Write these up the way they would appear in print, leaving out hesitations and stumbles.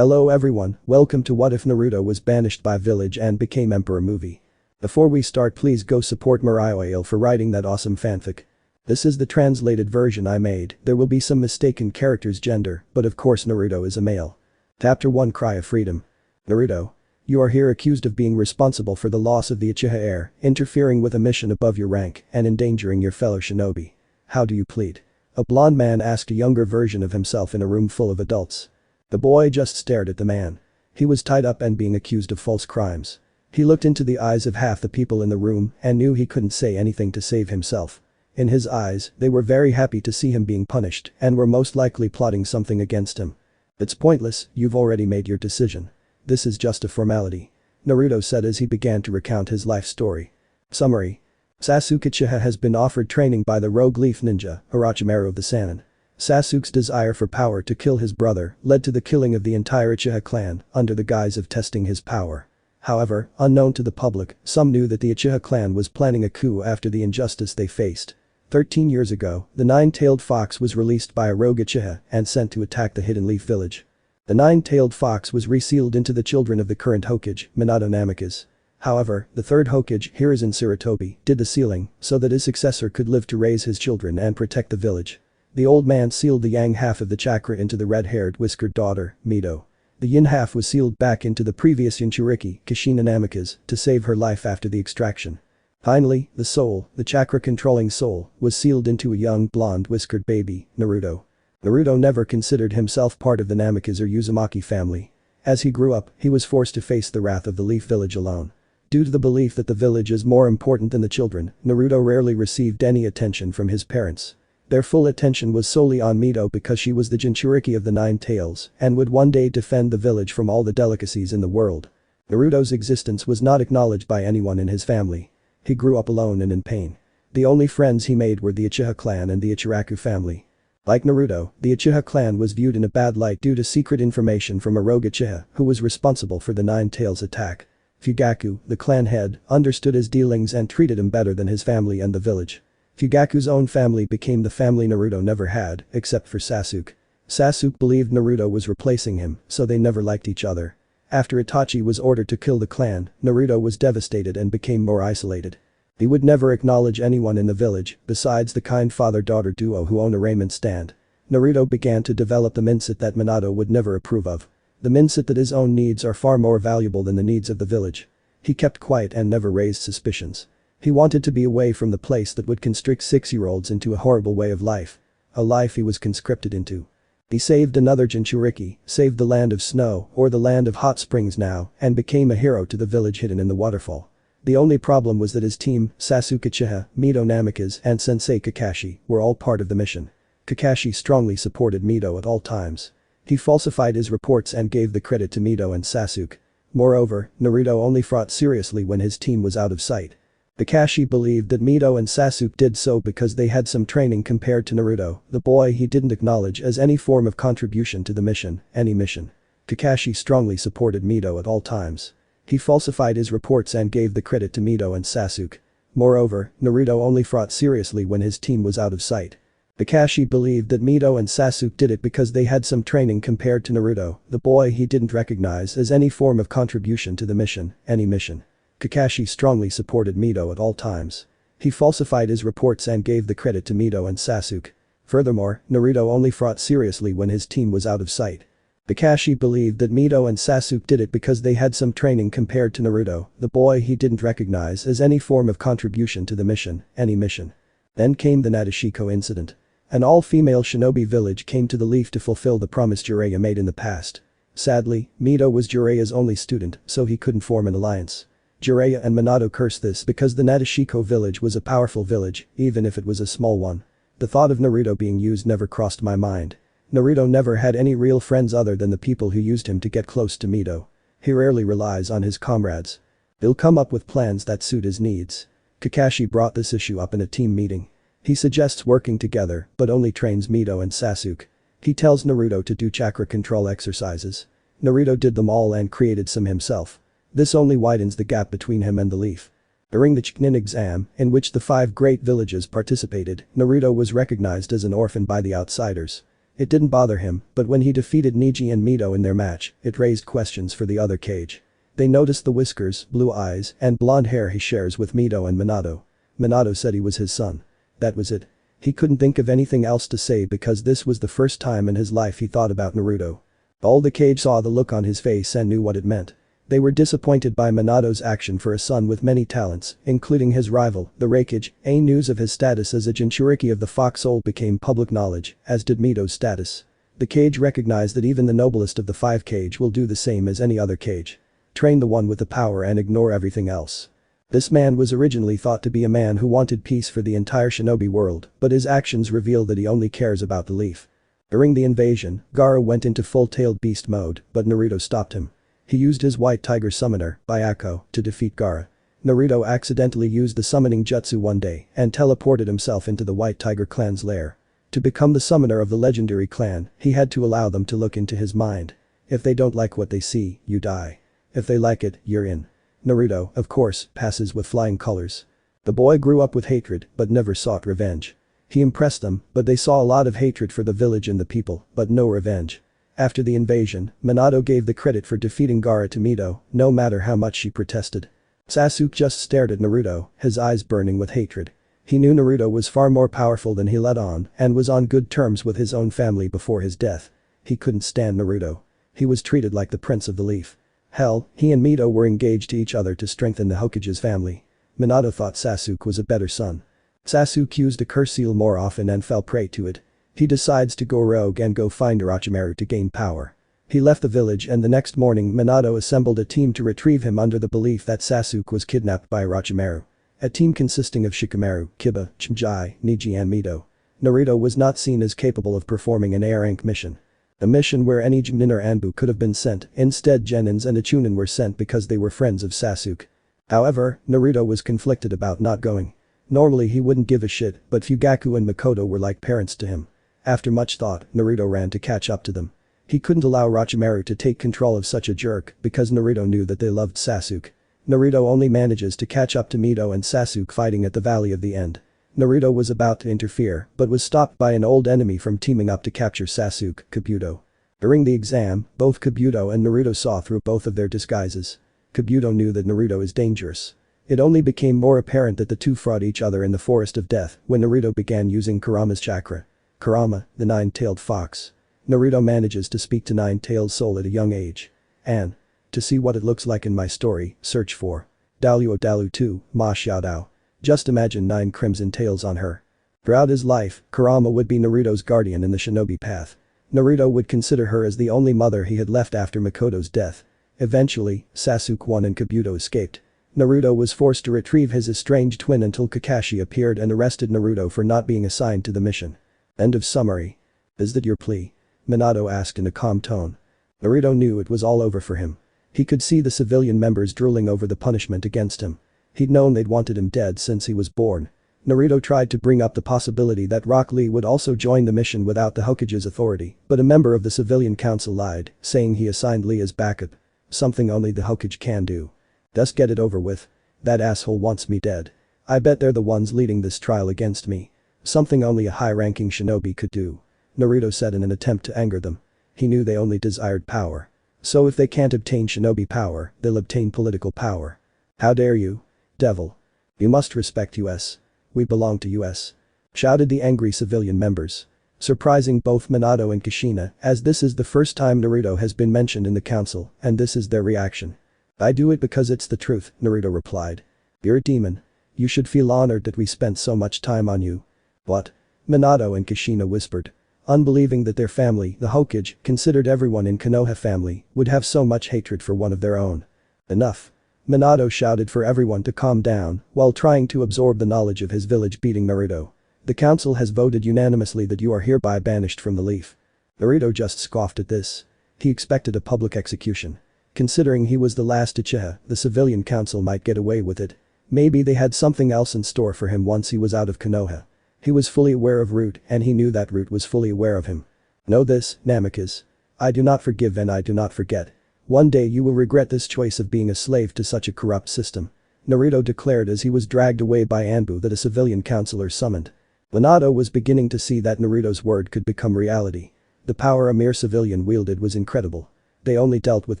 Hello everyone, welcome to What If Naruto Was Banished by Village and Became Emperor movie. Before we start, please go support marioiale for writing that awesome fanfic. This is the translated version I made. There will be some mistaken characters' gender, but of course Naruto is a male. Chapter 1 Cry of Freedom. Naruto. You are here accused of being responsible for the loss of the Uchiha heir, interfering with a mission above your rank, and endangering your fellow shinobi. How do you plead? A blonde man asked a younger version of himself in a room full of adults. The boy just stared at the man. He was tied up and being accused of false crimes. He looked into the eyes of half the people in the room and knew he couldn't say anything to save himself. In his eyes, they were very happy to see him being punished and were most likely plotting something against him. It's pointless, you've already made your decision. This is just a formality. Naruto said as he began to recount his life story. Summary. Sasuke Uchiha has been offered training by the rogue leaf ninja, Orochimaru of the Sannin. Sasuke's desire for power to kill his brother led to the killing of the entire Uchiha clan under the guise of testing his power. However, unknown to the public, some knew that the Uchiha clan was planning a coup after the injustice they faced. 13 years ago, the nine-tailed fox was released by a rogue Uchiha and sent to attack the Hidden Leaf village. The nine-tailed fox was resealed into the children of the current Hokage, Minato Namikaze. However, the third Hokage, Hiruzen Sarutobi, did the sealing so that his successor could live to raise his children and protect the village. The old man sealed the yang half of the chakra into the red-haired whiskered daughter, Mito. The yin half was sealed back into the previous Jinchuriki, Kushina Namikaze, to save her life after the extraction. Finally, the soul, the chakra-controlling soul, was sealed into a young blonde whiskered baby, Naruto. Naruto never considered himself part of the Namikaze or Uzumaki family. As he grew up, he was forced to face the wrath of the Leaf Village alone. Due to the belief that the village is more important than the children, Naruto rarely received any attention from his parents. Their full attention was solely on Mito because she was the Jinchuriki of the Nine Tails and would one day defend the village from all the delicacies in the world. Naruto's existence was not acknowledged by anyone in his family. He grew up alone and in pain. The only friends he made were the Uchiha clan and the Ichiraku family. Like Naruto, the Uchiha clan was viewed in a bad light due to secret information from a rogue Uchiha who was responsible for the Nine Tails attack. Fugaku, the clan head, understood his dealings and treated him better than his family and the village. Fugaku's own family became the family Naruto never had, except for Sasuke. Sasuke believed Naruto was replacing him, so they never liked each other. After Itachi was ordered to kill the clan, Naruto was devastated and became more isolated. He would never acknowledge anyone in the village, besides the kind father-daughter duo who own a raiment stand. Naruto began to develop the mindset that Minato would never approve of. The mindset that his own needs are far more valuable than the needs of the village. He kept quiet and never raised suspicions. He wanted to be away from the place that would constrict 6-year-olds into a horrible way of life. A life he was conscripted into. He saved another Jinchuriki, saved the land of snow or the land of hot springs now, and became a hero to the village hidden in the waterfall. The only problem was that his team, Sasuke Uchiha, Mito Namikaze, and Sensei Kakashi, were all part of the mission. Kakashi strongly supported Mito at all times. He falsified his reports and gave the credit to Mito and Sasuke. Moreover, Naruto only fought seriously when his team was out of sight. Kakashi believed that Mito and Sasuke did so because they had some training compared to Naruto, the boy he didn't acknowledge as any form of contribution to the mission, any mission. Kakashi strongly supported Mito at all times. He falsified his reports and gave the credit to Mito and Sasuke. Moreover, Naruto only fought seriously when his team was out of sight. Kakashi believed that Mito and Sasuke did it because they had some training compared to Naruto, the boy he didn't recognize as any form of contribution to the mission, any mission. Kakashi strongly supported Mito at all times. He falsified his reports and gave the credit to Mito and Sasuke. Furthermore, Naruto only fought seriously when his team was out of sight. Kakashi believed that Mito and Sasuke did it because they had some training compared to Naruto, the boy he didn't recognize as any form of contribution to the mission, any mission. Then came the Nadeshiko incident. An all-female shinobi village came to the Leaf to fulfill the promise Jiraiya made in the past. Sadly, Mito was Jiraiya's only student, so he couldn't form an alliance. Jiraiya and Minato cursed this because the Nadeshiko village was a powerful village, even if it was a small one. The thought of Naruto being used never crossed my mind. Naruto never had any real friends other than the people who used him to get close to Mito. He rarely relies on his comrades. He'll come up with plans that suit his needs. Kakashi brought this issue up in a team meeting. He suggests working together, but only trains Mito and Sasuke. He tells Naruto to do chakra control exercises. Naruto did them all and created some himself. This only widens the gap between him and the Leaf. During the Chunin exam, in which the 5 great villages participated, Naruto was recognized as an orphan by the outsiders. It didn't bother him, but when he defeated Niji and Mito in their match, it raised questions for the other cage. They noticed the whiskers, blue eyes, and blonde hair he shares with Mito and Minato. Minato said he was his son. That was it. He couldn't think of anything else to say because this was the first time in his life he thought about Naruto. All the cage saw the look on his face and knew what it meant. They were disappointed by Minato's action for a son with many talents, including his rival, the Raikage. News of his status as a Jinchuriki of the Fox Soul became public knowledge, as did Mito's status. The cage recognized that even the noblest of the five cage will do the same as any other cage. Train the one with the power and ignore everything else. This man was originally thought to be a man who wanted peace for the entire shinobi world, but his actions reveal that he only cares about the leaf. During the invasion, Gaara went into full-tailed beast mode, but Naruto stopped him. He used his white tiger summoner, Byakko, to defeat Gaara. Naruto accidentally used the summoning jutsu one day and teleported himself into the white tiger clan's lair. To become the summoner of the legendary clan, he had to allow them to look into his mind. If they don't like what they see, you die. If they like it, you're in. Naruto, of course, passes with flying colors. The boy grew up with hatred but never sought revenge. He impressed them, but they saw a lot of hatred for the village and the people, but no revenge. After the invasion, Minato gave the credit for defeating Gaara to Mito, no matter how much she protested. Sasuke just stared at Naruto, his eyes burning with hatred. He knew Naruto was far more powerful than he let on and was on good terms with his own family before his death. He couldn't stand Naruto. He was treated like the Prince of the Leaf. Hell, he and Mito were engaged to each other to strengthen the Hokage's family. Minato thought Sasuke was a better son. Sasuke used a curse seal more often and fell prey to it. He decides to go rogue and go find Orochimaru to gain power. He left the village and the next morning Minato assembled a team to retrieve him under the belief that Sasuke was kidnapped by Orochimaru. A team consisting of Shikamaru, Kiba, Chimjai, Niji and Mito. Naruto was not seen as capable of performing an A-rank mission. A mission where any Chunin or Anbu could have been sent, instead Genins and a Chunin were sent because they were friends of Sasuke. However, Naruto was conflicted about not going. Normally he wouldn't give a shit, but Fugaku and Makoto were like parents to him. After much thought, Naruto ran to catch up to them. He couldn't allow Orochimaru to take control of such a jerk because Naruto knew that they loved Sasuke. Naruto only manages to catch up to Mito and Sasuke fighting at the Valley of the End. Naruto was about to interfere but was stopped by an old enemy from teaming up to capture Sasuke, Kabuto. During the exam, both Kabuto and Naruto saw through both of their disguises. Kabuto knew that Naruto is dangerous. It only became more apparent that the two fought each other in the Forest of Death when Naruto began using Kurama's chakra. Kurama, the nine-tailed fox. Naruto manages to speak to Nine-Tailed Soul at a young age. And to see what it looks like in my story, search for Daluo Dalu 2, Ma Xiaodao. Just imagine 9 crimson tails on her. Throughout his life, Kurama would be Naruto's guardian in the shinobi path. Naruto would consider her as the only mother he had left after Makoto's death. Eventually, Sasuke won and Kabuto escaped. Naruto was forced to retrieve his estranged twin until Kakashi appeared and arrested Naruto for not being assigned to the mission. End of summary. Is that your plea? Minato asked in a calm tone. Naruto knew it was all over for him. He could see the civilian members drooling over the punishment against him. He'd known they'd wanted him dead since he was born. Naruto tried to bring up the possibility that Rock Lee would also join the mission without the Hokage's authority, but a member of the civilian council lied, saying he assigned Lee as backup. Something only the Hokage can do. Just get it over with. That asshole wants me dead. I bet they're the ones leading this trial against me. Something only a high-ranking shinobi could do. Naruto said in an attempt to anger them. He knew they only desired power. So if they can't obtain shinobi power, they'll obtain political power. How dare you? Devil. You must respect US. We belong to US. Shouted the angry civilian members. Surprising both Minato and Kushina, as this is the first time Naruto has been mentioned in the council, and this is their reaction. I do it because it's the truth, Naruto replied. You're a demon. You should feel honored that we spent so much time on you. What? Minato and Kushina whispered. Unbelieving that their family, the Hokage, considered everyone in Konoha family, would have so much hatred for one of their own. Enough. Minato shouted for everyone to calm down while trying to absorb the knowledge of his village beating Naruto. The council has voted unanimously that you are hereby banished from the leaf. Naruto just scoffed at this. He expected a public execution. Considering he was the last Uchiha, the civilian council might get away with it. Maybe they had something else in store for him once he was out of Konoha. He was fully aware of Root and he knew that Root was fully aware of him. Know this, Namikaze. I do not forgive and I do not forget. One day you will regret this choice of being a slave to such a corrupt system. Naruto declared as he was dragged away by Anbu that a civilian counselor summoned. Minato was beginning to see that Naruto's word could become reality. The power a mere civilian wielded was incredible. They only dealt with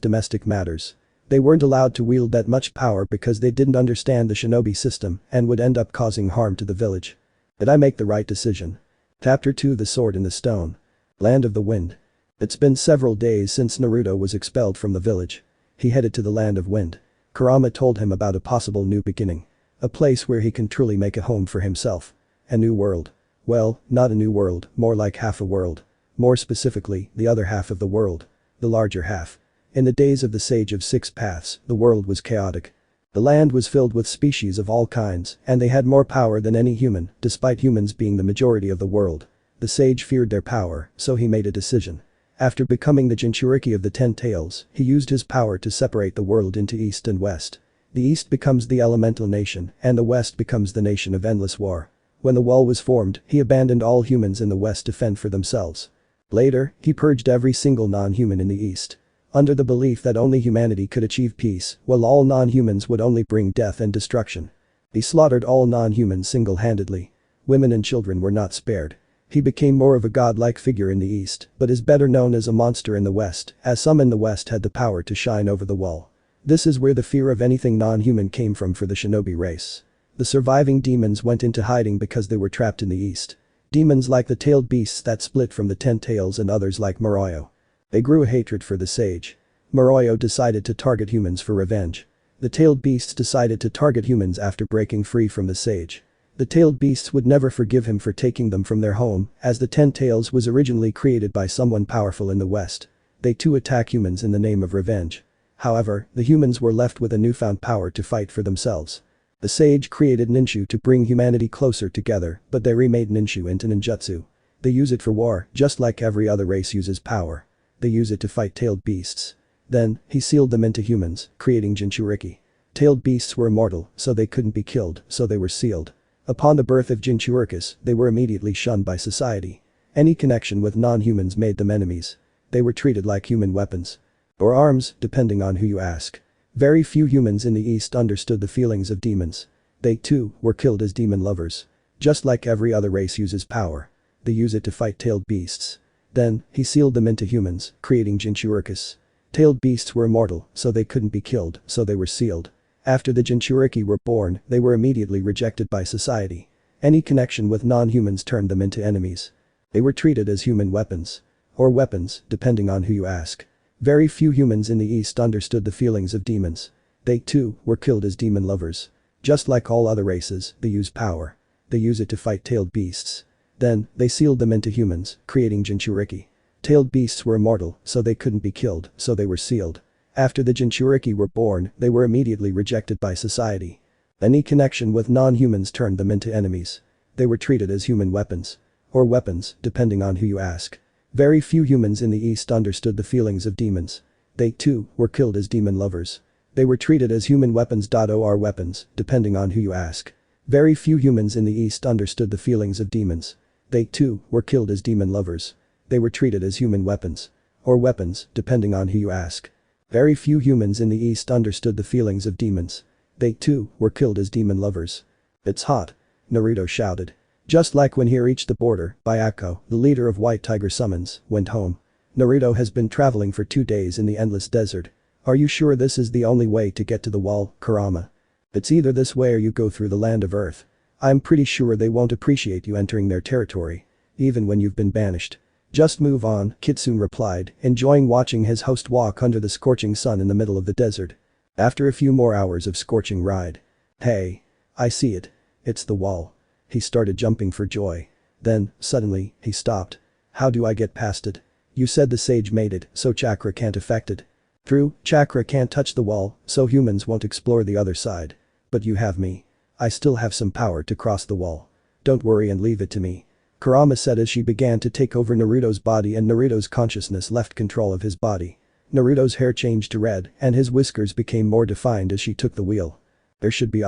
domestic matters. They weren't allowed to wield that much power because they didn't understand the shinobi system and would end up causing harm to the village. Did I make the right decision? Chapter 2 The Sword in the Stone. Land of the Wind. It's been several days since Naruto was expelled from the village. He headed to the Land of Wind. Kurama told him about a possible new beginning. A place where he can truly make a home for himself. A new world. Well, not a new world, more like half a world. More specifically, the other half of the world. The larger half. In the days of the Sage of Six Paths, the world was chaotic. The land was filled with species of all kinds, and they had more power than any human, despite humans being the majority of the world. The sage feared their power, so he made a decision. After becoming the Jinchuriki of the Ten Tails, he used his power to separate the world into East and West. The East becomes the elemental nation, and the West becomes the nation of endless war. When the wall was formed, he abandoned all humans in the West to fend for themselves. Later, he purged every single non-human in the East. Under the belief that only humanity could achieve peace, while all non-humans would only bring death and destruction. He slaughtered all non-humans single-handedly. Women and children were not spared. He became more of a godlike figure in the East, but is better known as a monster in the West, as some in the West had the power to shine over the wall. This is where the fear of anything non-human came from for the shinobi race. The surviving demons went into hiding because they were trapped in the East. Demons like the tailed beasts that split from the Ten Tails and others like Marioio. They grew a hatred for the sage. Marioio decided to target humans for revenge. The tailed beasts decided to target humans after breaking free from the sage. The tailed beasts would never forgive him for taking them from their home, as the Ten Tails was originally created by someone powerful in the West. They too attack humans in the name of revenge. However, the humans were left with a newfound power to fight for themselves. The sage created ninjutsu to bring humanity closer together, but they remade ninjutsu into ninjutsu. They use it for war, just like every other race uses power. They use it to fight tailed beasts. Then, he sealed them into humans, creating Jinchuriki. Tailed beasts were immortal, so they couldn't be killed, so they were sealed. Upon the birth of Jinchurikis, they were immediately shunned by society. Any connection with non-humans made them enemies. They were treated like human weapons. Or arms, depending on who you ask. Very few humans in the East understood the feelings of demons. They too were killed as demon lovers. Just like every other race uses power. They use it to fight tailed beasts. Then, he sealed them into humans, creating Jinchurikis. Tailed beasts were immortal, so they couldn't be killed, so they were sealed. After the Jinchuriki were born, they were immediately rejected by society. Any connection with non-humans turned them into enemies. They were treated as human weapons. Or weapons, depending on who you ask. Very few humans in the East understood the feelings of demons. They too were killed as demon lovers. Just like all other races, they use power. They use it to fight tailed beasts. Then, they sealed them into humans, creating Jinchuriki. Tailed beasts were immortal, so they couldn't be killed, so they were sealed. After the Jinchuriki were born, they were immediately rejected by society. Any connection with non-humans turned them into enemies. They were treated as human weapons. Or weapons, depending on who you ask. Very few humans in the East understood the feelings of demons. They too were killed as demon lovers. They were treated as human weapons. Or weapons, depending on who you ask. Very few humans in the East understood the feelings of demons. They too were killed as demon lovers. They were treated as human weapons. Or weapons, depending on who you ask. Very few humans in the East understood the feelings of demons. They too were killed as demon lovers. It's hot. Naruto shouted. Just like when he reached the border, Bayako, the leader of White Tiger Summons, went home. Naruto has been traveling for 2 days in the endless desert. Are you sure this is the only way to get to the wall, Kurama? It's either this way or you go through the land of earth. I'm pretty sure they won't appreciate you entering their territory. Even when you've been banished. Just move on, Kitsune replied, enjoying watching his host walk under the scorching sun in the middle of the desert. After a few more hours of scorching ride. Hey. I see it. It's the wall. He started jumping for joy. Then, suddenly, he stopped. How do I get past it? You said the sage made it, so chakra can't affect it. True, chakra can't touch the wall, so humans won't explore the other side. But you have me. I still have some power to cross the wall. Don't worry and leave it to me. Kurama said as she began to take over Naruto's body and Naruto's consciousness left control of his body. Naruto's hair changed to red and his whiskers became more defined as she took the wheel. There should be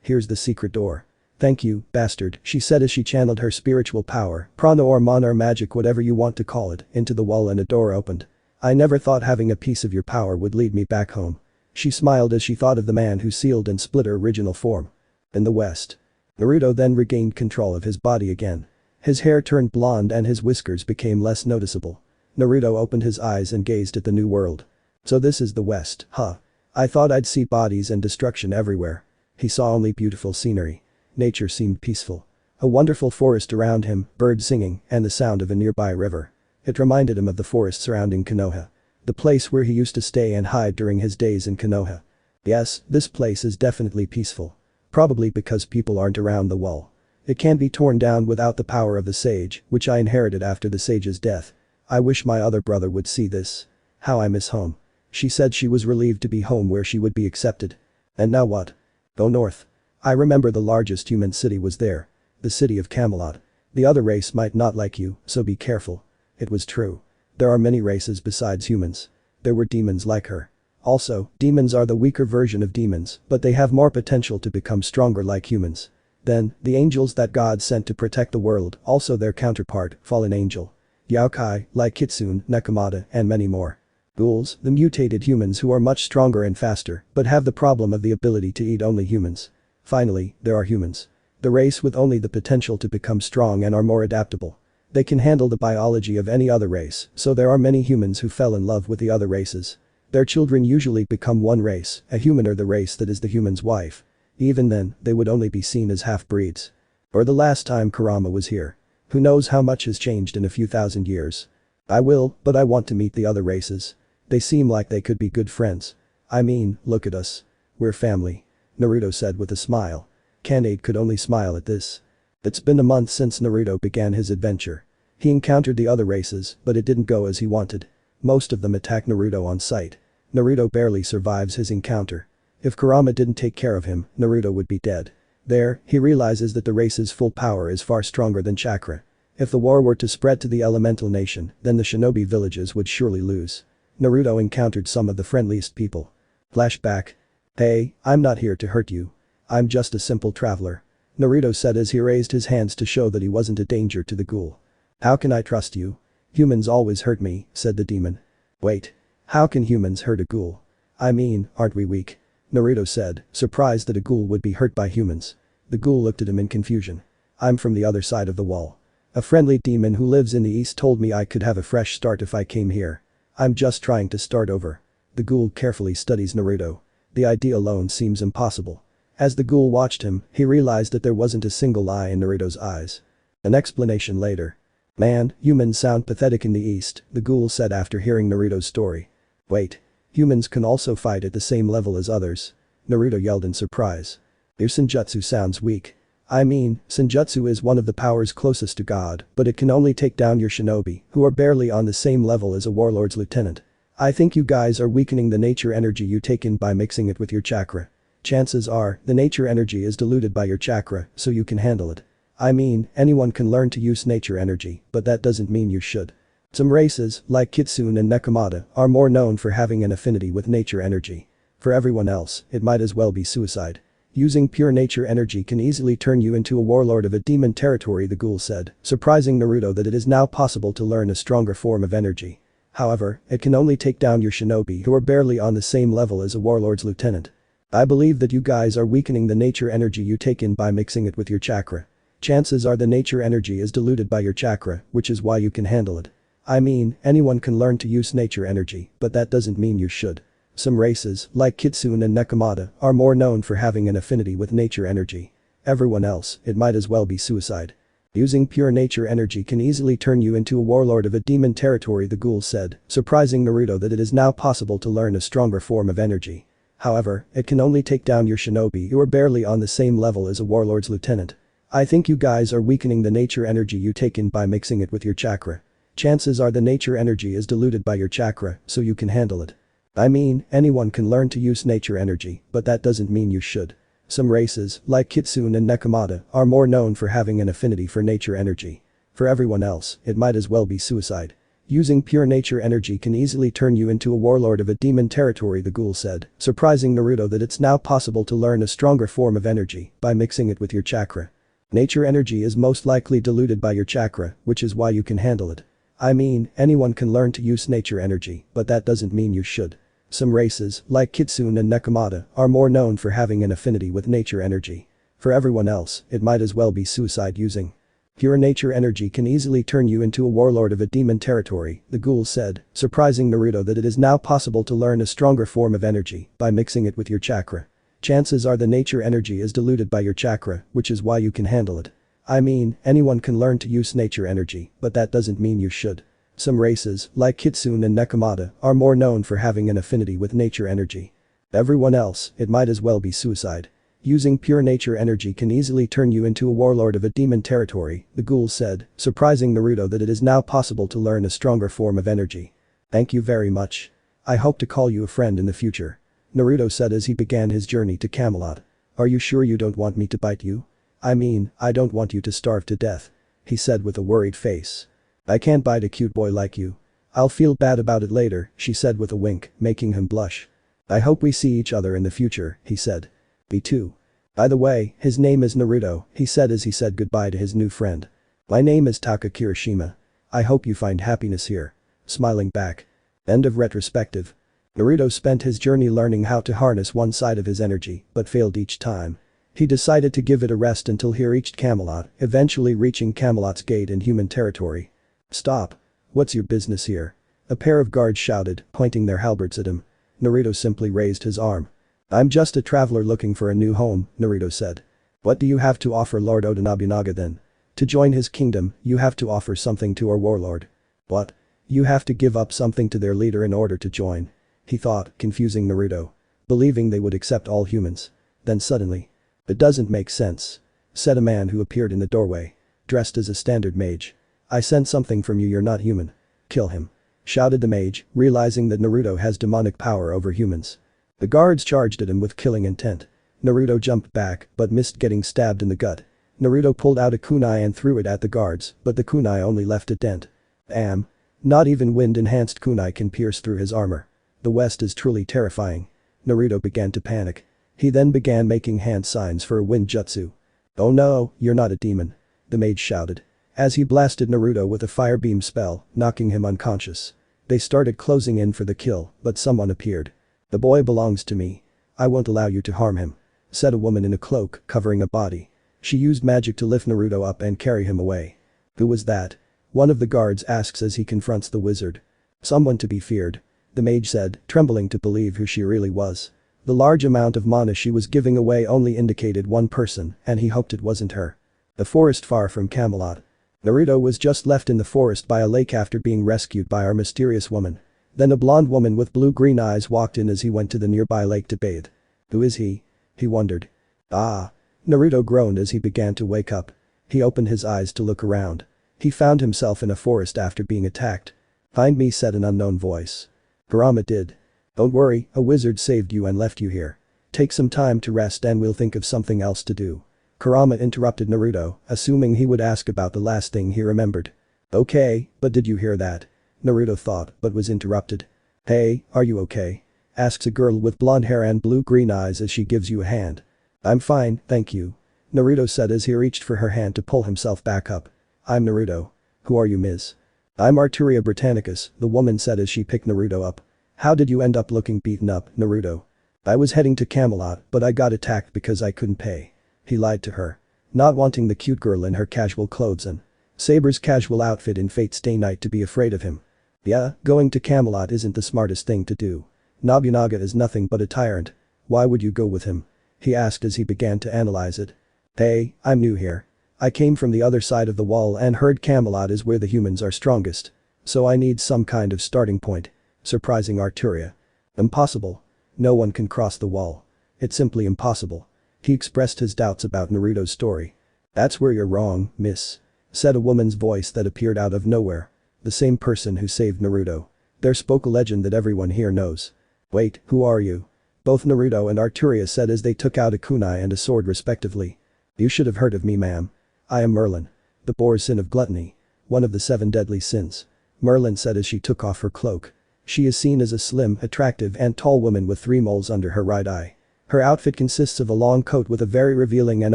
here's the secret door. Thank you, bastard, she said as she channeled her spiritual power, prana or mana or magic whatever you want to call it, into the wall and a door opened. I never thought having a piece of your power would lead me back home. She smiled as she thought of the man who sealed and split her original form. In the west. Naruto then regained control of his body again. His hair turned blonde and his whiskers became less noticeable. Naruto opened his eyes and gazed at the new world. So this is the West, huh? I thought I'd see bodies and destruction everywhere. He saw only beautiful scenery. Nature seemed peaceful. A wonderful forest around him, birds singing, and the sound of a nearby river. It reminded him of the forest surrounding Konoha. The place where he used to stay and hide during his days in Konoha. Yes, this place is definitely peaceful. Probably because people aren't around the wall. It can't be torn down without the power of the sage, which I inherited after the sage's death. I wish my other brother would see this. How I miss home. She said she was relieved to be home where she would be accepted. And now what? Go north. I remember the largest human city was there. The city of Camelot. The other race might not like you, so be careful. It was true. There are many races besides humans. There were demons like her. Also, demons are the weaker version of demons, but they have more potential to become stronger like humans. Then, the angels that God sent to protect the world, also their counterpart, fallen angel. Yaokai, like Kitsune, Nekomata, and many more. Ghouls, the mutated humans who are much stronger and faster, but have the problem of the ability to eat only humans. Finally, there are humans. The race with only the potential to become strong and are more adaptable. They can handle the biology of any other race, so there are many humans who fell in love with the other races. Their children usually become one race, a human or the race that is the human's wife. Even then, they would only be seen as half-breeds. Or the last time Kurama was here. Who knows how much has changed in a few thousand years. I will, but I want to meet the other races. They seem like they could be good friends. I mean, look at us. We're family. Naruto said with a smile. Kanade could only smile at this. It's been a month since Naruto began his adventure. He encountered the other races, but it didn't go as he wanted. Most of them attacked Naruto on sight. Naruto barely survives his encounter. If Kurama didn't take care of him, Naruto would be dead. There, he realizes that the race's full power is far stronger than chakra. If the war were to spread to the elemental nation, then the shinobi villages would surely lose. Naruto encountered some of the friendliest people. Flashback. Hey, I'm not here to hurt you. I'm just a simple traveler. Naruto said as he raised his hands to show that he wasn't a danger to the ghoul. How can I trust you? Humans always hurt me, said the demon. Wait. How can humans hurt a ghoul? I mean, aren't we weak? Naruto said, surprised that a ghoul would be hurt by humans. The ghoul looked at him in confusion. I'm from the other side of the wall. A friendly demon who lives in the east told me I could have a fresh start if I came here. I'm just trying to start over. The ghoul carefully studies Naruto. The idea alone seems impossible. As the ghoul watched him, he realized that there wasn't a single eye in Naruto's eyes. An explanation later. Man, humans sound pathetic in the east, the ghoul said after hearing Naruto's story. Wait. Humans can also fight at the same level as others. Naruto yelled in surprise. Your senjutsu sounds weak. I mean, senjutsu is one of the powers closest to God, but it can only take down your shinobi, who are barely on the same level as a warlord's lieutenant. I think you guys are weakening the nature energy you take in by mixing it with your chakra. Chances are, the nature energy is diluted by your chakra, so you can handle it. I mean, anyone can learn to use nature energy, but that doesn't mean you should. Some races, like Kitsune and Nekomata, are more known for having an affinity with nature energy. For everyone else, it might as well be suicide. Using pure nature energy can easily turn you into a warlord of a demon territory, the ghoul said, surprising Naruto that it is now possible to learn a stronger form of energy. However, it can only take down your shinobi who are barely on the same level as a warlord's lieutenant. I believe that you guys are weakening the nature energy you take in by mixing it with your chakra. Chances are the nature energy is diluted by your chakra, which is why you can handle it. I mean, anyone can learn to use nature energy, but that doesn't mean you should. Some races, like Kitsune and Nekomata, are more known for having an affinity with nature energy. Everyone else, it might as well be suicide. Using pure nature energy can easily turn you into a warlord of a demon territory, the ghoul said, surprising Naruto that it is now possible to learn a stronger form of energy. However, it can only take down your shinobi who are barely on the same level as a warlord's lieutenant. I think you guys are weakening the nature energy you take in by mixing it with your chakra. Chances are the nature energy is diluted by your chakra, so you can handle it. I mean, anyone can learn to use nature energy, but that doesn't mean you should. Some races, like Kitsune and Nekomata, are more known for having an affinity for nature energy. For everyone else, it might as well be suicide. Using pure nature energy can easily turn you into a warlord of a demon territory, the ghoul said, surprising Naruto that it's now possible to learn a stronger form of energy by mixing it with your chakra. Nature energy is most likely diluted by your chakra, which is why you can handle it. I mean, anyone can learn to use nature energy, but that doesn't mean you should. Some races, like Kitsune and Nekomata, are more known for having an affinity with nature energy. For everyone else, it might as well be suicide. Using Pure nature energy can easily turn you into a warlord of a demon territory, the ghoul said, surprising Naruto that it is now possible to learn a stronger form of energy by mixing it with your chakra. Chances are the nature energy is diluted by your chakra, which is why you can handle it. I mean, anyone can learn to use nature energy, but that doesn't mean you should. Some races, like Kitsune and Nekomata, are more known for having an affinity with nature energy. Everyone else, it might as well be suicide. Using pure nature energy can easily turn you into a warlord of a demon territory, the ghoul said, surprising Naruto that it is now possible to learn a stronger form of energy. Thank you very much. I hope to call you a friend in the future. Naruto said as he began his journey to Camelot. Are you sure you don't want me to bite you? I mean, I don't want you to starve to death. He said with a worried face. I can't bite a cute boy like you. I'll feel bad about it later, she said with a wink, making him blush. I hope we see each other in the future, he said. Me too. By the way, his name is Naruto, he said as he said goodbye to his new friend. My name is Taka Kirishima. I hope you find happiness here. Smiling back. End of retrospective. Naruto spent his journey learning how to harness one side of his energy, but failed each time. He decided to give it a rest until he reached Camelot, eventually reaching Camelot's gate in human territory. Stop. What's your business here? A pair of guards shouted, pointing their halberds at him. Naruto simply raised his arm. I'm just a traveler looking for a new home, Naruto said. What do you have to offer Lord Oda Nobunaga then? To join his kingdom, you have to offer something to our warlord. What? You have to give up something to their leader in order to join. He thought, confusing Naruto. Believing they would accept all humans. Then suddenly. It doesn't make sense. Said a man who appeared in the doorway. Dressed as a standard mage. I sense something from you, you're not human. Kill him. Shouted the mage, realizing that Naruto has demonic power over humans. The guards charged at him with killing intent. Naruto jumped back, but missed getting stabbed in the gut. Naruto pulled out a kunai and threw it at the guards, but the kunai only left a dent. Damn. Not even wind-enhanced kunai can pierce through his armor. The West is truly terrifying. Naruto began to panic. He then began making hand signs for a wind jutsu. Oh no, you're not a demon. The mage shouted. As he blasted Naruto with a fire beam spell, knocking him unconscious. They started closing in for the kill, but someone appeared. The boy belongs to me. I won't allow you to harm him. Said a woman in a cloak, covering a body. She used magic to lift Naruto up and carry him away. Who was that? One of the guards asks as he confronts the wizard. Someone to be feared. The mage said, trembling to believe who she really was. The large amount of mana she was giving away only indicated one person, and he hoped it wasn't her. The forest far from Camelot. Naruto was just left in the forest by a lake after being rescued by our mysterious woman. Then a blonde woman with blue-green eyes walked in as he went to the nearby lake to bathe. Who is he? He wondered. Ah. Naruto groaned as he began to wake up. He opened his eyes to look around. He found himself in a forest after being attacked. Find me, said an unknown voice. Kurama did. Don't worry, a wizard saved you and left you here. Take some time to rest and we'll think of something else to do. Kurama interrupted Naruto, assuming he would ask about the last thing he remembered. Okay, but did you hear that? Naruto thought, but was interrupted. Hey, are you okay? Asks a girl with blonde hair and blue-green eyes as she gives you a hand. I'm fine, thank you. Naruto said as he reached for her hand to pull himself back up. I'm Naruto. Who are you, Ms.? I'm Arturia Britannicus, the woman said as she picked Naruto up. How did you end up looking beaten up, Naruto? I was heading to Camelot, but I got attacked because I couldn't pay. He lied to her. Not wanting the cute girl in her casual clothes and Saber's casual outfit in Fate's Day Night to be afraid of him. Yeah, going to Camelot isn't the smartest thing to do. Nobunaga is nothing but a tyrant. Why would you go with him? He asked as he began to analyze it. Hey, I'm new here. I came from the other side of the wall and heard Camelot is where the humans are strongest. So I need some kind of starting point. Surprising Arturia. Impossible. No one can cross the wall. It's simply impossible. He expressed his doubts about Naruto's story. That's where you're wrong, miss. Said a woman's voice that appeared out of nowhere. The same person who saved Naruto. There spoke a legend that everyone here knows. Wait, who are you? Both Naruto and Arturia said as they took out a kunai and a sword respectively. You should have heard of me, ma'am. I am Merlin. The boar's sin of gluttony. One of the 7 deadly sins. Merlin said as she took off her cloak. She is seen as a slim, attractive and tall woman with 3 moles under her right eye. Her outfit consists of a long coat with a very revealing and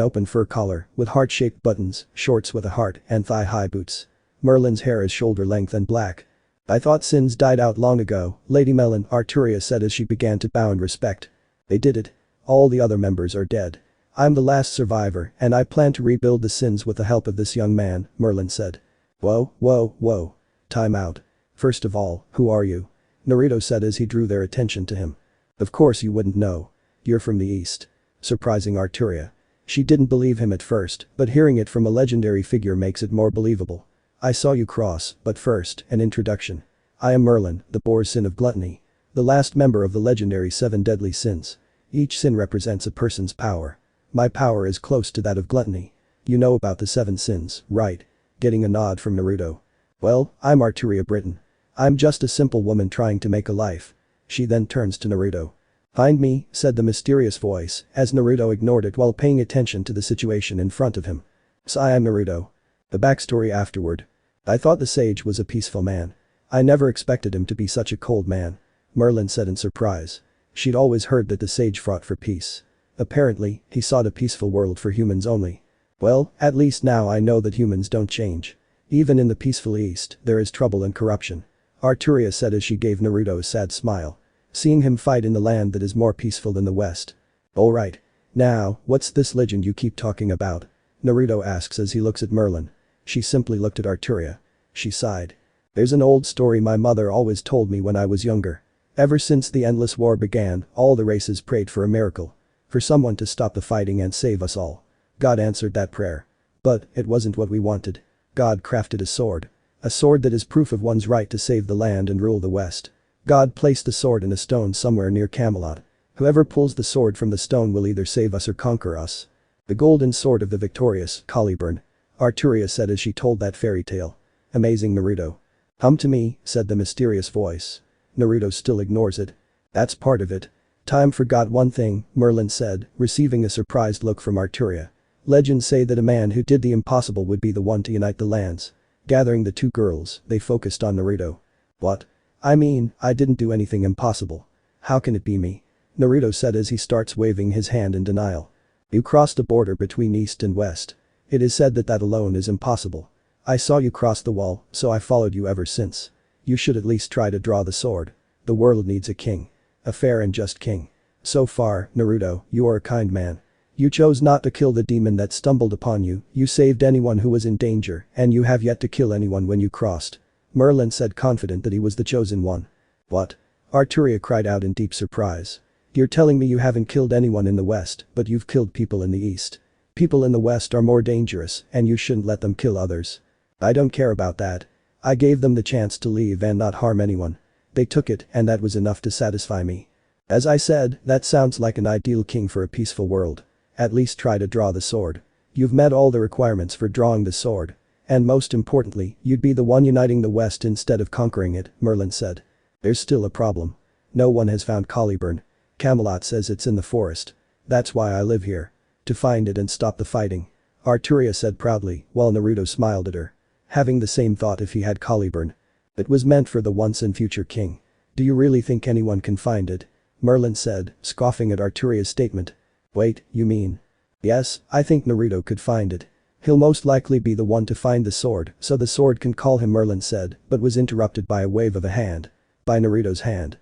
open fur collar, with heart-shaped buttons, shorts with a heart, and thigh-high boots. Merlin's hair is shoulder-length and black. I thought sins died out long ago, Lady Melon, Arturia said as she began to bow in respect. They did it. All the other members are dead. I'm the last survivor and I plan to rebuild the sins with the help of this young man, Merlin said. Whoa, whoa, whoa. Time out. First of all, who are you? Naruto said as he drew their attention to him. Of course you wouldn't know. You're from the east. Surprising Arturia. She didn't believe him at first, but hearing it from a legendary figure makes it more believable. I saw you cross, but first, an introduction. I am Merlin, the boar's sin of gluttony. The last member of the legendary 7 deadly sins. Each sin represents a person's power. My power is close to that of gluttony. You know about the 7 sins, right? Getting a nod from Naruto. Well, I'm Arturia Britain. I'm just a simple woman trying to make a life. She then turns to Naruto. Find me, said the mysterious voice, as Naruto ignored it while paying attention to the situation in front of him. So I am Naruto. The backstory afterward. I thought the sage was a peaceful man. I never expected him to be such a cold man. Merlin said in surprise. She'd always heard that the sage fought for peace. Apparently, he sought a peaceful world for humans only. Well, at least now I know that humans don't change. Even in the peaceful east, there is trouble and corruption. Arturia said as she gave Naruto a sad smile. Seeing him fight in the land that is more peaceful than the west. Alright. Now, what's this legend you keep talking about? Naruto asks as he looks at Merlin. She simply looked at Arturia. She sighed. There's an old story my mother always told me when I was younger. Ever since the endless war began, all the races prayed for a miracle. For someone to stop the fighting and save us all. God answered that prayer. But, it wasn't what we wanted. God crafted a sword. A sword that is proof of one's right to save the land and rule the west. God placed the sword in a stone somewhere near Camelot. Whoever pulls the sword from the stone will either save us or conquer us. The golden sword of the victorious, Caliburn. Arturia said as she told that fairy tale. Amazing Naruto. Come to me, said the mysterious voice. Naruto still ignores it. That's part of it. Time forgot one thing, Merlin said, receiving a surprised look from Arturia. Legends say that a man who did the impossible would be the one to unite the lands. Gathering the two girls, they focused on Naruto. What? I mean, I didn't do anything impossible. How can it be me? Naruto said as he starts waving his hand in denial. You crossed a border between east and west. It is said that alone is impossible. I saw you cross the wall, so I followed you ever since. You should at least try to draw the sword. The world needs a king. A fair and just king. So far, Naruto, you are a kind man. You chose not to kill the demon that stumbled upon you, you saved anyone who was in danger, and you have yet to kill anyone when you crossed. Merlin said confident that he was the chosen one. What? Arturia cried out in deep surprise. You're telling me you haven't killed anyone in the west, but you've killed people in the east. People in the west are more dangerous, and you shouldn't let them kill others. I don't care about that. I gave them the chance to leave and not harm anyone. They took it, and that was enough to satisfy me. As I said, that sounds like an ideal king for a peaceful world. At least try to draw the sword. You've met all the requirements for drawing the sword. And most importantly, you'd be the one uniting the West instead of conquering it, Merlin said. There's still a problem. No one has found Caliburn. Camelot says it's in the forest. That's why I live here. To find it and stop the fighting. Arturia said proudly, while Naruto smiled at her. Having the same thought if he had Caliburn. It was meant for the once and future king. Do you really think anyone can find it? Merlin said, scoffing at Arturia's statement. Wait, you mean? Yes, I think Naruto could find it. He'll most likely be the one to find the sword, so the sword can call him, Merlin said, but was interrupted by a wave of a hand. By Naruto's hand.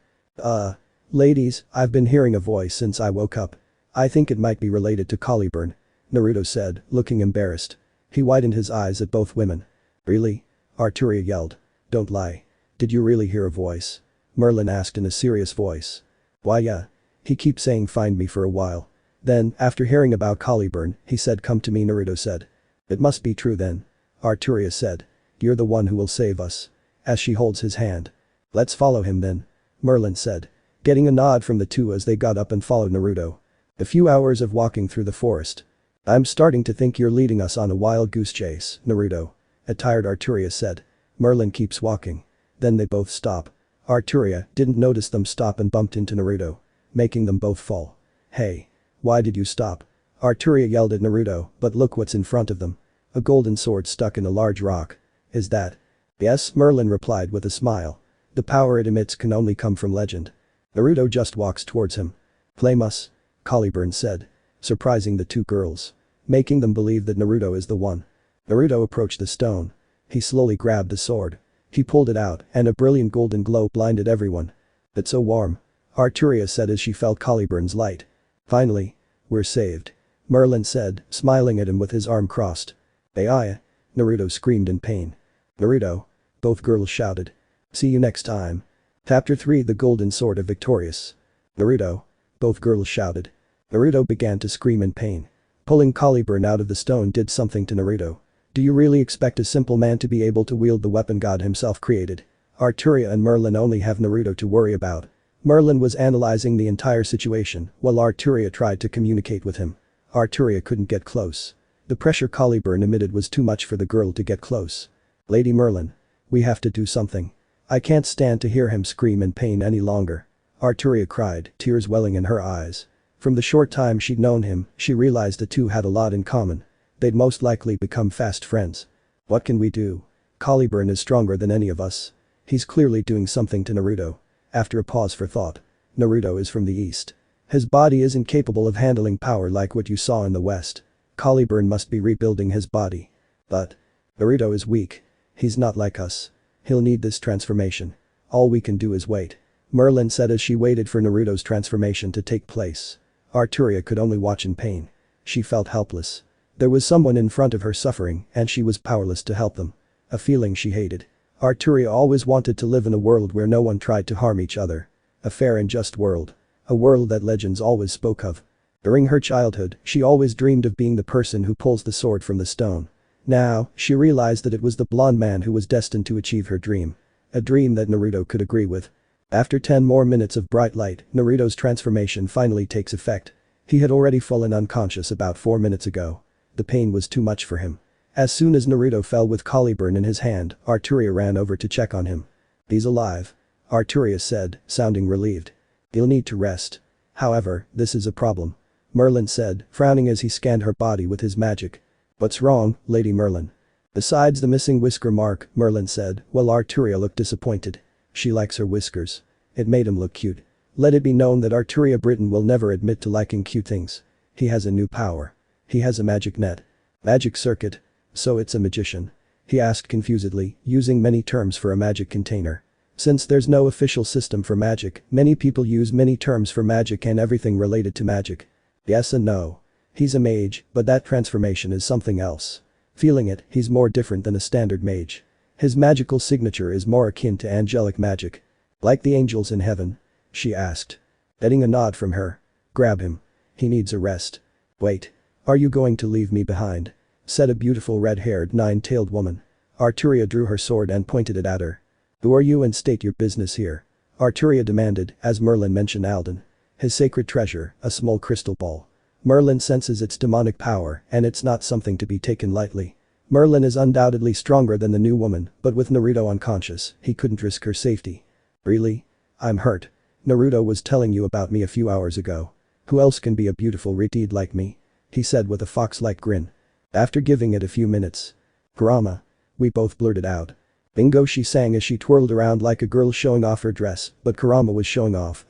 Ladies, I've been hearing a voice since I woke up. I think it might be related to Caliburn. Naruto said, looking embarrassed. He widened his eyes at both women. Really? Arturia yelled. Don't lie. Did you really hear a voice? Merlin asked in a serious voice. Why yeah. He keeps saying find me for a while. Then, after hearing about Caliburn, he said come to me, Naruto said. It must be true then. Arturia said. You're the one who will save us. As she holds his hand. Let's follow him then. Merlin said. Getting a nod from the two as they got up and followed Naruto. A few hours of walking through the forest. I'm starting to think you're leading us on a wild goose chase, Naruto. A tired Arturia said. Merlin keeps walking. Then they both stop. Arturia didn't notice them stop and bumped into Naruto. Making them both fall. Hey. Why did you stop? Arturia yelled at Naruto, but look what's in front of them. A golden sword stuck in a large rock. Is that? Yes, Merlin replied with a smile. The power it emits can only come from legend. Naruto just walks towards him. Flame us? Caliburn said. Surprising the two girls. Making them believe that Naruto is the one. Naruto approached the stone. He slowly grabbed the sword. He pulled it out and a brilliant golden glow blinded everyone. It's so warm. Arturia said as she felt Caliburn's light. Finally. We're saved. Merlin said, smiling at him with his arm crossed. AI. Naruto screamed in pain. Naruto. Both girls shouted. See you next time. Chapter 3 The Golden Sword of Victorious. Naruto. Both girls shouted. Naruto began to scream in pain. Pulling Caliburn out of the stone did something to Naruto. Do you really expect a simple man to be able to wield the weapon God himself created? Arturia and Merlin only have Naruto to worry about. Merlin was analyzing the entire situation while Arturia tried to communicate with him. Arturia couldn't get close. The pressure Caliburn emitted was too much for the girl to get close. Lady Merlin. We have to do something. I can't stand to hear him scream in pain any longer. Arturia cried, tears welling in her eyes. From the short time she'd known him, she realized the two had a lot in common. They'd most likely become fast friends. What can we do? Caliburn is stronger than any of us. He's clearly doing something to Naruto. After a pause for thought. Naruto is from the east. His body isn't capable of handling power like what you saw in the west. Caliburn must be rebuilding his body. But Naruto is weak. He's not like us. He'll need this transformation. All we can do is wait. Merlin said as she waited for Naruto's transformation to take place. Arturia could only watch in pain. She felt helpless. There was someone in front of her suffering and she was powerless to help them. A feeling she hated. Arturia always wanted to live in a world where no one tried to harm each other. A fair and just world. A world that legends always spoke of. During her childhood, she always dreamed of being the person who pulls the sword from the stone. Now, she realized that it was the blonde man who was destined to achieve her dream. A dream that Naruto could agree with. After 10 more minutes of bright light, Naruto's transformation finally takes effect. He had already fallen unconscious about 4 minutes ago. The pain was too much for him. As soon as Naruto fell with Caliburn in his hand, Arturia ran over to check on him. He's alive. Arturia said, sounding relieved. He'll need to rest. However, this is a problem. Merlin said, frowning as he scanned her body with his magic. What's wrong, Lady Merlin? Besides the missing whisker mark, Merlin said, while Arturia looked disappointed. She likes her whiskers. It made him look cute. Let it be known that Arturia Britain will never admit to liking cute things. He has a new power. He has a magic net. Magic circuit. So it's a magician? He asked confusedly, using many terms for a magic container. Since there's no official system for magic, many people use many terms for magic and everything related to magic. Yes and no. He's a mage, but that transformation is something else. Feeling it, he's more different than a standard mage. His magical signature is more akin to angelic magic. Like the angels in heaven? She asked. Getting a nod from her. Grab him. He needs a rest. Wait. Are you going to leave me behind? Said a beautiful red-haired nine-tailed woman. Arturia drew her sword and pointed it at her. Who are you and state your business here? Arturia demanded, as Merlin mentioned Alden. His sacred treasure, a small crystal ball. Merlin senses its demonic power and it's not something to be taken lightly. Merlin is undoubtedly stronger than the new woman, but with Naruto unconscious, he couldn't risk her safety. Really? I'm hurt. Naruto was telling you about me a few hours ago. Who else can be a beautiful redeed like me? He said with a fox-like grin. After giving it a few minutes. Kurama. We both blurted out. Bingo, she sang as she twirled around like a girl showing off her dress, but Kurama was showing off,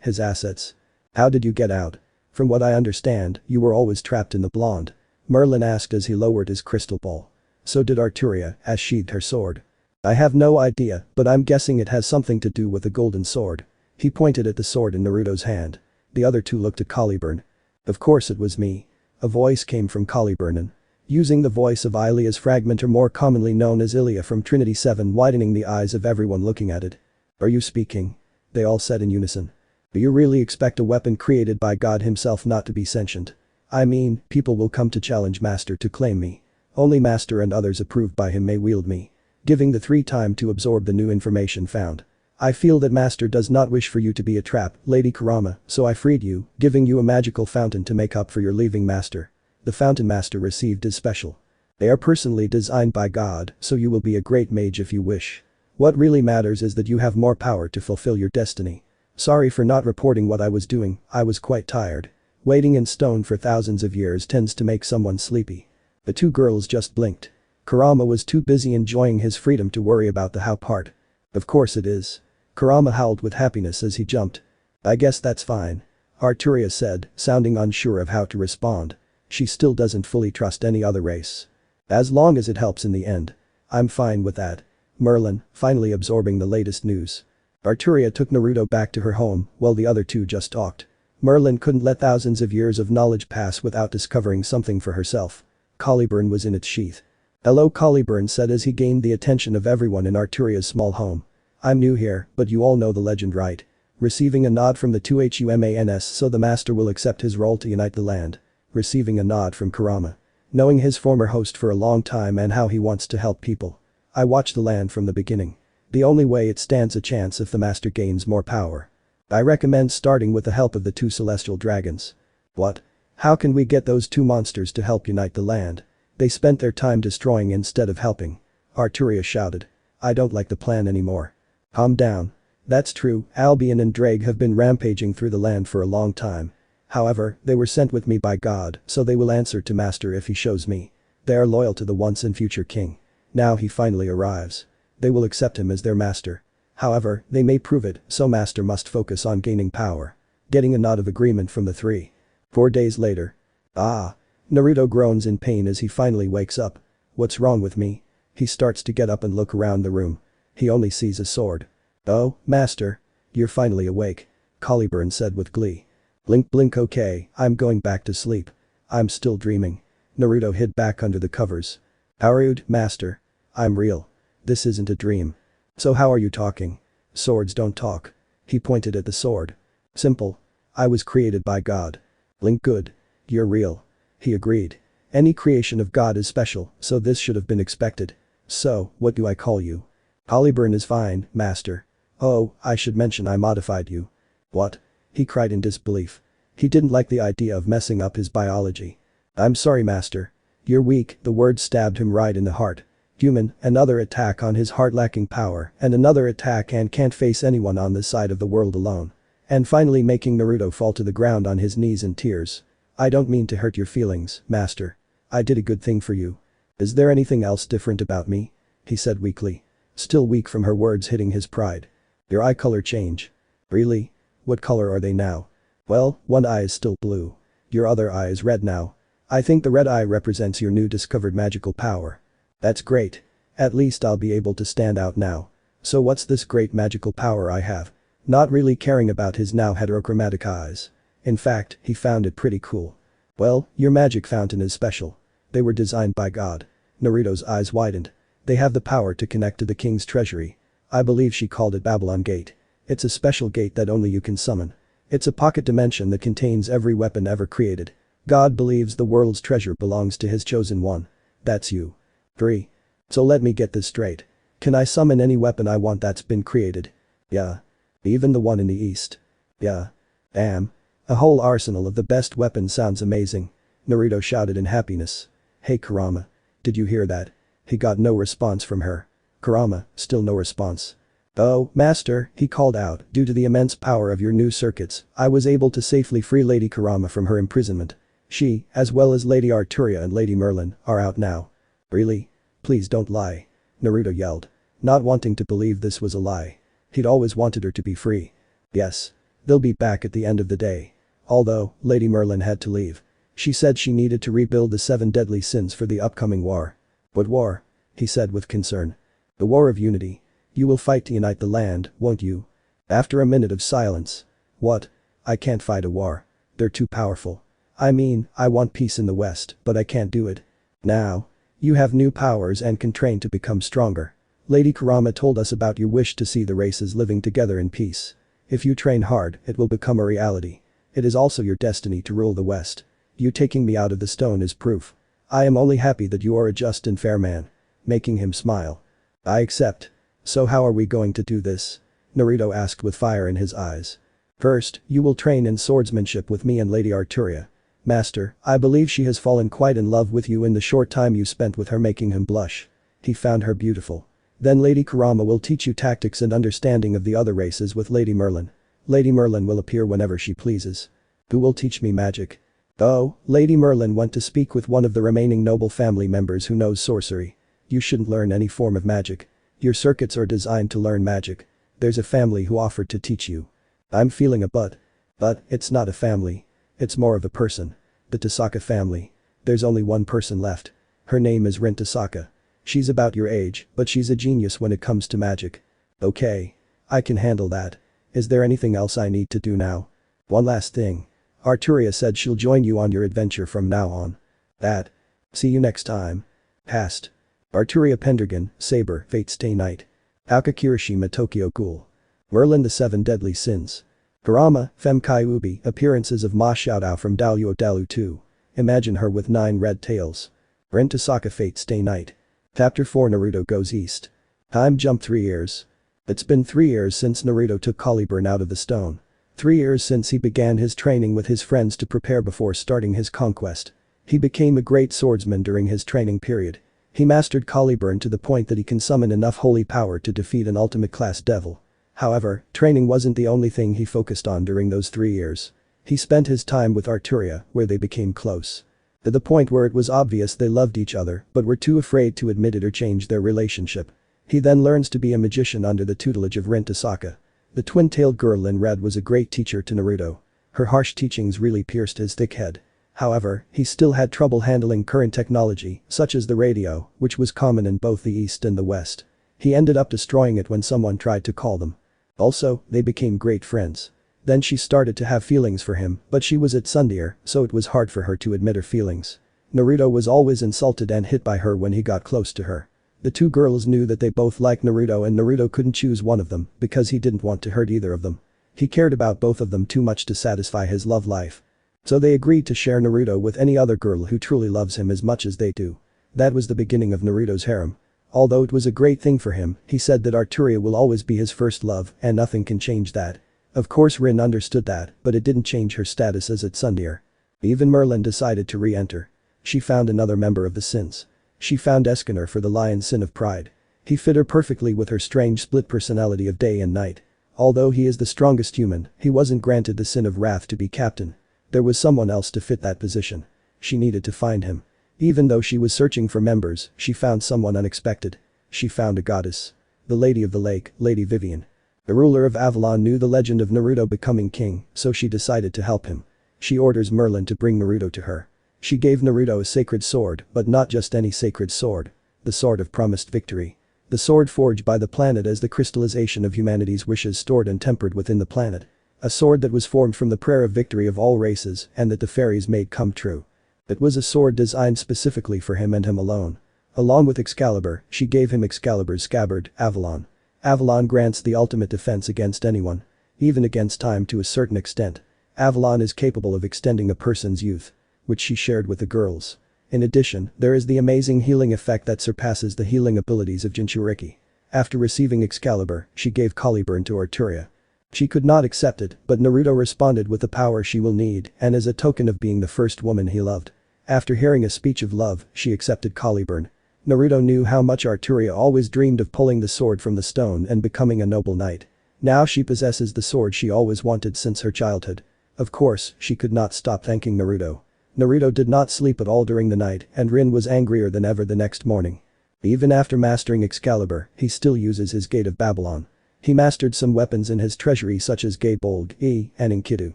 his assets. How did you get out? From what I understand, you were always trapped in the blonde. Merlin asked as he lowered his crystal ball. So did Arturia, as sheathed her sword. I have no idea, but I'm guessing it has something to do with the golden sword. He pointed at the sword in Naruto's hand. The other two looked at Caliburn. Of course it was me. A voice came from Caliburn. Using the voice of Ilia's fragment, or more commonly known as Ilia from Trinity 7, widening the eyes of everyone looking at it. Are you speaking? They all said in unison. Do you really expect a weapon created by God himself not to be sentient? I mean, people will come to challenge Master to claim me. Only Master and others approved by him may wield me. Giving the 3 time to absorb the new information found. I feel that Master does not wish for you to be a trap, Lady Kurama, so I freed you, giving you a magical fountain to make up for your leaving Master. The fountain Master received is special. They are personally designed by God, so you will be a great mage if you wish. What really matters is that you have more power to fulfill your destiny. Sorry for not reporting what I was doing, I was quite tired. Waiting in stone for thousands of years tends to make someone sleepy. The 2 girls just blinked. Kurama was too busy enjoying his freedom to worry about the how part. Of course it is. Kurama howled with happiness as he jumped. I guess that's fine. Arturia said, sounding unsure of how to respond. She still doesn't fully trust any other race. As long as it helps in the end. I'm fine with that. Merlin, finally absorbing the latest news. Arturia took Naruto back to her home while the other 2 just talked. Merlin couldn't let thousands of years of knowledge pass without discovering something for herself. Caliburn was in its sheath. "Hello," Caliburn said as he gained the attention of everyone in Arturia's small home. "I'm new here, but you all know the legend, right?" Receiving a nod from the two humans, so the master will accept his role to unite the land. Receiving a nod from Kurama. Knowing his former host for a long time and how he wants to help people. "I watched the land from the beginning. The only way it stands a chance if the master gains more power. I recommend starting with the help of the two celestial dragons." "What? How can we get those two monsters to help unite the land? They spent their time destroying instead of helping." Arturia shouted. "I don't like the plan anymore." "Calm down. That's true, Albion and Drake have been rampaging through the land for a long time. However, they were sent with me by God, so they will answer to Master if he shows me. They are loyal to the once and future king. Now he finally arrives. They will accept him as their master. However, they may prove it, so Master must focus on gaining power." Getting a nod of agreement from the three. 4 days later. "Ah." Naruto groans in pain as he finally wakes up. "What's wrong with me?" He starts to get up and look around the room. He only sees a sword. "Oh, Master. You're finally awake," Caliburn said with glee. Blink blink. "Okay, I'm going back to sleep. I'm still dreaming." Naruto hid back under the covers. "How rude, Master. I'm real. This isn't a dream." "So how are you talking? Swords don't talk." He pointed at the sword. "Simple. I was created by God." Blink. "Good. You're real." He agreed. "Any creation of God is special, so this should have been expected. So, what do I call you?" "Caliburn is fine, Master." "Oh, I should mention I modified you." "What?" He cried in disbelief. He didn't like the idea of messing up his biology. "I'm sorry, Master. You're weak." The word stabbed him right in the heart. Human, another attack on his heart, lacking power, and another attack and can't face anyone on this side of the world alone. And finally making Naruto fall to the ground on his knees in tears. "I don't mean to hurt your feelings, Master. I did a good thing for you. Is there anything else different about me?" He said weakly. Still weak from her words hitting his pride. "Your eye color change." "Really? What color are they now?" "Well, one eye is still blue. Your other eye is red now. I think the red eye represents your new discovered magical power." "That's great. At least I'll be able to stand out now. So what's this great magical power I have?" Not really caring about his now heterochromatic eyes. In fact, he found it pretty cool. "Well, your magic fountain is special. They were designed by God." Naruto's eyes widened. "They have the power to connect to the king's treasury. I believe she called it Babylon Gate. It's a special gate that only you can summon. It's a pocket dimension that contains every weapon ever created. God believes the world's treasure belongs to his chosen one. That's you." 3. "So let me get this straight. Can I summon any weapon I want that's been created?" "Yeah. Even the one in the east?" "Yeah." "Damn. A whole arsenal of the best weapons sounds amazing." Naruto shouted in happiness. "Hey Kurama. Did you hear that?" He got no response from her. Kurama, still no response. "Oh, Master," he called out, "due to the immense power of your new circuits, I was able to safely free Lady Kurama from her imprisonment. She, as well as Lady Arturia and Lady Merlin, are out now." "Really? Please don't lie." Naruto yelled. Not wanting to believe this was a lie. He'd always wanted her to be free. "Yes. They'll be back at the end of the day." Although, Lady Merlin had to leave. She said she needed to rebuild the 7 deadly sins for the upcoming war. "What war?" he said with concern. "The War of Unity. You will fight to unite the land, won't you?" After a minute of silence. "What? I can't fight a war. They're too powerful. I mean, I want peace in the West, but I can't do it. Now. You have new powers and can train to become stronger. Lady Kurama told us about your wish to see the races living together in peace. If you train hard, it will become a reality. It is also your destiny to rule the West. You taking me out of the stone is proof. I am only happy that you are a just and fair man." Making him smile. "I accept. So how are we going to do this?" Naruto asked with fire in his eyes. "First, you will train in swordsmanship with me and Lady Arturia. Master, I believe she has fallen quite in love with you in the short time you spent with her, making him blush. He found her beautiful. Then Lady Kurama will teach you tactics and understanding of the other races with Lady Merlin. Lady Merlin will appear whenever she pleases. Who will teach me magic?" "Oh, Lady Merlin went to speak with one of the remaining noble family members who knows sorcery. You shouldn't learn any form of magic. Your circuits are designed to learn magic. There's a family who offered to teach you." I'm feeling a but. But, it's not a family. It's more of a person. The Tasaka family. There's only one person left. Her name is Rin Tasaka. She's about your age, but she's a genius when it comes to magic. Okay. I can handle that. Is there anything else I need to do now? One last thing. Arturia said she'll join you on your adventure from now on. That. See you next time. Past. Arturia Pendragon, Saber, Fate Stay Night. Aokakirishima Tokyo Ghoul. Merlin the Seven Deadly Sins. Kurama, Femkai Ubi, appearances of Ma Xiaodao from Daluo Dalu 2. Imagine her with 9 red tails. Ren Tosaka Fate Stay Night. Chapter 4 Naruto Goes East. Time jump 3 years. It's been 3 years since Naruto took Caliburn out of the stone. 3 years since he began his training with his friends to prepare before starting his conquest. He became a great swordsman during his training period. He mastered Caliburn to the point that he can summon enough holy power to defeat an ultimate class devil. However, training wasn't the only thing he focused on during those 3 years. He spent his time with Arturia, where they became close. To the point where it was obvious they loved each other but were too afraid to admit it or change their relationship. He then learns to be a magician under the tutelage of Ren Tosaka. The twin-tailed girl in red was a great teacher to Naruto. Her harsh teachings really pierced his thick head. However, he still had trouble handling current technology, such as the radio, which was common in both the East and the West. He ended up destroying it when someone tried to call them. Also, they became great friends. Then she started to have feelings for him, but she was at Sundeer, so it was hard for her to admit her feelings. Naruto was always insulted and hit by her when he got close to her. The two girls knew that they both liked Naruto and Naruto couldn't choose one of them because he didn't want to hurt either of them. He cared about both of them too much to satisfy his love life. So they agreed to share Naruto with any other girl who truly loves him as much as they do. That was the beginning of Naruto's harem. Although it was a great thing for him, he said that Arturia will always be his first love and nothing can change that. Of course Rin understood that, but it didn't change her status as at Sundeer. Even Merlin decided to re-enter. She found another member of the sins. She found Escanor for the lion's sin of pride. He fit her perfectly with her strange split personality of day and night. Although he is the strongest human, he wasn't granted the sin of wrath to be captain. There was someone else to fit that position. She needed to find him. Even though she was searching for members, she found someone unexpected. She found a goddess. The Lady of the Lake, Lady Vivian. The ruler of Avalon knew the legend of Naruto becoming king, so she decided to help him. She orders Merlin to bring Naruto to her. She gave Naruto a sacred sword, but not just any sacred sword. The sword of promised victory. The sword forged by the planet as the crystallization of humanity's wishes stored and tempered within the planet. A sword that was formed from the prayer of victory of all races and that the fairies made come true. It was a sword designed specifically for him and him alone. Along with Excalibur, she gave him Excalibur's scabbard, Avalon. Avalon grants the ultimate defense against anyone. Even against time to a certain extent. Avalon is capable of extending a person's youth. Which she shared with the girls. In addition, there is the amazing healing effect that surpasses the healing abilities of Jinchuriki. After receiving Excalibur, she gave Caliburn to Arturia. She could not accept it, but Naruto responded with the power she will need and as a token of being the first woman he loved. After hearing a speech of love, she accepted Caliburn. Naruto knew how much Arturia always dreamed of pulling the sword from the stone and becoming a noble knight. Now she possesses the sword she always wanted since her childhood. Of course, she could not stop thanking Naruto. Naruto did not sleep at all during the night and Rin was angrier than ever the next morning. Even after mastering Excalibur, he still uses his Gate of Babylon. He mastered some weapons in his treasury such as Gate Bold, and Enkidu.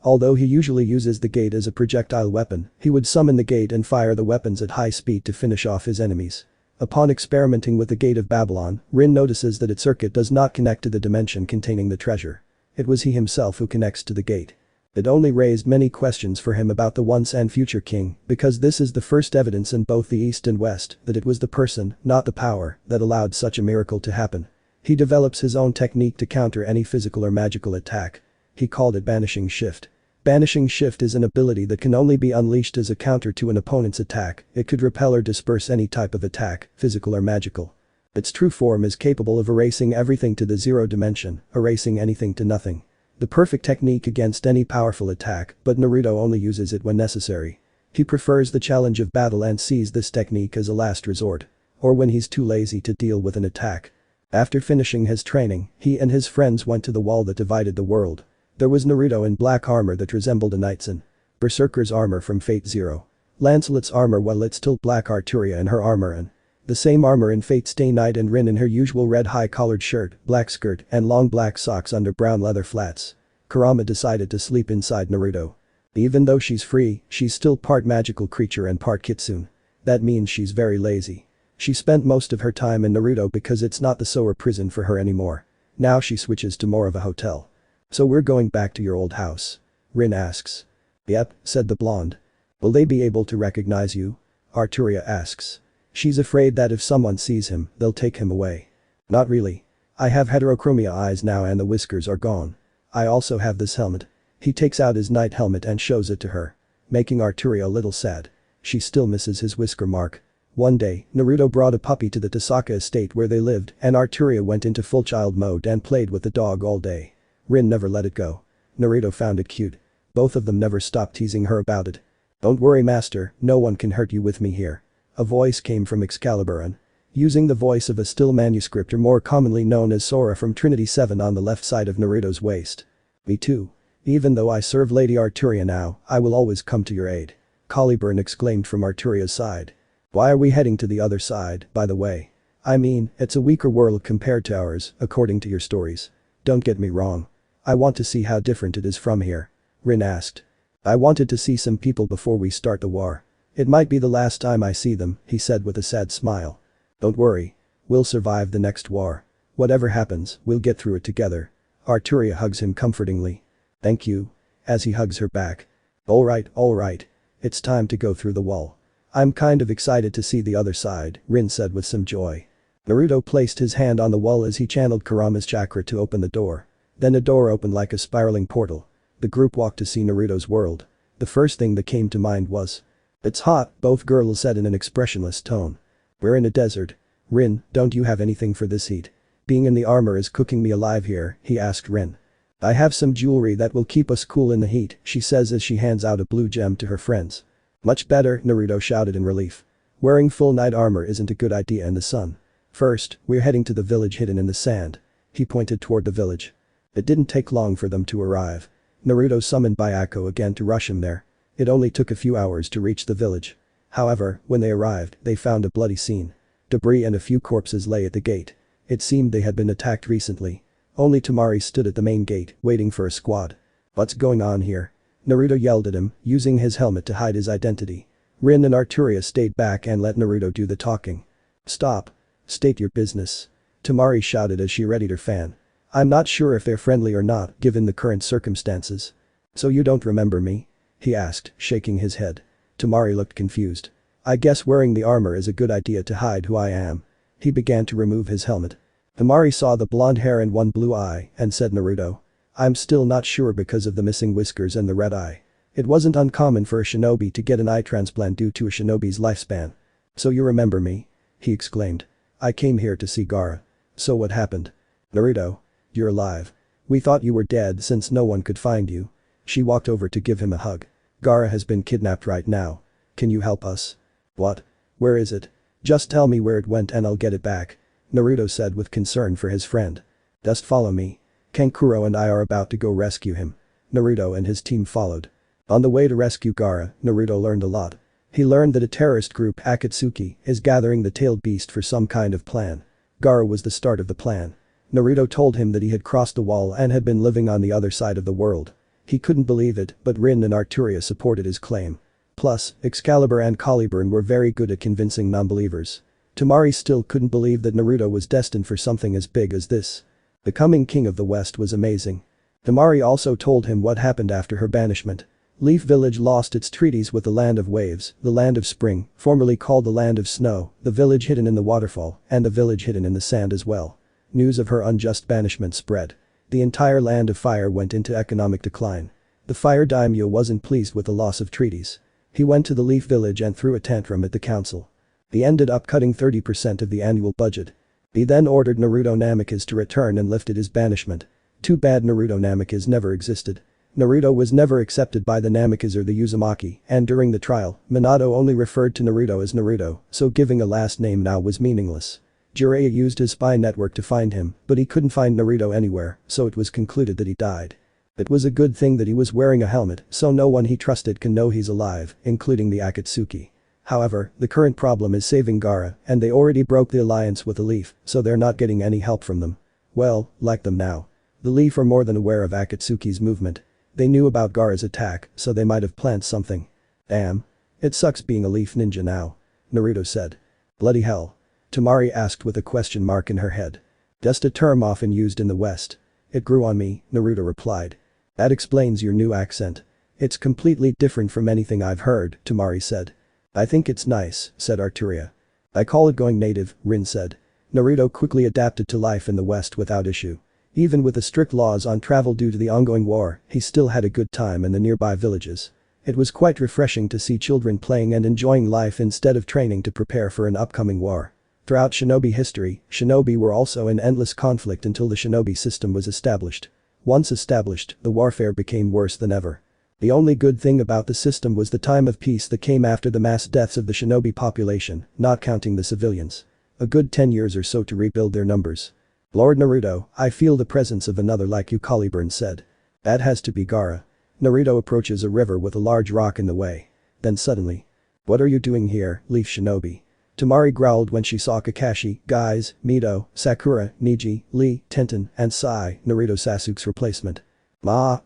Although he usually uses the gate as a projectile weapon, he would summon the gate and fire the weapons at high speed to finish off his enemies. Upon experimenting with the Gate of Babylon, Rin notices that its circuit does not connect to the dimension containing the treasure. It was he himself who connects to the gate. It only raised many questions for him about the once and future king, because this is the first evidence in both the East and West that it was the person, not the power, that allowed such a miracle to happen. He develops his own technique to counter any physical or magical attack. He called it Banishing Shift. Banishing Shift is an ability that can only be unleashed as a counter to an opponent's attack. It could repel or disperse any type of attack, physical or magical. Its true form is capable of erasing everything to the zero dimension, erasing anything to nothing. The perfect technique against any powerful attack, but Naruto only uses it when necessary. He prefers the challenge of battle and sees this technique as a last resort. Or when he's too lazy to deal with an attack. After finishing his training, he and his friends went to the wall that divided the world. There was Naruto in black armor that resembled a knight's. Berserker's armor from Fate Zero. Lancelot's armor while it's still black Arturia in her armor and the same armor in Fate Stay Night and Rin in her usual red high-collared shirt, black skirt and long black socks under brown leather flats. Kurama decided to sleep inside Naruto. Even though she's free, she's still part magical creature and part kitsune. That means she's very lazy. She spent most of her time in Naruto because it's not the Soa prison for her anymore. Now she switches to more of a hotel. So we're going back to your old house? Rin asks. Yep, said the blonde. Will they be able to recognize you? Arturia asks. She's afraid that if someone sees him, they'll take him away. Not really. I have heterochromia eyes now and the whiskers are gone. I also have this helmet. He takes out his knight helmet and shows it to her. Making Arturia a little sad. She still misses his whisker mark. One day, Naruto brought a puppy to the Tasaka estate where they lived and Arturia went into full child mode and played with the dog all day. Rin never let it go. Naruto found it cute. Both of them never stopped teasing her about it. Don't worry master, no one can hurt you with me here. A voice came from Excalibur. Using the voice of a still manuscript or more commonly known as Sora from Trinity 7 on the left side of Naruto's waist. Me too. Even though I serve Lady Arturia now, I will always come to your aid. Caliburn exclaimed from Arturia's side. Why are we heading to the other side, by the way? I mean, it's a weaker world compared to ours, according to your stories. Don't get me wrong. I want to see how different it is from here. Rin asked. I wanted to see some people before we start the war. It might be the last time I see them, he said with a sad smile. Don't worry. We'll survive the next war. Whatever happens, we'll get through it together. Arturia hugs him comfortingly. Thank you. As he hugs her back. Alright. It's time to go through the wall. I'm kind of excited to see the other side, Rin said with some joy. Naruto placed his hand on the wall as he channeled Kurama's chakra to open the door. Then a door opened like a spiraling portal. The group walked to see Naruto's world. The first thing that came to mind was. It's hot, both girls said in an expressionless tone. We're in a desert. Rin, don't you have anything for this heat? Being in the armor is cooking me alive here, he asked Rin. I have some jewelry that will keep us cool in the heat, she says as she hands out a blue gem to her friends. Much better, Naruto shouted in relief. Wearing full knight armor isn't a good idea in the sun. First, we're heading to the village hidden in the sand. He pointed toward the village. It didn't take long for them to arrive. Naruto summoned Byakko again to rush him there. It only took a few hours to reach the village. However, when they arrived, they found a bloody scene. Debris and a few corpses lay at the gate. It seemed they had been attacked recently. Only Temari stood at the main gate, waiting for a squad. What's going on here? Naruto yelled at him, using his helmet to hide his identity. Rin and Arturia stayed back and let Naruto do the talking. Stop. State your business. Temari shouted as she readied her fan. I'm not sure if they're friendly or not, given the current circumstances. So you don't remember me? He asked, shaking his head. Temari looked confused. I guess wearing the armor is a good idea to hide who I am. He began to remove his helmet. Temari saw the blonde hair and one blue eye and said Naruto. I'm still not sure because of the missing whiskers and the red eye. It wasn't uncommon for a shinobi to get an eye transplant due to a shinobi's lifespan. So you remember me? He exclaimed. I came here to see Gaara. So what happened? Naruto. You're alive. We thought you were dead since no one could find you. She walked over to give him a hug. Gaara has been kidnapped right now. Can you help us? What? Where is it? Just tell me where it went and I'll get it back. Naruto said with concern for his friend. Just follow me. Kankuro and I are about to go rescue him. Naruto and his team followed. On the way to rescue Gaara, Naruto learned a lot. He learned that a terrorist group, Akatsuki, is gathering the tailed beast for some kind of plan. Gaara was the start of the plan. Naruto told him that he had crossed the wall and had been living on the other side of the world. He couldn't believe it, but Rin and Arturia supported his claim. Plus, Excalibur and Caliburn were very good at convincing non-believers. Temari still couldn't believe that Naruto was destined for something as big as this. Becoming king of the West was amazing. Temari also told him what happened after her banishment. Leaf Village lost its treaties with the Land of Waves, the Land of Spring, formerly called the Land of Snow, the village hidden in the waterfall, and the village hidden in the sand as well. News of her unjust banishment spread. The entire Land of Fire went into economic decline. The Fire Daimyo wasn't pleased with the loss of treaties. He went to the Leaf Village and threw a tantrum at the council. He ended up cutting 30% of the annual budget. He then ordered Naruto Namikaze to return and lifted his banishment. Too bad Naruto Namikaze never existed. Naruto was never accepted by the Namikaze or the Uzumaki, and during the trial, Minato only referred to Naruto as Naruto, so giving a last name now was meaningless. Jiraiya used his spy network to find him, but he couldn't find Naruto anywhere, so it was concluded that he died. It was a good thing that he was wearing a helmet, so no one he trusted can know he's alive, including the Akatsuki. However, the current problem is saving Gaara, and they already broke the alliance with the Leaf, so they're not getting any help from them. Well, like them now. The Leaf are more than aware of Akatsuki's movement. They knew about Gaara's attack, so they might have planned something. Damn. It sucks being a Leaf ninja now. Naruto said. Bloody hell. Temari asked with a question mark in her head. Just a term often used in the West. It grew on me, Naruto replied. That explains your new accent. It's completely different from anything I've heard, Tamari said. I think it's nice, said Arturia. I call it going native, Rin said. Naruto quickly adapted to life in the West without issue. Even with the strict laws on travel due to the ongoing war, he still had a good time in the nearby villages. It was quite refreshing to see children playing and enjoying life instead of training to prepare for an upcoming war. Throughout shinobi history, shinobi were also in endless conflict until the shinobi system was established. Once established, the warfare became worse than ever. The only good thing about the system was the time of peace that came after the mass deaths of the shinobi population, not counting the civilians. A good 10 years or so to rebuild their numbers. Lord Naruto, I feel the presence of another like you, Caliburn said. That has to be Gaara. Naruto approaches a river with a large rock in the way. Then suddenly. What are you doing here, Leaf Shinobi? Tamari growled when she saw Kakashi, Guys, Mito, Sakura, Niji, Lee, Tenten, and Sai, Naruto Sasuke's replacement. Ma.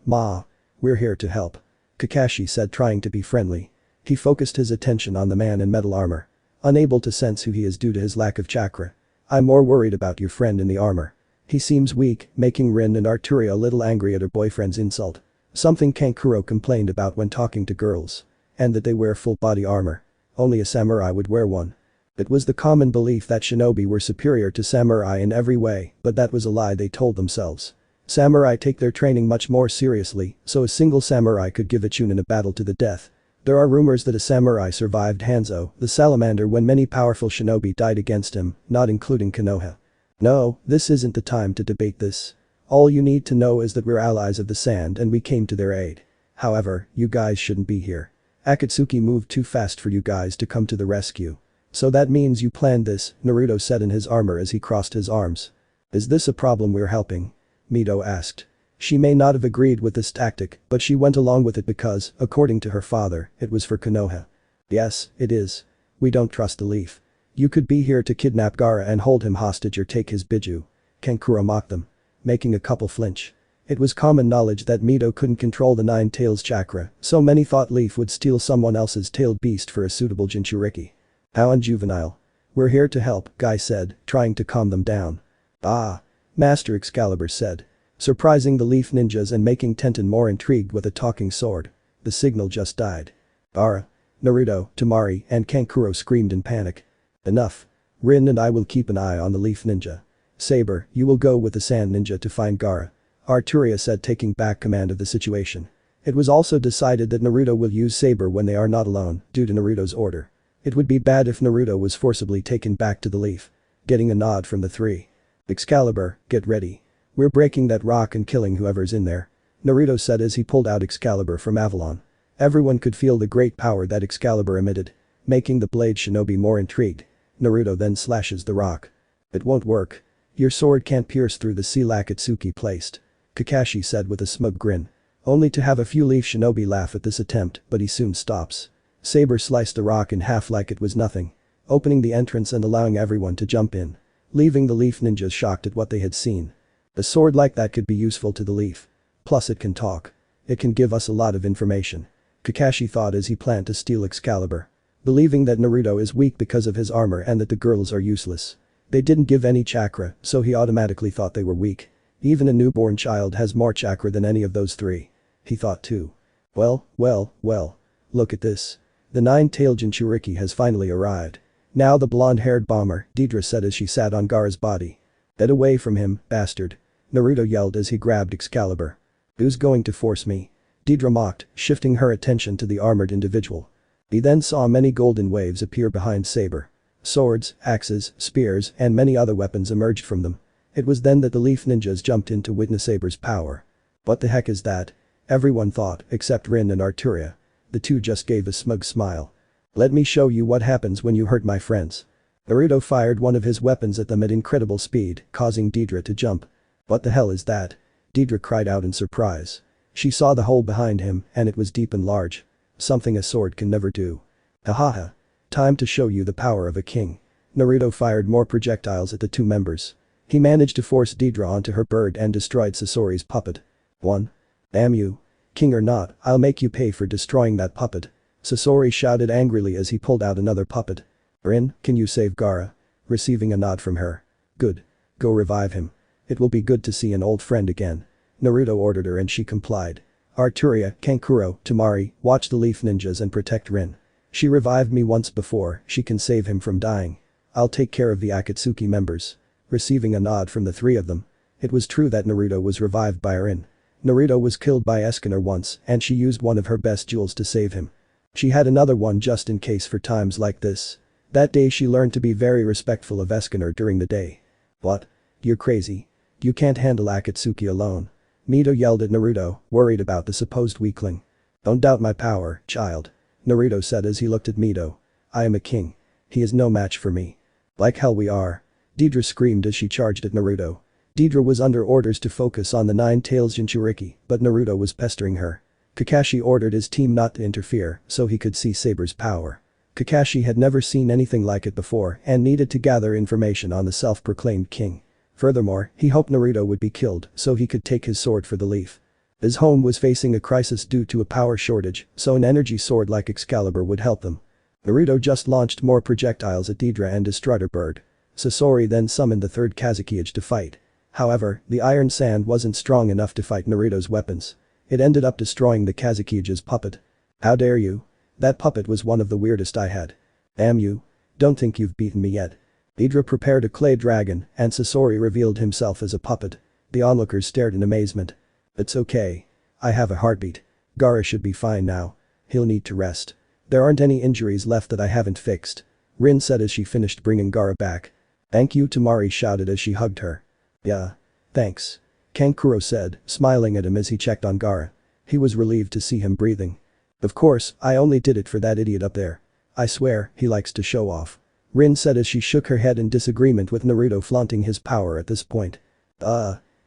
We're here to help. Kakashi said, trying to be friendly. He focused his attention on the man in metal armor. Unable to sense who he is due to his lack of chakra. I'm more worried about your friend in the armor. He seems weak, making Rin and Arturia a little angry at her boyfriend's insult. Something Kankuro complained about when talking to girls. And that they wear full body armor. Only a samurai would wear one. It was the common belief that shinobi were superior to samurai in every way, but that was a lie they told themselves. Samurai take their training much more seriously, so a single samurai could give a Chunin a battle to the death. There are rumors that a samurai survived Hanzo, the salamander, when many powerful shinobi died against him, not including Konoha. No, this isn't the time to debate this. All you need to know is that we're allies of the sand and we came to their aid. However, you guys shouldn't be here. Akatsuki moved too fast for you guys to come to the rescue. So that means you planned this, Naruto said in his armor as he crossed his arms. Is this a problem we're helping? Mito asked. She may not have agreed with this tactic, but she went along with it because, according to her father, it was for Konoha. Yes, it is. We don't trust the Leaf. You could be here to kidnap Gaara and hold him hostage or take his biju. Kankuro mocked them. Making a couple flinch. It was common knowledge that Mito couldn't control the Nine Tails chakra, so many thought Leaf would steal someone else's tailed beast for a suitable Jinchuriki. How unjuvenile. We're here to help, Guy said, trying to calm them down. Ah. Master Excalibur said. Surprising the Leaf ninjas and making Tenten more intrigued with a talking sword. The signal just died. Gaara. Naruto, Tamari, and Kankuro screamed in panic. Enough. Rin and I will keep an eye on the Leaf ninja. Saber, you will go with the Sand Ninja to find Gaara. Arturia said, taking back command of the situation. It was also decided that Naruto will use Saber when they are not alone, due to Naruto's order. It would be bad if Naruto was forcibly taken back to the Leaf. Getting a nod from the three. Excalibur, get ready. We're breaking that rock and killing whoever's in there. Naruto said as he pulled out Excalibur from Avalon. Everyone could feel the great power that Excalibur emitted. Making the blade shinobi more intrigued. Naruto then slashes the rock. It won't work. Your sword can't pierce through the seal Akatsuki placed. Kakashi said with a smug grin. Only to have a few Leaf shinobi laugh at this attempt, but he soon stops. Saber sliced the rock in half like it was nothing. Opening the entrance and allowing everyone to jump in. Leaving the Leaf ninjas shocked at what they had seen. A sword like that could be useful to the Leaf. Plus it can talk. It can give us a lot of information. Kakashi thought as he planned to steal Excalibur. Believing that Naruto is weak because of his armor and that the girls are useless. They didn't give any chakra, so he automatically thought they were weak. Even a newborn child has more chakra than any of those three. He thought too. Well. Look at this. The nine-tailed Jinchuriki has finally arrived. Now the blonde-haired bomber, Deidre said as she sat on Gaara's body. Get away from him, bastard. Naruto yelled as he grabbed Excalibur. Who's going to force me? Deidre mocked, shifting her attention to the armored individual. He then saw many golden waves appear behind Saber. Swords, axes, spears, and many other weapons emerged from them. It was then that the Leaf ninjas jumped in to witness Saber's power. What the heck is that? Everyone thought, except Rin and Arturia. The two just gave a smug smile. Let me show you what happens when you hurt my friends. Naruto fired one of his weapons at them at incredible speed, causing Deidre to jump. What the hell is that? Deidre cried out in surprise. She saw the hole behind him, and it was deep and large. Something a sword can never do. Hahaha. Time to show you the power of a king. Naruto fired more projectiles at the two members. He managed to force Deidre onto her bird and destroyed Sasori's puppet. 1. Damn you. King or not, I'll make you pay for destroying that puppet. Sasori shouted angrily as he pulled out another puppet. Rin, can you save Gaara? Receiving a nod from her. Good. Go revive him. It will be good to see an old friend again. Naruto ordered her and she complied. Arturia, Kankuro, Tamari, watch the Leaf Ninjas and protect Rin. She revived me once before, she can save him from dying. I'll take care of the Akatsuki members. Receiving a nod from the three of them. It was true that Naruto was revived by Rin. Naruto was killed by Escanor once and she used one of her best jewels to save him. She had another one just in case for times like this. That day she learned to be very respectful of Escanor during the day. What? You're crazy. You can't handle Akatsuki alone. Mito yelled at Naruto, worried about the supposed weakling. Don't doubt my power, child. Naruto said as he looked at Mito. I am a king. He is no match for me. Like hell we are. Deidre screamed as she charged at Naruto. Deidre was under orders to focus on the Nine-Tails Jinchuriki, but Naruto was pestering her. Kakashi ordered his team not to interfere so he could see Saber's power. Kakashi had never seen anything like it before and needed to gather information on the self-proclaimed king. Furthermore, he hoped Naruto would be killed so he could take his sword for the leaf. His home was facing a crisis due to a power shortage, so an energy sword like Excalibur would help them. Naruto just launched more projectiles at Deidre and Destroyer Bird. Sasori then summoned the third Kazekage to fight. However, the iron sand wasn't strong enough to fight Naruto's weapons. It ended up destroying the Kazekage's puppet. How dare you? That puppet was one of the weirdest I had. Damn you. Don't think you've beaten me yet. Deidre prepared a clay dragon and Sasori revealed himself as a puppet. The onlookers stared in amazement. It's okay. I have a heartbeat. Gaara should be fine now. He'll need to rest. There aren't any injuries left that I haven't fixed. Rin said as she finished bringing Gaara back. Thank you, Tamari shouted as she hugged her. Yeah. Thanks. Kankuro said, smiling at him as he checked on Gaara. He was relieved to see him breathing. Of course, I only did it for that idiot up there. I swear, he likes to show off. Rin said as she shook her head in disagreement with Naruto flaunting his power at this point.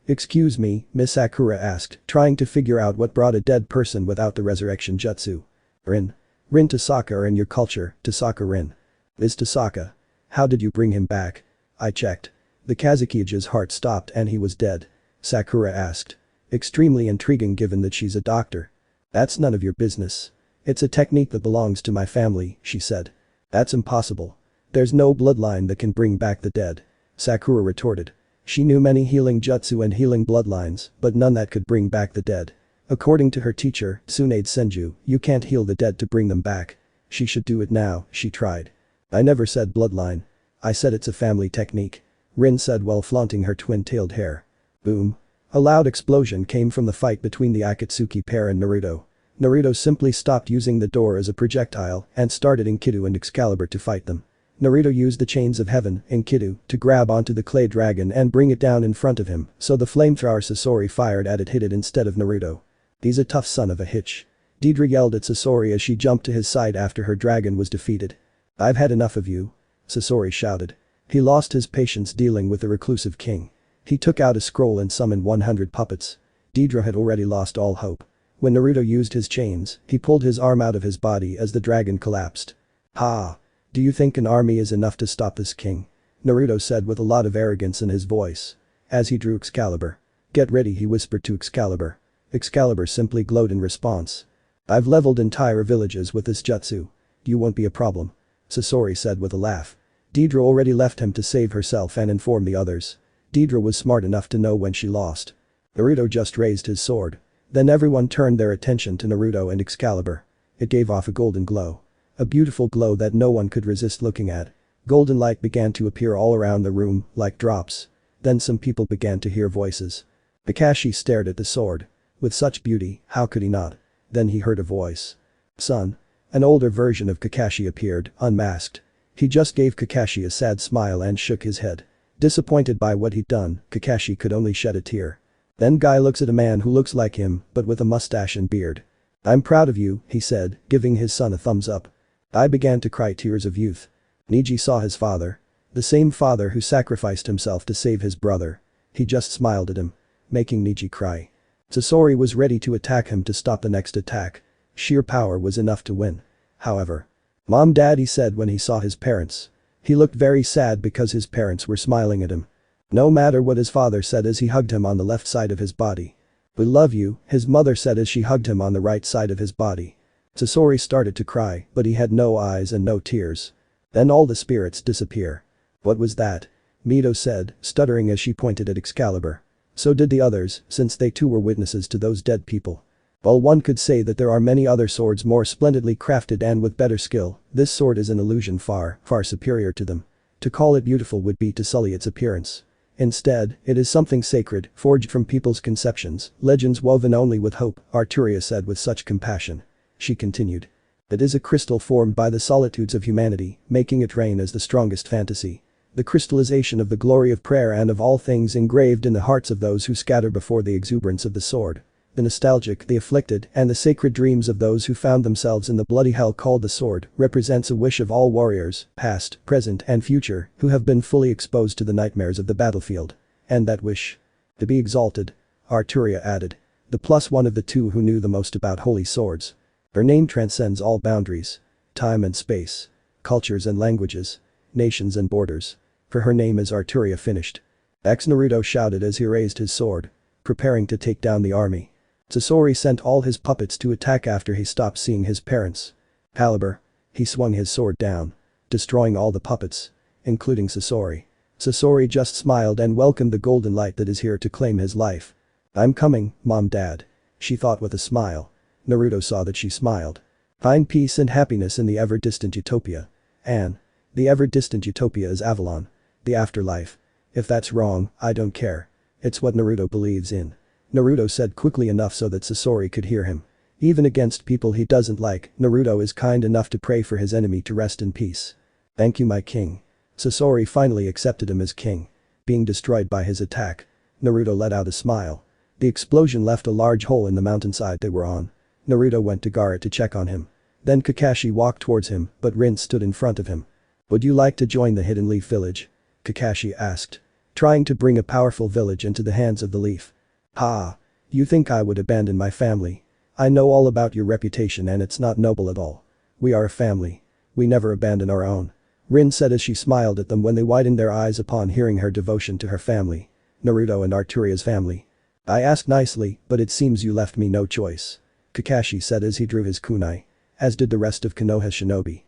Excuse me, Miss Sakura asked, trying to figure out what brought a dead person without the resurrection jutsu. Rin. Rin Tasaka are in your culture, Tasaka Rin. Is Tasaka? How did you bring him back? I checked. The Kazekage's heart stopped and he was dead. Sakura asked. Extremely intriguing given that she's a doctor. That's none of your business. It's a technique that belongs to my family, she said. That's impossible. There's no bloodline that can bring back the dead. Sakura retorted. She knew many healing jutsu and healing bloodlines, but none that could bring back the dead. According to her teacher, Tsunade Senju, you can't heal the dead to bring them back. She should do it now, she tried. I never said bloodline. I said it's a family technique. Rin said while flaunting her twin-tailed hair. Boom. A loud explosion came from the fight between the Akatsuki pair and Naruto. Naruto simply stopped using the door as a projectile and started Enkidu and Excalibur to fight them. Naruto used the chains of heaven, Enkidu, to grab onto the clay dragon and bring it down in front of him, so the flamethrower Sasori fired at it hit it instead of Naruto. He's a tough son of a hitch. Deidre yelled at Sasori as she jumped to his side after her dragon was defeated. I've had enough of you. Sasori shouted. He lost his patience dealing with the reclusive king. He took out a scroll and summoned 100 puppets. Deidre had already lost all hope. When Naruto used his chains, he pulled his arm out of his body as the dragon collapsed. Ha! Do you think an army is enough to stop this king? Naruto said with a lot of arrogance in his voice. As he drew Excalibur. Get ready, he whispered to Excalibur. Excalibur simply glowed in response. I've leveled entire villages with this jutsu. You won't be a problem. Sasori said with a laugh. Deidre already left him to save herself and inform the others. Deidre was smart enough to know when she lost. Naruto just raised his sword. Then everyone turned their attention to Naruto and Excalibur. It gave off a golden glow. A beautiful glow that no one could resist looking at. Golden light began to appear all around the room, like drops. Then some people began to hear voices. Kakashi stared at the sword. With such beauty, how could he not? Then he heard a voice. Son. An older version of Kakashi appeared, unmasked. He just gave Kakashi a sad smile and shook his head. Disappointed by what he'd done, Kakashi could only shed a tear. Then Guy looks at a man who looks like him, but with a mustache and beard. I'm proud of you, he said, giving his son a thumbs up. I began to cry tears of youth. Neji saw his father. The same father who sacrificed himself to save his brother. He just smiled at him. Making Neji cry. Sasori was ready to attack him to stop the next attack. Sheer power was enough to win. However. Mom, Dad, he said when he saw his parents. He looked very sad because his parents were smiling at him. No matter what his father said as he hugged him on the left side of his body. We love you, his mother said as she hugged him on the right side of his body. Sasori started to cry, but he had no eyes and no tears. Then all the spirits disappear. What was that? Mito said, stuttering as she pointed at Excalibur. So did the others, since they too were witnesses to those dead people. While one could say that there are many other swords more splendidly crafted and with better skill, this sword is an illusion far, far superior to them. To call it beautiful would be to sully its appearance. Instead, it is something sacred, forged from people's conceptions, legends woven only with hope, Arturia said with such compassion. She continued. It is a crystal formed by the solitudes of humanity, making it reign as the strongest fantasy. The crystallization of the glory of prayer and of all things engraved in the hearts of those who scatter before the exuberance of the sword. The nostalgic, the afflicted, and the sacred dreams of those who found themselves in the bloody hell called the sword represents a wish of all warriors, past, present, and future, who have been fully exposed to the nightmares of the battlefield. And that wish? To be exalted. Arturia added. The +1 of the two who knew the most about holy swords. Her name transcends all boundaries. Time and space. Cultures and languages. Nations and borders. For her name is Arturia finished. Naruto shouted as he raised his sword. Preparing to take down the army. Sasori sent all his puppets to attack after he stopped seeing his parents. Caliber. He swung his sword down. Destroying all the puppets. Including Sasori. Sasori just smiled and welcomed the golden light that is here to claim his life. I'm coming, Mom Dad. She thought with a smile. Naruto saw that she smiled. Find peace and happiness in the ever-distant utopia. Anne. The ever-distant utopia is Avalon. The afterlife. If that's wrong, I don't care. It's what Naruto believes in. Naruto said quickly enough so that Sasori could hear him. Even against people he doesn't like, Naruto is kind enough to pray for his enemy to rest in peace. Thank you my king. Sasori finally accepted him as king. Being destroyed by his attack. Naruto let out a smile. The explosion left a large hole in the mountainside they were on. Naruto went to Gaara to check on him. Then Kakashi walked towards him, but Rin stood in front of him. Would you like to join the Hidden Leaf Village? Kakashi asked. Trying to bring a powerful village into the hands of the Leaf. Ha! You think I would abandon my family? I know all about your reputation and it's not noble at all. We are a family. We never abandon our own. Rin said as she smiled at them when they widened their eyes upon hearing her devotion to her family. Naruto and Arturia's family. I asked nicely, but it seems you left me no choice. Kakashi said as he drew his kunai. As did the rest of Konoha's shinobi.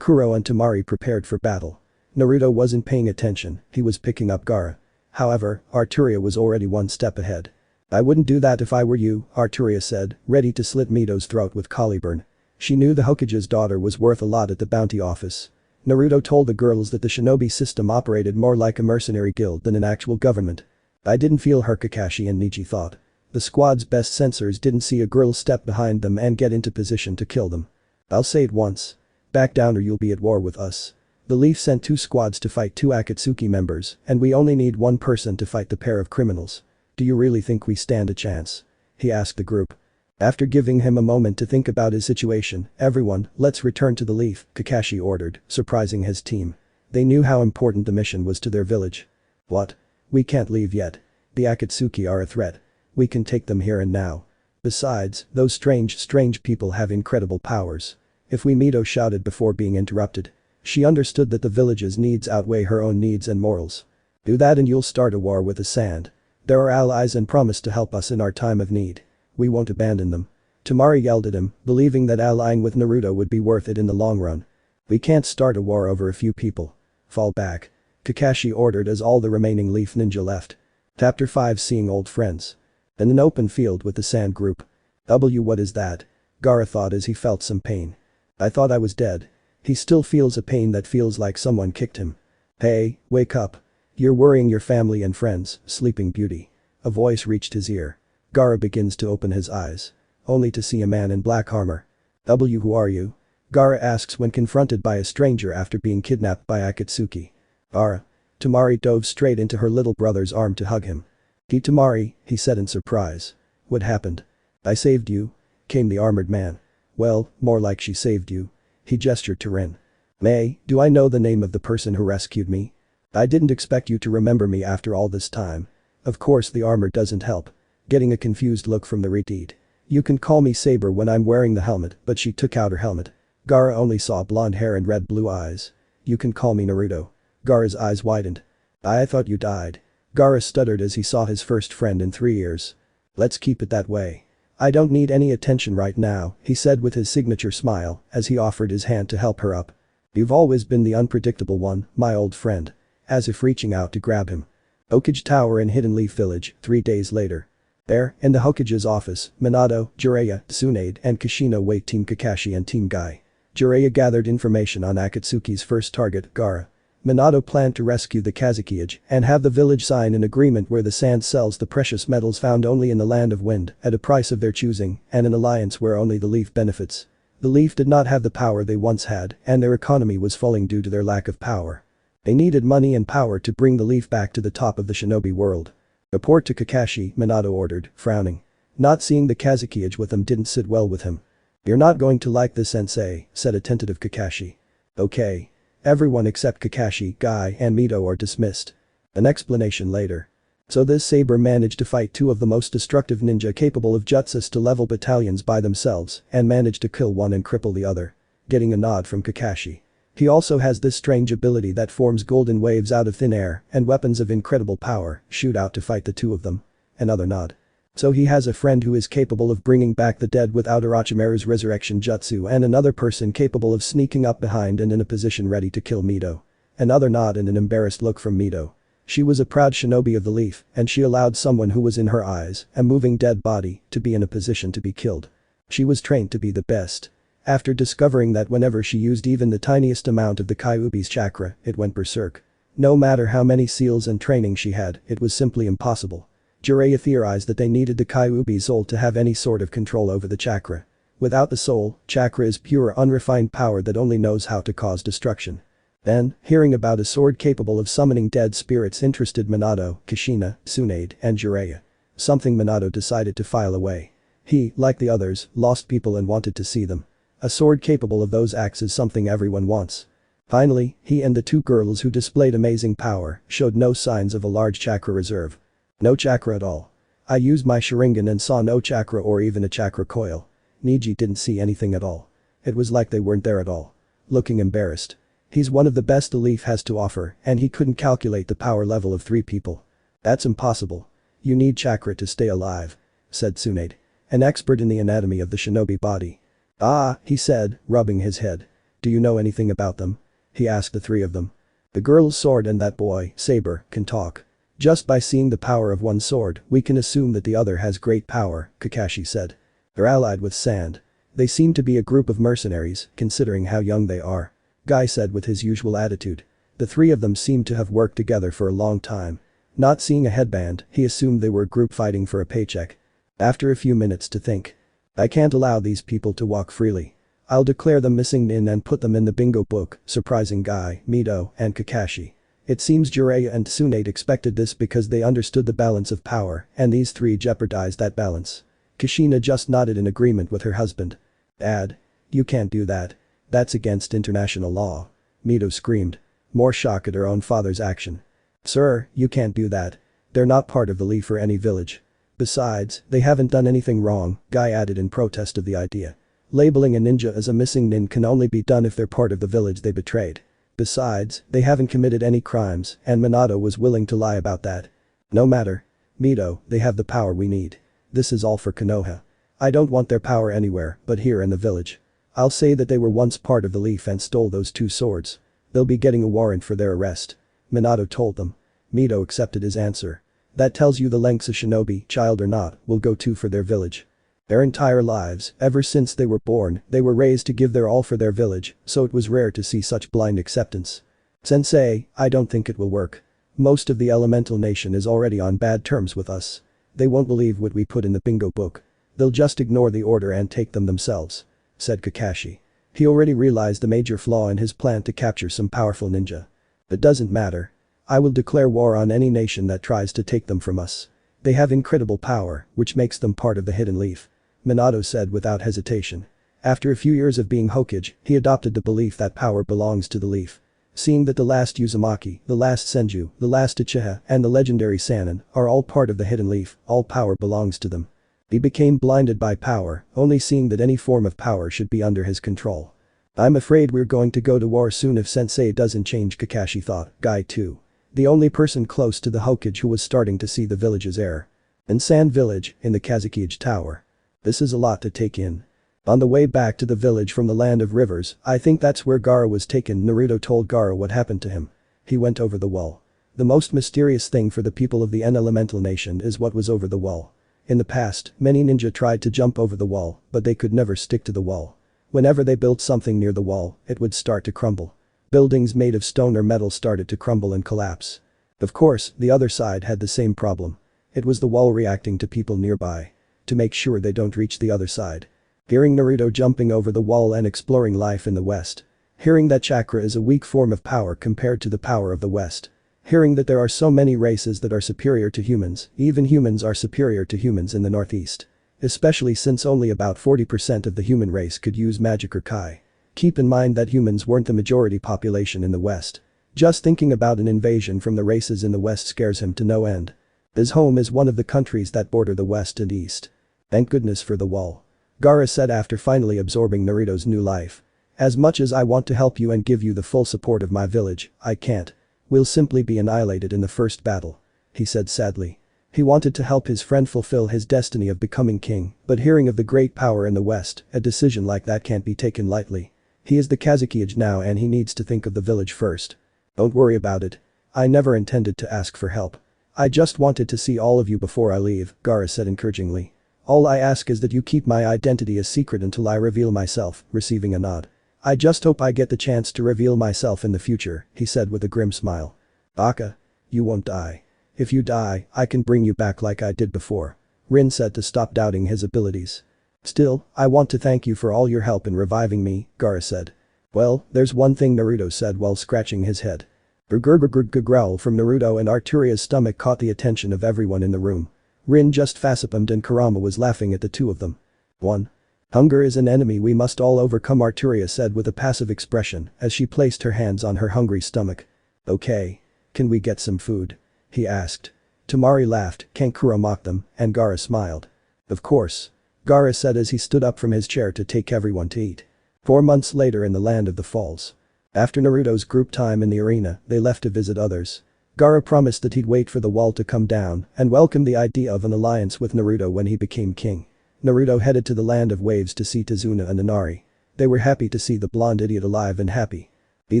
Kuro and Temari prepared for battle. Naruto wasn't paying attention, he was picking up Gaara. However, Arturia was already one step ahead. I wouldn't do that if I were you, Arturia said, ready to slit Mito's throat with Caliburn. She knew the Hokage's daughter was worth a lot at the bounty office. Naruto told the girls that the shinobi system operated more like a mercenary guild than an actual government. I didn't feel her, Kakashi and Niji thought. The squad's best sensors didn't see a girl step behind them and get into position to kill them. I'll say it once. Back down or you'll be at war with us. The Leaf sent 2 squads to fight 2 Akatsuki members, and we only need 1 person to fight the pair of criminals. Do you really think we stand a chance? He asked the group. After giving him a moment to think about his situation, everyone, let's return to the Leaf, Kakashi ordered, surprising his team. They knew how important the mission was to their village. What? We can't leave yet. The Akatsuki are a threat. We can take them here and now. Besides, those strange people have incredible powers. If we Mito shouted before being interrupted. She understood that the village's needs outweigh her own needs and morals. Do that and you'll start a war with the sand. They're our allies and promised to help us in our time of need. We won't abandon them. Temari yelled at him, believing that allying with Naruto would be worth it in the long run. We can't start a war over a few people. Fall back. Kakashi ordered as all the remaining Leaf Ninja left. Chapter 5 Seeing Old Friends. In an open field with the sand group. What is that? Gaara thought as he felt some pain. I thought I was dead. He still feels a pain that feels like someone kicked him. Hey, wake up. You're worrying your family and friends, Sleeping Beauty. A voice reached his ear. Gaara begins to open his eyes. Only to see a man in black armor. Who are you? Gaara asks when confronted by a stranger after being kidnapped by Akatsuki. Gaara. Temari dove straight into her little brother's arm to hug him. Temari, he said in surprise. What happened? I saved you? Came the armored man. Well, more like she saved you. He gestured to Rin. May, do I know the name of the person who rescued me? I didn't expect you to remember me after all this time. Of course the armor doesn't help. Getting a confused look from the retreat. You can call me Saber when I'm wearing the helmet, but she took out her helmet. Gaara only saw blonde hair and red-blue eyes. You can call me Naruto. Gaara's eyes widened. I thought you died. Gaara stuttered as he saw his first friend in 3 years. Let's keep it that way. I don't need any attention right now, he said with his signature smile as he offered his hand to help her up. You've always been the unpredictable one, my old friend. As if reaching out to grab him. Okage Tower in Hidden Leaf Village, 3 days later. There, in the Hokage's office, Minato, Jiraiya, Tsunade, and Kushina wait Team Kakashi and Team Guy. Jiraiya gathered information on Akatsuki's first target, Gaara. Minato planned to rescue the Kazuki and have the village sign an agreement where the sand sells the precious metals found only in the land of wind at a price of their choosing and an alliance where only the leaf benefits. The leaf did not have the power they once had and their economy was falling due to their lack of power. They needed money and power to bring the leaf back to the top of the shinobi world. Report to Kakashi, Minato ordered, frowning. Not seeing the Kazuki with them didn't sit well with him. You're not going to like this, sensei, said a tentative Kakashi. Okay. Everyone except Kakashi, Guy, and Mito are dismissed. An explanation later. So this saber managed to fight two of the most destructive ninja capable of jutsus to level battalions by themselves and managed to kill one and cripple the other. Getting a nod from Kakashi. He also has this strange ability that forms golden waves out of thin air and weapons of incredible power shoot out to fight the two of them. Another nod. So he has a friend who is capable of bringing back the dead without Orochimaru's resurrection jutsu and another person capable of sneaking up behind and in a position ready to kill Mito. Another nod and an embarrassed look from Mito. She was a proud shinobi of the leaf and she allowed someone who was in her eyes a moving dead body to be in a position to be killed. She was trained to be the best. After discovering that whenever she used even the tiniest amount of the Kyuubi's chakra, it went berserk. No matter how many seals and training she had, it was simply impossible. Jiraiya theorized that they needed the Kyuubi soul to have any sort of control over the chakra. Without the soul, chakra is pure unrefined power that only knows how to cause destruction. Then, hearing about a sword capable of summoning dead spirits interested Minato, Kushina, Tsunade, and Jiraiya. Something Minato decided to file away. He, like the others, lost people and wanted to see them. A sword capable of those acts is something everyone wants. Finally, he and the two girls who displayed amazing power showed no signs of a large chakra reserve. No chakra at all. I used my Sharigan and saw no chakra or even a chakra coil. Niji didn't see anything at all. It was like they weren't there at all. Looking embarrassed. He's one of the best the leaf has to offer and he couldn't calculate the power level of 3 people. That's impossible. You need chakra to stay alive, said Tsunade. An expert in the anatomy of the shinobi body. Ah, he said, rubbing his head. Do you know anything about them? He asked the 3 of them. The girl's sword and that boy, saber, can talk. Just by seeing the power of one sword, we can assume that the other has great power, Kakashi said. They're allied with sand. They seem to be a group of mercenaries, considering how young they are. Guy said with his usual attitude. The 3 of them seemed to have worked together for a long time. Not seeing a headband, he assumed they were a group fighting for a paycheck. After a few minutes to think. I can't allow these people to walk freely. I'll declare them missing and put them in the bingo book, surprising Guy, Mito, and Kakashi. It seems Jiraiya and Tsunade expected this because they understood the balance of power and these 3 jeopardized that balance. Kushina just nodded in agreement with her husband. Dad. You can't do that. That's against international law. Mito screamed. More shock at her own father's action. Sir, you can't do that. They're not part of the leaf or any village. Besides, they haven't done anything wrong, Guy added in protest of the idea. Labeling a ninja as a missing nin can only be done if they're part of the village they betrayed. Besides, they haven't committed any crimes and Minato was willing to lie about that. No matter. Mito, they have the power we need. This is all for Konoha. I don't want their power anywhere but here in the village. I'll say that they were once part of the leaf and stole those 2 swords. They'll be getting a warrant for their arrest. Minato told them. Mito accepted his answer. That tells you the lengths a shinobi, child or not, will go to for their village. Their entire lives, ever since they were born, they were raised to give their all for their village, so it was rare to see such blind acceptance. Sensei, I don't think it will work. Most of the elemental nation is already on bad terms with us. They won't believe what we put in the bingo book. They'll just ignore the order and take them themselves, said Kakashi. He already realized the major flaw in his plan to capture some powerful ninja. It doesn't matter. I will declare war on any nation that tries to take them from us. They have incredible power, which makes them part of the hidden leaf. Minato said without hesitation. After a few years of being Hokage, he adopted the belief that power belongs to the leaf. Seeing that the last Uzumaki, the last Senju, the last Uchiha, and the legendary Sannin are all part of the hidden leaf, all power belongs to them. He became blinded by power, only seeing that any form of power should be under his control. I'm afraid we're going to go to war soon if Sensei doesn't change, Kakashi thought. Guy too. The only person close to the Hokage who was starting to see the village's air. In Sand Village, in the Kazuki Tower. This is a lot to take in. On the way back to the village from the land of rivers, I think that's where Gaara was taken. Naruto told Gaara what happened to him. He went over the wall. The most mysterious thing for the people of the N Elemental Nation is what was over the wall. In the past, many ninja tried to jump over the wall, but they could never stick to the wall. Whenever they built something near the wall, it would start to crumble. Buildings made of stone or metal started to crumble and collapse. Of course, the other side had the same problem. It was the wall reacting to people nearby. To make sure they don't reach the other side. Hearing Naruto jumping over the wall and exploring life in the West. Hearing that chakra is a weak form of power compared to the power of the West. Hearing that there are so many races that are superior to humans, even humans are superior to humans in the Northeast. Especially since only about 40% of the human race could use magic or kai. Keep in mind that humans weren't the majority population in the West. Just thinking about an invasion from the races in the West scares him to no end. His home is one of the countries that border the West and East. Thank goodness for the wall. Gaara said after finally absorbing Naruto's new life. As much as I want to help you and give you the full support of my village, I can't. We'll simply be annihilated in the first battle. He said sadly. He wanted to help his friend fulfill his destiny of becoming king, but hearing of the great power in the West, a decision like that can't be taken lightly. He is the Kazekage now and he needs to think of the village first. Don't worry about it. I never intended to ask for help. I just wanted to see all of you before I leave, Gaara said encouragingly. All I ask is that you keep my identity a secret until I reveal myself, receiving a nod. I just hope I get the chance to reveal myself in the future, he said with a grim smile. Baka. You won't die. If you die, I can bring you back like I did before. Rin said to stop doubting his abilities. Still, I want to thank you for all your help in reviving me, Gaara said. Well, there's one thing Naruto said while scratching his head. Grr growl from Naruto and Arturia's stomach caught the attention of everyone in the room. Rin just facepalmed and Kurama was laughing at the two of them. 1. Hunger is an enemy we must all overcome, Arturia said with a passive expression as she placed her hands on her hungry stomach. Okay. Can we get some food? He asked. Tamari laughed, Kankura mocked them, and Gaara smiled. Of course. Gaara said as he stood up from his chair to take everyone to eat. 4 months later in the land of the falls. After Naruto's group time in the arena, they left to visit others. Gaara promised that he'd wait for the wall to come down and welcomed the idea of an alliance with Naruto when he became king. Naruto headed to the land of waves to see Tazuna and Inari. They were happy to see the blonde idiot alive and happy. He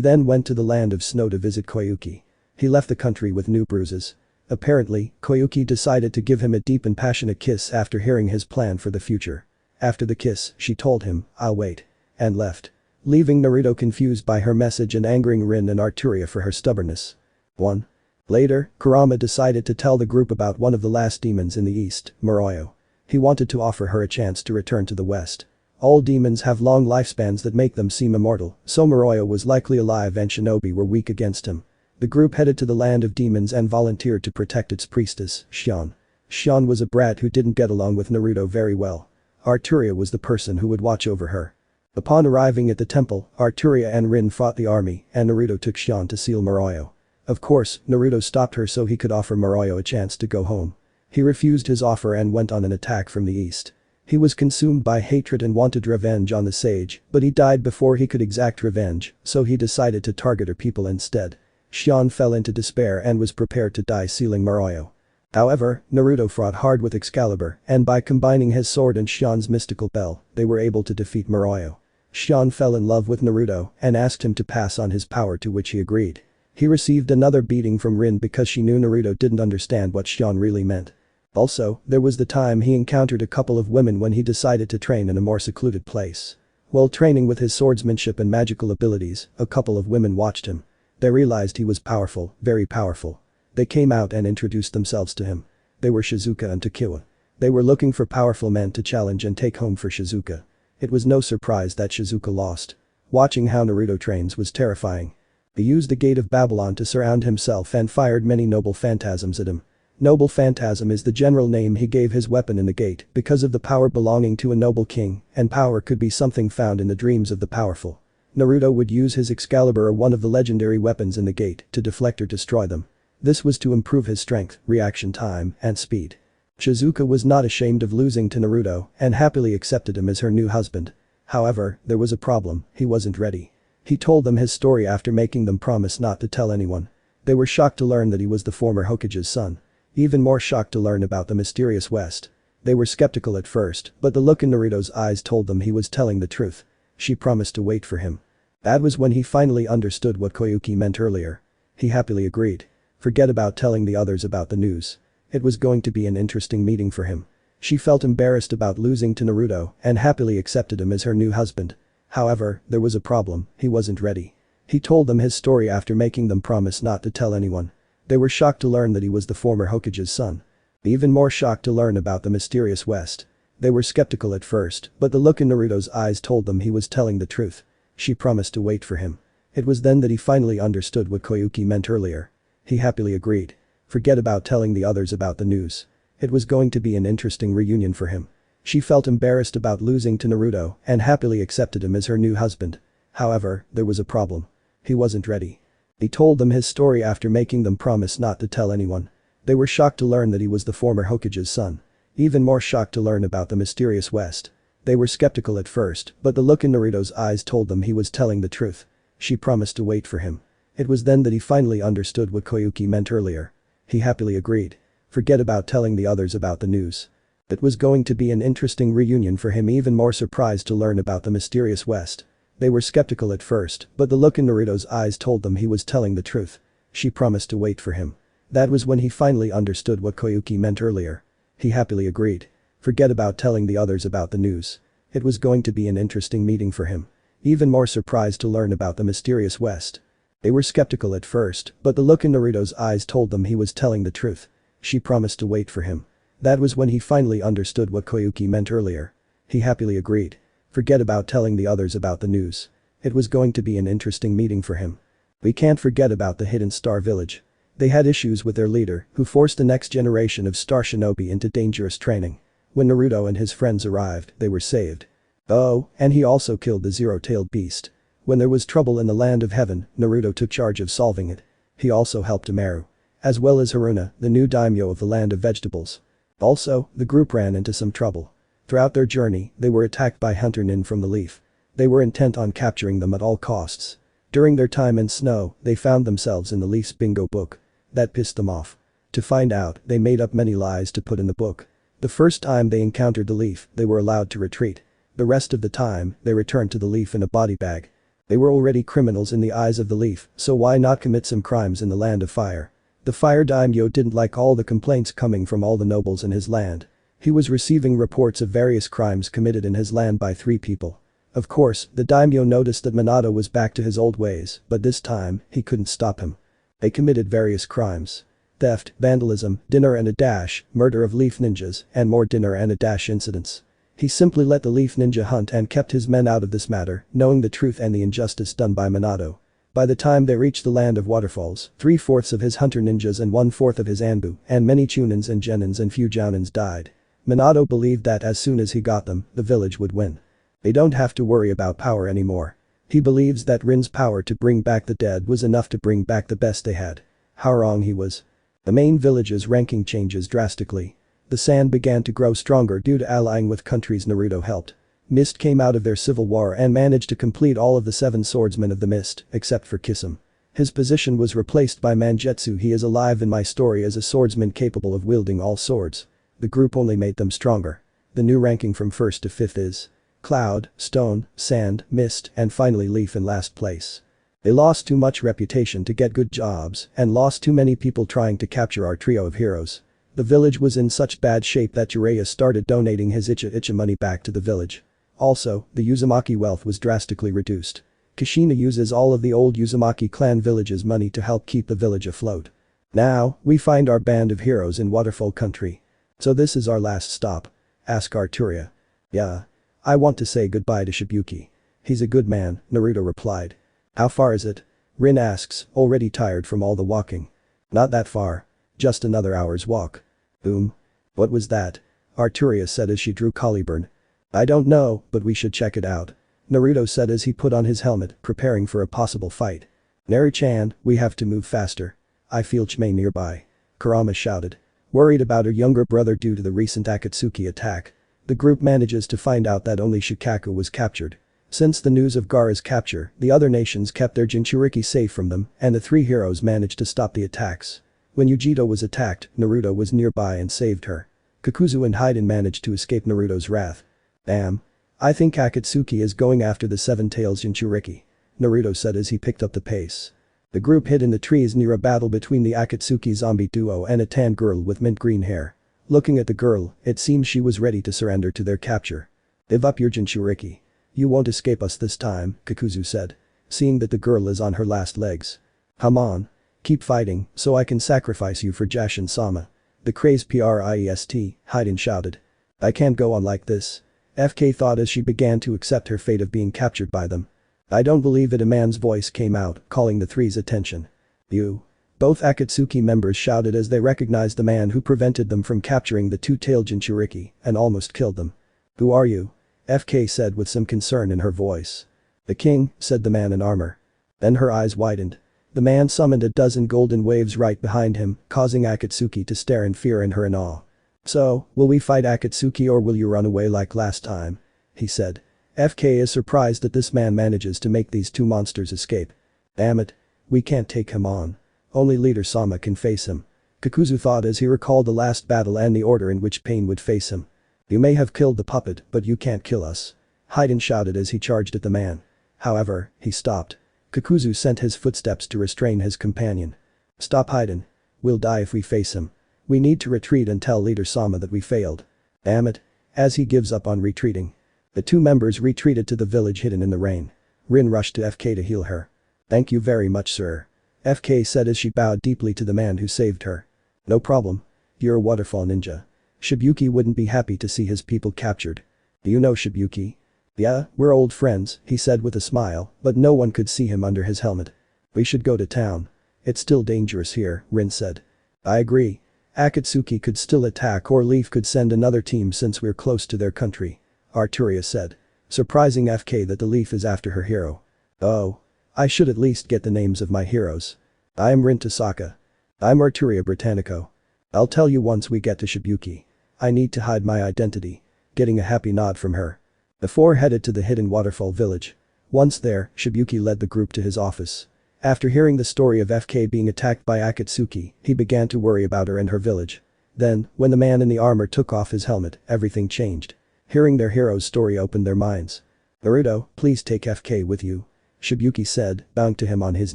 then went to the land of snow to visit Koyuki. He left the country with new bruises. Apparently, Koyuki decided to give him a deep and passionate kiss after hearing his plan for the future. After the kiss, she told him, I'll wait. And left. Leaving Naruto confused by her message and angering Rin and Arturia for her stubbornness. 1. Later, Kurama decided to tell the group about one of the last demons in the east, Marioiale. He wanted to offer her a chance to return to the west. All demons have long lifespans that make them seem immortal, so Marioiale was likely alive and shinobi were weak against him. The group headed to the land of demons and volunteered to protect its priestess, Shion. Shion was a brat who didn't get along with Naruto very well. Arturia was the person who would watch over her. Upon arriving at the temple, Arturia and Rin fought the army and Naruto took Shion to seal Marioiale. Of course, Naruto stopped her so he could offer Marioiale a chance to go home. He refused his offer and went on an attack from the east. He was consumed by hatred and wanted revenge on the sage, but he died before he could exact revenge, so he decided to target her people instead. Shion fell into despair and was prepared to die sealing Marioiale. However, Naruto fought hard with Excalibur, and by combining his sword and Shion's mystical bell, they were able to defeat Marioiale. Shion fell in love with Naruto and asked him to pass on his power, to which he agreed. He received another beating from Rin because she knew Naruto didn't understand what Shion really meant. Also, there was the time he encountered a couple of women when he decided to train in a more secluded place. While training with his swordsmanship and magical abilities, a couple of women watched him. They realized he was powerful, very powerful. They came out and introduced themselves to him. They were Shizuka and Takiwa. They were looking for powerful men to challenge and take home for Shizuka. It was no surprise that Shizuka lost. Watching how Naruto trains was terrifying. He used the Gate of Babylon to surround himself and fired many noble phantasms at him. Noble phantasm is the general name he gave his weapon in the gate because of the power belonging to a noble king, and power could be something found in the dreams of the powerful. Naruto would use his Excalibur or one of the legendary weapons in the gate to deflect or destroy them. This was to improve his strength, reaction time, and speed. Shizuka was not ashamed of losing to Naruto and happily accepted him as her new husband. However, there was a problem, he wasn't ready. He told them his story after making them promise not to tell anyone. They were shocked to learn that he was the former Hokage's son. Even more shocked to learn about the mysterious West. They were skeptical at first, but the look in Naruto's eyes told them he was telling the truth. She promised to wait for him. That was when he finally understood what Koyuki meant earlier. He happily agreed. Forget about telling the others about the news. It was going to be an interesting meeting for him. She felt embarrassed about losing to Naruto and happily accepted him as her new husband. However, there was a problem, he wasn't ready. He told them his story after making them promise not to tell anyone. They were shocked to learn that he was the former Hokage's son. Even more shocked to learn about the mysterious West. They were skeptical at first, but the look in Naruto's eyes told them he was telling the truth. She promised to wait for him. It was then that he finally understood what Koyuki meant earlier. He happily agreed. Forget about telling the others about the news. It was going to be an interesting reunion for him. She felt embarrassed about losing to Naruto and happily accepted him as her new husband. However, there was a problem. He wasn't ready. He told them his story after making them promise not to tell anyone. They were shocked to learn that he was the former Hokage's son. Even more shocked to learn about the mysterious West. They were skeptical at first, but the look in Naruto's eyes told them he was telling the truth. She promised to wait for him. It was then that he finally understood what Koyuki meant earlier. He happily agreed. Forget about telling the others about the news. It was going to be an interesting reunion for him, even more surprised to learn about the mysterious West. They were skeptical at first, but the look in Naruto's eyes told them he was telling the truth. She promised to wait for him. That was when he finally understood what Koyuki meant earlier. He happily agreed. Forget about telling the others about the news. It was going to be an interesting meeting for him. Even more surprised to learn about the mysterious West. They were skeptical at first, but the look in Naruto's eyes told them he was telling the truth. She promised to wait for him. That was when he finally understood what Koyuki meant earlier. He happily agreed. Forget about telling the others about the news. It was going to be an interesting meeting for him. We can't forget about the Hidden Star Village. They had issues with their leader, who forced the next generation of star shinobi into dangerous training. When Naruto and his friends arrived, they were saved. Oh, and he also killed the zero-tailed beast. When there was trouble in the land of heaven, Naruto took charge of solving it. He also helped Amaru. As well as Haruna, the new daimyo of the land of vegetables. Also, the group ran into some trouble. Throughout their journey, they were attacked by hunter nin from the leaf. They were intent on capturing them at all costs. During their time in snow, they found themselves in the leaf's bingo book. That pissed them off. To find out, they made up many lies to put in the book. The first time they encountered the leaf, they were allowed to retreat. The rest of the time, they returned to the leaf in a body bag. They were already criminals in the eyes of the leaf, so why not commit some crimes in the land of fire? The fire daimyo didn't like all the complaints coming from all the nobles in his land. He was receiving reports of various crimes committed in his land by 3 people. Of course, the daimyo noticed that Minato was back to his old ways, but this time, he couldn't stop him. They committed various crimes. Theft, vandalism, dinner and a dash, murder of leaf ninjas, and more dinner and a dash incidents. He simply let the leaf ninja hunt and kept his men out of this matter, knowing the truth and the injustice done by Minato. By the time they reached the land of waterfalls, 3/4 of his hunter ninjas and 1/4 of his Anbu, and many Chunins and Genins and few Jounins died. Minato believed that as soon as he got them, the village would win. They don't have to worry about power anymore. He believes that Rin's power to bring back the dead was enough to bring back the best they had. How wrong he was. The main village's ranking changes drastically. The sand began to grow stronger due to allying with countries Naruto helped. Mist came out of their civil war and managed to complete all of the 7 swordsmen of the Mist, except for Kisame. His position was replaced by Mangetsu. He is alive in my story as a swordsman capable of wielding all swords. The group only made them stronger. The new ranking from 1st to 5th is Cloud, Stone, Sand, Mist, and finally Leaf in last place. They lost too much reputation to get good jobs and lost too many people trying to capture our trio of heroes. The village was in such bad shape that Jiraiya started donating his Ichigo money back to the village. Also, the Uzumaki wealth was drastically reduced. Kushina uses all of the old Uzumaki clan village's money to help keep the village afloat. Now, we find our band of heroes in Waterfall Country. So this is our last stop? Asked Arturia. Yeah. I want to say goodbye to Shibuki. He's a good man, Naruto replied. How far is it? Rin asks, already tired from all the walking. Not that far. Just another hour's walk. Boom. What was that? Arturia said as she drew Caliburn. I don't know, but we should check it out. Naruto said as he put on his helmet, preparing for a possible fight. Neri-chan, we have to move faster. I feel Chimay nearby. Kurama shouted. Worried about her younger brother due to the recent Akatsuki attack. The group manages to find out that only Shikaku was captured. Since the news of Gaara's capture, the other nations kept their Jinchuriki safe from them, and the 3 heroes managed to stop the attacks. When Yujito was attacked, Naruto was nearby and saved her. Kakuzu and Haiden managed to escape Naruto's wrath. Damn. I think Akatsuki is going after the 7 tails Jinchuriki. Naruto said as he picked up the pace. The group hid in the trees near a battle between the Akatsuki zombie duo and a tan girl with mint green hair. Looking at the girl, it seems she was ready to surrender to their capture. "Give up your Jinchuriki. You won't escape us this time," Kakuzu said. Seeing that the girl is on her last legs. "Come on. Keep fighting, so I can sacrifice you for Jashin-sama." The crazed priest, Haiden shouted. "I can't go on like this." FK thought as she began to accept her fate of being captured by them. "I don't believe it," a man's voice came out, calling the three's attention. "You." Both Akatsuki members shouted as they recognized the man who prevented them from capturing the two-tailed Jinchuriki and almost killed them. "Who are you?" FK said with some concern in her voice. "The king," said the man in armor. Then her eyes widened. The man summoned a dozen golden waves right behind him, causing Akatsuki to stare in fear and her in awe. "So, will we fight Akatsuki or will you run away like last time?" he said. FK is surprised that this man manages to make these two monsters escape. "Damn it. We can't take him on. Only Leader Sama can face him." Kakuzu thought as he recalled the last battle and the order in which Pain would face him. "You may have killed the puppet, but you can't kill us." Haiden shouted as he charged at the man. However, he stopped. Kakuzu sent his footsteps to restrain his companion. "Stop, Haiden. We'll die if we face him. We need to retreat and tell Leader Sama that we failed." "Damn it." As he gives up on retreating. The two members retreated to the village hidden in the rain. Rin rushed to FK to heal her. "Thank you very much, sir," FK said as she bowed deeply to the man who saved her. "No problem. You're a waterfall ninja. Shibuki wouldn't be happy to see his people captured." "Do you know Shibuki?" "Yeah, we're old friends," he said with a smile, but no one could see him under his helmet. "We should go to town. It's still dangerous here," Rin said. "I agree. Akatsuki could still attack or Leaf could send another team since we're close to their country," Arturia said. Surprising FK that the Leaf is after her hero. "Oh. I should at least get the names of my heroes. I'm Rin Tasaka. I'm Arturia Britannico. I'll tell you once we get to Shibuki. I need to hide my identity." Getting a happy nod from her. The four headed to the hidden waterfall village. Once there, Shibuki led the group to his office. After hearing the story of FK being attacked by Akatsuki, he began to worry about her and her village. Then, when the man in the armor took off his helmet, everything changed. Hearing their hero's story opened their minds. "Naruto, please take FK with you," Shibuki said, bowing to him on his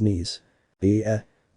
knees.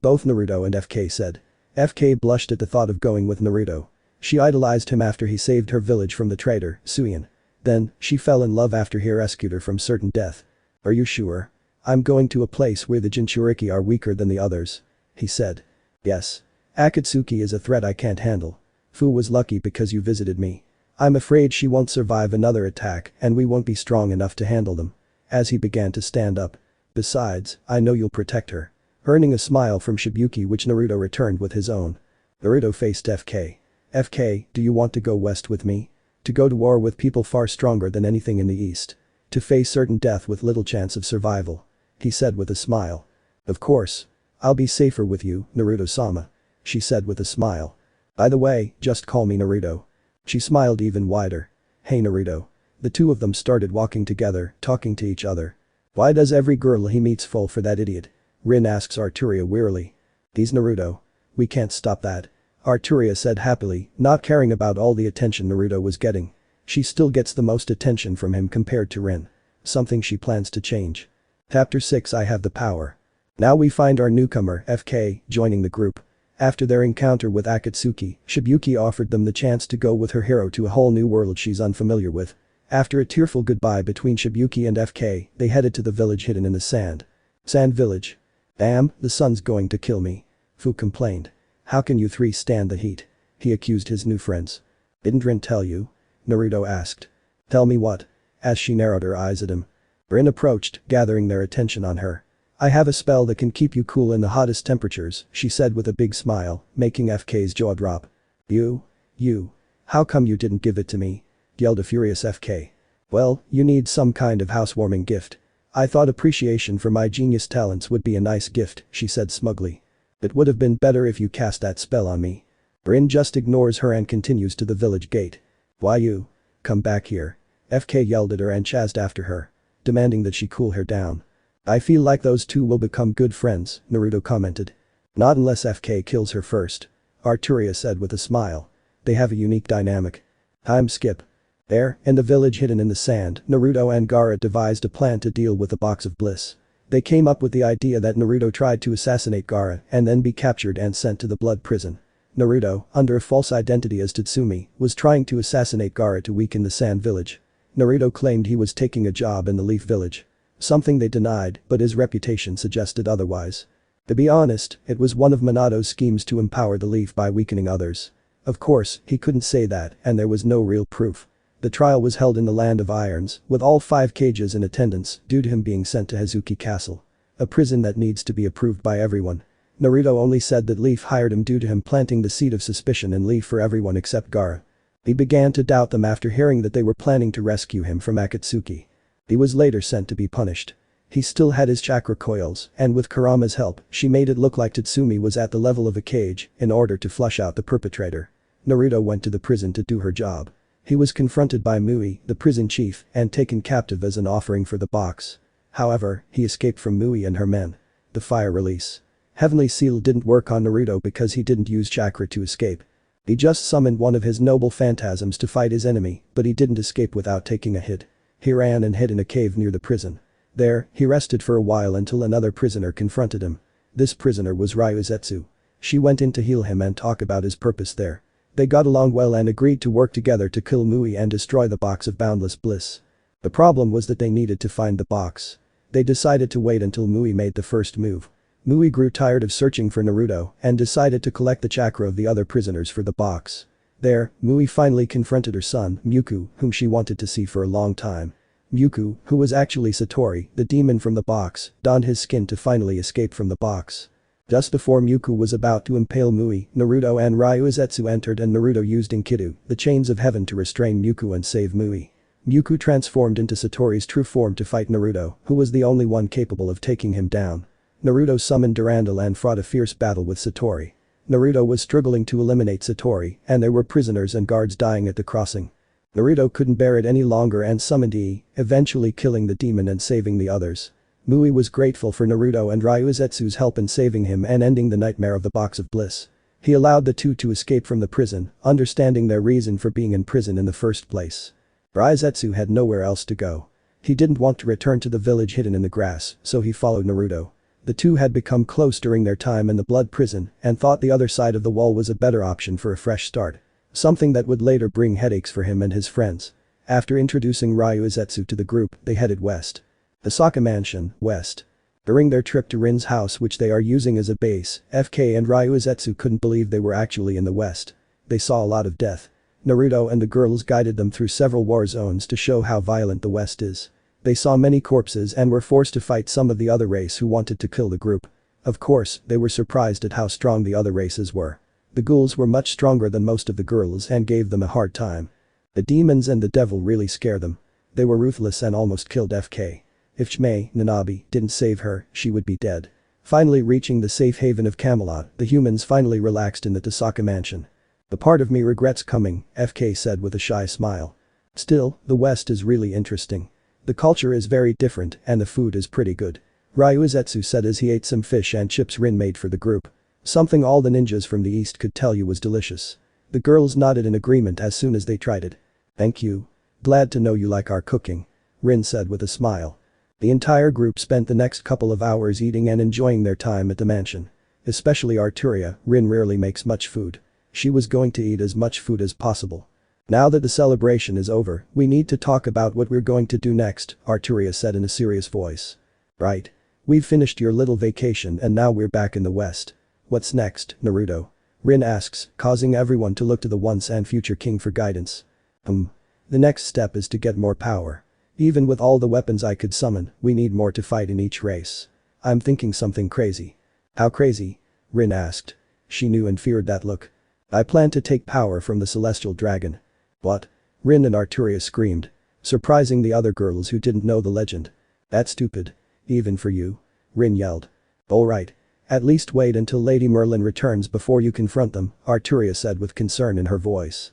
Both Naruto and FK said. FK blushed at the thought of going with Naruto. She idolized him after he saved her village from the traitor, Suion. Then, she fell in love after he rescued her from certain death. "Are you sure?" "I'm going to a place where the Jinchuriki are weaker than the others," he said. "Yes. Akatsuki is a threat I can't handle. Fu was lucky because you visited me. I'm afraid she won't survive another attack and we won't be strong enough to handle them." As he began to stand up. "Besides, I know you'll protect her." Earning a smile from Shibuki which Naruto returned with his own. Naruto faced FK. "FK, do you want to go west with me? To go to war with people far stronger than anything in the east. To face certain death with little chance of survival," he said with a smile. "Of course. I'll be safer with you, Naruto-sama," she said with a smile. "By the way, just call me Naruto." She smiled even wider. "Hey Naruto." The two of them started walking together, talking to each other. "Why does every girl he meets fall for that idiot?" Rin asks Arturia wearily. "He's Naruto. We can't stop that," Arturia said happily, not caring about all the attention Naruto was getting. She still gets the most attention from him compared to Rin. Something she plans to change. Chapter 6 I Have the Power. Now we find our newcomer, FK, joining the group. After their encounter with Akatsuki, Shibuki offered them the chance to go with her hero to a whole new world she's unfamiliar with. After a tearful goodbye between Shibuki and FK, they headed to the village hidden in the sand. Sand village. "Damn, the sun's going to kill me," Fu complained. "How can you three stand the heat?" he accused his new friends. "Didn't Rin tell you?" Naruto asked. "Tell me what?" as she narrowed her eyes at him. Rin approached, gathering their attention on her. "I have a spell that can keep you cool in the hottest temperatures," she said with a big smile, making FK's jaw drop. You. How come you didn't give it to me?" yelled a furious FK. "Well, you need some kind of housewarming gift. I thought appreciation for my genius talents would be a nice gift," she said smugly. "It would have been better if you cast that spell on me." Rin just ignores her and continues to the village gate. "Why you? Come back here." FK yelled at her and chased after her, demanding that she cool her down. "I feel like those two will become good friends," Naruto commented. "Not unless FK kills her first," Arturia said with a smile. "They have a unique dynamic." Time skip. There, in the village hidden in the sand, Naruto and Gaara devised a plan to deal with the box of bliss. They came up with the idea that Naruto tried to assassinate Gaara and then be captured and sent to the blood prison. Naruto, under a false identity as Tatsumi, was trying to assassinate Gaara to weaken the Sand Village. Naruto claimed he was taking a job in the Leaf Village. Something they denied, but his reputation suggested otherwise. To be honest, it was one of Minato's schemes to empower the Leaf by weakening others. Of course, he couldn't say that, and there was no real proof. The trial was held in the Land of Irons, with all 5 cages in attendance, due to him being sent to Hazuki Castle. A prison that needs to be approved by everyone. Naruto only said that Leaf hired him due to him planting the seed of suspicion in Leaf for everyone except Gaara. He began to doubt them after hearing that they were planning to rescue him from Akatsuki. He was later sent to be punished. He still had his chakra coils, and with Kurama's help, she made it look like Tatsumi was at the level of a cage in order to flush out the perpetrator. Naruto went to the prison to do her job. He was confronted by Mui, the prison chief, and taken captive as an offering for the box. However, he escaped from Mui and her men. The fire release. Heavenly Seal didn't work on Naruto because he didn't use chakra to escape. He just summoned one of his noble phantasms to fight his enemy, but he didn't escape without taking a hit. He ran and hid in a cave near the prison. There, he rested for a while until another prisoner confronted him. This prisoner was Ryuzetsu. She went in to heal him and talk about his purpose there. They got along well and agreed to work together to kill Mui and destroy the box of boundless bliss. The problem was that they needed to find the box. They decided to wait until Mui made the first move. Mui grew tired of searching for Naruto and decided to collect the chakra of the other prisoners for the box. There, Mui finally confronted her son, Mewku, whom she wanted to see for a long time. Mewku, who was actually Satori, the demon from the box, donned his skin to finally escape from the box. Just before Mewku was about to impale Mui, Naruto and Ryuzetsu entered and Naruto used Enkidu, the chains of heaven to restrain Mewku and save Mui. Mewku transformed into Satori's true form to fight Naruto, who was the only one capable of taking him down. Naruto summoned Durandal and fought a fierce battle with Satori. Naruto was struggling to eliminate Satori, and there were prisoners and guards dying at the crossing. Naruto couldn't bear it any longer and summoned Ii, eventually killing the demon and saving the others. Mui was grateful for Naruto and Ryuzetsu's help in saving him and ending the nightmare of the Box of Bliss. He allowed the two to escape from the prison, understanding their reason for being in prison in the first place. Ryuzetsu had nowhere else to go. He didn't want to return to the village hidden in the grass, so he followed Naruto. The two had become close during their time in the blood prison and thought the other side of the wall was a better option for a fresh start. Something that would later bring headaches for him and his friends. After introducing Ryuzetsu to the group, they headed west. The Saka Mansion, west. During their trip to Rin's house, which they are using as a base, FK and Ryuzetsu couldn't believe they were actually in the west. They saw a lot of death. Naruto and the girls guided them through several war zones to show how violent the west is. They saw many corpses and were forced to fight some of the other race who wanted to kill the group. Of course, they were surprised at how strong the other races were. The ghouls were much stronger than most of the girls and gave them a hard time. The demons and the devil really scared them. They were ruthless and almost killed FK. If Chimay, Nanabi, didn't save her, she would be dead. Finally reaching the safe haven of Camelot, the humans finally relaxed in the Tasaka Mansion. "The part of me regrets coming," FK said with a shy smile. "Still, the West is really interesting. The culture is very different and the food is pretty good," Ryuzetsu said as he ate some fish and chips Rin made for the group. Something all the ninjas from the east could tell you was delicious. The girls nodded in agreement as soon as they tried it. "Thank you. Glad to know you like our cooking," Rin said with a smile. The entire group spent the next couple of hours eating and enjoying their time at the mansion. Especially Arturia, Rin rarely makes much food. She was going to eat as much food as possible. "Now that the celebration is over, we need to talk about what we're going to do next," Arturia said in a serious voice. "Right. We've finished your little vacation and now we're back in the West. What's next, Naruto?" Rin asks, causing everyone to look to the once and future king for guidance. The next step is to get more power. Even with all the weapons I could summon, we need more to fight in each race. I'm thinking something crazy." "How crazy?" Rin asked. She knew and feared that look. "I plan to take power from the celestial dragon." "What?" Rin and Arturia screamed, surprising the other girls who didn't know the legend. "That's stupid. Even for you," Rin yelled. "Alright. At least wait until Lady Merlin returns before you confront them," Arturia said with concern in her voice.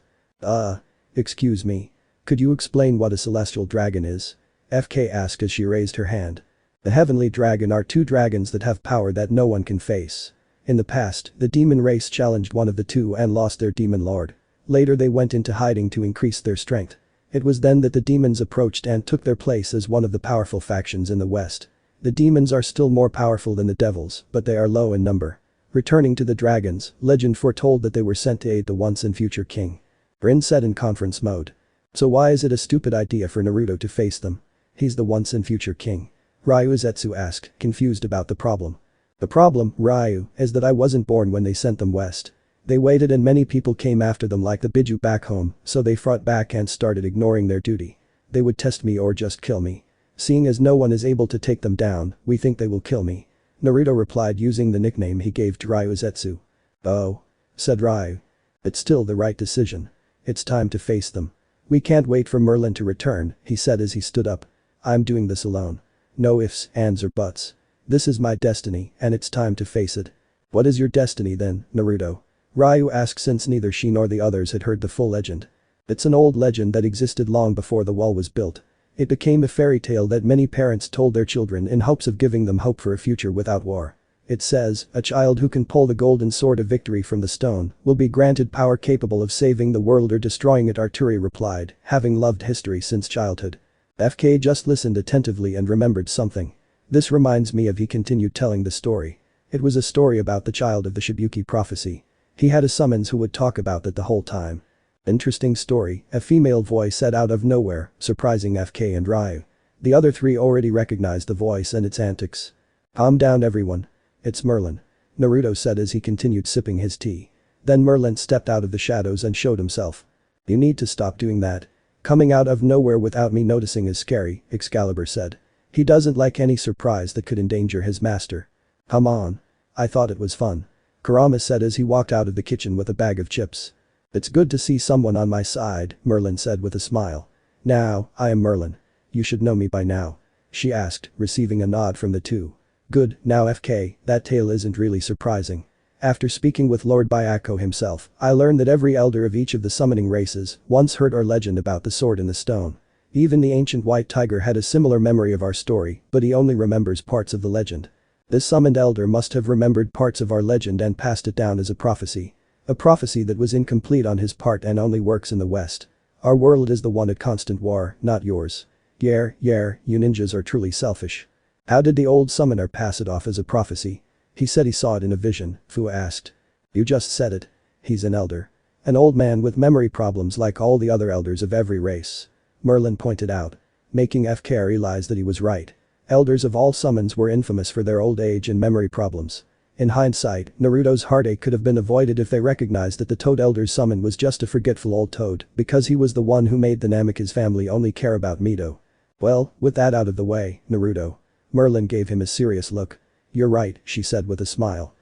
Excuse me. Could you explain what a celestial dragon is?" FK asked as she raised her hand. The heavenly dragon are two dragons that have power that no one can face. In the past, the demon race challenged one of the two and lost their demon lord. Later they went into hiding to increase their strength. It was then that the demons approached and took their place as one of the powerful factions in the West. The demons are still more powerful than the devils, but they are low in number. Returning to the dragons, legend foretold that they were sent to aid the once and future king. Rin said in conference mode. So why is it a stupid idea for Naruto to face them? He's the once and future king. Ryuzetsu asked, confused about the problem. The problem, Ryu, is that I wasn't born when they sent them west. They waited and many people came after them like the Biju back home, so they fought back and started ignoring their duty. They would test me or just kill me. Seeing as no one is able to take them down, we think they will kill me. Naruto replied using the nickname he gave to Ryuzetsu. Oh. Said Ryu. It's still the right decision. It's time to face them. We can't wait for Merlin to return, he said as he stood up. I'm doing this alone. No ifs, ands or buts. This is my destiny and it's time to face it. What is your destiny then, Naruto? Ryu asked since neither she nor the others had heard the full legend. It's an old legend that existed long before the wall was built. It became a fairy tale that many parents told their children in hopes of giving them hope for a future without war. It says, a child who can pull the golden sword of victory from the stone will be granted power capable of saving the world or destroying it, Arturi replied, having loved history since childhood. FK just listened attentively and remembered something. This reminds me of, he continued telling the story. It was a story about the child of the Shibuki prophecy. He had a summons who would talk about that the whole time. Interesting story, a female voice said out of nowhere, surprising FK and Ryu. The other three already recognized the voice and its antics. Calm down everyone. It's Merlin. Naruto said as he continued sipping his tea. Then Merlin stepped out of the shadows and showed himself. You need to stop doing that. Coming out of nowhere without me noticing is scary, Excalibur said. He doesn't like any surprise that could endanger his master. Come on. I thought it was fun. Kurama said as he walked out of the kitchen with a bag of chips. It's good to see someone on my side, Merlin said with a smile. Now, I am Merlin. You should know me by now. She asked, receiving a nod from the two. Good, now FK, that tale isn't really surprising. After speaking with Lord Byako himself, I learned that every elder of each of the summoning races once heard our legend about the sword in the stone. Even the ancient white tiger had a similar memory of our story, but he only remembers parts of the legend. This summoned elder must have remembered parts of our legend and passed it down as a prophecy. A prophecy that was incomplete on his part and only works in the West. Our world is the one at constant war, not yours. Yeah, you ninjas are truly selfish. How did the old summoner pass it off as a prophecy? He said he saw it in a vision, Fu asked. You just said it. He's an elder. An old man with memory problems like all the other elders of every race. Merlin pointed out. Making FK realize that he was right. Elders of all summons were infamous for their old age and memory problems. In hindsight, Naruto's heartache could have been avoided if they recognized that the Toad Elder's summon was just a forgetful old toad because he was the one who made the Namikaze family only care about Mito. Well, with that out of the way, Naruto. Merlin gave him a serious look. You're right, she said with a smile.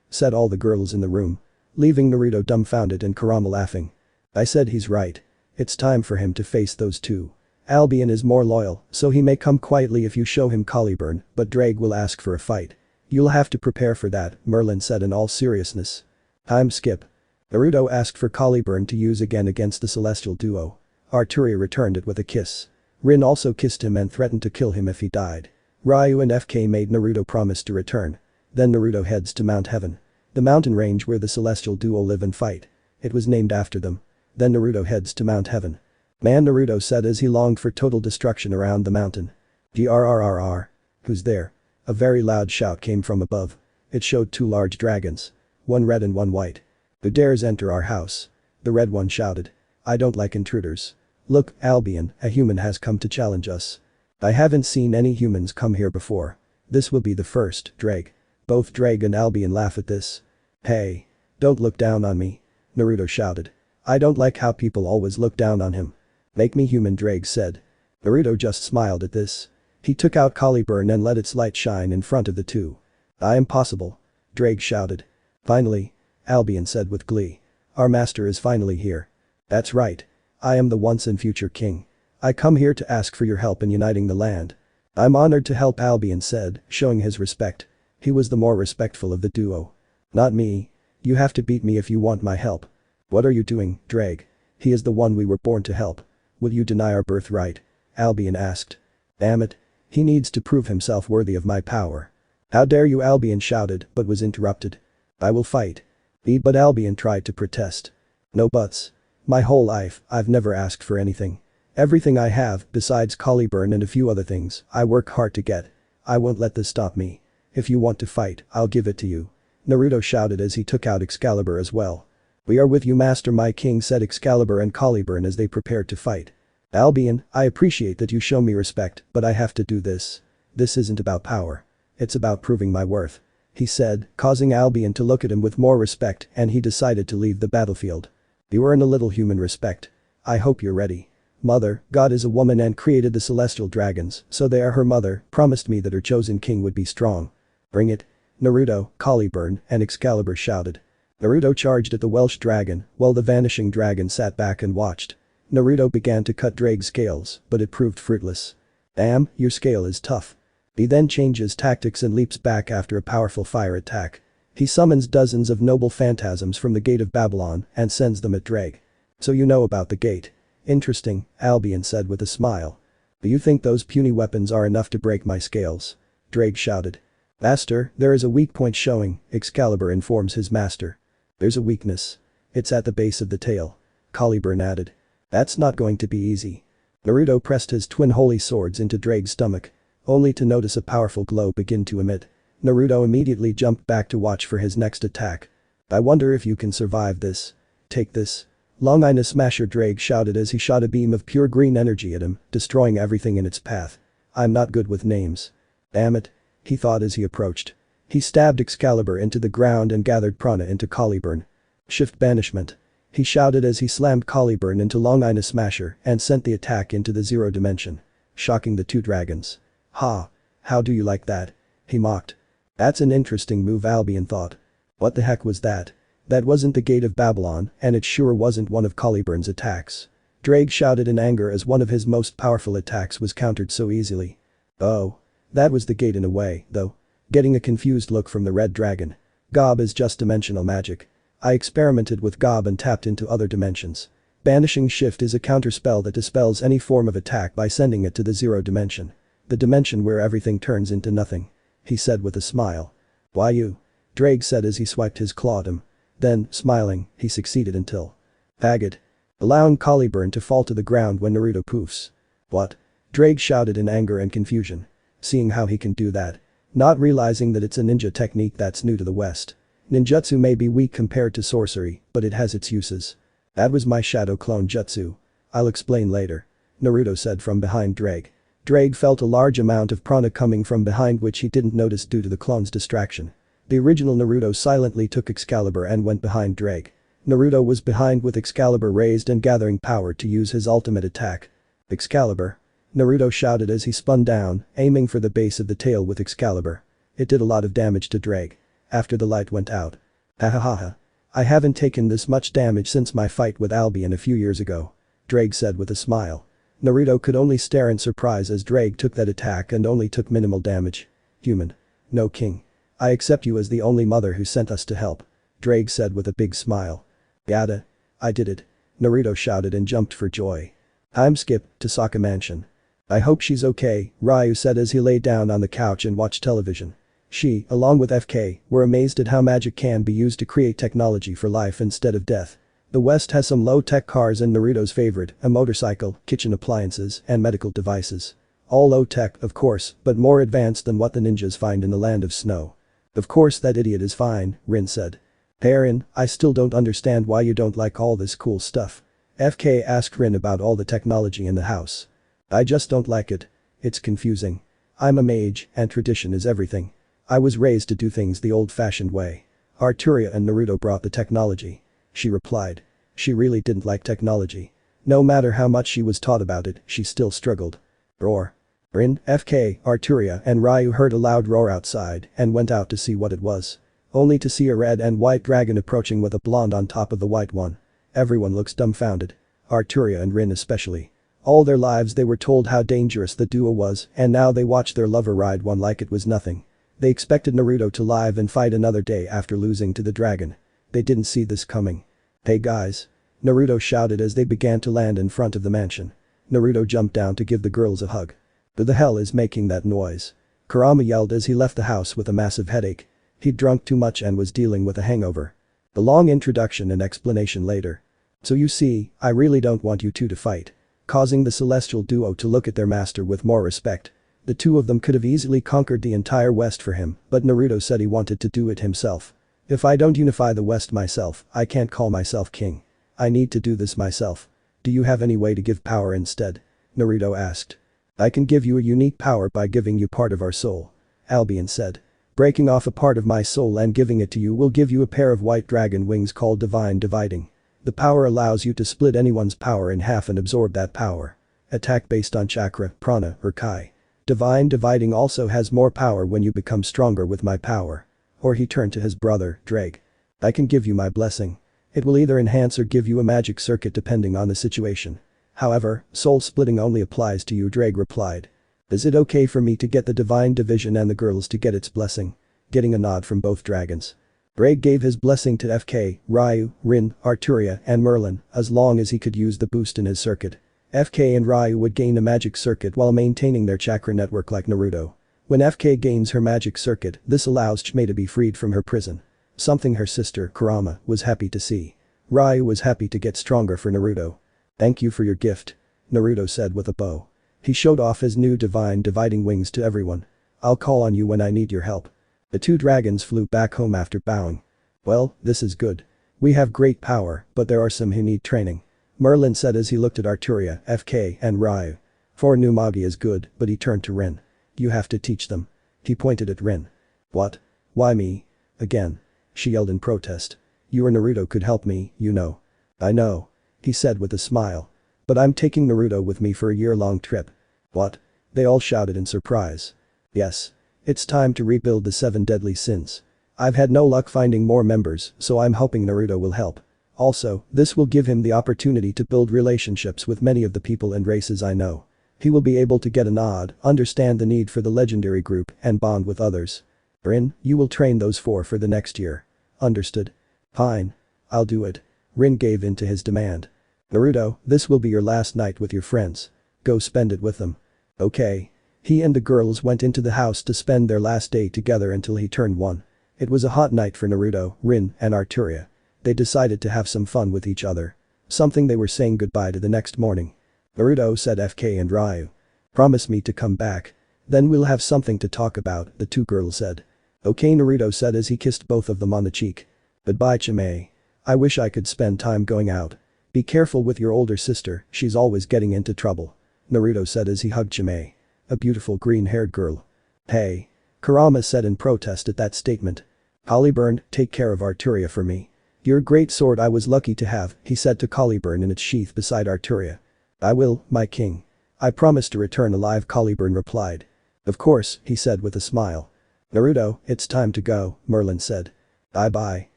Said all the girls in the room. Leaving Naruto dumbfounded and Kurama laughing. I said he's right. It's time for him to face those two. Albion is more loyal, so he may come quietly if you show him Caliburn, but Drake will ask for a fight. You'll have to prepare for that, Merlin said in all seriousness. Time skip. Naruto asked for Caliburn to use again against the celestial duo. Arturi returned it with a kiss. Rin also kissed him and threatened to kill him if he died. Ryu and FK made Naruto promise to return. Then Naruto heads to Mount Heaven. The mountain range where the celestial duo live and fight. It was named after them. Then Naruto heads to Mount Heaven. Man, Naruto said as he longed for total destruction around the mountain. Grrrr. Who's there? A very loud shout came from above. It showed two large dragons. One red and one white. Who dares enter our house? The red one shouted. I don't like intruders. Look, Albion, a human has come to challenge us. I haven't seen any humans come here before. This will be the first, Drake. Both Drake and Albion laugh at this. Hey. Don't look down on me. Naruto shouted. I don't like how people always look down on him. Make me human, Drake said. Naruto just smiled at this. He took out Caliburn and let its light shine in front of the two. I am possible. Drake shouted. Finally. Albion said with glee. Our master is finally here. That's right. I am the once and future king. I come here to ask for your help in uniting the land. I'm honored to help, Albion said, showing his respect. He was the more respectful of the duo. Not me. You have to beat me if you want my help. What are you doing, Drake? He is the one we were born to help. Will you deny our birthright? Albion asked. Damn it. He needs to prove himself worthy of my power. How dare you, Albion shouted, but was interrupted. I will fight. But Albion tried to protest. No buts. My whole life, I've never asked for anything. Everything I have, besides Caliburn and a few other things, I work hard to get. I won't let this stop me. If you want to fight, I'll give it to you. Naruto shouted as he took out Excalibur as well. "We are with you, Master my king," said Excalibur and Caliburn as they prepared to fight. "Albion, I appreciate that you show me respect, but I have to do this. This isn't about power. It's about proving my worth," he said, causing Albion to look at him with more respect, and he decided to leave the battlefield. "You earn a little human respect. I hope you're ready. Mother, God is a woman and created the celestial dragons, so they are her mother, promised me that her chosen king would be strong. Bring it." Naruto, Caliburn, and Excalibur shouted. Naruto charged at the Welsh dragon, while the vanishing dragon sat back and watched. Naruto began to cut Drake's scales, but it proved fruitless. "Damn, your scale is tough." He then changes tactics and leaps back after a powerful fire attack. He summons dozens of noble phantasms from the Gate of Babylon and sends them at Drake. "So you know about the gate. Interesting," Albion said with a smile. "Do you think those puny weapons are enough to break my scales?" Drake shouted. "Master, there is a weak point showing," Excalibur informs his master. "There's a weakness. It's at the base of the tail," Caliburn added. "That's not going to be easy." Naruto pressed his twin holy swords into Drake's stomach, only to notice a powerful glow begin to emit. Naruto immediately jumped back to watch for his next attack. "I wonder if you can survive this. Take this." Long Ina Smasher, Drake shouted as he shot a beam of pure green energy at him, destroying everything in its path. "I'm not good with names. Damn it," he thought as he approached. He stabbed Excalibur into the ground and gathered prana into Caliburn. "Shift banishment," he shouted as he slammed Caliburn into Long Ina Smasher and sent the attack into the zero dimension, shocking the two dragons. "Ha! How do you like that?" he mocked. "That's an interesting move," Albion thought. What the heck was that? That wasn't the Gate of Babylon, and it sure wasn't one of Caliburn's attacks. Drake shouted in anger as one of his most powerful attacks was countered so easily. "Oh. That was the gate in a way, though." Getting a confused look from the red dragon. "Gob is just dimensional magic. I experimented with Gob and tapped into other dimensions. Banishing Shift is a counterspell that dispels any form of attack by sending it to the zero dimension. The dimension where everything turns into nothing," he said with a smile. "Why you?" Drake said as he swiped his claw at him. Then, smiling, he succeeded until faggot, allowing Caliburn to fall to the ground when Naruto poofs. "What?" Drake shouted in anger and confusion. Seeing how he can do that. Not realizing that it's a ninja technique that's new to the West. Ninjutsu may be weak compared to sorcery, but it has its uses. "That was my shadow clone jutsu. I'll explain later," Naruto said from behind Drake. Drake felt a large amount of prana coming from behind which he didn't notice due to the clone's distraction. The original Naruto silently took Excalibur and went behind Drake. Naruto was behind with Excalibur raised and gathering power to use his ultimate attack. "Excalibur!" Naruto shouted as he spun down, aiming for the base of the tail with Excalibur. It did a lot of damage to Drake. After the light went out. "Hahaha. I haven't taken this much damage since my fight with Albion a few years ago," Drake said with a smile. Naruto could only stare in surprise as Drake took that attack and only took minimal damage. "Human. No king. I accept you as the only mother who sent us to help," Drake said with a big smile. "Yada. I did it," Naruto shouted and jumped for joy. "Time skip to Sokka Mansion. I hope she's okay," Ryu said as he lay down on the couch and watched television. She, along with FK, were amazed at how magic can be used to create technology for life instead of death. The West has some low-tech cars and Naruto's favorite, a motorcycle, kitchen appliances, and medical devices. All low-tech, of course, but more advanced than what the ninjas find in the land of snow. "Of course that idiot is fine," Rin said. "Rin, I still don't understand why you don't like all this cool stuff." FK asked Rin about all the technology in the house. "I just don't like it. It's confusing. I'm a mage, and tradition is everything. I was raised to do things the old-fashioned way. Arturia and Naruto brought the technology," she replied. She really didn't like technology. No matter how much she was taught about it, she still struggled. Roar. Rin, FK, Arturia and Ryu heard a loud roar outside and went out to see what it was. Only to see a red and white dragon approaching with a blonde on top of the white one. Everyone looks dumbfounded. Arturia and Rin especially. All their lives they were told how dangerous the duo was and now they watched their lover ride one like it was nothing. They expected Naruto to live and fight another day after losing to the dragon. They didn't see this coming. "Hey guys." Naruto shouted as they began to land in front of the mansion. Naruto jumped down to give the girls a hug. "Who the hell is making that noise?" Kurama yelled as he left the house with a massive headache. He'd drunk too much and was dealing with a hangover. The long introduction and explanation later. "So you see, I really don't want you two to fight." Causing the celestial duo to look at their master with more respect. The two of them could have easily conquered the entire West for him, but Naruto said he wanted to do it himself. If I don't unify the West myself, I can't call myself king. I need to do this myself. Do you have any way to give power instead? Naruto asked. I can give you a unique power by giving you part of our soul. Albion said. Breaking off a part of my soul and giving it to you will give you a pair of white dragon wings called Divine Dividing. The power allows you to split anyone's power in half and absorb that power. Attack based on chakra, prana, or kai. Divine Dividing also has more power when you become stronger with my power. Or he turned to his brother, Drake. I can give you my blessing. It will either enhance or give you a magic circuit depending on the situation. However, soul splitting only applies to you, Drake replied. Is it okay for me to get the divine division and the girls to get its blessing? Getting a nod from both dragons. Drake gave his blessing to FK, Ryu, Rin, Arturia, and Merlin, as long as he could use the boost in his circuit. FK and Ryu would gain a magic circuit while maintaining their chakra network like Naruto. When FK gains her magic circuit, this allows Chime to be freed from her prison. Something her sister, Kurama, was happy to see. Ryu was happy to get stronger for Naruto. Thank you for your gift, Naruto said with a bow. He showed off his new divine dividing wings to everyone. I'll call on you when I need your help. The two dragons flew back home after bowing. Well, this is good. We have great power, but there are some who need training. Merlin said as he looked at Arturia, FK, and Ryu. For new Magi is good, but he turned to Rin. You have to teach them. He pointed at Rin. What? Why me? Again. She yelled in protest. You or Naruto could help me, you know. I know. He said with a smile. But I'm taking Naruto with me for a year-long trip. What? They all shouted in surprise. Yes. It's time to rebuild the 7 deadly sins. I've had no luck finding more members, so I'm hoping Naruto will help. Also, this will give him the opportunity to build relationships with many of the people and races I know. He will be able to get a nod, understand the need for the legendary group, and bond with others. Rin, you will train those 4 for the next year. Understood? Fine. I'll do it. Rin gave in to his demand. Naruto, this will be your last night with your friends. Go spend it with them. Okay. He and the girls went into the house to spend their last day together until he turned 1. It was a hot night for Naruto, Rin, and Arturia. They decided to have some fun with each other. Something they were saying goodbye to the next morning. Naruto said FK and Ryu. Promise me to come back. Then we'll have something to talk about, the two girls said. Okay, Naruto said as he kissed both of them on the cheek. Goodbye, Chime. I wish I could spend time going out. Be careful with your older sister, she's always getting into trouble. Naruto said as he hugged Chime. A beautiful green-haired girl. Hey. Kurama said in protest at that statement. Caliburn, take care of Arturia for me. Your great sword I was lucky to have, he said to Caliburn in its sheath beside Arturia. I will, my king. I promise to return alive, Caliburn replied. Of course, he said with a smile. Naruto, it's time to go, Merlin said. Bye-bye.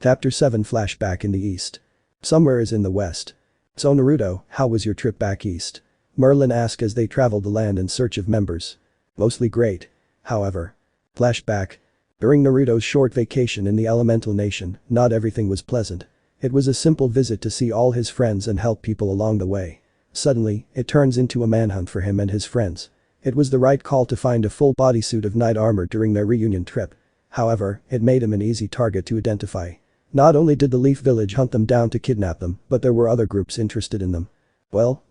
Chapter 7 Flashback in the East. Somewhere is in the West. So Naruto, how was your trip back east? Merlin asked as they traveled the land in search of members. Mostly great. However. Flashback. During Naruto's short vacation in the Elemental Nation, not everything was pleasant. It was a simple visit to see all his friends and help people along the way. Suddenly, it turns into a manhunt for him and his friends. It was the right call to find a full bodysuit of knight armor during their reunion trip. However, it made him an easy target to identify. Not only did the Leaf Village hunt them down to kidnap them, but there were other groups interested in them. Well.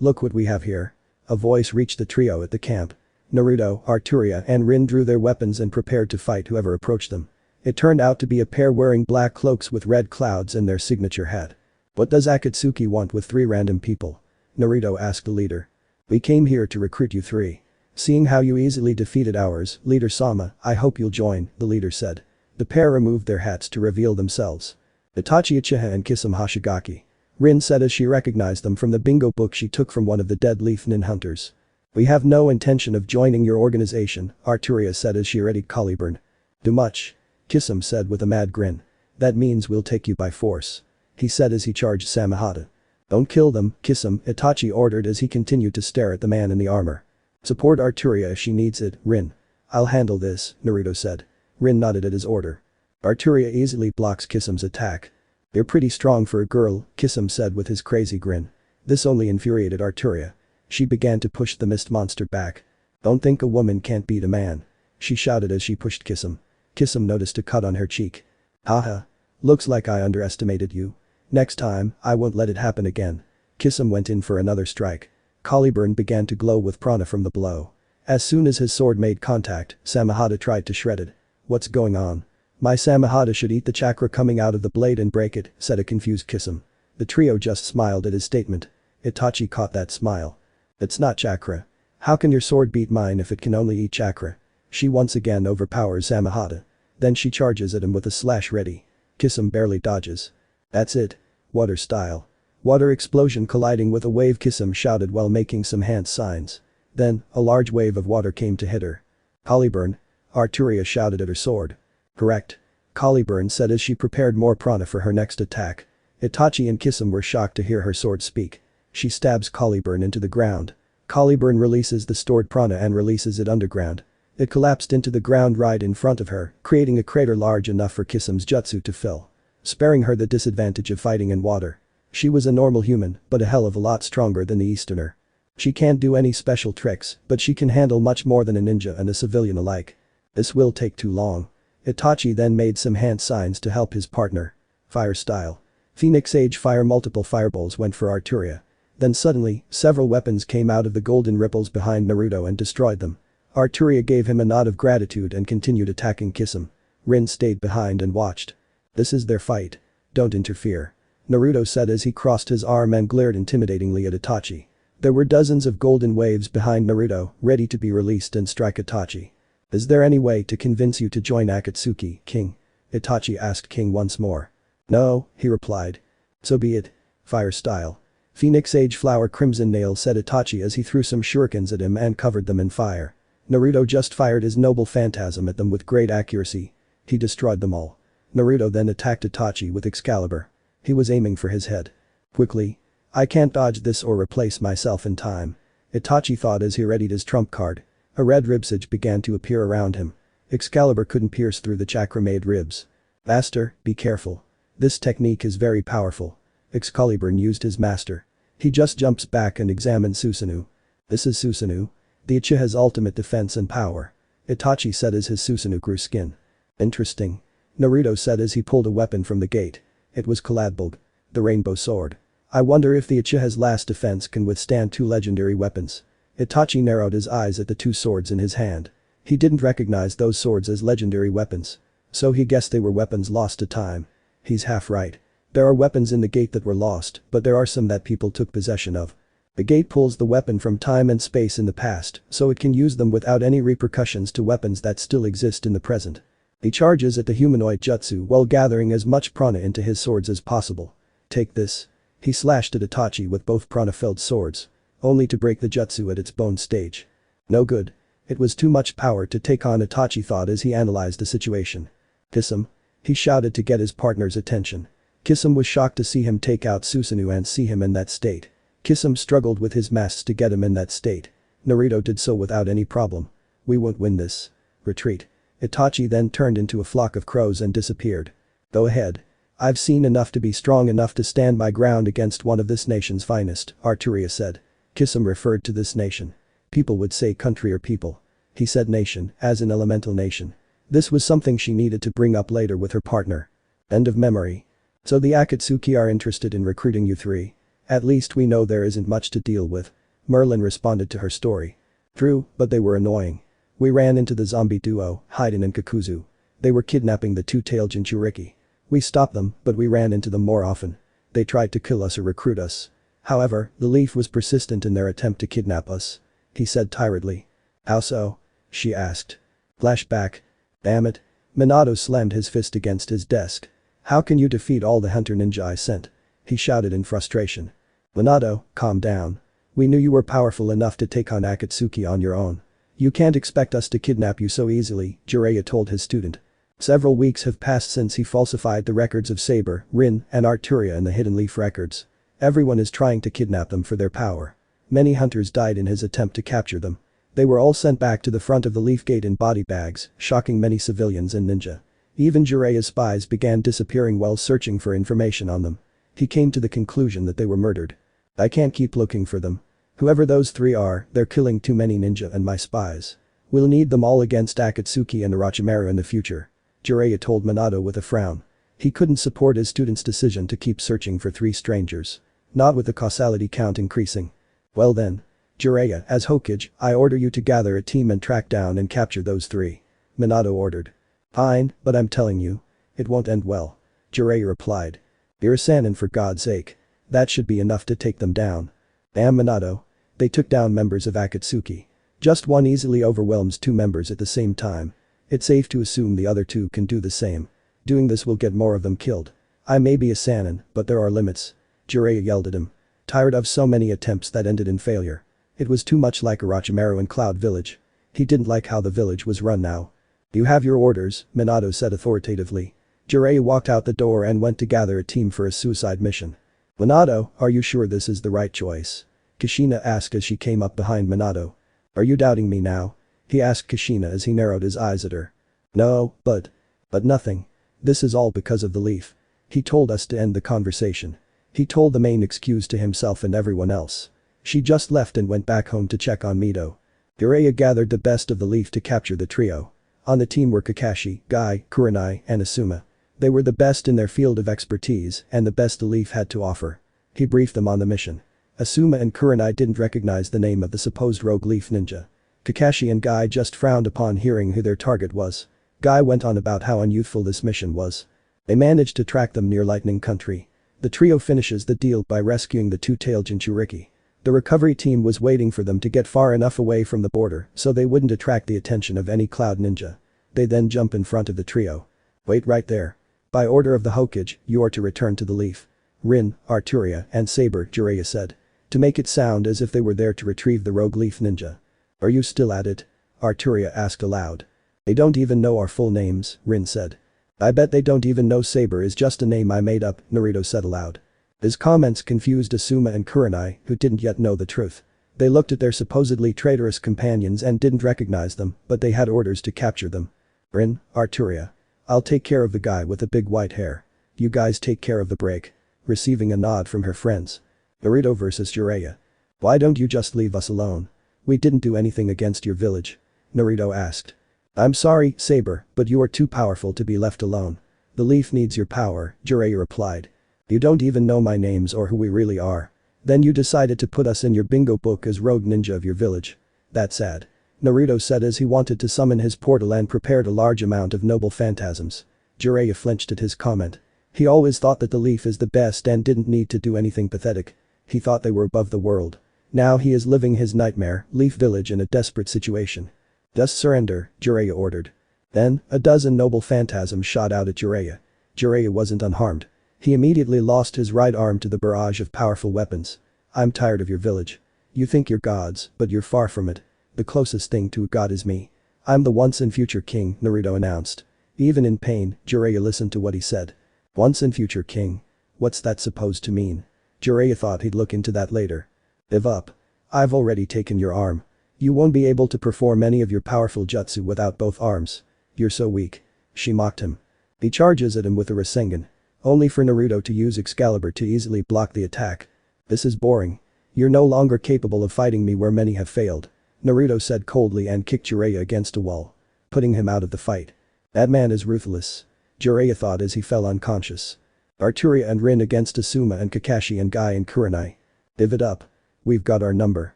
Look what we have here. A voice reached the trio at the camp. Naruto, Arturia, and Rin drew their weapons and prepared to fight whoever approached them. It turned out to be a pair wearing black cloaks with red clouds and their signature hat. What does Akatsuki want with 3 random people? Naruto asked the leader. We came here to recruit you 3. Seeing how you easily defeated ours, Leader Sama, I hope you'll join, the leader said. The pair removed their hats to reveal themselves. Itachi Uchiha and Kisame Hoshigaki. Rin said as she recognized them from the bingo book she took from one of the dead leaf nin hunters. We have no intention of joining your organization, Arturia said as she readied Caliburn. Too much. Kisame said with a mad grin. That means we'll take you by force. He said as he charged Samehada. Don't kill them, Kisame, Itachi ordered as he continued to stare at the man in the armor. Support Arturia if she needs it, Rin. I'll handle this, Naruto said. Rin nodded at his order. Arturia easily blocks Kisame's attack. You're pretty strong for a girl, Kisame said with his crazy grin. This only infuriated Arturia. She began to push the mist monster back. Don't think a woman can't beat a man. She shouted as she pushed Kisame. Kisame noticed a cut on her cheek. Haha. Looks like I underestimated you. Next time, I won't let it happen again. Kisame went in for another strike. Caliburn began to glow with prana from the blow. As soon as his sword made contact, Samehada tried to shred it. What's going on? My Samahata should eat the chakra coming out of the blade and break it, said a confused Kisum. The trio just smiled at his statement. Itachi caught that smile. It's not chakra. How can your sword beat mine if it can only eat chakra? She once again overpowers Samahata. Then she charges at him with a slash ready. Kisum barely dodges. That's it. Water style. Water explosion colliding with a wave, Kisum shouted while making some hand signs. Then, a large wave of water came to hit her. Caliburn. Arturia shouted at her sword. Correct. Caliburn said as she prepared more prana for her next attack. Itachi and Kisum were shocked to hear her sword speak. She stabs Caliburn into the ground. Caliburn releases the stored prana and releases it underground. It collapsed into the ground right in front of her, creating a crater large enough for Kisum's jutsu to fill. Sparing her the disadvantage of fighting in water. She was a normal human, but a hell of a lot stronger than the Easterner. She can't do any special tricks, but she can handle much more than a ninja and a civilian alike. This will take too long. Itachi then made some hand signs to help his partner. Fire style. Phoenix Age fire, multiple fireballs went for Arturia. Then suddenly, several weapons came out of the golden ripples behind Naruto and destroyed them. Arturia gave him a nod of gratitude and continued attacking Kisum. Rin stayed behind and watched. This is their fight. Don't interfere. Naruto said as he crossed his arm and glared intimidatingly at Itachi. There were dozens of golden waves behind Naruto, ready to be released and strike Itachi. Is there any way to convince you to join Akatsuki, King? Itachi asked King once more. No, he replied. So be it. Fire style. Phoenix Age flower crimson nail, said Itachi as he threw some shurikens at him and covered them in fire. Naruto just fired his noble phantasm at them with great accuracy. He destroyed them all. Naruto then attacked Itachi with Excalibur. He was aiming for his head. Quickly. I can't dodge this or replace myself in time. Itachi thought as he readied his trump card. A red ribsage began to appear around him. Excalibur couldn't pierce through the chakra-made ribs. Master, be careful. This technique is very powerful. Excalibur used his master. He just jumps back and examines Susanoo. This is Susanoo. The Uchiha's ultimate defense and power. Itachi said as his Susanoo grew skin. Interesting. Naruto said as he pulled a weapon from the gate. It was Kaladbulb. The rainbow sword. I wonder if the Uchiha's last defense can withstand two legendary weapons. Itachi narrowed his eyes at the two swords in his hand. He didn't recognize those swords as legendary weapons. So he guessed they were weapons lost to time. He's half right. There are weapons in the gate that were lost, but there are some that people took possession of. The gate pulls the weapon from time and space in the past, so it can use them without any repercussions to weapons that still exist in the present. He charges at the humanoid jutsu while gathering as much prana into his swords as possible. Take this. He slashed at Itachi with both prana-filled swords. Only to break the jutsu at its bone stage. No good. It was too much power to take on, Itachi thought as he analyzed the situation. Kisum. He shouted to get his partner's attention. Kisum was shocked to see him take out Susanoo and see him in that state. Kisum struggled with his masks to get him in that state. Naruto did so without any problem. We won't win this. Retreat. Itachi then turned into a flock of crows and disappeared. Go ahead. I've seen enough to be strong enough to stand my ground against one of this nation's finest, Arturia said. Kisum referred to this nation. People would say country or people. He said nation, as in elemental nation. This was something she needed to bring up later with her partner. End of memory. So the Akatsuki are interested in recruiting you three. At least we know there isn't much to deal with. Merlin responded to her story. True, but they were annoying. We ran into the zombie duo, Haiden and Kakuzu. They were kidnapping the two-tailed Jinchuriki. We stopped them, but we ran into them more often. They tried to kill us or recruit us. However, the Leaf was persistent in their attempt to kidnap us. He said tiredly. How so? She asked. Flashback. Damn it. Minato slammed his fist against his desk. How can you defeat all the hunter ninja I sent? He shouted in frustration. Minato, calm down. We knew you were powerful enough to take on Akatsuki on your own. You can't expect us to kidnap you so easily, Jiraiya told his student. Several weeks have passed since he falsified the records of Saber, Rin, and Arturia in the Hidden Leaf records. Everyone is trying to kidnap them for their power. Many hunters died in his attempt to capture them. They were all sent back to the front of the Leaf Gate in body bags, shocking many civilians and ninja. Even Jiraiya's spies began disappearing while searching for information on them. He came to the conclusion that they were murdered. I can't keep looking for them. Whoever those three are, they're killing too many ninja and my spies. We'll need them all against Akatsuki and Orochimaru in the future. Jiraiya told Minato with a frown. He couldn't support his student's decision to keep searching for three strangers. Not with the causality count increasing. Well then. Jiraiya, as Hokage, I order you to gather a team and track down and capture those three. Minato ordered. Fine, but I'm telling you. It won't end well. Jiraiya replied. You're a Sannin for God's sake. That should be enough to take them down. Damn Minato. They took down members of Akatsuki. Just one easily overwhelms two members at the same time. It's safe to assume the other two can do the same. Doing this will get more of them killed. I may be a Sannin, but there are limits. Jiraiya yelled at him. Tired of so many attempts that ended in failure. It was too much like Orochimaru in Cloud Village. He didn't like how the village was run now. You have your orders, Minato said authoritatively. Jiraiya walked out the door and went to gather a team for a suicide mission. Minato, are you sure this is the right choice? Kushina asked as she came up behind Minato. Are you doubting me now? He asked Kushina as he narrowed his eyes at her. No, but nothing. This is all because of the leaf. He told us to end the conversation. He told the main excuse to himself and everyone else. She just left and went back home to check on Mito. Jiraiya gathered the best of the leaf to capture the trio. On the team were Kakashi, Guy, Kurenai, and Asuma. They were the best in their field of expertise and the best the leaf had to offer. He briefed them on the mission. Asuma and Kurenai didn't recognize the name of the supposed rogue leaf ninja. Kakashi and Guy just frowned upon hearing who their target was. Guy went on about how unyouthful this mission was. They managed to track them near Lightning Country. The trio finishes the deal by rescuing the two-tailed Jinchuriki. The recovery team was waiting for them to get far enough away from the border so they wouldn't attract the attention of any cloud ninja. They then jump in front of the trio. Wait right there. By order of the Hokage, you are to return to the leaf. Rin, Arturia, and Saber, Jiraiya said. To make it sound as if they were there to retrieve the rogue leaf ninja. Are you still at it? Arturia asked aloud. They don't even know our full names, Rin said. I bet they don't even know Saber is just a name I made up, Naruto said aloud. His comments confused Asuma and Kurenai, who didn't yet know the truth. They looked at their supposedly traitorous companions and didn't recognize them, but they had orders to capture them. Rin, Arturia. I'll take care of the guy with the big white hair. You guys take care of the break. Receiving a nod from her friends. Naruto versus Jiraiya. Why don't you just leave us alone? We didn't do anything against your village. Naruto asked. I'm sorry, Saber, but you are too powerful to be left alone. The leaf needs your power, Jiraiya replied. You don't even know my names or who we really are. Then you decided to put us in your bingo book as rogue ninja of your village. That's sad. Naruto said as he wanted to summon his portal and prepared a large amount of noble phantasms. Jiraiya flinched at his comment. He always thought that the leaf is the best and didn't need to do anything pathetic. He thought they were above the world. Now he is living his nightmare, Leaf Village in a desperate situation. Just surrender, Jiraiya ordered. Then, a dozen noble phantasms shot out at Jiraiya. Jiraiya wasn't unharmed. He immediately lost his right arm to the barrage of powerful weapons. I'm tired of your village. You think you're gods, but you're far from it. The closest thing to a god is me. I'm the once and future king, Naruto announced. Even in pain, Jiraiya listened to what he said. Once and future king. What's that supposed to mean? Jiraiya thought he'd look into that later. Give up. I've already taken your arm. You won't be able to perform any of your powerful jutsu without both arms. You're so weak. She mocked him. He charges at him with a Rasengan. Only for Naruto to use Excalibur to easily block the attack. This is boring. You're no longer capable of fighting me where many have failed. Naruto said coldly and kicked Jiraiya against a wall. Putting him out of the fight. That man is ruthless. Jiraiya thought as he fell unconscious. Arturia and Rin against Asuma and Kakashi and Guy and Kurenai. Give it up. We've got our number.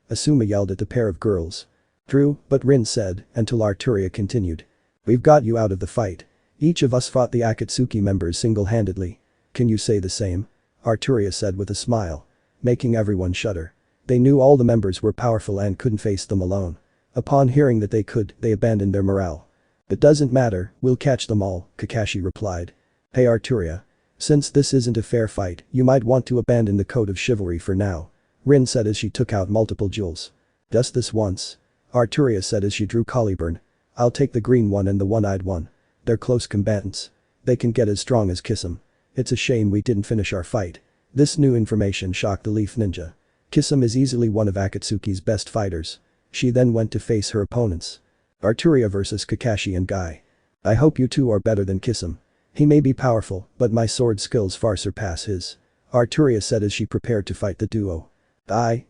Asuma yelled at the pair of girls. True, but Rin said, until Arturia continued. We've got you out of the fight. Each of us fought the Akatsuki members single-handedly. Can you say the same? Arturia said with a smile. Making everyone shudder. They knew all the members were powerful and couldn't face them alone. Upon hearing that they could, they abandoned their morale. It doesn't matter, we'll catch them all, Kakashi replied. Hey Arturia. Since this isn't a fair fight, you might want to abandon the code of chivalry for now. Rin said as she took out multiple jewels. Just this once. Arturia said as she drew Caliburn. I'll take the green one and the one-eyed one. They're close combatants. They can get as strong as Kisum. It's a shame we didn't finish our fight. This new information shocked the Leaf Ninja. Kisum is easily one of Akatsuki's best fighters. She then went to face her opponents. Arturia versus Kakashi and Guy. I hope you two are better than Kisum. He may be powerful, but my sword skills far surpass his. Arturia said as she prepared to fight the duo.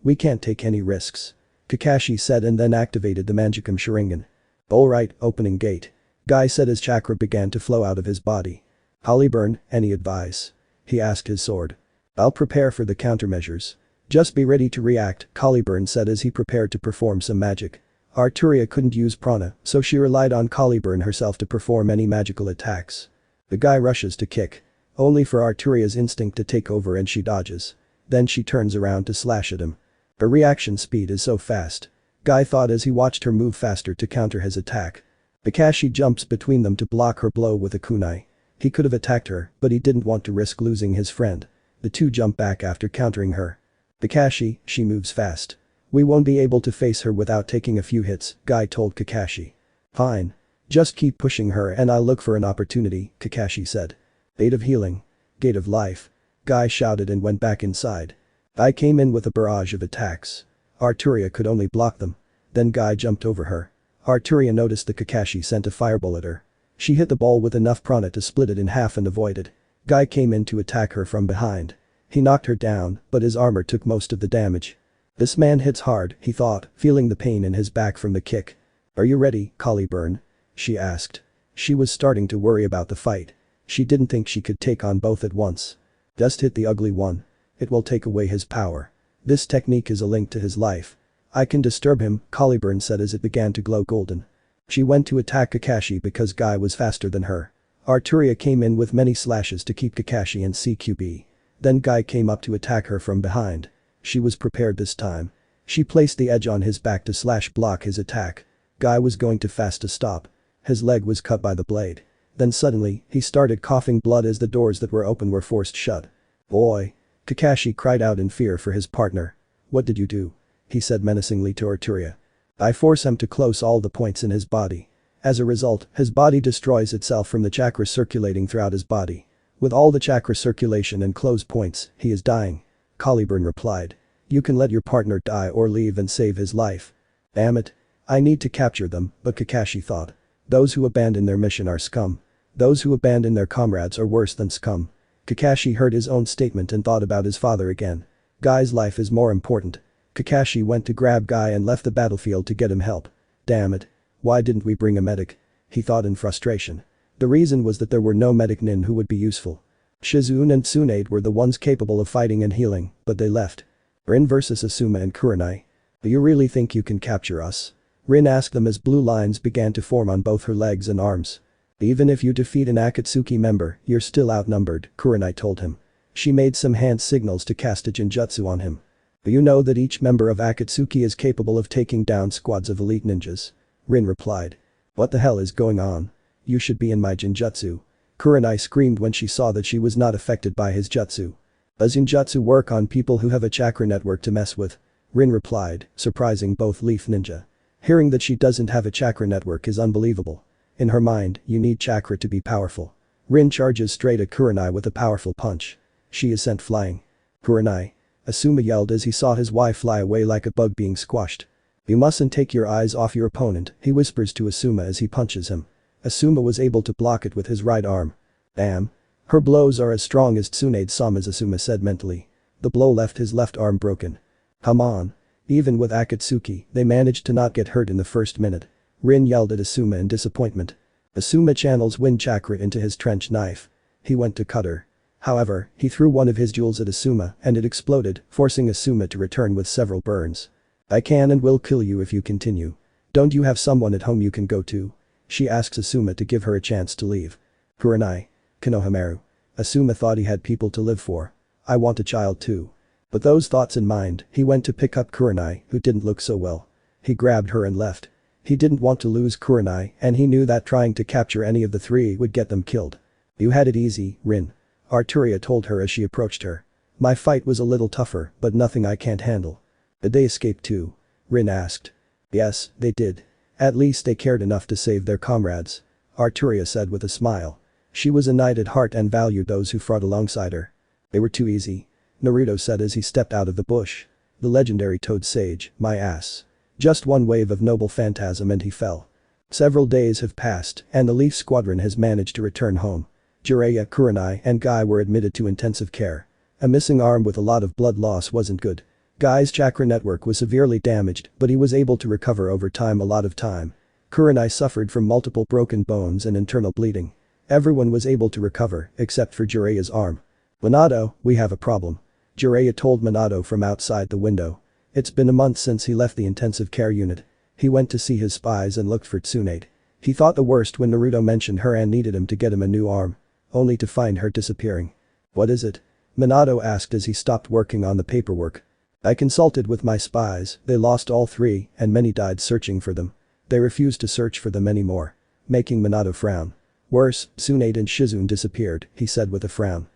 We can't take any risks. Kakashi said and then activated the Manjikam Sharingan. Alright, opening gate. Guy said as chakra began to flow out of his body. Caliburn, any advice? He asked his sword. I'll prepare for the countermeasures. Just be ready to react, Caliburn said as he prepared to perform some magic. Arturia couldn't use prana, so she relied on Caliburn herself to perform any magical attacks. The guy rushes to kick. Only for Arturia's instinct to take over and she dodges. Then she turns around to slash at him. Her reaction speed is so fast. Guy thought as he watched her move faster to counter his attack. Kakashi jumps between them to block her blow with a kunai. He could have attacked her, but he didn't want to risk losing his friend. The two jump back after countering her. Kakashi, she moves fast. We won't be able to face her without taking a few hits, Guy told Kakashi. Fine. Just keep pushing her and I'll look for an opportunity, Kakashi said. Gate of healing. Gate of life. Guy shouted and went back inside. Guy came in with a barrage of attacks. Arturia could only block them. Then Guy jumped over her. Arturia noticed that Kakashi sent a fireball at her. She hit the ball with enough prana to split it in half and avoided. Guy came in to attack her from behind. He knocked her down, but his armor took most of the damage. This man hits hard, he thought, feeling the pain in his back from the kick. Are you ready, Caliburn? She asked. She was starting to worry about the fight. She didn't think she could take on both at once. Just hit the ugly one. It will take away his power. This technique is a link to his life. I can disturb him, Caliburn said as it began to glow golden. She went to attack Kakashi because Guy was faster than her. Arturia came in with many slashes to keep Kakashi in CQB. Then Guy came up to attack her from behind. She was prepared this time. She placed the edge on his back to slash block his attack. Guy was going too fast to stop. His leg was cut by the blade. Then suddenly, he started coughing blood as the doors that were open were forced shut. Boy! Kakashi cried out in fear for his partner. What did you do? He said menacingly to Arturia. I force him to close all the points in his body. As a result, his body destroys itself from the chakra circulating throughout his body. With all the chakra circulation and closed points, he is dying. Caliburn replied. You can let your partner die or leave and save his life. Damn it. I need to capture them, but Kakashi thought. Those who abandon their mission are scum. Those who abandon their comrades are worse than scum. Kakashi heard his own statement and thought about his father again. Guy's life is more important. Kakashi went to grab Guy and left the battlefield to get him help. Damn it. Why didn't we bring a medic? He thought in frustration. The reason was that there were no medic nin who would be useful. Shizune and Tsunade were the ones capable of fighting and healing, but they left. Rin versus Asuma and Kurenai. Do you really think you can capture us? Rin asked them as blue lines began to form on both her legs and arms. Even if you defeat an Akatsuki member, you're still outnumbered, Kurenai told him. She made some hand signals to cast a genjutsu on him. Do you know that each member of Akatsuki is capable of taking down squads of elite ninjas? Rin replied. What the hell is going on? You should be in my genjutsu. Kurenai screamed when she saw that she was not affected by his jutsu. Does genjutsu work on people who have a chakra network to mess with? Rin replied, surprising both Leaf Ninja. Hearing that she doesn't have a chakra network is unbelievable. In her mind, you need chakra to be powerful. Rin charges straight at Kurenai with a powerful punch. She is sent flying. Kurenai. Asuma yelled as he saw his wife fly away like a bug being squashed. You mustn't take your eyes off your opponent, he whispers to Asuma as he punches him. Asuma was able to block it with his right arm. Damn. Her blows are as strong as Tsunade Sama's, Asuma said mentally. The blow left his left arm broken. Come on. Even with Akatsuki, they managed to not get hurt in the first minute. Rin yelled at Asuma in disappointment. Asuma channels wind chakra into his trench knife. He went to cut her. However, he threw one of his jewels at Asuma and it exploded, forcing Asuma to return with several burns. I can and will kill you if you continue. Don't you have someone at home you can go to? She asks Asuma to give her a chance to leave. Kurenai. Konohamaru. Asuma thought he had people to live for. I want a child too. But those thoughts in mind, he went to pick up Kurenai, who didn't look so well. He grabbed her and left. He didn't want to lose Kurenai and he knew that trying to capture any of the three would get them killed. You had it easy, Rin. Arturia told her as she approached her. My fight was a little tougher, but nothing I can't handle. Did they escape too? Rin asked. Yes, they did. At least they cared enough to save their comrades. Arturia said with a smile. She was a knight at heart and valued those who fought alongside her. They were too easy. Naruto said as he stepped out of the bush. The legendary Toad Sage, my ass. Just one wave of noble phantasm and he fell. Several days have passed and the Leaf Squadron has managed to return home. Jiraiya, Kurenai and Guy were admitted to intensive care. A missing arm with a lot of blood loss wasn't good. Guy's chakra network was severely damaged, but he was able to recover over time a lot of time. Kurenai suffered from multiple broken bones and internal bleeding. Everyone was able to recover, except for Jiraiya's arm. Minato, we have a problem. Jiraiya told Minato from outside the window. It's been a month since he left the intensive care unit. He went to see his spies and looked for Tsunade. He thought the worst when Naruto mentioned her and needed him to get him a new arm. Only to find her disappearing. What is it? Minato asked as he stopped working on the paperwork. I consulted with my spies, they lost all three, and many died searching for them. They refused to search for them anymore. Making Minato frown. Worse, Tsunade and Shizune disappeared, he said with a frown.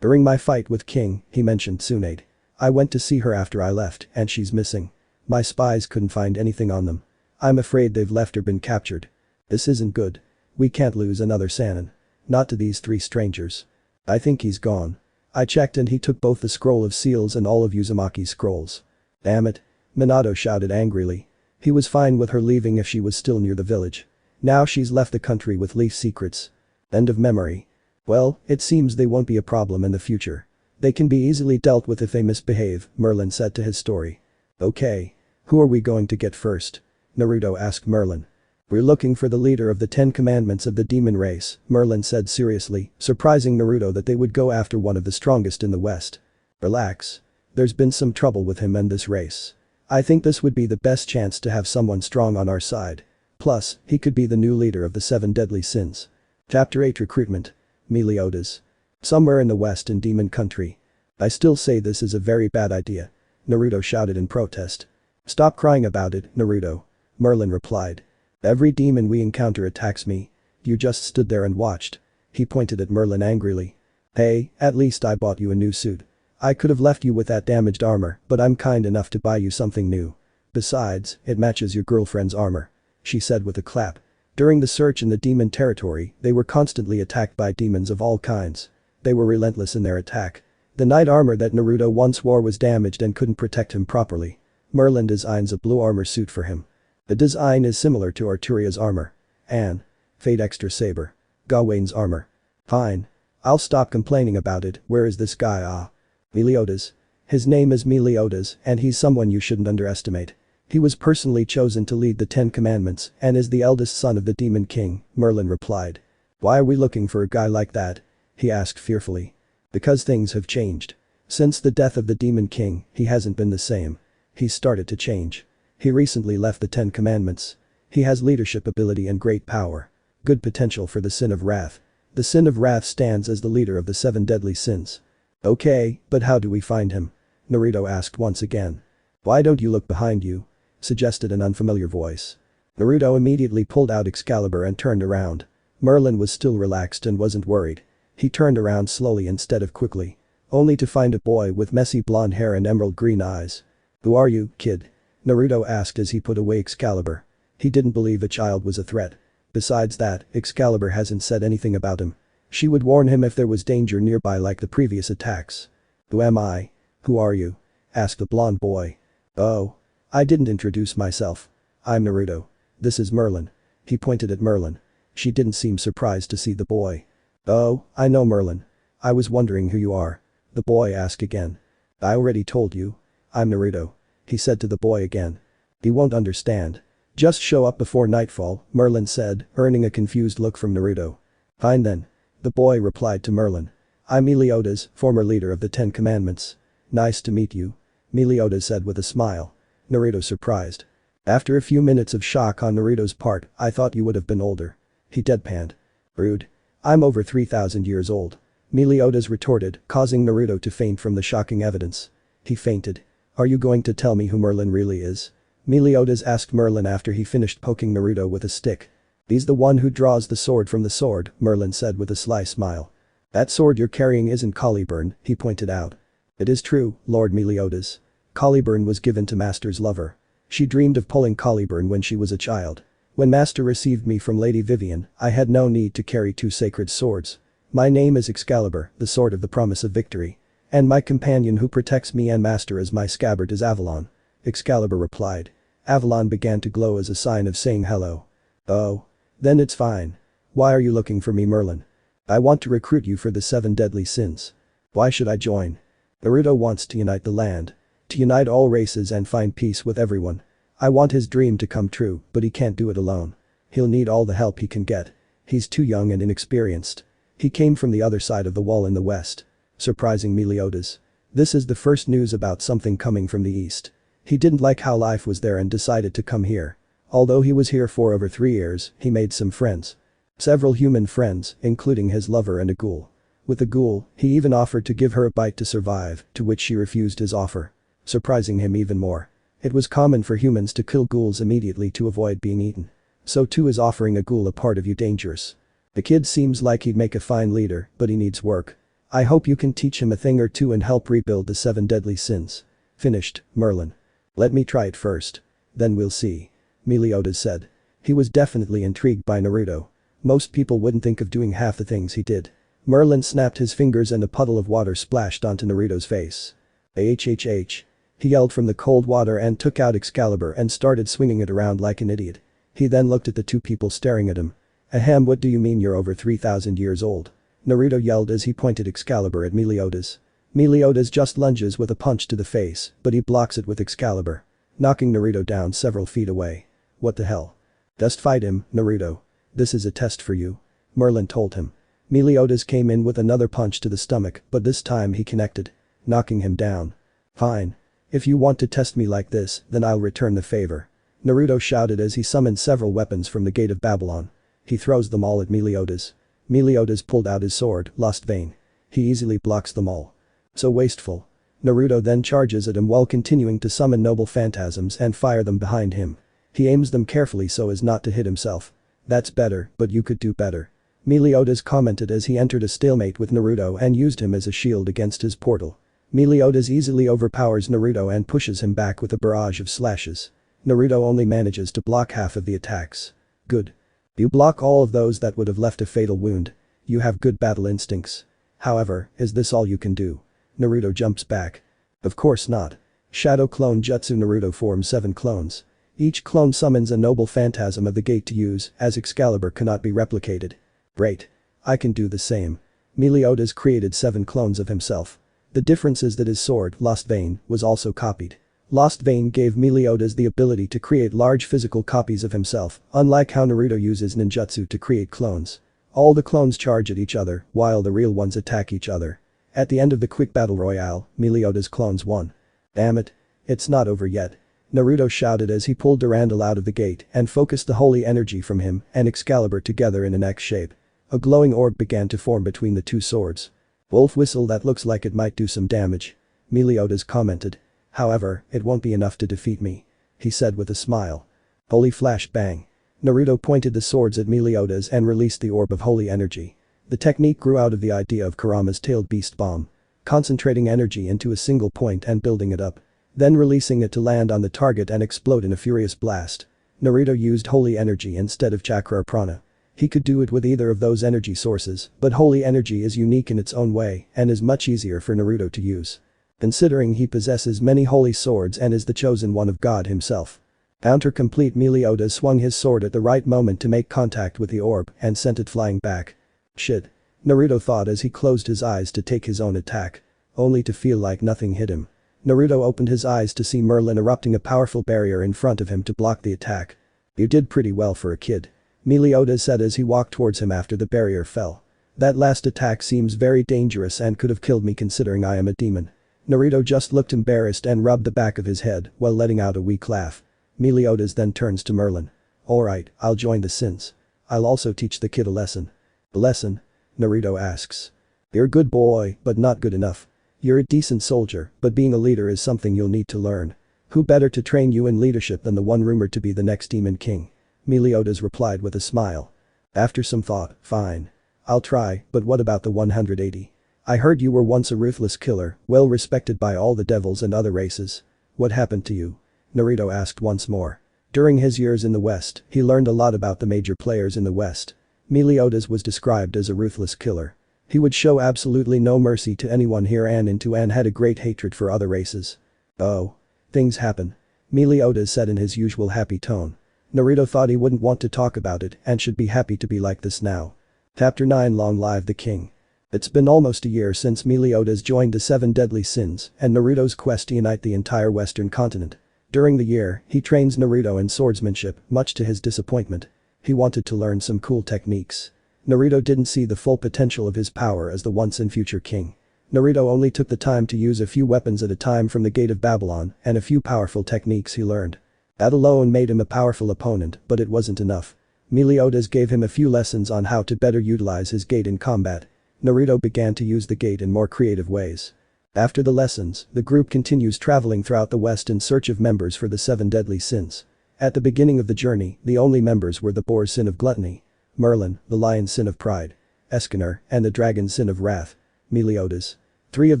During my fight with King, he mentioned Tsunade. I went to see her after I left, and she's missing. My spies couldn't find anything on them. I'm afraid they've left or been captured. This isn't good. We can't lose another Sannin. Not to these three strangers. I think he's gone. I checked and he took both the scroll of seals and all of Uzumaki's scrolls. Damn it. Minato shouted angrily. He was fine with her leaving if she was still near the village. Now she's left the country with Leaf secrets. End of memory. Well, it seems they won't be a problem in the future. They can be easily dealt with if they misbehave, Merlin said to his story. Okay. Who are we going to get first? Naruto asked Merlin. We're looking for the leader of the 10 commandments of the demon race, Merlin said seriously, surprising Naruto that they would go after one of the strongest in the West. Relax. There's been some trouble with him and this race. I think this would be the best chance to have someone strong on our side. Plus, he could be the new leader of the 7 deadly sins. Chapter 8 Recruitment. Meliodas. Somewhere in the West in Demon Country. I still say this is a very bad idea. Naruto shouted in protest. Stop crying about it, Naruto. Merlin replied. Every demon we encounter attacks me. You just stood there and watched. He pointed at Merlin angrily. Hey, at least I bought you a new suit. I could have left you with that damaged armor, but I'm kind enough to buy you something new. Besides, it matches your girlfriend's armor. She said with a clap. During the search in the demon territory, they were constantly attacked by demons of all kinds. They were relentless in their attack. The knight armor that Naruto once wore was damaged and couldn't protect him properly. Merlin designs a blue armor suit for him. The design is similar to Arturia's armor. Fate Extra Saber. Gawaine's armor. Fine. I'll stop complaining about it, where is this guy Meliodas. His name is Meliodas and he's someone you shouldn't underestimate. He was personally chosen to lead the 10 commandments and is the eldest son of the Demon King, Merlin replied. Why are we looking for a guy like that? He asked fearfully. Because things have changed. Since the death of the Demon King, he hasn't been the same. He's started to change. He recently left the 10 commandments. He has leadership ability and great power. Good potential for the Sin of Wrath. The Sin of Wrath stands as the leader of the 7 deadly sins. Okay, but how do we find him? Naruto asked once again. Why don't you look behind you? Suggested an unfamiliar voice. Naruto immediately pulled out Excalibur and turned around. Merlin was still relaxed and wasn't worried. He turned around slowly instead of quickly. Only to find a boy with messy blonde hair and emerald green eyes. Who are you, kid? Naruto asked as he put away Excalibur. He didn't believe a child was a threat. Besides that, Excalibur hasn't said anything about him. She would warn him if there was danger nearby like the previous attacks. Who am I? Who are you? Asked the blonde boy. Oh. I didn't introduce myself. I'm Naruto. This is Merlin. He pointed at Merlin. She didn't seem surprised to see the boy. Oh, I know Merlin. I was wondering who you are. The boy asked again. I already told you. I'm Naruto. He said to the boy again. He won't understand. Just show up before nightfall, Merlin said, earning a confused look from Naruto. Fine then. The boy replied to Merlin. I'm Meliodas, former leader of the 10 commandments. Nice to meet you. Meliodas said with a smile. Naruto surprised. After a few minutes of shock on Naruto's part, I thought you would have been older. He deadpanned. Rude. I'm over 3,000 years old. Meliodas retorted, causing Naruto to faint from the shocking evidence. He fainted. Are you going to tell me who Merlin really is? Meliodas asked Merlin after he finished poking Naruto with a stick. He's the one who draws the sword from the sword, Merlin said with a sly smile. That sword you're carrying isn't Caliburn, he pointed out. It is true, Lord Meliodas. Caliburn was given to Master's lover. She dreamed of pulling Caliburn when she was a child. When Master received me from Lady Vivian, I had no need to carry 2 sacred swords. My name is Excalibur, the sword of the promise of victory. And my companion who protects me and Master as my scabbard is Avalon. Excalibur replied. Avalon began to glow as a sign of saying hello. Oh. Then it's fine. Why are you looking for me, Merlin? I want to recruit you for the 7 deadly sins. Why should I join? Naruto wants to unite the land. To unite all races and find peace with everyone. I want his dream to come true, but he can't do it alone. He'll need all the help he can get. He's too young and inexperienced. He came from the other side of the wall in the west. Surprising Meliodas. This is the first news about something coming from the east. He didn't like how life was there and decided to come here. Although he was here for over 3 years, he made some friends. Several human friends, including his lover and a ghoul. With the ghoul, he even offered to give her a bite to survive, to which she refused his offer. Surprising him even more. It was common for humans to kill ghouls immediately to avoid being eaten. So too is offering a ghoul a part of you dangerous. The kid seems like he'd make a fine leader, but he needs work. I hope you can teach him a thing or two and help rebuild the 7 deadly sins. Finished, Merlin. Let me try it first. Then we'll see. Meliodas said. He was definitely intrigued by Naruto. Most people wouldn't think of doing half the things he did. Merlin snapped his fingers and a puddle of water splashed onto Naruto's face. Ahhh. He yelled from the cold water and took out Excalibur and started swinging it around like an idiot. He then looked at the two people staring at him. Ahem, what do you mean you're over 3,000 years old? Naruto yelled as he pointed Excalibur at Meliodas. Meliodas just lunges with a punch to the face, but he blocks it with Excalibur, knocking Naruto down several feet away. What the hell? Just fight him, Naruto. This is a test for you. Merlin told him. Meliodas came in with another punch to the stomach, but this time he connected, knocking him down. Fine. If you want to test me like this, then I'll return the favor. Naruto shouted as he summoned several weapons from the Gate of Babylon. He throws them all at Meliodas. Meliodas pulled out his sword, Lost Vein. He easily blocks them all. So wasteful. Naruto then charges at him while continuing to summon noble phantasms and fire them behind him. He aims them carefully so as not to hit himself. That's better, but you could do better. Meliodas commented as he entered a stalemate with Naruto and used him as a shield against his portal. Meliodas easily overpowers Naruto and pushes him back with a barrage of slashes. Naruto only manages to block half of the attacks. Good. You block all of those that would have left a fatal wound. You have good battle instincts. However, is this all you can do? Naruto jumps back. Of course not. Shadow Clone Jutsu Naruto forms 7 clones. Each clone summons a noble phantasm of the gate to use, as Excalibur cannot be replicated. Great. I can do the same. Meliodas created 7 clones of himself. The difference is that his sword, Lost Vein, was also copied. Lost Vein gave Meliodas the ability to create large physical copies of himself, unlike how Naruto uses ninjutsu to create clones. All the clones charge at each other, while the real ones attack each other. At the end of the quick battle royale, Meliodas' clones won. Damn it. It's not over yet. Naruto shouted as he pulled Durandal out of the gate and focused the holy energy from him and Excalibur together in an X shape. A glowing orb began to form between the two swords. Wolf whistle, that looks like it might do some damage. Meliodas commented. However, it won't be enough to defeat me. He said with a smile. Holy flash bang. Naruto pointed the swords at Meliodas and released the orb of holy energy. The technique grew out of the idea of Kurama's tailed beast bomb. Concentrating energy into a single point and building it up. Then releasing it to land on the target and explode in a furious blast. Naruto used holy energy instead of chakra or prana. He could do it with either of those energy sources, but holy energy is unique in its own way and is much easier for Naruto to use. Considering he possesses many holy swords and is the chosen one of God himself. Counter complete. Meliodas swung his sword at the right moment to make contact with the orb and sent it flying back. Shit. Naruto thought as he closed his eyes to take his own attack. Only to feel like nothing hit him. Naruto opened his eyes to see Merlin erupting a powerful barrier in front of him to block the attack. You did pretty well for a kid. Meliodas said as he walked towards him after the barrier fell. That last attack seems very dangerous and could have killed me considering I am a demon. Naruto just looked embarrassed and rubbed the back of his head while letting out a weak laugh. Meliodas then turns to Merlin. Alright, I'll join the sins. I'll also teach the kid a lesson. A lesson? Naruto asks. You're a good boy, but not good enough. You're a decent soldier, but being a leader is something you'll need to learn. Who better to train you in leadership than the one rumored to be the next demon king? Meliodas replied with a smile. After some thought, fine. I'll try, but what about the 180? I heard you were once a ruthless killer, well respected by all the devils and other races. What happened to you? Naruto asked once more. During his years in the West, he learned a lot about the major players in the West. Meliodas was described as a ruthless killer. He would show absolutely no mercy to anyone here and had a great hatred for other races. Oh. Things happen. Meliodas said in his usual happy tone. Naruto thought he wouldn't want to talk about it and should be happy to be like this now. Chapter 9 Long Live the King. It's been almost a year since Meliodas joined the 7 deadly sins and Naruto's quest to unite the entire western continent. During the year, he trains Naruto in swordsmanship, much to his disappointment. He wanted to learn some cool techniques. Naruto didn't see the full potential of his power as the once and future king. Naruto only took the time to use a few weapons at a time from the Gate of Babylon and a few powerful techniques he learned. That alone made him a powerful opponent, but it wasn't enough. Meliodas gave him a few lessons on how to better utilize his gate in combat. Naruto began to use the gate in more creative ways. After the lessons, the group continues traveling throughout the West in search of members for the 7 deadly sins. At the beginning of the journey, the only members were the boar's sin of gluttony, Merlin, the lion's sin of pride, Escanor, and the dragon's sin of wrath, Meliodas. 3 of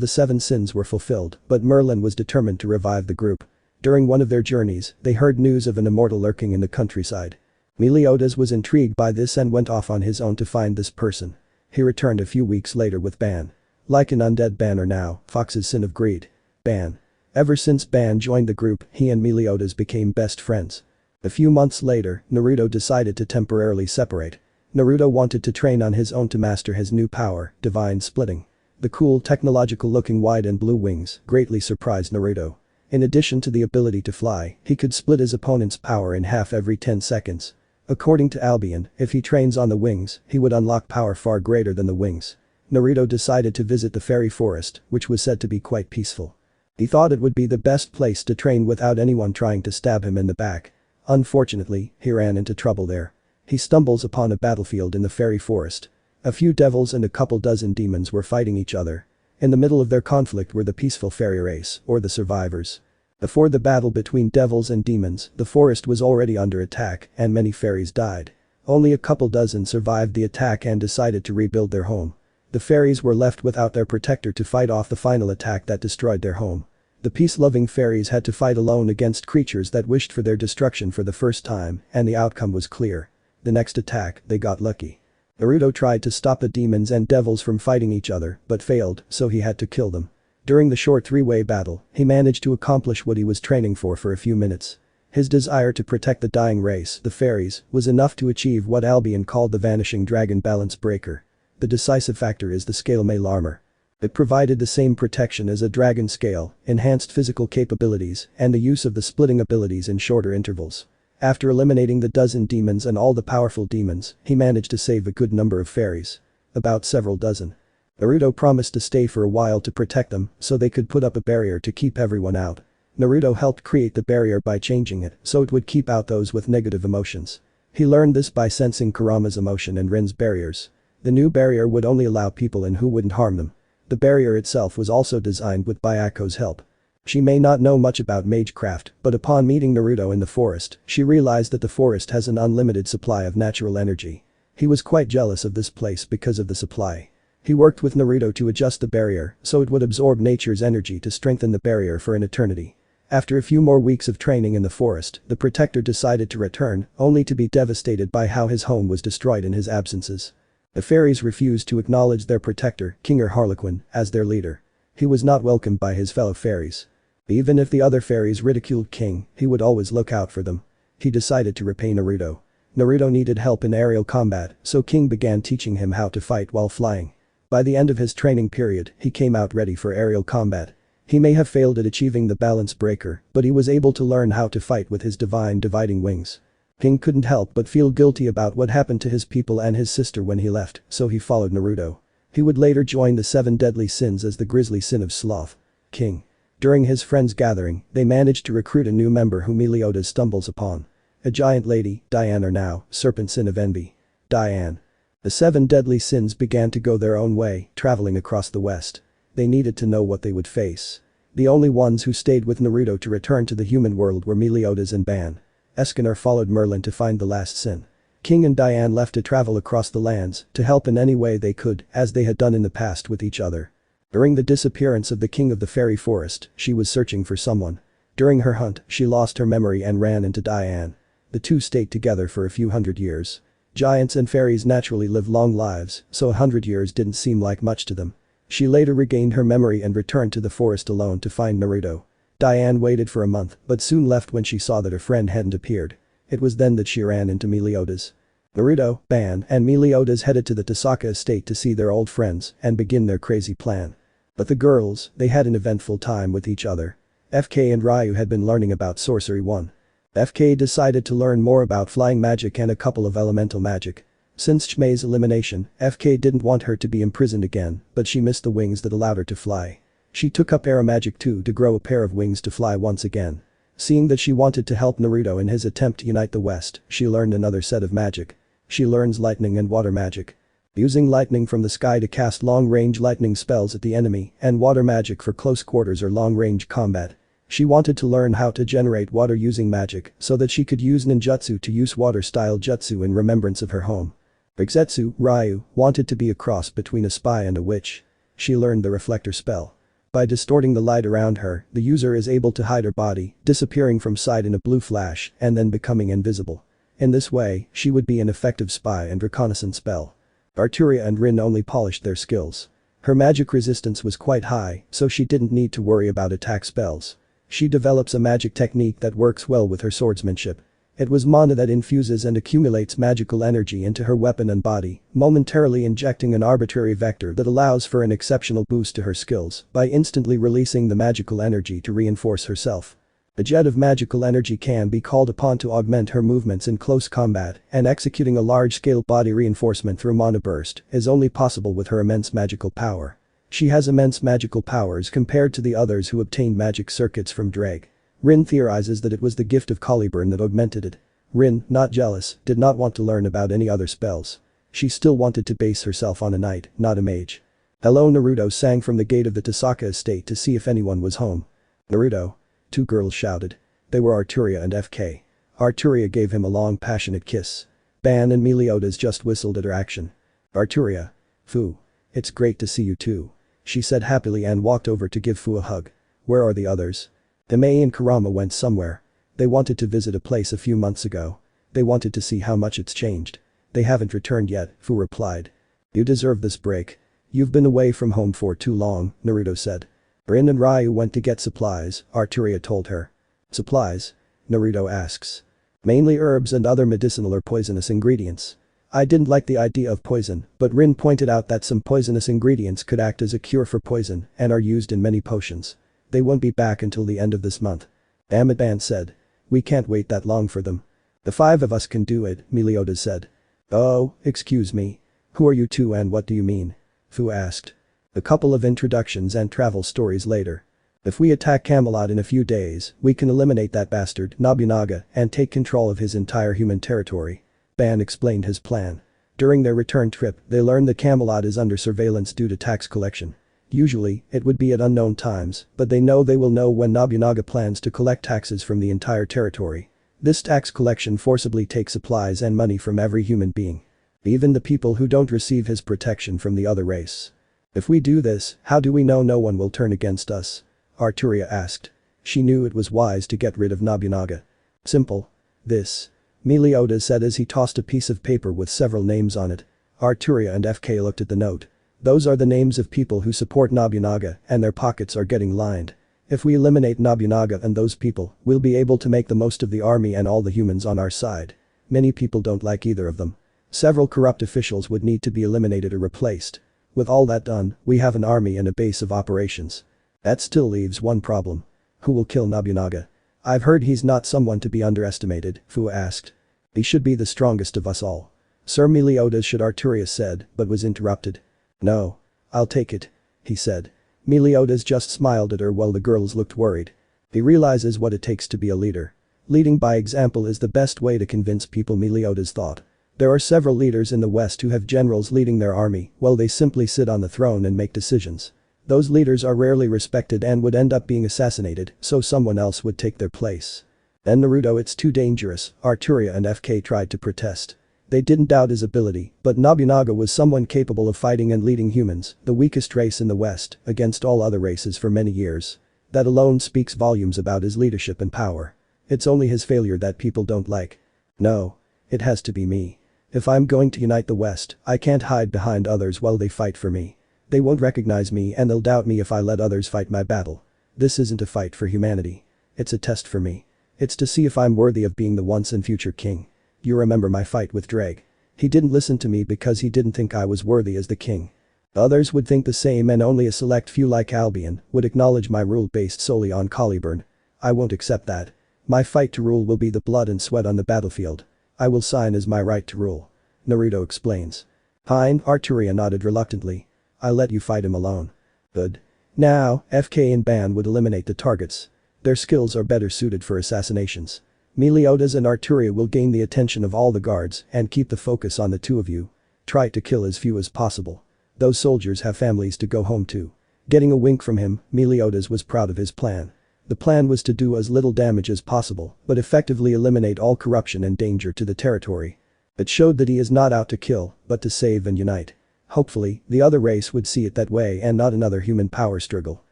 the 7 sins were fulfilled, but Merlin was determined to revive the group. During one of their journeys, they heard news of an immortal lurking in the countryside. Meliodas was intrigued by this and went off on his own to find this person. He returned a few weeks later with Ban. Like an undead Ban or now, Fox's sin of greed. Ban. Ever since Ban joined the group, he and Meliodas became best friends. A few months later, Naruto decided to temporarily separate. Naruto wanted to train on his own to master his new power, divine splitting. The cool technological-looking white and blue wings greatly surprised Naruto. In addition to the ability to fly, he could split his opponent's power in half every 10 seconds. According to Albion, if he trains on the wings, he would unlock power far greater than the wings. Naruto decided to visit the fairy forest, which was said to be quite peaceful. He thought it would be the best place to train without anyone trying to stab him in the back. Unfortunately, he ran into trouble there. He stumbles upon a battlefield in the fairy forest. A few devils and a couple dozen demons were fighting each other. In the middle of their conflict were the peaceful fairy race, or the survivors. Before the battle between devils and demons, the forest was already under attack and many fairies died. Only a couple dozen survived the attack and decided to rebuild their home. The fairies were left without their protector to fight off the final attack that destroyed their home. The peace-loving fairies had to fight alone against creatures that wished for their destruction for the first time, and the outcome was clear. The next attack, they got lucky. Naruto tried to stop the demons and devils from fighting each other, but failed, so he had to kill them. During the short 3-way battle, he managed to accomplish what he was training for a few minutes. His desire to protect the dying race, the fairies, was enough to achieve what Albion called the vanishing dragon balance breaker. The decisive factor is the scale mail armor. It provided the same protection as a dragon scale, enhanced physical capabilities, and the use of the splitting abilities in shorter intervals. After eliminating the dozen demons and all the powerful demons, he managed to save a good number of fairies. About several dozen. Naruto promised to stay for a while to protect them so they could put up a barrier to keep everyone out. Naruto helped create the barrier by changing it so it would keep out those with negative emotions. He learned this by sensing Kurama's emotion and Rin's barriers. The new barrier would only allow people in who wouldn't harm them. The barrier itself was also designed with Byaku's help. She may not know much about magecraft, but upon meeting Naruto in the forest, she realized that the forest has an unlimited supply of natural energy. He was quite jealous of this place because of the supply. He worked with Naruto to adjust the barrier so it would absorb nature's energy to strengthen the barrier for an eternity. After a few more weeks of training in the forest, the protector decided to return, only to be devastated by how his home was destroyed in his absences. The fairies refused to acknowledge their protector, King Harlequin, as their leader. He was not welcomed by his fellow fairies. Even if the other fairies ridiculed King, he would always look out for them. He decided to repay Naruto. Naruto needed help in aerial combat, so King began teaching him how to fight while flying. By the end of his training period, he came out ready for aerial combat. He may have failed at achieving the balance breaker, but he was able to learn how to fight with his divine dividing wings. King couldn't help but feel guilty about what happened to his people and his sister when he left, so he followed Naruto. He would later join the 7 deadly sins as the grisly sin of sloth. King. During his friends' gathering, they managed to recruit a new member who Meliodas stumbles upon. A giant lady, Diane or now, serpent sin of envy. Diane. The 7 deadly sins began to go their own way, traveling across the west. They needed to know what they would face. The only ones who stayed with Naruto to return to the human world were Meliodas and Ban. Escanor followed Merlin to find the last sin. King and Diane left to travel across the lands to help in any way they could, as they had done in the past with each other. During the disappearance of the king of the fairy forest, she was searching for someone. During her hunt, she lost her memory and ran into Diane. The two stayed together for a few hundred years. Giants and fairies naturally live long lives, so 100 years didn't seem like much to them. She later regained her memory and returned to the forest alone to find Naruto. Diane waited for a month, but soon left when she saw that her friend hadn't appeared. It was then that she ran into Meliodas. Naruto, Ban, and Meliodas headed to the Tasaka estate to see their old friends and begin their crazy plan. But the girls, they had an eventful time with each other. FK and Ryu had been learning about Sorcery 1. FK decided to learn more about flying magic and a couple of elemental magic. Since Chmei's elimination, FK didn't want her to be imprisoned again, but she missed the wings that allowed her to fly. She took up Aero Magic too to grow a pair of wings to fly once again. Seeing that she wanted to help Naruto in his attempt to unite the West, she learned another set of magic. She learns lightning and water magic. Using lightning from the sky to cast long-range lightning spells at the enemy and water magic for close quarters or long-range combat. She wanted to learn how to generate water using magic so that she could use ninjutsu to use water-style jutsu in remembrance of her home. Bigzetsu, Ryu, wanted to be a cross between a spy and a witch. She learned the reflector spell. By distorting the light around her, the user is able to hide her body, disappearing from sight in a blue flash and then becoming invisible. In this way, she would be an effective spy and reconnaissance spell. Arturia and Rin only polished their skills. Her magic resistance was quite high, so she didn't need to worry about attack spells. She develops a magic technique that works well with her swordsmanship. It was mana that infuses and accumulates magical energy into her weapon and body, momentarily injecting an arbitrary vector that allows for an exceptional boost to her skills by instantly releasing the magical energy to reinforce herself. A jet of magical energy can be called upon to augment her movements in close combat, and executing a large-scale body reinforcement through mana burst is only possible with her immense magical power. She has immense magical powers compared to the others who obtained magic circuits from Drake. Rin theorizes that it was the gift of Caliburn that augmented it. Rin, not jealous, did not want to learn about any other spells. She still wanted to base herself on a knight, not a mage. Hello, Naruto sang from the gate of the Tasaka estate to see if anyone was home. Naruto. Two girls shouted. They were Arturia and FK. Arturia gave him a long passionate kiss. Ban and Meliodas just whistled at her action. Arturia. Fu. It's great to see you too. She said happily and walked over to give Fu a hug. Where are the others? Imei and Kurama went somewhere. They wanted to visit a place a few months ago. They wanted to see how much it's changed. They haven't returned yet, Fu replied. You deserve this break. You've been away from home for too long, Naruto said. Rin and Ryu went to get supplies, Arturia told her. Supplies? Naruto asks. Mainly herbs and other medicinal or poisonous ingredients. I didn't like the idea of poison, but Rin pointed out that some poisonous ingredients could act as a cure for poison and are used in many potions. They won't be back until the end of this month. Ban said. We can't wait that long for them. The five of us can do it, Meliodas said. Oh, excuse me. Who are you two and what do you mean? Fu asked. A couple of introductions and travel stories later. If we attack Camelot in a few days, we can eliminate that bastard, Nobunaga, and take control of his entire human territory. Ban explained his plan. During their return trip, they learned that Camelot is under surveillance due to tax collection. Usually, it would be at unknown times, but they know they will know when Nobunaga plans to collect taxes from the entire territory. This tax collection forcibly takes supplies and money from every human being. Even the people who don't receive his protection from the other race. If we do this, how do we know no one will turn against us? Arturia asked. She knew it was wise to get rid of Nobunaga. Simple. This. Meliodas said as he tossed a piece of paper with several names on it. Arturia and FK looked at the note. Those are the names of people who support Nobunaga and their pockets are getting lined. If we eliminate Nobunaga and those people, we'll be able to make the most of the army and all the humans on our side. Many people don't like either of them. Several corrupt officials would need to be eliminated or replaced. With all that done, we have an army and a base of operations. That still leaves one problem. Who will kill Nobunaga? I've heard he's not someone to be underestimated, Fu asked. He should be the strongest of us all. Sir Meliodas should Arturia said, but was interrupted. No. I'll take it. He said. Meliodas just smiled at her while the girls looked worried. He realizes what it takes to be a leader. Leading by example is the best way to convince people, Meliodas thought. There are several leaders in the West who have generals leading their army while they simply sit on the throne and make decisions. Those leaders are rarely respected and would end up being assassinated, so someone else would take their place. Then Naruto, it's too dangerous, Arturia and FK tried to protest. They didn't doubt his ability, but Nobunaga was someone capable of fighting and leading humans, the weakest race in the West, against all other races for many years. That alone speaks volumes about his leadership and power. It's only his failure that people don't like. No. It has to be me. If I'm going to unite the West, I can't hide behind others while they fight for me. They won't recognize me and they'll doubt me if I let others fight my battle. This isn't a fight for humanity. It's a test for me. It's to see if I'm worthy of being the once and future king. You remember my fight with Drake. He didn't listen to me because he didn't think I was worthy as the king. Others would think the same and only a select few like Albion would acknowledge my rule based solely on Caliburn. I won't accept that. My fight to rule will be the blood and sweat on the battlefield. I will sign as my right to rule. Naruto explains. Fine, Arturia nodded reluctantly. I'll let you fight him alone. Good. Now, FK and Ban would eliminate the targets. Their skills are better suited for assassinations. Meliodas and Arturia will gain the attention of all the guards and keep the focus on the two of you. Try to kill as few as possible. Those soldiers have families to go home to. Getting a wink from him, Meliodas was proud of his plan. The plan was to do as little damage as possible, but effectively eliminate all corruption and danger to the territory. It showed that he is not out to kill, but to save and unite. Hopefully, the other race would see it that way and not another human power struggle.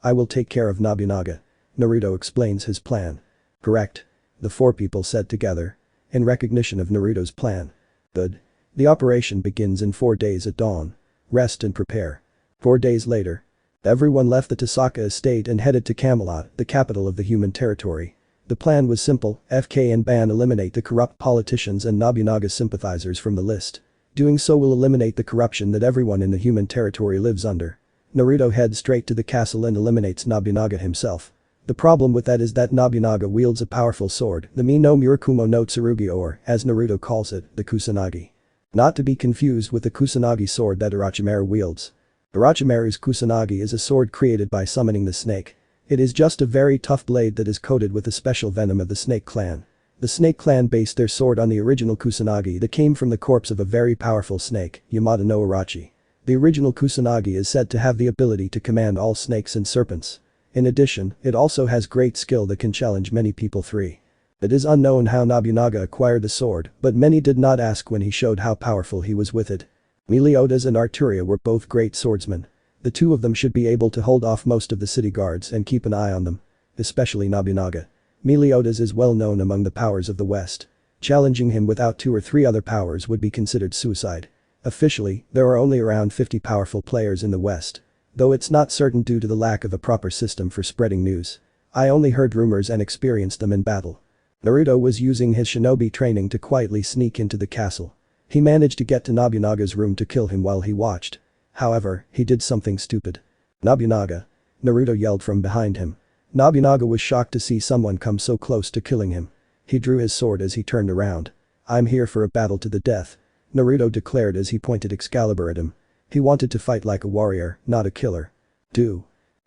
I will take care of Nobunaga. Naruto explains his plan. Correct. The four people said together. In recognition of Naruto's plan. Good. The operation begins in 4 days at dawn. Rest and prepare. 4 days later. Everyone left the Tasaka estate and headed to Camelot, the capital of the human territory. The plan was simple, FK and Ban eliminate the corrupt politicians and Nobunaga sympathizers from the list. Doing so will eliminate the corruption that everyone in the human territory lives under. Naruto heads straight to the castle and eliminates Nobunaga himself. The problem with that is that Nobunaga wields a powerful sword, the Mi no Murakumo no Tsurugi, or, as Naruto calls it, the Kusanagi. Not to be confused with the Kusanagi sword that Orochimaru wields. Orochimaru's Kusanagi is a sword created by summoning the snake. It is just a very tough blade that is coated with the special venom of the Snake Clan. The Snake Clan based their sword on the original Kusanagi that came from the corpse of a very powerful snake, Yamada no Orochi. The original Kusanagi is said to have the ability to command all snakes and serpents. In addition, it also has great skill that can challenge many people. 3. It is unknown how Nobunaga acquired the sword, but many did not ask when he showed how powerful he was with it. Meliodas and Arturia were both great swordsmen. The two of them should be able to hold off most of the city guards and keep an eye on them. Especially Nobunaga. Meliodas is well known among the powers of the West. Challenging him without 2 or 3 other powers would be considered suicide. Officially, there are only around 50 powerful players in the West. Though it's not certain due to the lack of a proper system for spreading news. I only heard rumors and experienced them in battle. Naruto was using his shinobi training to quietly sneak into the castle. He managed to get to Nobunaga's room to kill him while he watched. However, he did something stupid. Nobunaga. Naruto yelled from behind him. Nobunaga was shocked to see someone come so close to killing him. He drew his sword as he turned around. I'm here for a battle to the death. Naruto declared as he pointed Excalibur at him. He wanted to fight like a warrior, not a killer.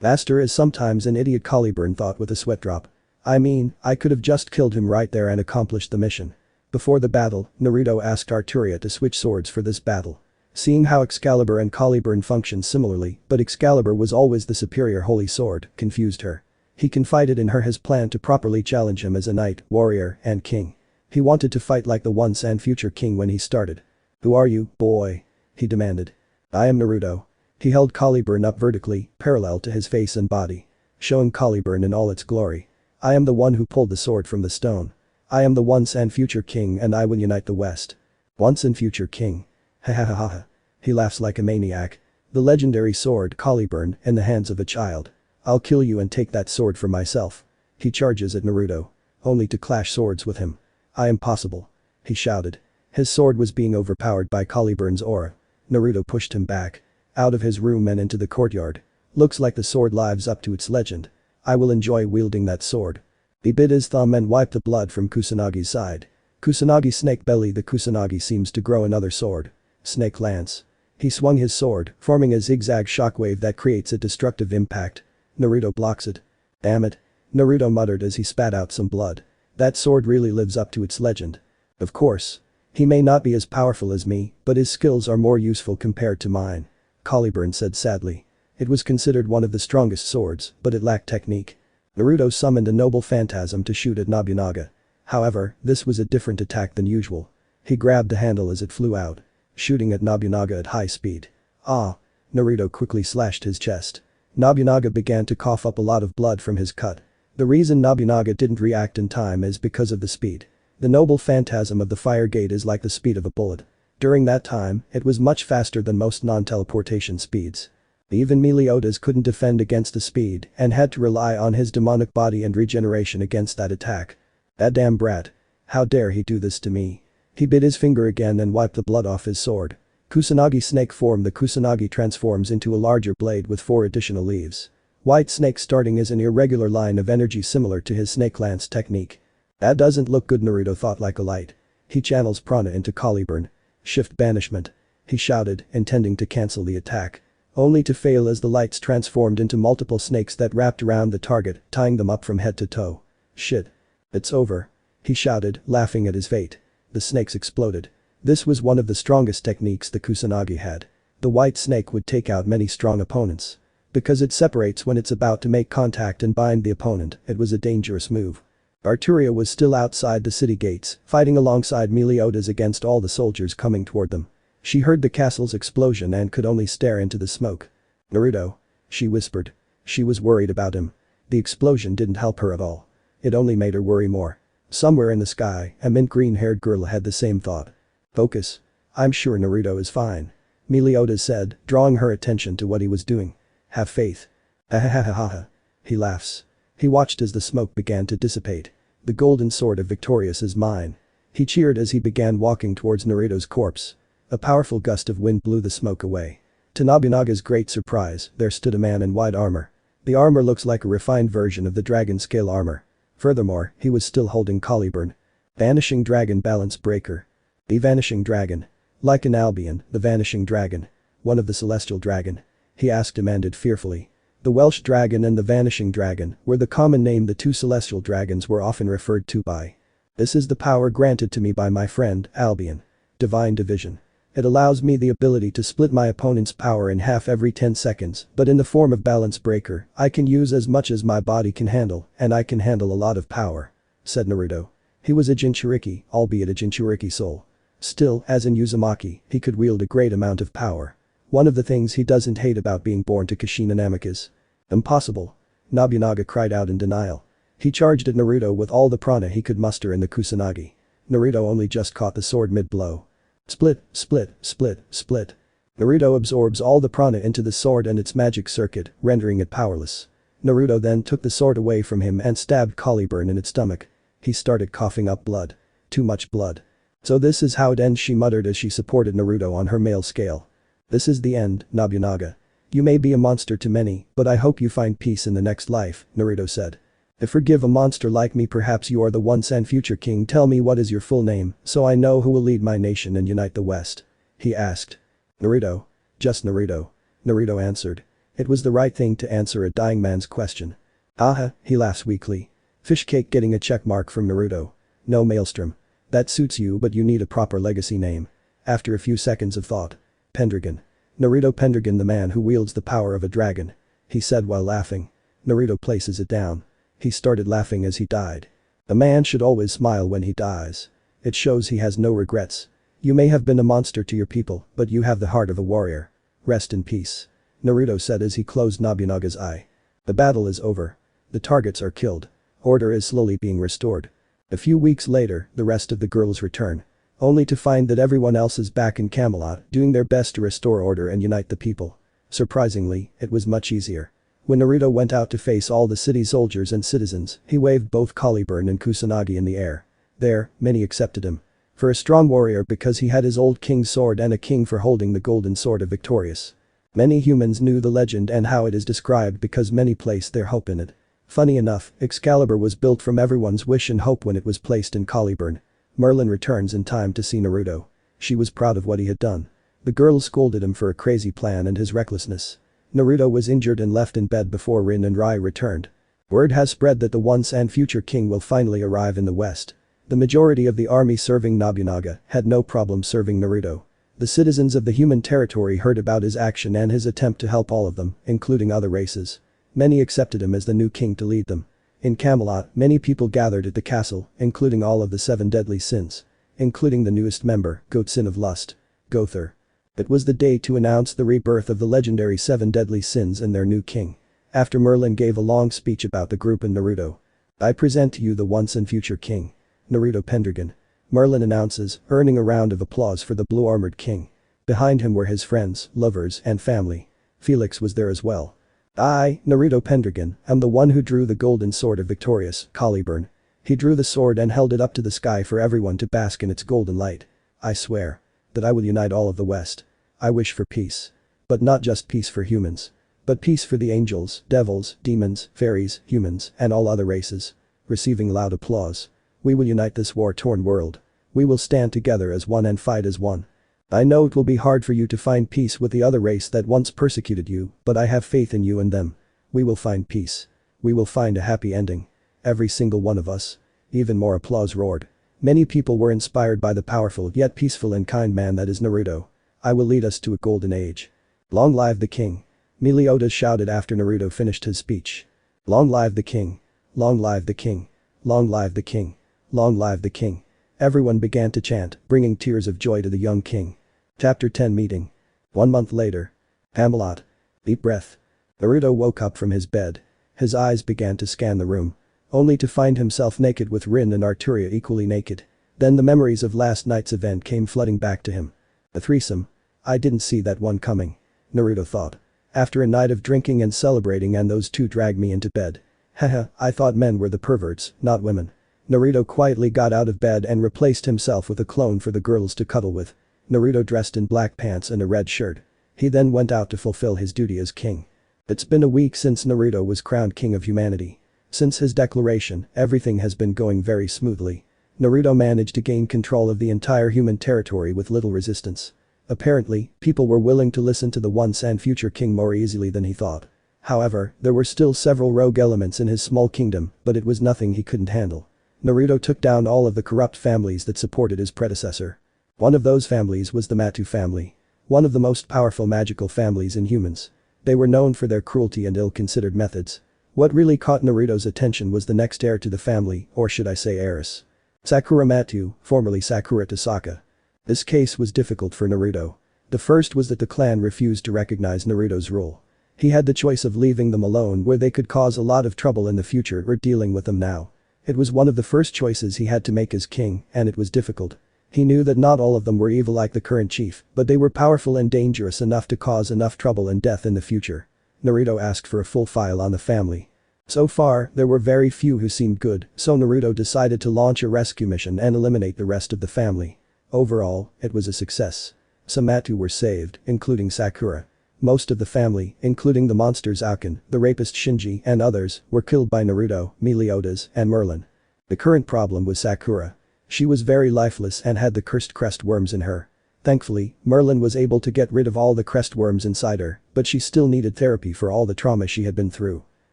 Master is sometimes an idiot, Caliburn thought with a sweat drop. I mean, I could have just killed him right there and accomplished the mission. Before the battle, Naruto asked Arturia to switch swords for this battle. Seeing how Excalibur and Caliburn function similarly, but Excalibur was always the superior holy sword, confused her. He confided in her his plan to properly challenge him as a knight, warrior, and king. He wanted to fight like the once and future king when he started. Who are you, boy? He demanded. I am Naruto. He held Caliburn up vertically, parallel to his face and body. Showing Caliburn in all its glory. I am the one who pulled the sword from the stone. I am the once and future king and I will unite the West. Once and future king. Ha ha ha ha. He laughs like a maniac. The legendary sword Caliburn in the hands of a child. I'll kill you and take that sword for myself. He charges at Naruto. Only to clash swords with him. I am possible. He shouted. His sword was being overpowered by Caliburn's aura. Naruto pushed him back. Out of his room and into the courtyard. Looks like the sword lives up to its legend. I will enjoy wielding that sword. He bit his thumb and wiped the blood from Kusanagi's side. Kusanagi snake belly. The Kusanagi seems to grow another sword. Snake lance. He swung his sword, forming a zigzag shockwave that creates a destructive impact. Naruto blocks it. Damn it. Naruto muttered as he spat out some blood. That sword really lives up to its legend. Of course. He may not be as powerful as me, but his skills are more useful compared to mine. Caliburn said sadly. It was considered one of the strongest swords, but it lacked technique. Naruto summoned a noble phantasm to shoot at Nobunaga. However, this was a different attack than usual. He grabbed the handle as it flew out. Shooting at Nobunaga at high speed. Ah! Naruto quickly slashed his chest. Nobunaga began to cough up a lot of blood from his cut. The reason Nobunaga didn't react in time is because of the speed. The noble phantasm of the fire gate is like the speed of a bullet. During that time, it was much faster than most non-teleportation speeds. Even Meliodas couldn't defend against the speed and had to rely on his demonic body and regeneration against that attack. That damn brat. How dare he do this to me? He bit his finger again and wiped the blood off his sword. Kusanagi snake form. The Kusanagi transforms into a larger blade with 4 additional leaves. White snake starting is an irregular line of energy similar to his snake lance technique. That doesn't look good, Naruto thought like a light. He channels prana into Caliburn. Shift banishment. He shouted, intending to cancel the attack. Only to fail as the lights transformed into multiple snakes that wrapped around the target, tying them up from head to toe. Shit. It's over. He shouted, laughing at his fate. The snakes exploded. This was one of the strongest techniques the Kusanagi had. The white snake would take out many strong opponents. Because it separates when it's about to make contact and bind the opponent, it was a dangerous move. Arturia was still outside the city gates, fighting alongside Meliodas against all the soldiers coming toward them. She heard the castle's explosion and could only stare into the smoke. "Naruto," she whispered. She was worried about him. The explosion didn't help her at all. It only made her worry more. Somewhere in the sky, a mint green-haired girl had the same thought. "Focus. I'm sure Naruto is fine," Meliodas said, drawing her attention to what he was doing. "Have faith." Ahahahaha. He laughs. He watched as the smoke began to dissipate. "The golden sword of Victorious is mine." He cheered as he began walking towards Naruto's corpse. A powerful gust of wind blew the smoke away. To Nobunaga's great surprise, there stood a man in white armor. The armor looks like a refined version of the dragon scale armor. Furthermore, he was still holding Caliburn. Vanishing Dragon Balance Breaker. The Vanishing Dragon. Like an Albion, the Vanishing Dragon. One of the Celestial Dragon. He demanded fearfully. The Welsh Dragon and the Vanishing Dragon were the common name the two celestial dragons were often referred to by. "This is the power granted to me by my friend, Albion. Divine Division. It allows me the ability to split my opponent's power in half every 10 seconds, but in the form of Balance Breaker, I can use as much as my body can handle, and I can handle a lot of power," said Naruto. He was a Jinchuriki, albeit a Jinchuriki soul. Still, as in Uzumaki, he could wield a great amount of power. One of the things he doesn't hate about being born to Kushina Namikaze. "Impossible." Nobunaga cried out in denial. He charged at Naruto with all the prana he could muster in the Kusanagi. Naruto only just caught the sword mid-blow. Split, split, split, split. Naruto absorbs all the prana into the sword and its magic circuit, rendering it powerless. Naruto then took the sword away from him and stabbed Caliburn in its stomach. He started coughing up blood. Too much blood. "So this is how it ends," she muttered as she supported Naruto on her male scale. "This is the end, Nobunaga. You may be a monster to many, but I hope you find peace in the next life," Naruto said. "If forgive a monster like me, perhaps you are the once and future king. Tell me what is your full name, so I know who will lead my nation and unite the West," he asked. "Naruto. Just Naruto," Naruto answered. It was the right thing to answer a dying man's question. "Aha," he laughs weakly. Fishcake getting a check mark from Naruto. "No, Maelstrom. That suits you, but you need a proper legacy name." After a few seconds of thought. "Pendragon. Naruto Pendragon, the man who wields the power of a dragon," he said while laughing. Naruto places it down. He started laughing as he died. A man should always smile when he dies. It shows he has no regrets. "You may have been a monster to your people, but you have the heart of a warrior. Rest in peace," Naruto said as he closed Nobunaga's eye. The battle is over. The targets are killed. Order is slowly being restored. A few weeks later, the rest of the girls return. Only to find that everyone else is back in Camelot, doing their best to restore order and unite the people. Surprisingly, it was much easier. When Naruto went out to face all the city soldiers and citizens, he waved both Caliburn and Kusanagi in the air. There, many accepted him. For a strong warrior because he had his old king's sword and a king for holding the golden sword of Victorious. Many humans knew the legend and how it is described because many placed their hope in it. Funny enough, Excalibur was built from everyone's wish and hope when it was placed in Caliburn. Merlin returns in time to see Naruto. She was proud of what he had done. The girl scolded him for a crazy plan and his recklessness. Naruto was injured and left in bed before Rin and Rai returned. Word has spread that the once and future king will finally arrive in the west. The majority of the army serving Nobunaga had no problem serving Naruto. The citizens of the human territory heard about his action and his attempt to help all of them, including other races. Many accepted him as the new king to lead them. In Camelot, many people gathered at the castle, including all of the 7 deadly sins. Including the newest member, Goat Sin of Lust. Gother. It was the day to announce the rebirth of the legendary 7 deadly sins and their new king. After Merlin gave a long speech about the group and Naruto. "I present to you the once and future king. Naruto Pendragon," Merlin announces, earning a round of applause for the blue-armored king. Behind him were his friends, lovers, and family. Felix was there as well. "I, Naruto Pendragon, am the one who drew the golden sword of Victorious, Caliburn." He drew the sword and held it up to the sky for everyone to bask in its golden light. "I swear that I will unite all of the West. I wish for peace. But not just peace for humans. But peace for the angels, devils, demons, fairies, humans, and all other races." Receiving loud applause. "We will unite this war-torn world. We will stand together as one and fight as one." I know it will be hard for you to find peace with the other race that once persecuted you, but I have faith in you and them. We will find peace. We will find a happy ending. Every single one of us." Even more applause roared. Many people were inspired by the powerful yet peaceful and kind man that is Naruto. "I will lead us to a golden age. Long live the king." Meliodas shouted after Naruto finished his speech. "Long live the king. Long live the king. Long live the king. Long live the king." Everyone began to chant, bringing tears of joy to the young king. Chapter 10 Meeting. 1 month later. Camelot. Deep breath. Naruto woke up from his bed. His eyes began to scan the room. Only to find himself naked with Rin and Arturia equally naked. Then the memories of last night's event came flooding back to him. A threesome. I didn't see that one coming. Naruto thought. After a night of drinking and celebrating and those two dragged me into bed. Haha, I thought men were the perverts, not women. Naruto quietly got out of bed and replaced himself with a clone for the girls to cuddle with. Naruto dressed in black pants and a red shirt. He then went out to fulfill his duty as king. It's been a week since Naruto was crowned king of humanity. Since his declaration, everything has been going very smoothly. Naruto managed to gain control of the entire human territory with little resistance. Apparently, people were willing to listen to the once and future king more easily than he thought. However, there were still several rogue elements in his small kingdom, but it was nothing he couldn't handle. Naruto took down all of the corrupt families that supported his predecessor. One of those families was the Matu family. One of the most powerful magical families in humans. They were known for their cruelty and ill-considered methods. What really caught Naruto's attention was the next heir to the family, or should I say heiress. Sakura Matu, formerly Sakura Tasaka. This case was difficult for Naruto. The first was that the clan refused to recognize Naruto's rule. He had the choice of leaving them alone where they could cause a lot of trouble in the future or dealing with them now. It was one of the first choices he had to make as king, and it was difficult. He knew that not all of them were evil like the current chief, but they were powerful and dangerous enough to cause enough trouble and death in the future. Naruto asked for a full file on the family. So far, there were very few who seemed good, so Naruto decided to launch a rescue mission and eliminate the rest of the family. Overall, it was a success. Some Matu were saved, including Sakura. Most of the family, including the monsters Awaken, the rapist Shinji and others, were killed by Naruto, Meliodas, and Merlin. The current problem was Sakura. She was very lifeless and had the cursed crest worms in her. Thankfully, Merlin was able to get rid of all the crest worms inside her, but she still needed therapy for all the trauma she had been through.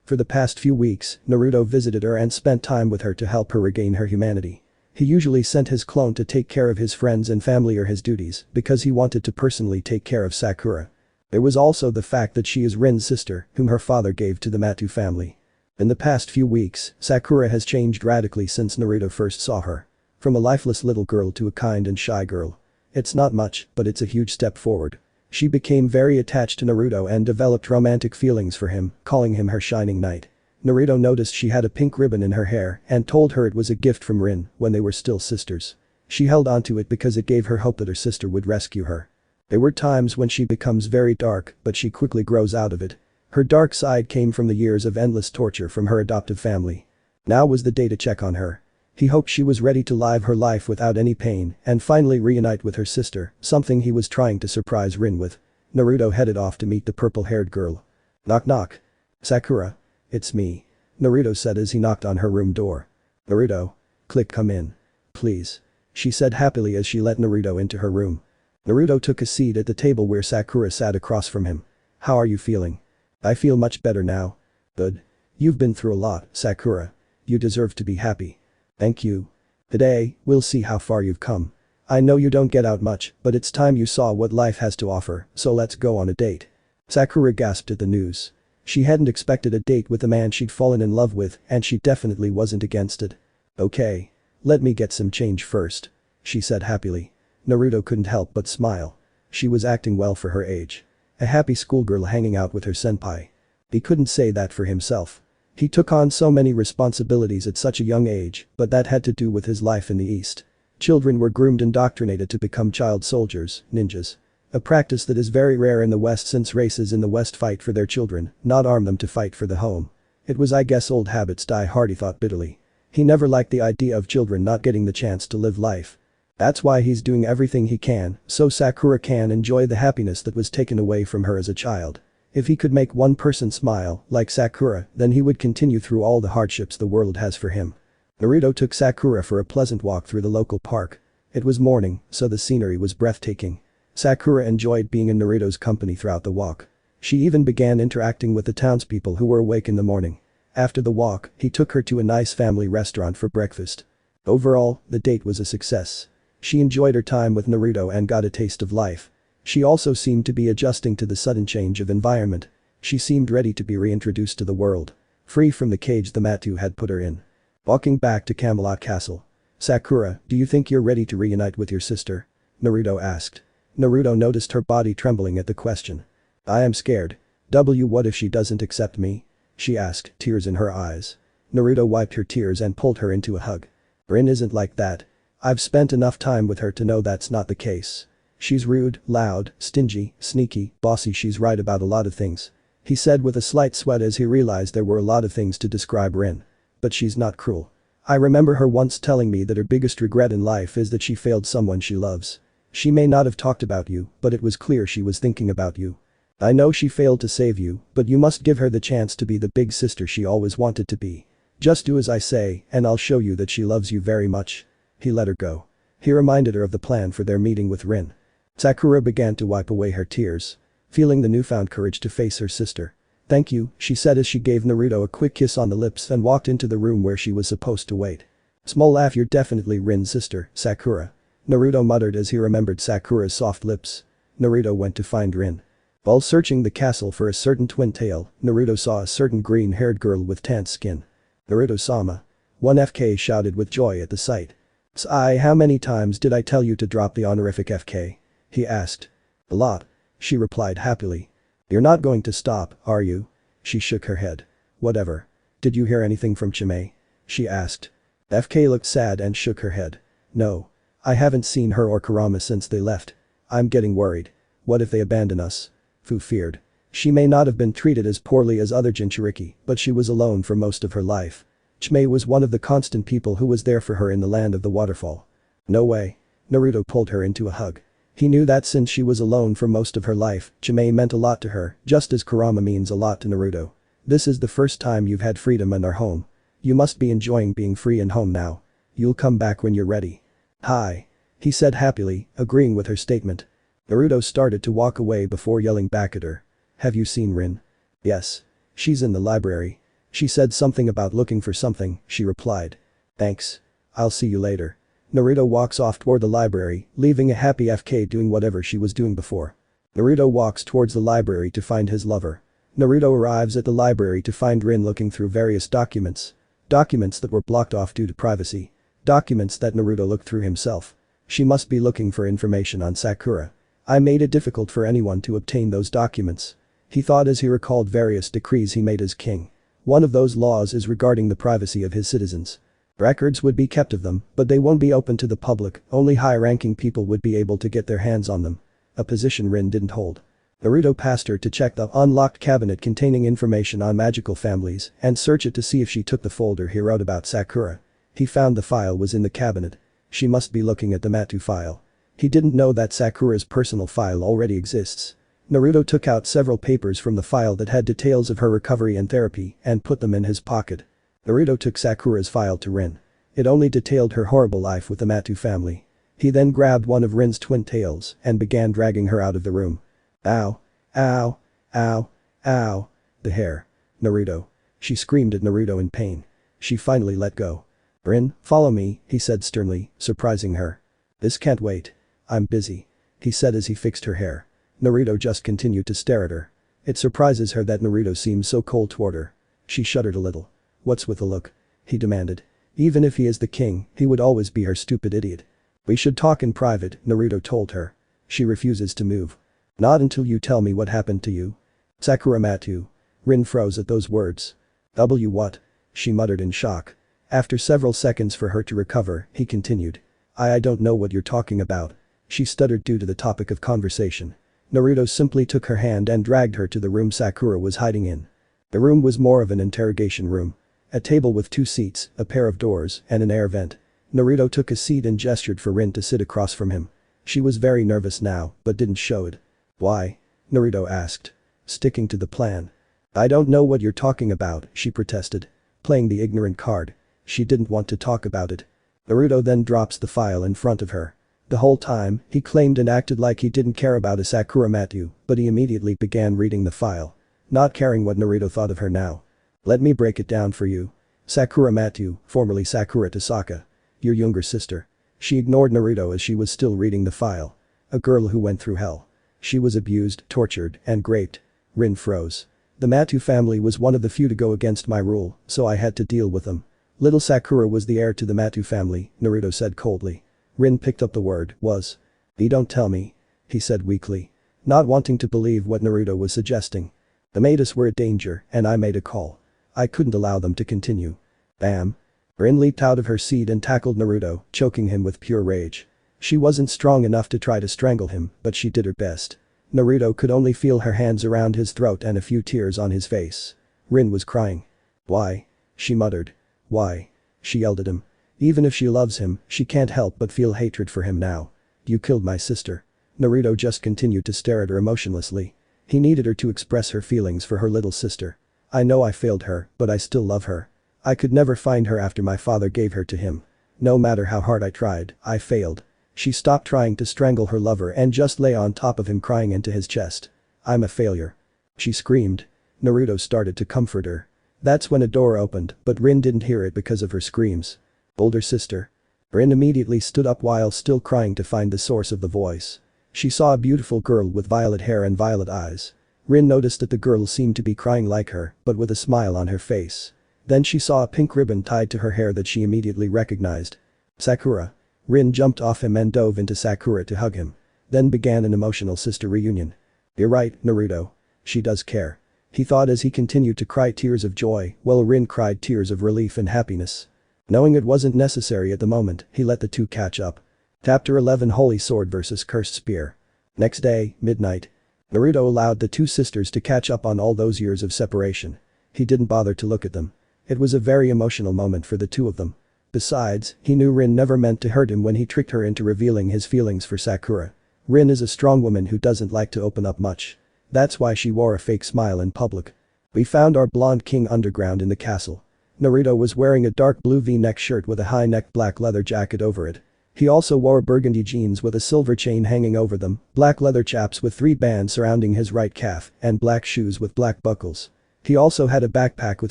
For the past few weeks, Naruto visited her and spent time with her to help her regain her humanity. He usually sent his clone to take care of his friends and family or his duties because he wanted to personally take care of Sakura. There was also the fact that she is Rin's sister, whom her father gave to the Matu family. In the past few weeks, Sakura has changed radically since Naruto first saw her. From a lifeless little girl to a kind and shy girl. It's not much, but it's a huge step forward. She became very attached to Naruto and developed romantic feelings for him, calling him her shining knight. Naruto noticed she had a pink ribbon in her hair and told her it was a gift from Rin when they were still sisters. She held onto it because it gave her hope that her sister would rescue her. There were times when she becomes very dark, but she quickly grows out of it. Her dark side came from the years of endless torture from her adoptive family. Now was the day to check on her. He hoped she was ready to live her life without any pain and finally reunite with her sister, something he was trying to surprise Rin with. Naruto headed off to meet the purple-haired girl. Knock knock. Sakura. It's me. Naruto said as he knocked on her room door. Naruto. Click come in. Please. She said happily as she let Naruto into her room. Naruto took a seat at the table where Sakura sat across from him. How are you feeling? I feel much better now. Good. You've been through a lot, Sakura. You deserve to be happy. Thank you. Today, we'll see how far you've come. I know you don't get out much, but it's time you saw what life has to offer, so let's go on a date. Sakura gasped at the news. She hadn't expected a date with the man she'd fallen in love with, and she definitely wasn't against it. Okay. Let me get some change first. She said happily. Naruto couldn't help but smile. She was acting well for her age. A happy schoolgirl hanging out with her senpai. He couldn't say that for himself. He took on so many responsibilities at such a young age, but that had to do with his life in the East. Children were groomed and indoctrinated to become child soldiers, ninjas. A practice that is very rare in the West since races in the West fight for their children, not arm them to fight for the home. It was I guess old habits die hard, he thought bitterly. He never liked the idea of children not getting the chance to live life. That's why he's doing everything he can, so Sakura can enjoy the happiness that was taken away from her as a child. If he could make one person smile, like Sakura, then he would continue through all the hardships the world has for him. Naruto took Sakura for a pleasant walk through the local park. It was morning, so the scenery was breathtaking. Sakura enjoyed being in Naruto's company throughout the walk. She even began interacting with the townspeople who were awake in the morning. After the walk, he took her to a nice family restaurant for breakfast. Overall, the date was a success. She enjoyed her time with Naruto and got a taste of life. She also seemed to be adjusting to the sudden change of environment. She seemed ready to be reintroduced to the world. Free from the cage the Matu had put her in. Walking back to Camelot Castle. Sakura, do you think you're ready to reunite with your sister? Naruto asked. Naruto noticed her body trembling at the question. I am scared. What if she doesn't accept me? She asked, tears in her eyes. Naruto wiped her tears and pulled her into a hug. Rin isn't like that. I've spent enough time with her to know that's not the case. She's rude, loud, stingy, sneaky, bossy. She's right about a lot of things. He said with a slight sweat as he realized there were a lot of things to describe Rin. But she's not cruel. I remember her once telling me that her biggest regret in life is that she failed someone she loves. She may not have talked about you, but it was clear she was thinking about you. I know she failed to save you, but you must give her the chance to be the big sister she always wanted to be. Just do as I say, and I'll show you that she loves you very much. He let her go. He reminded her of the plan for their meeting with Rin. Sakura began to wipe away her tears, feeling the newfound courage to face her sister. Thank you, she said as she gave Naruto a quick kiss on the lips and walked into the room where she was supposed to wait. Small laugh. You're definitely Rin's sister, Sakura. Naruto muttered as he remembered Sakura's soft lips. Naruto went to find Rin. While searching the castle for a certain twin tail, Naruto saw a certain green-haired girl with tanned skin. Naruto-sama. 1FK shouted with joy at the sight. Sai, how many times did I tell you to drop the honorific FK? He asked. A lot. She replied happily. You're not going to stop, are you? She shook her head. Whatever. Did you hear anything from Chimay? She asked. FK looked sad and shook her head. No. I haven't seen her or Kurama since they left. I'm getting worried. What if they abandon us? Fu feared. She may not have been treated as poorly as other Jinchuriki, but she was alone for most of her life. Chimay was one of the constant people who was there for her in the land of the waterfall. No way. Naruto pulled her into a hug. He knew that since she was alone for most of her life, Chimay meant a lot to her, just as Kurama means a lot to Naruto. This is the first time you've had freedom and are home. You must be enjoying being free and home now. You'll come back when you're ready. Hi. He said happily, agreeing with her statement. Naruto started to walk away before yelling back at her. Have you seen Rin? Yes. She's in the library. She said something about looking for something, she replied. Thanks. I'll see you later. Naruto walks off toward the library, leaving a happy FK doing whatever she was doing before. Naruto walks towards the library to find his lover. Naruto arrives at the library to find Rin looking through various documents. Documents that were blocked off due to privacy. Documents that Naruto looked through himself. She must be looking for information on Sakura. I made it difficult for anyone to obtain those documents. He thought as he recalled various decrees he made as king. One of those laws is regarding the privacy of his citizens. Records would be kept of them, but they won't be open to the public, only high-ranking people would be able to get their hands on them. A position Rin didn't hold. Naruto passed her to check the unlocked cabinet containing information on magical families and search it to see if she took the folder he wrote about Sakura. He found the file was in the cabinet. She must be looking at the Matu file. He didn't know that Sakura's personal file already exists. Naruto took out several papers from the file that had details of her recovery and therapy and put them in his pocket. Naruto took Sakura's file to Rin. It only detailed her horrible life with the Matu family. He then grabbed one of Rin's twin tails and began dragging her out of the room. Ow. Ow. Ow. Ow. The hair. Naruto. She screamed at Naruto in pain. She finally let go. Rin, follow me, he said sternly, surprising her. This can't wait. I'm busy. He said as he fixed her hair. Naruto just continued to stare at her. It surprises her that Naruto seems so cold toward her. She shuddered a little. What's with the look? He demanded. Even if he is the king, he would always be her stupid idiot. We should talk in private, Naruto told her. She refuses to move. Not until you tell me what happened to you. Sakura Matu. Rin froze at those words. What? She muttered in shock. After several seconds for her to recover, he continued. I don't know what you're talking about. She stuttered due to the topic of conversation. Naruto simply took her hand and dragged her to the room Sakura was hiding in. The room was more of an interrogation room. A table with 2 seats, a pair of doors, and an air vent. Naruto took a seat and gestured for Rin to sit across from him. She was very nervous now, but didn't show it. Why? Naruto asked. Sticking to the plan. I don't know what you're talking about, she protested. Playing the ignorant card. She didn't want to talk about it. Naruto then drops the file in front of her. The whole time, he claimed and acted like he didn't care about a Sakura Matthew, but he immediately began reading the file. Not caring what Naruto thought of her now. Let me break it down for you. Sakura Matthew, formerly Sakura Tasaka. Your younger sister. She ignored Naruto as she was still reading the file. A girl who went through hell. She was abused, tortured, and raped. Rin froze. The Matthew family was one of the few to go against my rule, so I had to deal with them. Little Sakura was the heir to the Matthew family, Naruto said coldly. Rin picked up the word, was. You don't tell me. He said weakly. Not wanting to believe what Naruto was suggesting. The Maidus were a danger, and I made a call. I couldn't allow them to continue. Bam. Rin leaped out of her seat and tackled Naruto, choking him with pure rage. She wasn't strong enough to try to strangle him, but she did her best. Naruto could only feel her hands around his throat and a few tears on his face. Rin was crying. Why? She muttered. Why? She yelled at him. Even if she loves him, she can't help but feel hatred for him now. You killed my sister. Naruto just continued to stare at her emotionlessly. He needed her to express her feelings for her little sister. I know I failed her, but I still love her. I could never find her after my father gave her to him. No matter how hard I tried, I failed. She stopped trying to strangle her lover and just lay on top of him crying into his chest. I'm a failure. She screamed. Naruto started to comfort her. That's when a door opened, but Rin didn't hear it because of her screams. Older sister. Rin immediately stood up while still crying to find the source of the voice. She saw a beautiful girl with violet hair and violet eyes. Rin noticed that the girl seemed to be crying like her, but with a smile on her face. Then she saw a pink ribbon tied to her hair that she immediately recognized. Sakura. Rin jumped off him and dove into Sakura to hug him. Then began an emotional sister reunion. You're right, Naruto. She does care. He thought as he continued to cry tears of joy, while Rin cried tears of relief and happiness. Knowing it wasn't necessary at the moment, he let the two catch up. Chapter 11 Holy Sword vs Cursed Spear. Next day, midnight. Naruto allowed the two sisters to catch up on all those years of separation. He didn't bother to look at them. It was a very emotional moment for the two of them. Besides, he knew Rin never meant to hurt him when he tricked her into revealing his feelings for Sakura. Rin is a strong woman who doesn't like to open up much. That's why she wore a fake smile in public. We found our blonde king underground in the castle. Naruto was wearing a dark blue V-neck shirt with a high-necked black leather jacket over it. He also wore burgundy jeans with a silver chain hanging over them, black leather chaps with 3 bands surrounding his right calf, and black shoes with black buckles. He also had a backpack with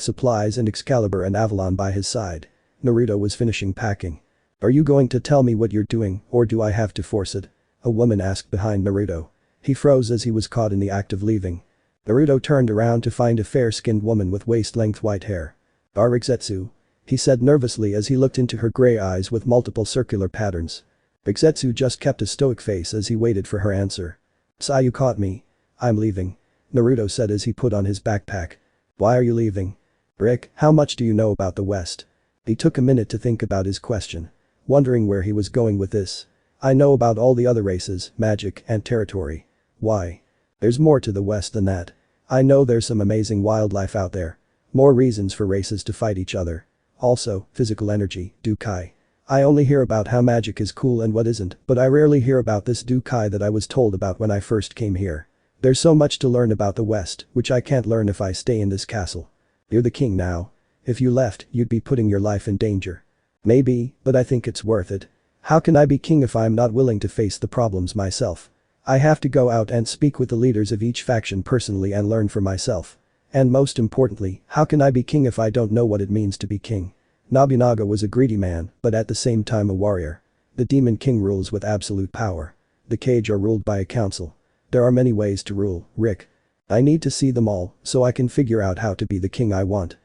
supplies and Excalibur and Avalon by his side. Naruto was finishing packing. Are you going to tell me what you're doing, or do I have to force it? A woman asked behind Naruto. He froze as he was caught in the act of leaving. Naruto turned around to find a fair-skinned woman with waist-length white hair. Rigetsu. He said nervously as he looked into her gray eyes with multiple circular patterns. Rigetsu just kept a stoic face as he waited for her answer. You caught me. I'm leaving. Naruto said as he put on his backpack. Why are you leaving? Rick, how much do you know about the West? He took a minute to think about his question. Wondering where he was going with this. I know about all the other races, magic, and territory. Why? There's more to the West than that. I know there's some amazing wildlife out there. More reasons for races to fight each other. Also, physical energy, Dukai. I only hear about how magic is cool and what isn't, but I rarely hear about this Dukai that I was told about when I first came here. There's so much to learn about the West, which I can't learn if I stay in this castle. You're the king now. If you left, you'd be putting your life in danger. Maybe, but I think it's worth it. How can I be king if I'm not willing to face the problems myself? I have to go out and speak with the leaders of each faction personally and learn for myself. And most importantly, how can I be king if I don't know what it means to be king? Nobunaga was a greedy man, but at the same time a warrior. The Demon King rules with absolute power. The Cage are ruled by a council. There are many ways to rule, Rick. I need to see them all, so I can figure out how to be the king I want.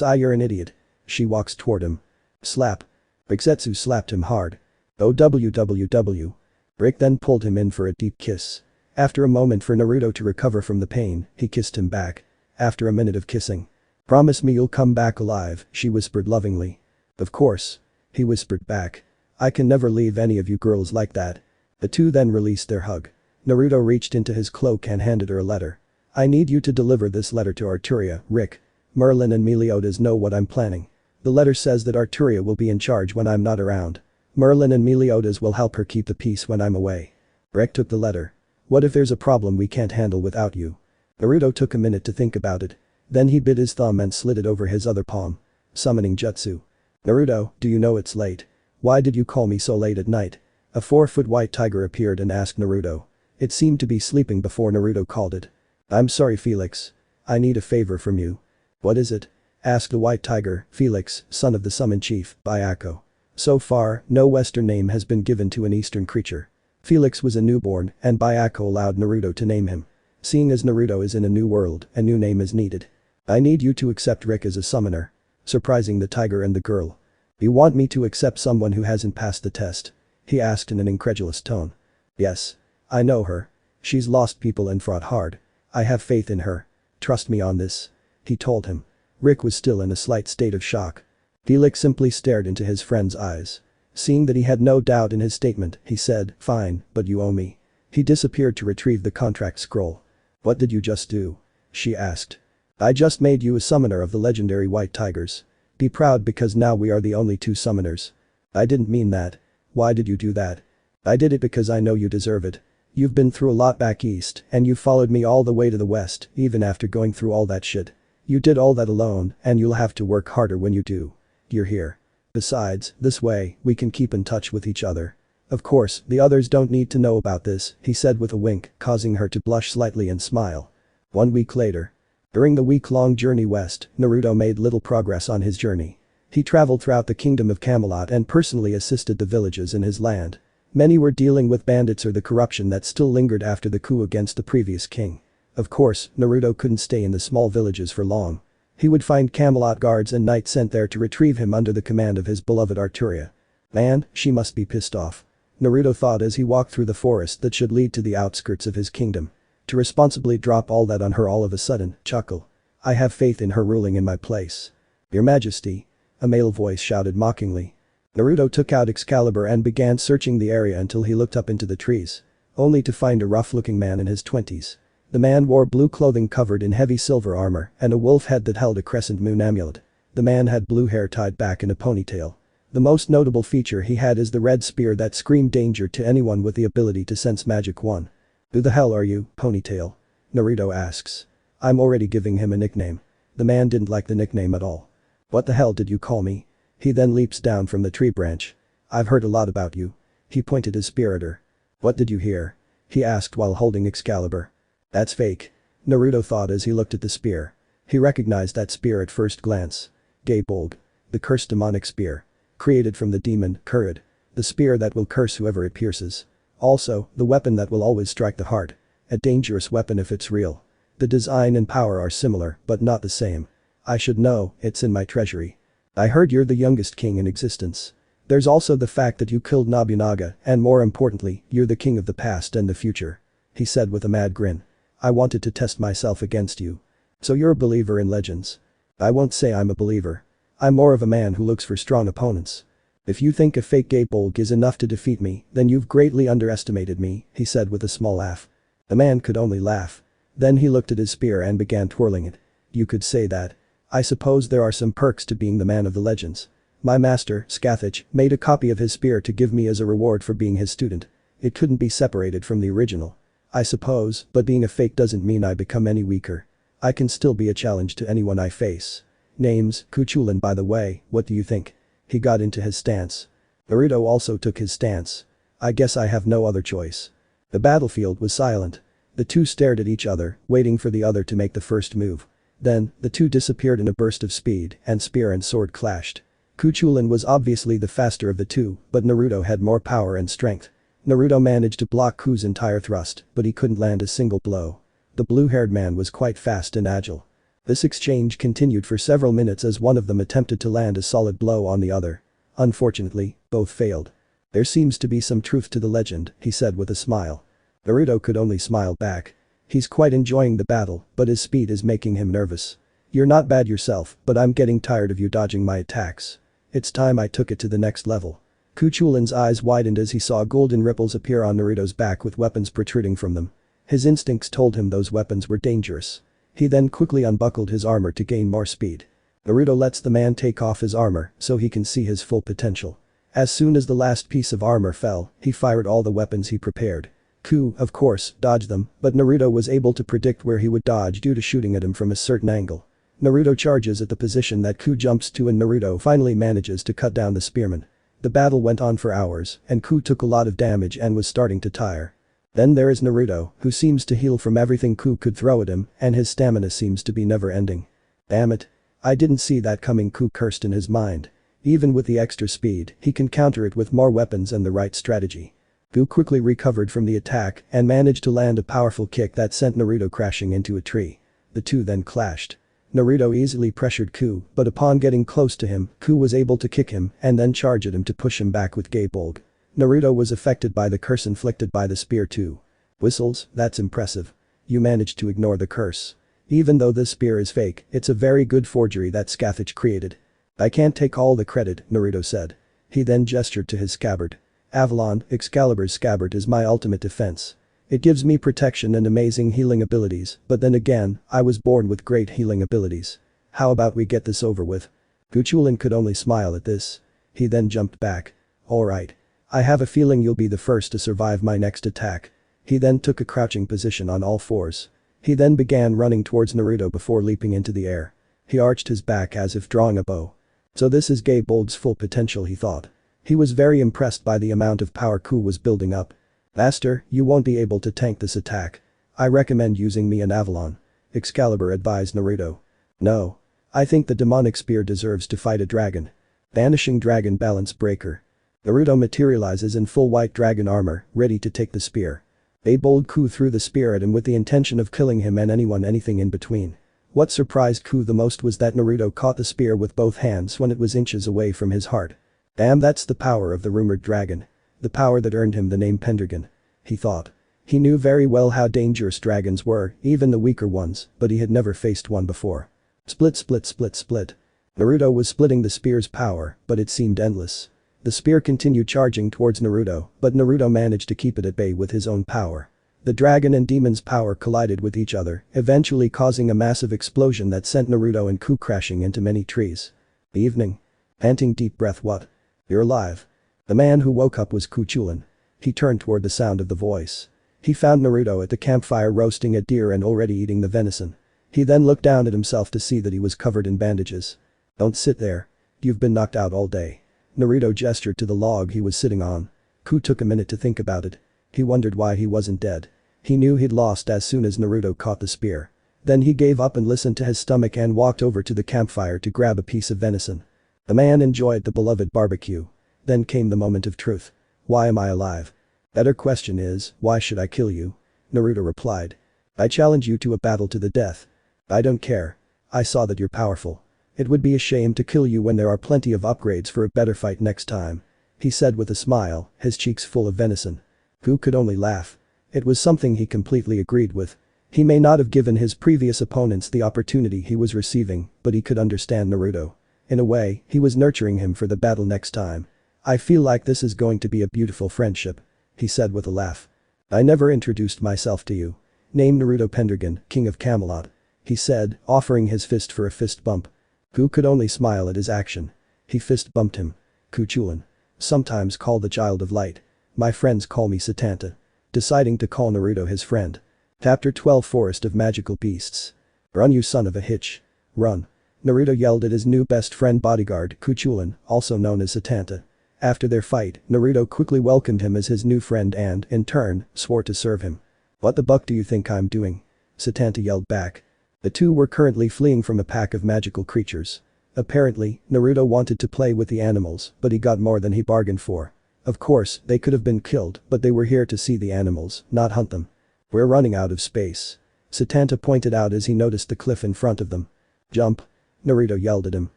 You're an idiot. She walks toward him. Slap. Rigetsu slapped him hard. OWWW. Rick then pulled him in for a deep kiss. After a moment for Naruto to recover from the pain, he kissed him back. After a minute of kissing. Promise me you'll come back alive, she whispered lovingly. Of course. He whispered back. I can never leave any of you girls like that. The two then released their hug. Naruto reached into his cloak and handed her a letter. I need you to deliver this letter to Arturia, Rick. Merlin and Meliodas know what I'm planning. The letter says that Arturia will be in charge when I'm not around. Merlin and Meliodas will help her keep the peace when I'm away. Rick took the letter. What if there's a problem we can't handle without you? Naruto took a minute to think about it. Then he bit his thumb and slid it over his other palm. Summoning jutsu. Naruto, do you know it's late? Why did you call me so late at night? A 4-foot white tiger appeared and asked Naruto. It seemed to be sleeping before Naruto called it. "I'm sorry, Felix. I need a favor from you." "What is it?" asked the white tiger, Felix, son of the summon chief, Byako. So far, no Western name has been given to an Eastern creature. Felix was a newborn and Byako allowed Naruto to name him. Seeing as Naruto is in a new world, a new name is needed. "I need you to accept Rick as a summoner." Surprising the tiger and the girl. "You want me to accept someone who hasn't passed the test?" he asked in an incredulous tone. "Yes. I know her. She's lost people and fought hard. I have faith in her. Trust me on this," he told him. Rick was still in a slight state of shock. Felix simply stared into his friend's eyes. Seeing that he had no doubt in his statement, he said, "Fine, but you owe me." He disappeared to retrieve the contract scroll. "What did you just do?" she asked. "I just made you a summoner of the legendary white tigers. Be proud because now we are the only 2 summoners." "I didn't mean that." "Why did you do that?" "I did it because I know you deserve it. You've been through a lot back east and you followed me all the way to the west even after going through all that shit. You did all that alone and you'll have to work harder when you do. You're here. Besides, this way, we can keep in touch with each other. Of course, the others don't need to know about this," he said with a wink, causing her to blush slightly and smile. 1 week later. During the week-long journey west, Naruto made little progress on his journey. He traveled throughout the kingdom of Camelot and personally assisted the villages in his land. Many were dealing with bandits or the corruption that still lingered after the coup against the previous king. Of course, Naruto couldn't stay in the small villages for long. He would find Camelot guards and knights sent there to retrieve him under the command of his beloved Arturia. Man, she must be pissed off. Naruto thought as he walked through the forest that should lead to the outskirts of his kingdom. To responsibly drop all that on her all of a sudden, chuckle. "I have faith in her ruling in my place." "Your Majesty," a male voice shouted mockingly. Naruto took out Excalibur and began searching the area until he looked up into the trees. Only to find a rough-looking man in his 20s. The man wore blue clothing covered in heavy silver armor and a wolf head that held a crescent moon amulet. The man had blue hair tied back in a ponytail. The most notable feature he had is the red spear that screamed danger to anyone with the ability to sense magic. "One. Who the hell are you, Ponytail?" Naruto asks. I'm already giving him a nickname. The man didn't like the nickname at all. "What the hell did you call me?" He then leaps down from the tree branch. "I've heard a lot about you." He pointed his spear at her. "What did you hear?" he asked while holding Excalibur. "That's fake," Naruto thought as he looked at the spear. He recognized that spear at first glance. Gaebolg. The cursed demonic spear. Created from the demon, Kurid. The spear that will curse whoever it pierces. Also, the weapon that will always strike the heart. A dangerous weapon if it's real. The design and power are similar, but not the same. I should know, it's in my treasury. I heard you're the youngest king in existence. There's also the fact that you killed Nobunaga, and more importantly, you're the king of the past and the future," he said with a mad grin. "I wanted to test myself against you. So you're a believer in legends?" "I won't say I'm a believer. I'm more of a man who looks for strong opponents. If you think a fake Gaebolg is enough to defeat me, then you've greatly underestimated me," he said with a small laugh. The man could only laugh. Then he looked at his spear and began twirling it. "You could say that. I suppose there are some perks to being the man of the legends. My master, Scathach, made a copy of his spear to give me as a reward for being his student. It couldn't be separated from the original. I suppose, but being a fake doesn't mean I become any weaker. I can still be a challenge to anyone I face. Name's Kuchulin, by the way, what do you think?" He got into his stance. Naruto also took his stance. "I guess I have no other choice." The battlefield was silent. The two stared at each other, waiting for the other to make the first move. Then, the two disappeared in a burst of speed, and spear and sword clashed. Kuchulin was obviously the faster of the two, but Naruto had more power and strength. Naruto managed to block Ku's entire thrust, but he couldn't land a single blow. The blue-haired man was quite fast and agile. This exchange continued for several minutes as one of them attempted to land a solid blow on the other. Unfortunately, both failed. "There seems to be some truth to the legend," he said with a smile. Naruto could only smile back. He's quite enjoying the battle, but his speed is making him nervous. "You're not bad yourself, but I'm getting tired of you dodging my attacks. It's time I took it to the next level." Kuchulin's eyes widened as he saw golden ripples appear on Naruto's back with weapons protruding from them. His instincts told him those weapons were dangerous. He then quickly unbuckled his armor to gain more speed. Naruto lets the man take off his armor so he can see his full potential. As soon as the last piece of armor fell, he fired all the weapons he prepared. Ku, of course, dodged them, but Naruto was able to predict where he would dodge due to shooting at him from a certain angle. Naruto charges at the position that Ku jumps to and Naruto finally manages to cut down the spearman. The battle went on for hours, and Ku took a lot of damage and was starting to tire. Then there is Naruto, who seems to heal from everything Ku could throw at him, and his stamina seems to be never ending. Damn it. I didn't see that coming, Ku cursed in his mind. Even with the extra speed, he can counter it with more weapons and the right strategy. Ku quickly recovered from the attack and managed to land a powerful kick that sent Naruto crashing into a tree. The two then clashed. Naruto easily pressured Ku, but upon getting close to him, Ku was able to kick him and then charge at him to push him back with Gaebolg. Naruto was affected by the curse inflicted by the spear too. Whistles, that's impressive. You managed to ignore the curse. Even though this spear is fake, it's a very good forgery that Scathach created. I can't take all the credit, Naruto said. He then gestured to his scabbard. Avalon, Excalibur's scabbard is my ultimate defense. It gives me protection and amazing healing abilities, but then again, I was born with great healing abilities. How about we get this over with? Guchulin could only smile at this. He then jumped back. Alright. I have a feeling you'll be the first to survive my next attack. He then took a crouching position on all fours. He then began running towards Naruto before leaping into the air. He arched his back as if drawing a bow. So this is Gaebolg's full potential, he thought. He was very impressed by the amount of power Ku was building up. Master, you won't be able to tank this attack. I recommend using me and Avalon. Excalibur advised Naruto. No. I think the demonic spear deserves to fight a dragon. Vanishing dragon balance breaker. Naruto materializes in full white dragon armor, ready to take the spear. Gaebolg Ku threw the spear at him with the intention of killing him and anything in between. What surprised Ku the most was that Naruto caught the spear with both hands when it was inches away from his heart. Damn, that's the power of the rumored dragon. The power that earned him the name Pendragon. He thought. He knew very well how dangerous dragons were, even the weaker ones, but he had never faced one before. Split split split split. Naruto was splitting the spear's power, but it seemed endless. The spear continued charging towards Naruto, but Naruto managed to keep it at bay with his own power. The dragon and demon's power collided with each other, eventually causing a massive explosion that sent Naruto and Ku crashing into many trees. Evening. Panting deep breath. What? You're alive. The man who woke up was Kuchulin. He turned toward the sound of the voice. He found Naruto at the campfire roasting a deer and already eating the venison. He then looked down at himself to see that he was covered in bandages. Don't sit there. You've been knocked out all day. Naruto gestured to the log he was sitting on. Ku took a minute to think about it. He wondered why he wasn't dead. He knew he'd lost as soon as Naruto caught the spear. Then he gave up and listened to his stomach and walked over to the campfire to grab a piece of venison. The man enjoyed the beloved barbecue. Then came the moment of truth. Why am I alive? Better question is, why should I kill you? Naruto replied. I challenge you to a battle to the death. I don't care. I saw that you're powerful. It would be a shame to kill you when there are plenty of upgrades for a better fight next time. He said with a smile, his cheeks full of venison. Ku could only laugh. It was something he completely agreed with. He may not have given his previous opponents the opportunity he was receiving, but he could understand Naruto. In a way, he was nurturing him for the battle next time. I feel like this is going to be a beautiful friendship. He said with a laugh. I never introduced myself to you. Name Naruto Pendragon, King of Camelot. He said, offering his fist for a fist bump. Ku could only smile at his action. He fist bumped him. Kuchulin. Sometimes called the Child of Light. My friends call me Satanta. Deciding to call Naruto his friend. Chapter 12 Forest of Magical Beasts. Run, you son of a hitch. Run. Naruto yelled at his new best friend bodyguard, Kuchulin, also known as Satanta. After their fight, Naruto quickly welcomed him as his new friend and, in turn, swore to serve him. What the buck do you think I'm doing? Satanta yelled back. The two were currently fleeing from a pack of magical creatures. Apparently, Naruto wanted to play with the animals, but he got more than he bargained for. Of course, they could have been killed, but they were here to see the animals, not hunt them. We're running out of space. Satanta pointed out as he noticed the cliff in front of them. Jump. Naruto yelled at him.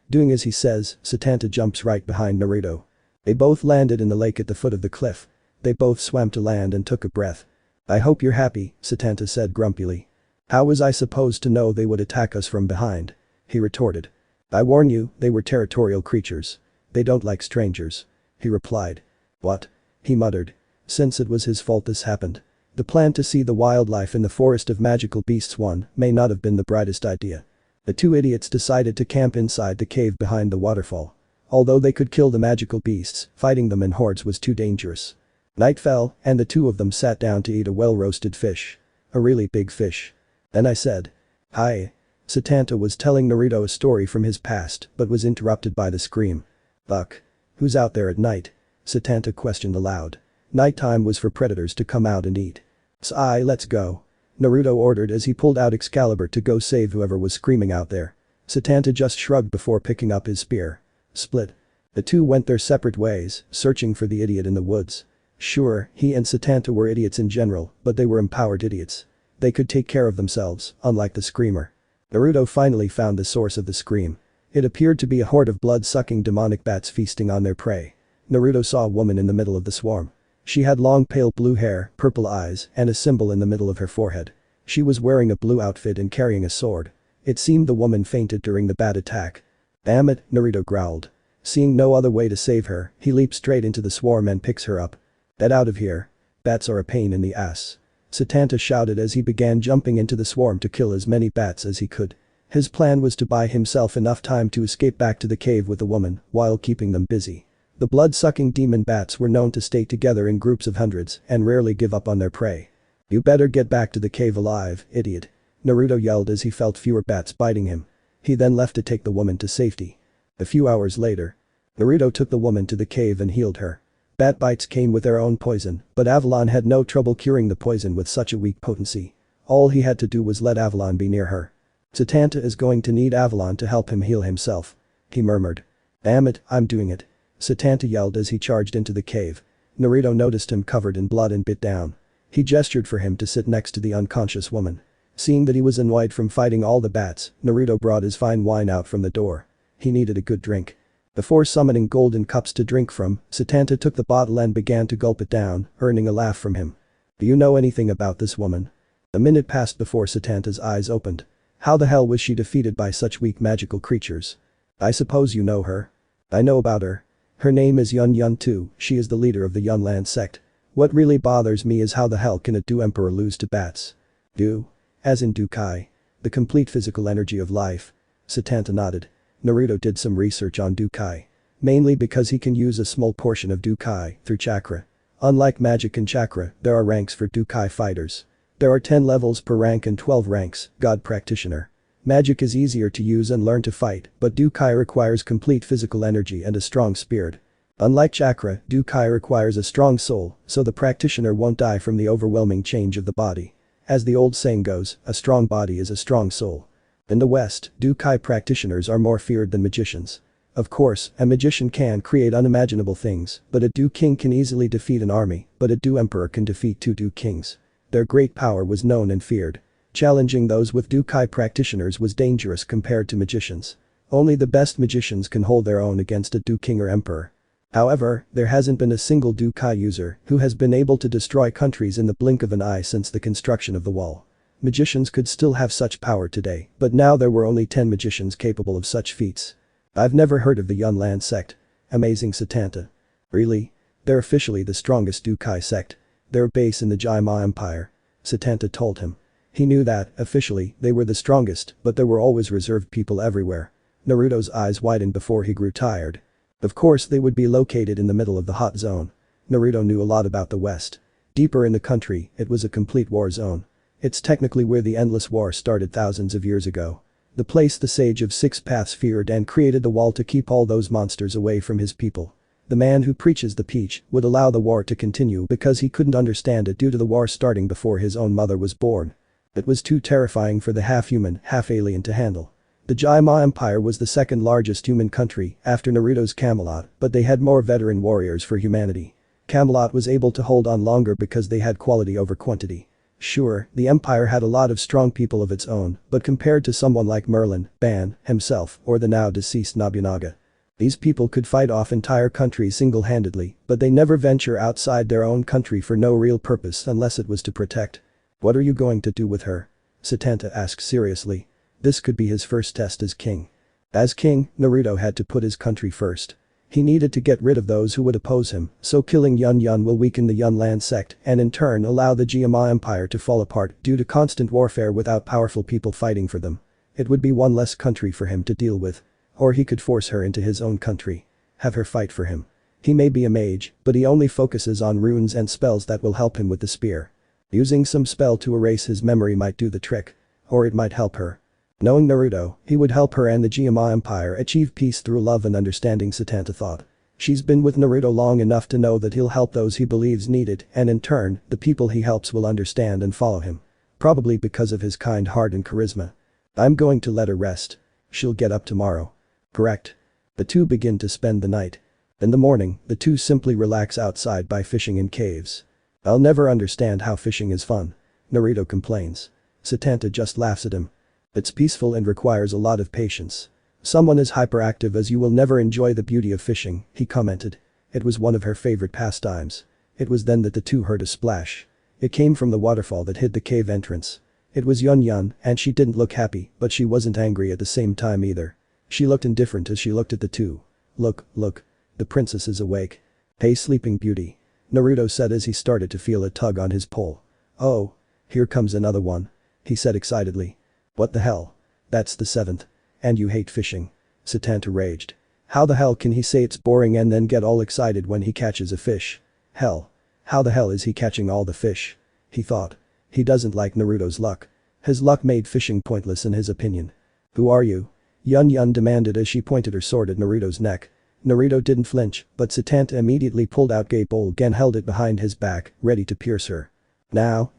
Doing as he says, Satanta jumps right behind Naruto. They both landed in the lake at the foot of the cliff. They both swam to land and took a breath. I hope you're happy, Satanta said grumpily. How was I supposed to know they would attack us from behind? He retorted. I warn you, they were territorial creatures. They don't like strangers. He replied. What? He muttered. Since it was his fault this happened. The plan to see the wildlife in the Forest of Magical Beasts may not have been the brightest idea. The two idiots decided to camp inside the cave behind the waterfall. Although they could kill the magical beasts, fighting them in hordes was too dangerous. Night fell, and the two of them sat down to eat a well-roasted fish. A really big fish. Then I said. Hi. Satanta was telling Naruto a story from his past, but was interrupted by the scream. Buck. Who's out there at night? Satanta questioned aloud. Nighttime was for predators to come out and eat. Sai, let's go. Naruto ordered as he pulled out Excalibur to go save whoever was screaming out there. Satanta just shrugged before picking up his spear. Split. The two went their separate ways, searching for the idiot in the woods. Sure, he and Satanta were idiots in general, but they were empowered idiots. They could take care of themselves, unlike the screamer. Naruto finally found the source of the scream. It appeared to be a horde of blood-sucking demonic bats feasting on their prey. Naruto saw a woman in the middle of the swarm. She had long pale blue hair, purple eyes, and a symbol in the middle of her forehead. She was wearing a blue outfit and carrying a sword. It seemed the woman fainted during the bat attack. Damn it, Naruto growled. Seeing no other way to save her, he leaps straight into the swarm and picks her up. Get out of here. Bats are a pain in the ass. Satanta shouted as he began jumping into the swarm to kill as many bats as he could. His plan was to buy himself enough time to escape back to the cave with the woman, while keeping them busy. The blood-sucking demon bats were known to stay together in groups of hundreds and rarely give up on their prey. You better get back to the cave alive, idiot. Naruto yelled as he felt fewer bats biting him. He then left to take the woman to safety. A few hours later, Naruto took the woman to the cave and healed her. Bat bites came with their own poison, but Avalon had no trouble curing the poison with such a weak potency. All he had to do was let Avalon be near her. Satanta is going to need Avalon to help him heal himself. He murmured. Damn it, I'm doing it. Satanta yelled as he charged into the cave. Naruto noticed him covered in blood and bit down. He gestured for him to sit next to the unconscious woman. Seeing that he was annoyed from fighting all the bats, Naruto brought his fine wine out from the door. He needed a good drink. Before summoning golden cups to drink from, Satanta took the bottle and began to gulp it down, earning a laugh from him. Do you know anything about this woman? A minute passed before Satanta's eyes opened. How the hell was she defeated by such weak magical creatures? I suppose you know her. I know about her. Her name is Yun Yun too, she is the leader of the Yunland sect. What really bothers me is how the hell can a Do Emperor lose to bats? Do? As in Dukai. The complete physical energy of life. Satanta nodded. Naruto did some research on Dukai. Mainly because he can use a small portion of Dukai through chakra. Unlike magic and chakra, there are ranks for Dukai fighters. There are 10 levels per rank and 12 ranks, God Practitioner. Magic is easier to use and learn to fight, but Dukai requires complete physical energy and a strong spirit. Unlike chakra, Dukai requires a strong soul, so the practitioner won't die from the overwhelming change of the body. As the old saying goes, a strong body is a strong soul. In the West, Dukai practitioners are more feared than magicians. Of course, a magician can create unimaginable things, but a Do King can easily defeat an army, but a Do Emperor can defeat 2 Do Kings. Their great power was known and feared. Challenging those with Dukai practitioners was dangerous compared to magicians. Only the best magicians can hold their own against a Do King or Emperor. However, there hasn't been a single Dukai user who has been able to destroy countries in the blink of an eye since the construction of the wall. Magicians could still have such power today, but now there were only 10 magicians capable of such feats. I've never heard of the Yunland sect. Amazing Satanta. Really? They're officially the strongest Dukai sect. Their base in the Jaima Empire. Satanta told him. He knew that, officially, they were the strongest, but there were always reserved people everywhere. Naruto's eyes widened before he grew tired. Of course they would be located in the middle of the hot zone. Naruto knew a lot about the West. Deeper in the country, it was a complete war zone. It's technically where the endless war started thousands of years ago. The place the Sage of Six Paths feared and created the wall to keep all those monsters away from his people. The man who preaches the peach would allow the war to continue because he couldn't understand it due to the war starting before his own mother was born. It was too terrifying for the half-human, half-alien to handle. The Jaima Empire was the second largest human country after Naruto's Camelot, but they had more veteran warriors for humanity. Camelot was able to hold on longer because they had quality over quantity. Sure, the empire had a lot of strong people of its own, but compared to someone like Merlin, Ban, himself, or the now deceased Nobunaga. These people could fight off entire countries single-handedly, but they never venture outside their own country for no real purpose unless it was to protect. What are you going to do with her? Satanta asked seriously. This could be his first test as king. As king, Naruto had to put his country first. He needed to get rid of those who would oppose him, so killing Yun Yun will weaken the Yunland sect and in turn allow the Jaima Empire to fall apart due to constant warfare without powerful people fighting for them. It would be one less country for him to deal with. Or he could force her into his own country. Have her fight for him. He may be a mage, but he only focuses on runes and spells that will help him with the spear. Using some spell to erase his memory might do the trick. Or it might help her. Knowing Naruto, he would help her and the Jaima Empire achieve peace through love and understanding, Satanta thought. She's been with Naruto long enough to know that he'll help those he believes need it, and in turn, the people he helps will understand and follow him. Probably because of his kind heart and charisma. I'm going to let her rest. She'll get up tomorrow. Correct. The two begin to spend the night. In the morning, the two simply relax outside by fishing in caves. I'll never understand how fishing is fun. Naruto complains. Satanta just laughs at him. It's peaceful and requires a lot of patience. Someone as hyperactive as you will never enjoy the beauty of fishing, he commented. It was one of her favorite pastimes. It was then that the two heard a splash. It came from the waterfall that hid the cave entrance. It was Yun Yun, and she didn't look happy, but she wasn't angry at the same time either. She looked indifferent as she looked at the two. Look, look. The princess is awake. Hey sleeping beauty. Naruto said as he started to feel a tug on his pole. Oh. Here comes another one. He said excitedly. What the hell? That's the seventh. And you hate fishing. Satanta raged. How the hell can he say it's boring and then get all excited when he catches a fish? Hell. How the hell is he catching all the fish? He thought. He doesn't like Naruto's luck. His luck made fishing pointless in his opinion. Who are you? Yun Yun demanded as she pointed her sword at Naruto's neck. Naruto didn't flinch, but Satanta immediately pulled out Gape Olg and held it behind his back, ready to pierce her. Now.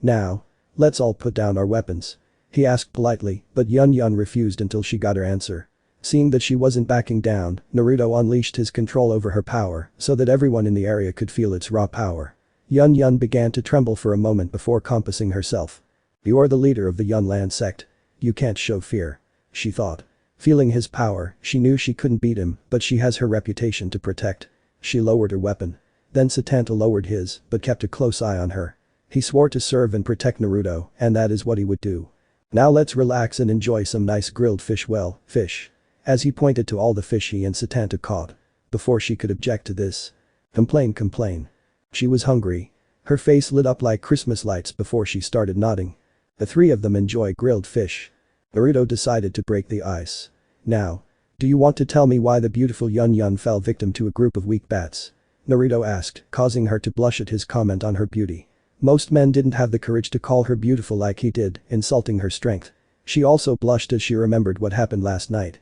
Let's all put down our weapons. He asked politely, but Yun Yun refused until she got her answer. Seeing that she wasn't backing down, Naruto unleashed his control over her power so that everyone in the area could feel its raw power. Yun Yun began to tremble for a moment before compassing herself. You're the leader of the Yunlan sect. You can't show fear. She thought. Feeling his power, she knew she couldn't beat him, but she has her reputation to protect. She lowered her weapon. Then Satanta lowered his, but kept a close eye on her. He swore to serve and protect Naruto, and that is what he would do. Now let's relax and enjoy some nice grilled fish fish. As he pointed to all the fish he and Satanta caught. Before she could object to this. Complain. She was hungry. Her face lit up like Christmas lights before she started nodding. The three of them enjoy grilled fish. Naruto decided to break the ice. Now. Do you want to tell me why the beautiful Yun Yun fell victim to a group of weak bats? Naruto asked, causing her to blush at his comment on her beauty. Most men didn't have the courage to call her beautiful like he did, insulting her strength. She also blushed as she remembered what happened last night.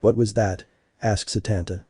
What was that? Asked Satanta.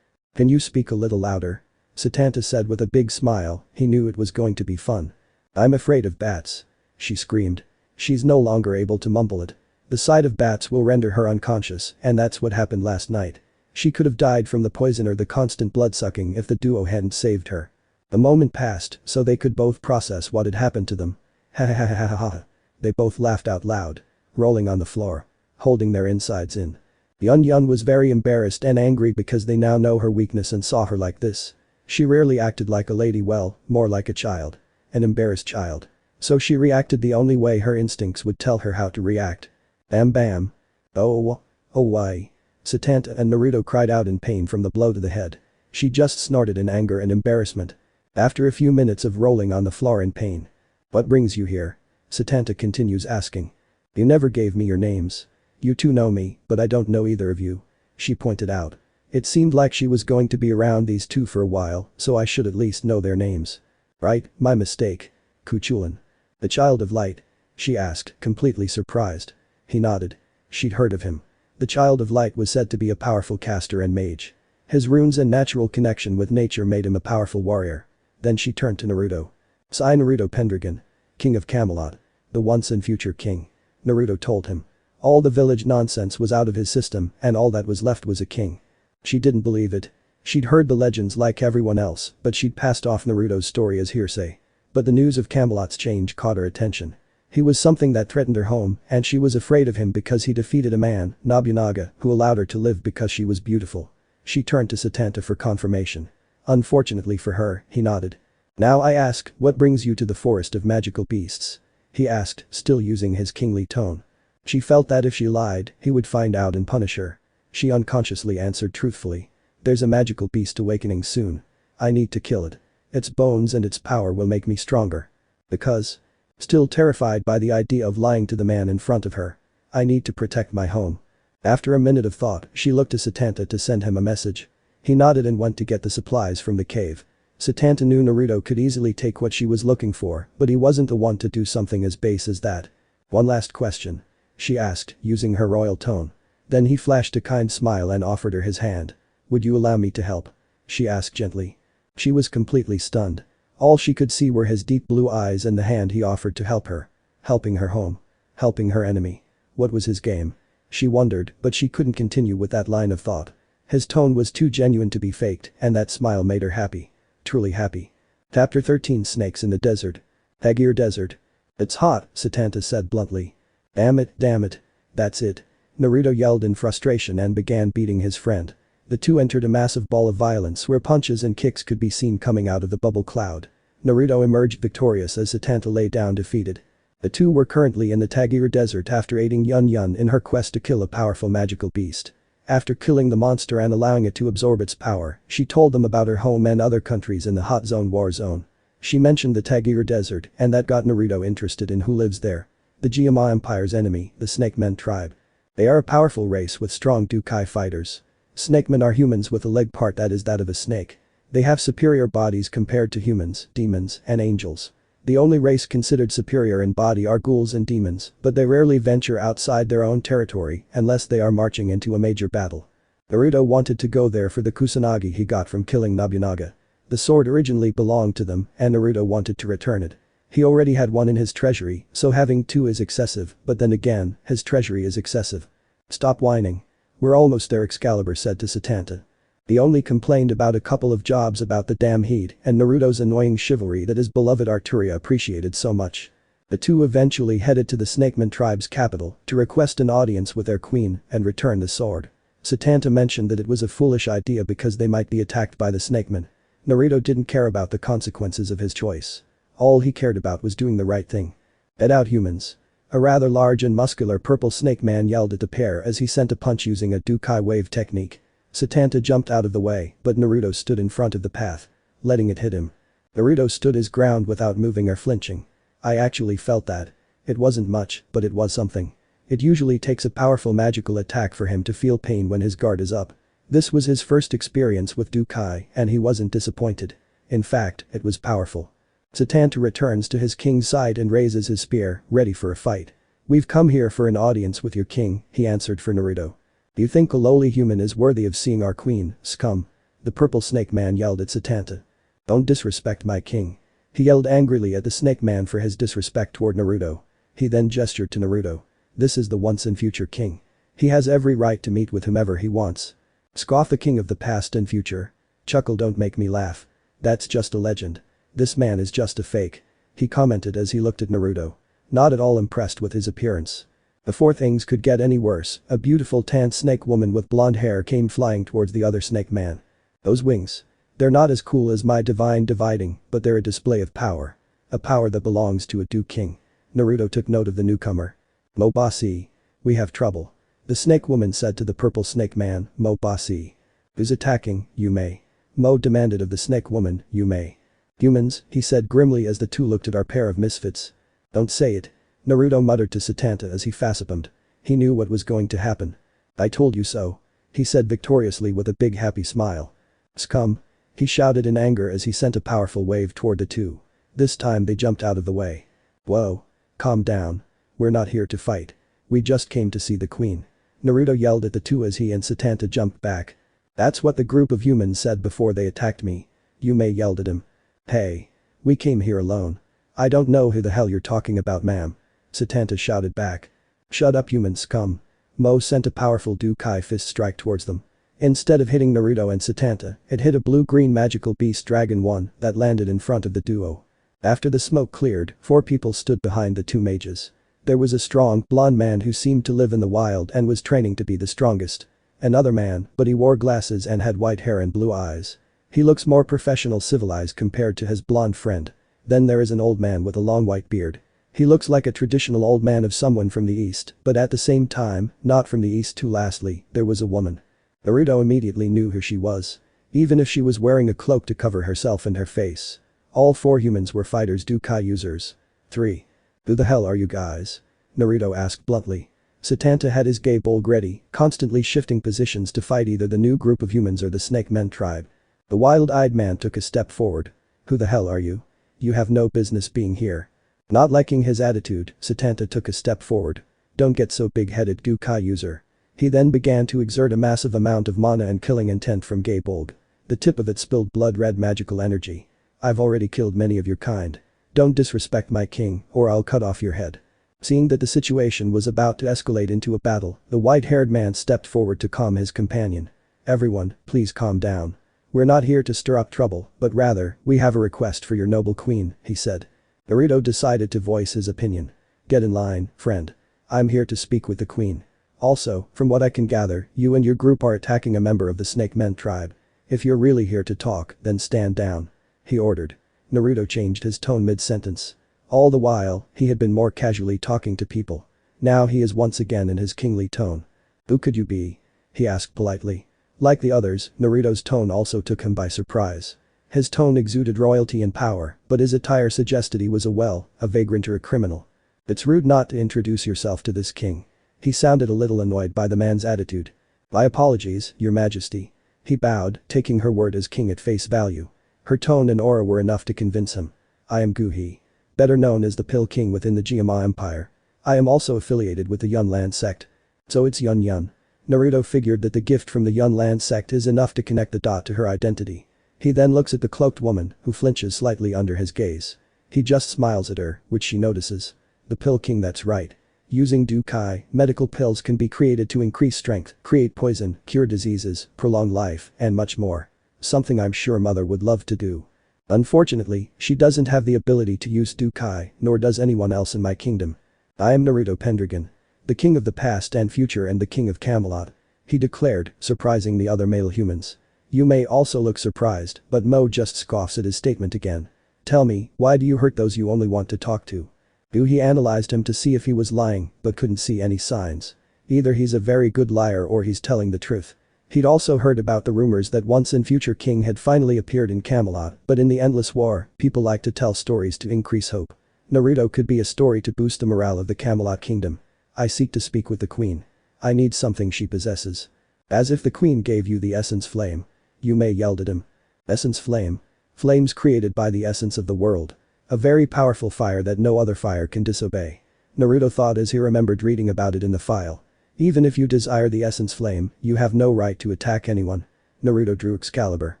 Can you speak a little louder? Satanta said with a big smile, he knew it was going to be fun. I'm afraid of bats. She screamed. She's no longer able to mumble it. The sight of bats will render her unconscious, and that's what happened last night. She could have died from the poison or the constant blood-sucking if the duo hadn't saved her. A moment passed, so they could both process what had happened to them. Ha ha ha ha ha ha. They both laughed out loud. Rolling on the floor. Holding their insides in. Yun Yun was very embarrassed and angry because they now know her weakness and saw her like this. She rarely acted like a lady, well, more like a child. An embarrassed child. So she reacted the only way her instincts would tell her how to react. Bam. Oh why. Satanta and Naruto cried out in pain from the blow to the head. She just snorted in anger and embarrassment. After a few minutes of rolling on the floor in pain. What brings you here? Satanta continues asking. You never gave me your names. You two know me, but I don't know either of you. She pointed out. It seemed like she was going to be around these two for a while, so I should at least know their names. Right, my mistake. Kuchulin. The Child of Light? She asked, completely surprised. He nodded. She'd heard of him. The Child of Light was said to be a powerful caster and mage. His runes and natural connection with nature made him a powerful warrior. Then she turned to Naruto. Sai Naruto Pendragon. King of Camelot. The once and future king. Naruto told him. All the village nonsense was out of his system and all that was left was a king. She didn't believe it. She'd heard the legends like everyone else, but she'd passed off Naruto's story as hearsay. But the news of Camelot's change caught her attention. He was something that threatened her home, and she was afraid of him because he defeated a man, Nobunaga, who allowed her to live because she was beautiful. She turned to Satanta for confirmation. Unfortunately for her, he nodded. Now I ask, what brings you to the forest of magical beasts? He asked, still using his kingly tone. She felt that if she lied, he would find out and punish her. She unconsciously answered truthfully. There's a magical beast awakening soon. I need to kill it. Its bones and its power will make me stronger. Because. Still terrified by the idea of lying to the man in front of her. I need to protect my home. After a minute of thought, she looked to Satanta to send him a message. He nodded and went to get the supplies from the cave. Satanta knew Naruto could easily take what she was looking for, but he wasn't the one to do something as base as that. One last question. She asked, using her royal tone. Then he flashed a kind smile and offered her his hand. Would you allow me to help? she asked gently. She was completely stunned. All she could see were his deep blue eyes and the hand he offered to help her. Helping her home. Helping her enemy. What was his game? She wondered, but she couldn't continue with that line of thought. His tone was too genuine to be faked, and that smile made her happy. Truly happy. Chapter 13 Snakes in the Desert. Tagir Desert. It's hot, Satanta said bluntly. Damn it, damn it. That's it. Naruto yelled in frustration and began beating his friend. The two entered a massive ball of violence where punches and kicks could be seen coming out of the bubble cloud. Naruto emerged victorious as Satanta lay down defeated. The two were currently in the Tagir Desert after aiding Yun Yun in her quest to kill a powerful magical beast. After killing the monster and allowing it to absorb its power, she told them about her home and other countries in the hot zone war zone. She mentioned the Tagir Desert and that got Naruto interested in who lives there. The Gyama Empire's enemy, the Snakemen tribe. They are a powerful race with strong Dukai fighters. Snakemen are humans with a leg part that is that of a snake. They have superior bodies compared to humans, demons, and angels. The only race considered superior in body are ghouls and demons, but they rarely venture outside their own territory unless they are marching into a major battle. Naruto wanted to go there for the Kusanagi he got from killing Nobunaga. The sword originally belonged to them and Naruto wanted to return it. He already had one in his treasury, so having two is excessive, but then again, his treasury is excessive. Stop whining. We're almost there, Excalibur said to Satanta. He only complained about a couple of jobs about the damn heat and Naruto's annoying chivalry that his beloved Arturia appreciated so much. The two eventually headed to the Snakeman tribe's capital to request an audience with their queen and return the sword. Satanta mentioned that it was a foolish idea because they might be attacked by the Snakemen. Naruto didn't care about the consequences of his choice. All he cared about was doing the right thing. Get out, humans. A rather large and muscular purple snake man yelled at the pair as he sent a punch using a Dukai wave technique. Satanta jumped out of the way, but Naruto stood in front of the path, letting it hit him. Naruto stood his ground without moving or flinching. I actually felt that. It wasn't much, but it was something. It usually takes a powerful magical attack for him to feel pain when his guard is up. This was his first experience with Dukai and he wasn't disappointed. In fact, it was powerful. Satanta returns to his king's side and raises his spear, ready for a fight. We've come here for an audience with your king, he answered for Naruto. Do you think a lowly human is worthy of seeing our queen, scum? The purple snake man yelled at Satanta. Don't disrespect my king. He yelled angrily at the snake man for his disrespect toward Naruto. He then gestured to Naruto. This is the once and future king. He has every right to meet with whomever he wants. Scoff the king of the past and future. Chuckle, don't make me laugh. That's just a legend. This man is just a fake. He commented as he looked at Naruto. Not at all impressed with his appearance. Before things could get any worse, a beautiful tan snake woman with blonde hair came flying towards the other snake man. Those wings. They're not as cool as my divine dividing, but they're a display of power. A power that belongs to a Duke King. Naruto took note of the newcomer. Mo Bossy. We have trouble. The snake woman said to the purple snake man, Mo Bossy. Who's attacking, Yume? Mo demanded of the snake woman, Yume. Humans, he said grimly as the two looked at our pair of misfits. Don't say it. Naruto muttered to Satanta as he facepalmed. He knew what was going to happen. I told you so. He said victoriously with a big happy smile. Scum. He shouted in anger as he sent a powerful wave toward the two. This time they jumped out of the way. Whoa. Calm down. We're not here to fight. We just came to see the queen. Naruto yelled at the two as he and Satanta jumped back. That's what the group of humans said before they attacked me. Yume yelled at him. Hey. We came here alone. I don't know who the hell you're talking about, ma'am. Satanta shouted back. Shut up, human scum. Mo sent a powerful Dukai fist strike towards them. Instead of hitting Naruto and Satanta, it hit a blue-green magical beast dragon one that landed in front of the duo. After the smoke cleared, 4 people stood behind the 2 mages. There was a strong, blonde man who seemed to live in the wild and was training to be the strongest. Another man, but he wore glasses and had white hair and blue eyes. He looks more professional civilized compared to his blonde friend. Then there is an old man with a long white beard. He looks like a traditional old man of someone from the east, but at the same time, not from the east too. Lastly, there was a woman. Naruto immediately knew who she was. Even if she was wearing a cloak to cover herself and her face. All 4 humans were fighters Dukai users. 3. Who the hell are you guys? Naruto asked bluntly. Satanta had his gay bulg ready, constantly shifting positions to fight either the new group of humans or the Snake Men tribe. The wild-eyed man took a step forward. Who the hell are you? You have no business being here. Not liking his attitude, Satanta took a step forward. Don't get so big-headed, Dukai user. He then began to exert a massive amount of mana and killing intent from gay bulg. The tip of it spilled blood-red magical energy. I've already killed many of your kind. Don't disrespect my king, or I'll cut off your head. Seeing that the situation was about to escalate into a battle, the white-haired man stepped forward to calm his companion. Everyone, please calm down. We're not here to stir up trouble, but rather, we have a request for your noble queen, he said. Naruto decided to voice his opinion. Get in line, friend. I'm here to speak with the queen. Also, from what I can gather, you and your group are attacking a member of the Snake Men tribe. If you're really here to talk, then stand down. He ordered. Naruto changed his tone mid-sentence. All the while, he had been more casually talking to people. Now he is once again in his kingly tone. Who could you be? He asked politely. Like the others, Naruto's tone also took him by surprise. His tone exuded royalty and power, but his attire suggested he was a vagrant or a criminal. It's rude not to introduce yourself to this king. He sounded a little annoyed by the man's attitude. My apologies, your majesty. He bowed, taking her word as king at face value. Her tone and aura were enough to convince him. I am Guhi. Better known as the Pill King within the Gyama Empire. I am also affiliated with the Yunlan sect. So it's Yun Yun. Naruto figured that the gift from the Yunlan sect is enough to connect the dot to her identity. He then looks at the cloaked woman, who flinches slightly under his gaze. He just smiles at her, which she notices. The Pill King, that's right. Using Dukai, medical pills can be created to increase strength, create poison, cure diseases, prolong life, and much more. Something I'm sure mother would love to do. Unfortunately, she doesn't have the ability to use Dukai, nor does anyone else in my kingdom. I am Naruto Pendragon. The king of the past and future and the king of Camelot. He declared, surprising the other male humans. You may also look surprised, but Mo just scoffs at his statement again. Tell me, why do you hurt those you only want to talk to? He analyzed him to see if he was lying, but couldn't see any signs. Either he's a very good liar or he's telling the truth. He'd also heard about the rumors that once in future king had finally appeared in Camelot, but in the endless war, people like to tell stories to increase hope. Naruto could be a story to boost the morale of the Camelot kingdom. I seek to speak with the queen. I need something she possesses. As if the queen gave you the essence flame. Yume yelled at him. Essence flame. Flames created by the essence of the world. A very powerful fire that no other fire can disobey. Naruto thought as he remembered reading about it in the file. Even if you desire the essence flame, you have no right to attack anyone. Naruto drew Excalibur.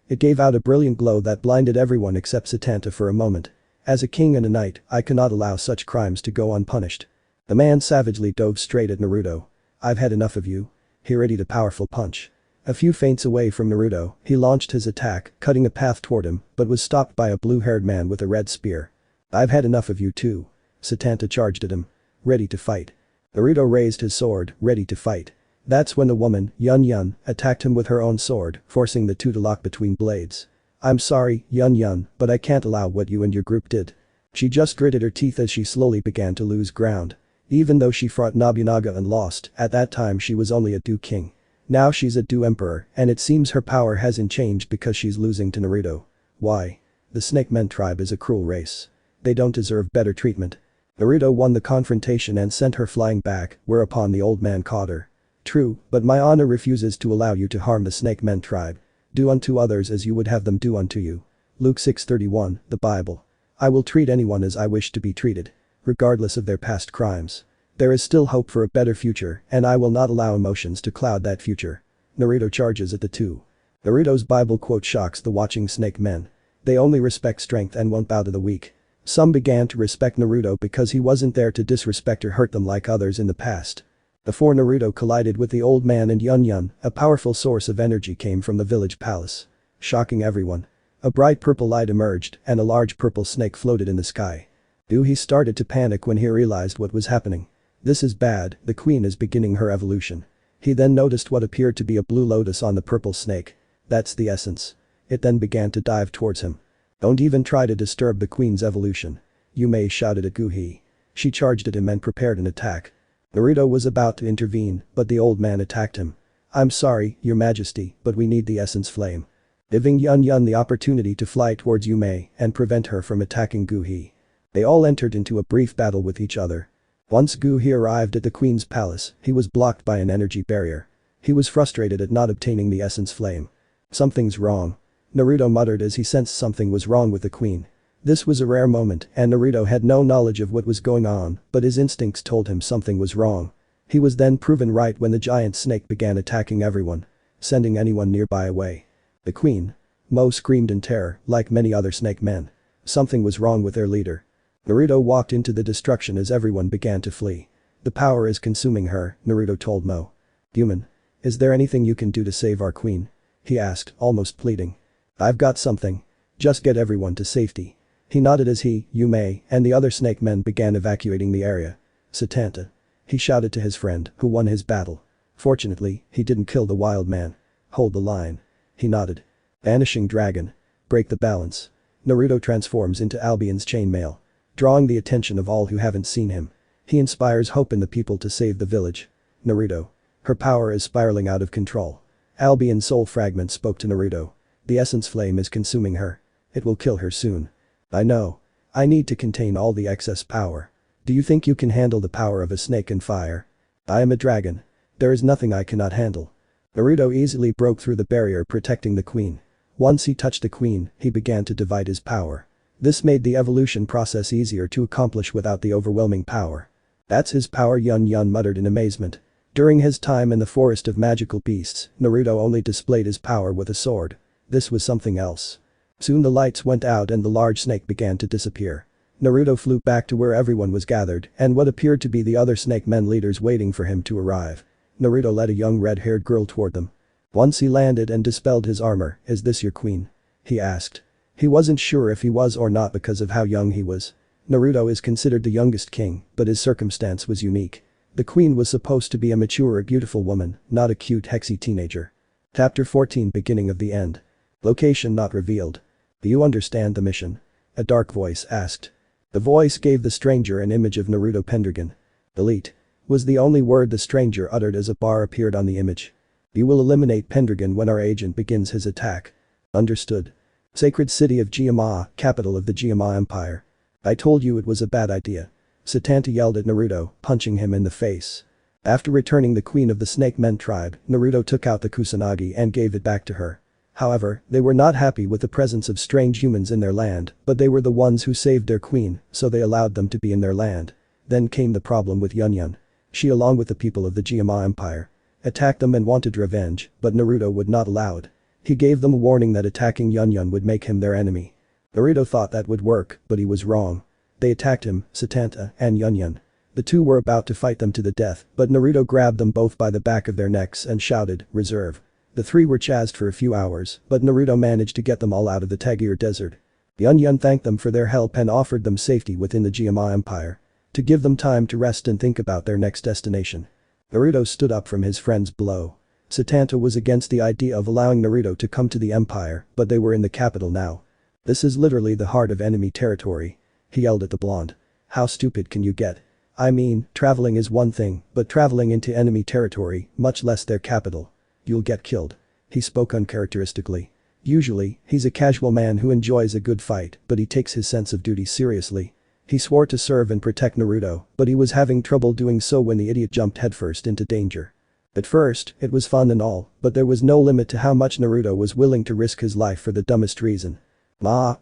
It gave out a brilliant glow that blinded everyone except Satanta for a moment. As a king and a knight, I cannot allow such crimes to go unpunished. The man savagely dove straight at Naruto. I've had enough of you. He readied a powerful punch. A few feints away from Naruto, he launched his attack, cutting a path toward him, but was stopped by a blue-haired man with a red spear. I've had enough of you too. Satanta charged at him. Ready to fight. Naruto raised his sword, ready to fight. That's when the woman, Yun Yun, attacked him with her own sword, forcing the two to lock between blades. I'm sorry, Yun Yun, but I can't allow what you and your group did. She just gritted her teeth as she slowly began to lose ground. Even though she fought Nobunaga and lost, at that time she was only a Do King. Now she's a Do Emperor, and it seems her power hasn't changed because she's losing to Naruto. Why? The Snake Men tribe is a cruel race. They don't deserve better treatment. Naruto won the confrontation and sent her flying back, whereupon the old man caught her. True, but my honor refuses to allow you to harm the Snake Men tribe. Do unto others as you would have them do unto you. Luke 6:31, the Bible. I will treat anyone as I wish to be treated. Regardless of their past crimes. There is still hope for a better future, and I will not allow emotions to cloud that future. Naruto charges at the two. Naruto's Bible quote shocks the watching Snake Men. They only respect strength and won't bow to the weak. Some began to respect Naruto because he wasn't there to disrespect or hurt them like others in the past. Before Naruto collided with the old man and Yun Yun, a powerful source of energy came from the village palace. Shocking everyone. A bright purple light emerged and a large purple snake floated in the sky. He started to panic when he realized what was happening. This is bad, the queen is beginning her evolution. He then noticed what appeared to be a blue lotus on the purple snake. That's the essence. It then began to dive towards him. Don't even try to disturb the queen's evolution. Yume shouted at Guhi. She charged at him and prepared an attack. Naruto was about to intervene, but the old man attacked him. I'm sorry, your majesty, but we need the essence flame. Giving Yun Yun the opportunity to fly towards Yume and prevent her from attacking Guhi. They all entered into a brief battle with each other. Once Guhi arrived at the queen's palace, he was blocked by an energy barrier. He was frustrated at not obtaining the essence flame. Something's wrong. Naruto muttered as he sensed something was wrong with the queen. This was a rare moment and Naruto had no knowledge of what was going on, but his instincts told him something was wrong. He was then proven right when the giant snake began attacking everyone. Sending anyone nearby away. The queen. Mo screamed in terror, like many other snake men. Something was wrong with their leader. Naruto walked into the destruction as everyone began to flee. The power is consuming her, Naruto told Mo. Human. Is there anything you can do to save our queen? He asked, almost pleading. I've got something. Just get everyone to safety. He nodded as he, Yume, and the other snake men began evacuating the area. Satanta. He shouted to his friend, who won his battle. Fortunately, he didn't kill the wild man. Hold the line. He nodded. Vanishing dragon. Break the balance. Naruto transforms into Albion's chainmail. Drawing the attention of all who haven't seen him. He inspires hope in the people to save the village. Naruto. Her power is spiraling out of control. Albion's soul fragment spoke to Naruto. The essence flame is consuming her. It will kill her soon. I know. I need to contain all the excess power. Do you think you can handle the power of a snake and fire? I am a dragon. There is nothing I cannot handle. Naruto easily broke through the barrier protecting the queen. Once he touched the queen, he began to divide his power. This made the evolution process easier to accomplish without the overwhelming power. That's his power, Yun Yun muttered in amazement. During his time in the forest of magical beasts, Naruto only displayed his power with a sword. This was something else. Soon the lights went out and the large snake began to disappear. Naruto flew back to where everyone was gathered and what appeared to be the other snake men leaders waiting for him to arrive. Naruto led a young red-haired girl toward them. Once he landed and dispelled his armor, "Is this your queen?" he asked. He wasn't sure if he was or not because of how young he was. Naruto is considered the youngest king, but his circumstance was unique. The queen was supposed to be a mature, beautiful woman, not a cute hexy teenager. Chapter 14 Beginning of the End. Location not revealed. Do you understand the mission? A dark voice asked. The voice gave the stranger an image of Naruto Pendragon. Elite. Was the only word the stranger uttered as a bar appeared on the image. You will eliminate Pendragon when our agent begins his attack. Understood. Sacred city of Gyama, capital of the Gyama Empire. I told you it was a bad idea. Satanta yelled at Naruto, punching him in the face. After returning the queen of the Snake Men tribe, Naruto took out the Kusanagi and gave it back to her. However, they were not happy with the presence of strange humans in their land, but they were the ones who saved their queen, so they allowed them to be in their land. Then came the problem with Yun Yun. She along with the people of the Gyama Empire attacked them and wanted revenge, but Naruto would not allow it. He gave them a warning that attacking Yun Yun would make him their enemy. Naruto thought that would work, but he was wrong. They attacked him, Satanta, and Yun Yun. The two were about to fight them to the death, but Naruto grabbed them both by the back of their necks and shouted, "Reserve." The three were chased for a few hours, but Naruto managed to get them all out of the Tagir desert. Yun Yun thanked them for their help and offered them safety within the Gyama Empire. To give them time to rest and think about their next destination. Naruto stood up from his friend's blow. Satanta was against the idea of allowing Naruto to come to the empire, but they were in the capital now. This is literally the heart of enemy territory. He yelled at the blonde. How stupid can you get? I mean, traveling is one thing, but traveling into enemy territory, much less their capital. You'll get killed. He spoke uncharacteristically. Usually, he's a casual man who enjoys a good fight, but he takes his sense of duty seriously. He swore to serve and protect Naruto, but he was having trouble doing so when the idiot jumped headfirst into danger. At first, it was fun and all, but there was no limit to how much Naruto was willing to risk his life for the dumbest reason. Ma.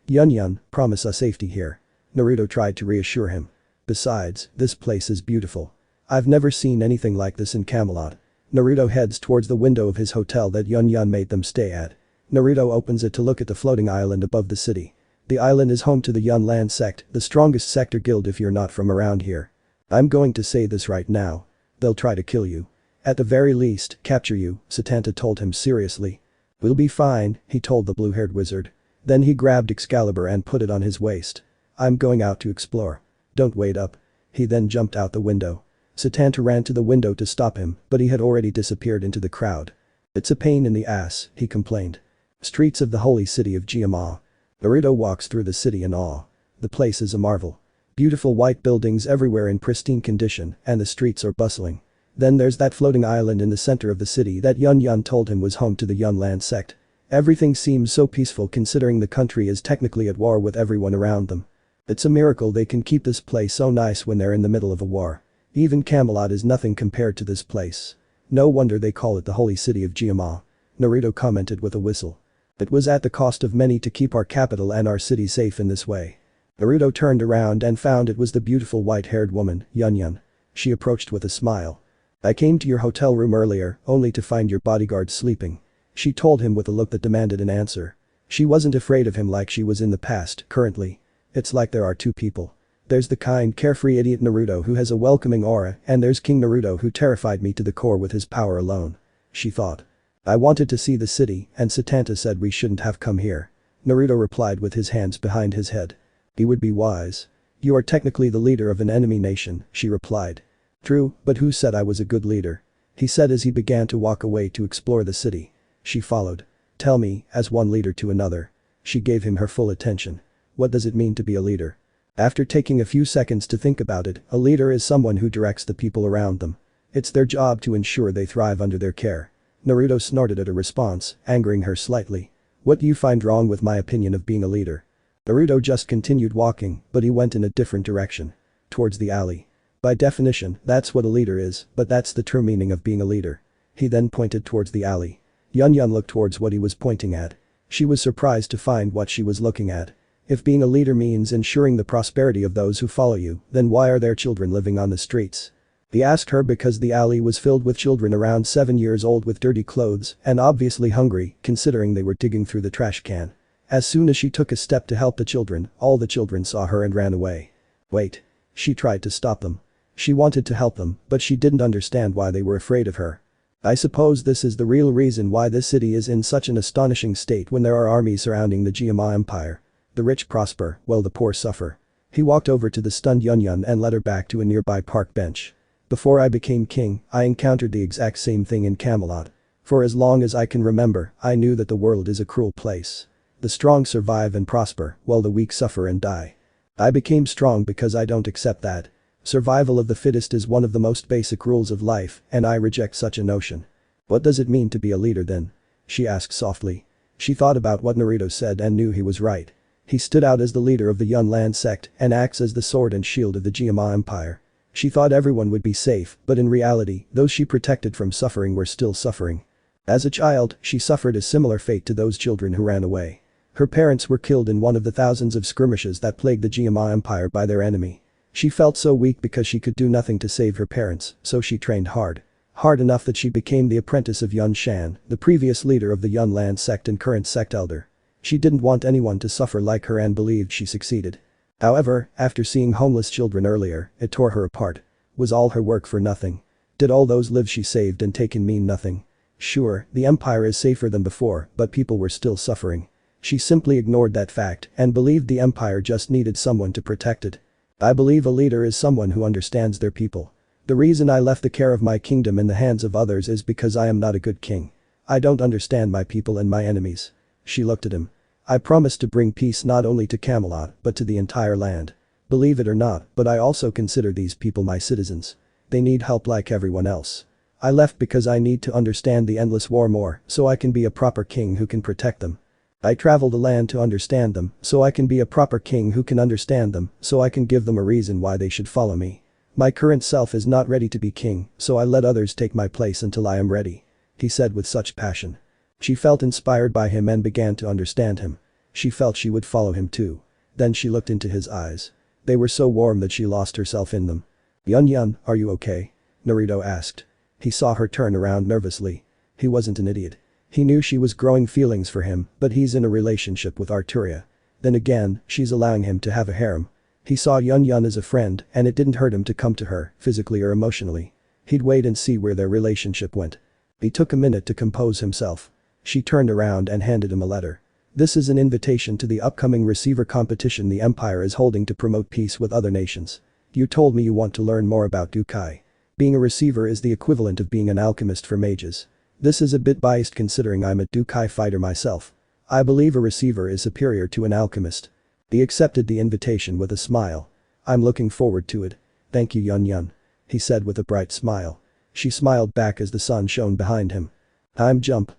Yun Yun, promise us safety here. Naruto tried to reassure him. Besides, this place is beautiful. I've never seen anything like this in Camelot. Naruto heads towards the window of his hotel that Yun Yun made them stay at. Naruto opens it to look at the floating island above the city. The island is home to the Yun Land sect, the strongest sector guild if you're not from around here. I'm going to say this right now. They'll try to kill you. At the very least, capture you, Satanta told him seriously. We'll be fine, he told the blue-haired wizard. Then he grabbed Excalibur and put it on his waist. I'm going out to explore. Don't wait up. He then jumped out the window. Satanta ran to the window to stop him, but he had already disappeared into the crowd. It's a pain in the ass, he complained. Streets of the holy city of Gyama. Naruto walks through the city in awe. The place is a marvel. Beautiful white buildings everywhere in pristine condition, and the streets are bustling. Then there's that floating island in the center of the city that Yun Yun told him was home to the Yun Land sect. Everything seems so peaceful considering the country is technically at war with everyone around them. It's a miracle they can keep this place so nice when they're in the middle of a war. Even Camelot is nothing compared to this place. No wonder they call it the holy city of Gyama. Naruto commented with a whistle. It was at the cost of many to keep our capital and our city safe in this way. Naruto turned around and found it was the beautiful white-haired woman, Yun Yun. She approached with a smile. I came to your hotel room earlier, only to find your bodyguard sleeping. She told him with a look that demanded an answer. She wasn't afraid of him like she was in the past, currently. It's like there are two people. There's the kind, carefree idiot Naruto who has a welcoming aura, and there's King Naruto who terrified me to the core with his power alone. She thought. I wanted to see the city, and Satanta said we shouldn't have come here. Naruto replied with his hands behind his head. He would be wise. You are technically the leader of an enemy nation, she replied. True, but who said I was a good leader? He said as he began to walk away to explore the city. She followed. Tell me, as one leader to another. She gave him her full attention. What does it mean to be a leader? After taking a few seconds to think about it, a leader is someone who directs the people around them. It's their job to ensure they thrive under their care. Naruto snorted at her response, angering her slightly. What do you find wrong with my opinion of being a leader? Naruto just continued walking, but he went in a different direction. Towards the alley. By definition, that's what a leader is, but that's the true meaning of being a leader. He then pointed towards the alley. Yun looked towards what he was pointing at. She was surprised to find what she was looking at. If being a leader means ensuring the prosperity of those who follow you, then why are there children living on the streets? He asked her because the alley was filled with children around 7 years old with dirty clothes and obviously hungry, considering they were digging through the trash can. As soon as she took a step to help the children, all the children saw her and ran away. Wait. She tried to stop them. She wanted to help them, but she didn't understand why they were afraid of her. I suppose this is the real reason why this city is in such an astonishing state when there are armies surrounding the Uchiha Empire. The rich prosper, while the poor suffer. He walked over to the stunned Yun and led her back to a nearby park bench. Before I became king, I encountered the exact same thing in Camelot. For as long as I can remember, I knew that the world is a cruel place. The strong survive and prosper, while the weak suffer and die. I became strong because I don't accept that. Survival of the fittest is one of the most basic rules of life, and I reject such a notion. What does it mean to be a leader then? She asked softly. She thought about what Naruto said and knew he was right. He stood out as the leader of the Yunlan sect and acts as the sword and shield of the Uchiha Empire. She thought everyone would be safe, but in reality, those she protected from suffering were still suffering. As a child, she suffered a similar fate to those children who ran away. Her parents were killed in one of the thousands of skirmishes that plagued the Uchiha Empire by their enemy. She felt so weak because she could do nothing to save her parents, so she trained hard. Hard enough that she became the apprentice of Yun Shan, the previous leader of the Yunlan sect and current sect elder. She didn't want anyone to suffer like her and believed she succeeded. However, after seeing homeless children earlier, it tore her apart. Was all her work for nothing? Did all those lives she saved and taken mean nothing? Sure, the empire is safer than before, but people were still suffering. She simply ignored that fact and believed the empire just needed someone to protect it. I believe a leader is someone who understands their people. The reason I left the care of my kingdom in the hands of others is because I am not a good king. I don't understand my people and my enemies. She looked at him. I promised to bring peace not only to Camelot, but to the entire land. Believe it or not, but I also consider these people my citizens. They need help like everyone else. I left because I need to understand the endless war more, so I can be a proper king who can protect them. I travel the land to understand them, so I can be a proper king who can understand them, so I can give them a reason why they should follow me. My current self is not ready to be king, so I let others take my place until I am ready. He said with such passion. She felt inspired by him and began to understand him. She felt she would follow him too. Then she looked into his eyes. They were so warm that she lost herself in them. Yun, are you okay? Naruto asked. He saw her turn around nervously. He wasn't an idiot. He knew she was growing feelings for him, but he's in a relationship with Arturia. Then again, she's allowing him to have a harem. He saw Yun as a friend and it didn't hurt him to come to her, physically or emotionally. He'd wait and see where their relationship went. He took a minute to compose himself. She turned around and handed him a letter. This is an invitation to the upcoming receiver competition the Empire is holding to promote peace with other nations. You told me you want to learn more about Dukai. Being a receiver is the equivalent of being an alchemist for mages. This is a bit biased considering I'm a Dukai fighter myself. I believe a receiver is superior to an alchemist. He accepted the invitation with a smile. I'm looking forward to it. Thank you Yun, he said with a bright smile. She smiled back as the sun shone behind him. Time jump.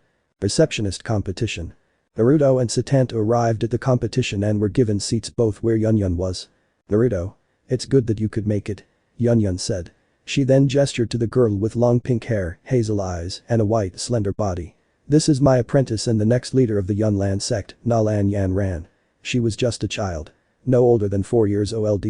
Receptionist competition. Naruto and Satanta arrived at the competition and were given seats both where Yun was. Naruto. It's good that you could make it. Yun said. She then gestured to the girl with long pink hair, hazel eyes, and a white, slender body. This is my apprentice and the next leader of the Yunlan sect, Nalan Yanran. She was just a child. No older than 4 years old.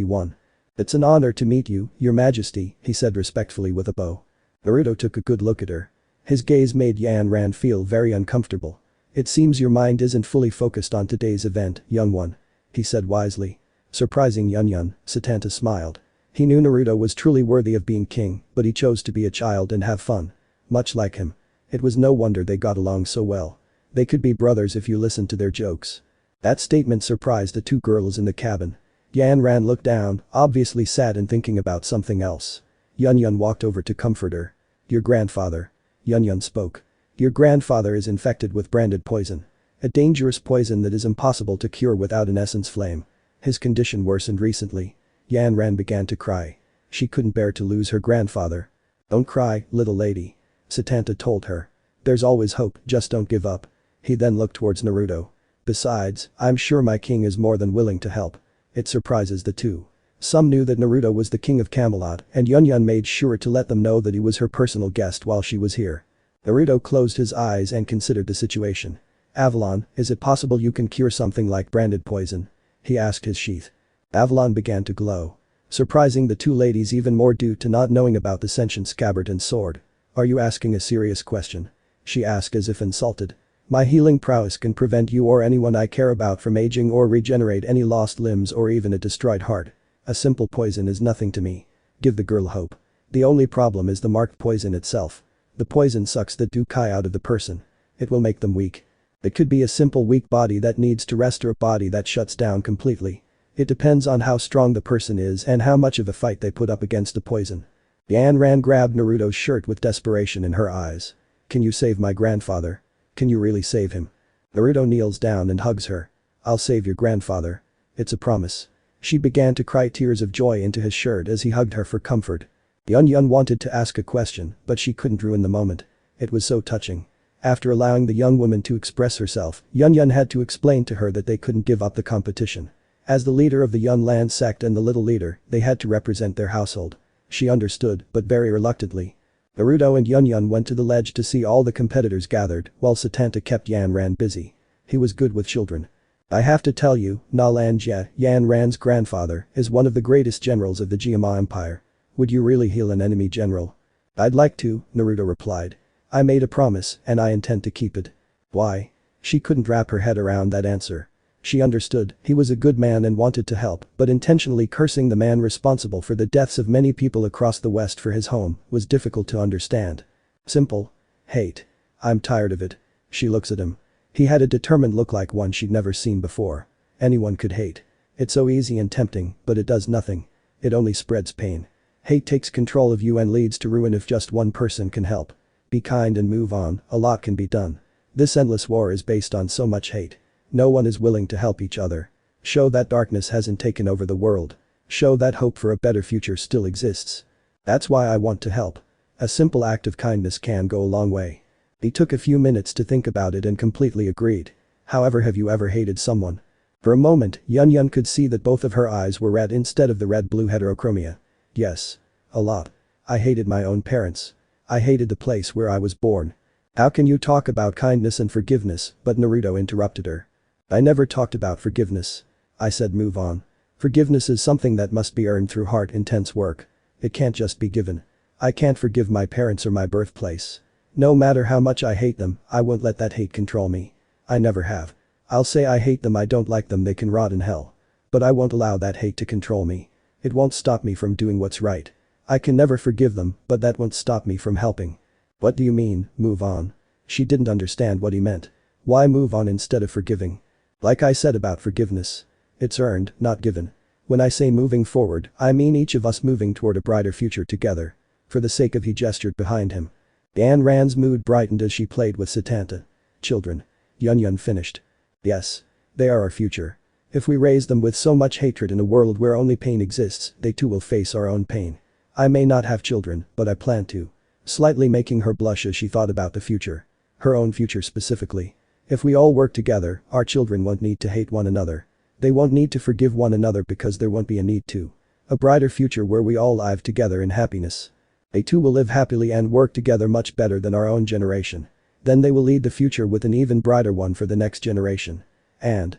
It's an honor to meet you, your majesty, he said respectfully with a bow. Naruto took a good look at her. His gaze made Yan Ran feel very uncomfortable. "It seems your mind isn't fully focused on today's event, young one," he said wisely. Surprising Yun, Satanta smiled. He knew Naruto was truly worthy of being king, but he chose to be a child and have fun. Much like him. It was no wonder they got along so well. They could be brothers if you listened to their jokes. That statement surprised the two girls in the cabin. Yan Ran looked down, obviously sad and thinking about something else. Yun walked over to comfort her. "Your grandfather." Yun spoke. "Your grandfather is infected with branded poison. A dangerous poison that is impossible to cure without an essence flame. His condition worsened recently." Yan Ran began to cry. She couldn't bear to lose her grandfather. "Don't cry, little lady," Satanta told her. "There's always hope, just don't give up." He then looked towards Naruto. "Besides, I'm sure my king is more than willing to help." It surprises the two. Some knew that Naruto was the king of Camelot and Yun made sure to let them know that he was her personal guest while she was here. Naruto closed his eyes and considered the situation. "Avalon, is it possible you can cure something like branded poison?" he asked his sheath. Avalon began to glow. Surprising the two ladies even more due to not knowing about the sentient scabbard and sword. "Are you asking a serious question?" she asked as if insulted. "My healing prowess can prevent you or anyone I care about from aging or regenerate any lost limbs or even a destroyed heart. A simple poison is nothing to me." Give the girl hope. "The only problem is the marked poison itself. The poison sucks the Dukai out of the person. It will make them weak. It could be a simple weak body that needs to rest or a body that shuts down completely. It depends on how strong the person is and how much of a fight they put up against the poison." Yan Ran grabbed Naruto's shirt with desperation in her eyes. "Can you save my grandfather? Can you really save him?" Naruto kneels down and hugs her. "I'll save your grandfather. It's a promise." She began to cry tears of joy into his shirt as he hugged her for comfort. Yun wanted to ask a question, but she couldn't ruin the moment. It was so touching. After allowing the young woman to express herself, Yun had to explain to her that they couldn't give up the competition. As the leader of the Yun Land sect and the little leader, they had to represent their household. She understood, but very reluctantly. Naruto and Yun went to the ledge to see all the competitors gathered, while Satanta kept Yan Ran busy. He was good with children. "I have to tell you, Nalanjia, Yan Ran's grandfather, is one of the greatest generals of the Geama Empire. Would you really heal an enemy general?" "I'd like to," Naruto replied. "I made a promise, and I intend to keep it." "Why?" She couldn't wrap her head around that answer. She understood, he was a good man and wanted to help, but intentionally cursing the man responsible for the deaths of many people across the West for his home was difficult to understand. "Simple. Hate. I'm tired of it." She looks at him. He had a determined look like one she'd never seen before. Anyone could hate. It's so easy and tempting, but it does nothing. It only spreads pain. Hate takes control of you and leads to ruin if just one person can help. Be kind and move on, a lot can be done. This endless war is based on so much hate. No one is willing to help each other. Show that darkness hasn't taken over the world. Show that hope for a better future still exists. That's why I want to help. A simple act of kindness can go a long way. He took a few minutes to think about it and completely agreed. However, have you ever hated someone? For a moment, Yun could see that both of her eyes were red instead of the red-blue heterochromia. Yes. A lot. I hated my own parents. I hated the place where I was born. How can you talk about kindness and forgiveness? But Naruto interrupted her. I never talked about forgiveness. I said move on. Forgiveness is something that must be earned through intense work. It can't just be given. I can't forgive my parents or my birthplace. No matter how much I hate them, I won't let that hate control me. I never have. I'll say I hate them, I don't like them, they can rot in hell. But I won't allow that hate to control me. It won't stop me from doing what's right. I can never forgive them, but that won't stop me from helping. What do you mean, move on? She didn't understand what he meant. Why move on instead of forgiving? Like I said about forgiveness. It's earned, not given. When I say moving forward, I mean each of us moving toward a brighter future together. For the sake of, he gestured behind him. Yan Ran's mood brightened as she played with Satanta. Children. Yun finished. Yes. They are our future. If we raise them with so much hatred in a world where only pain exists, they too will face our own pain. I may not have children, but I plan to. Slightly making her blush as she thought about the future. Her own future specifically. If we all work together, our children won't need to hate one another. They won't need to forgive one another because there won't be a need to. A brighter future where we all live together in happiness. They too will live happily and work together much better than our own generation. Then they will lead the future with an even brighter one for the next generation. And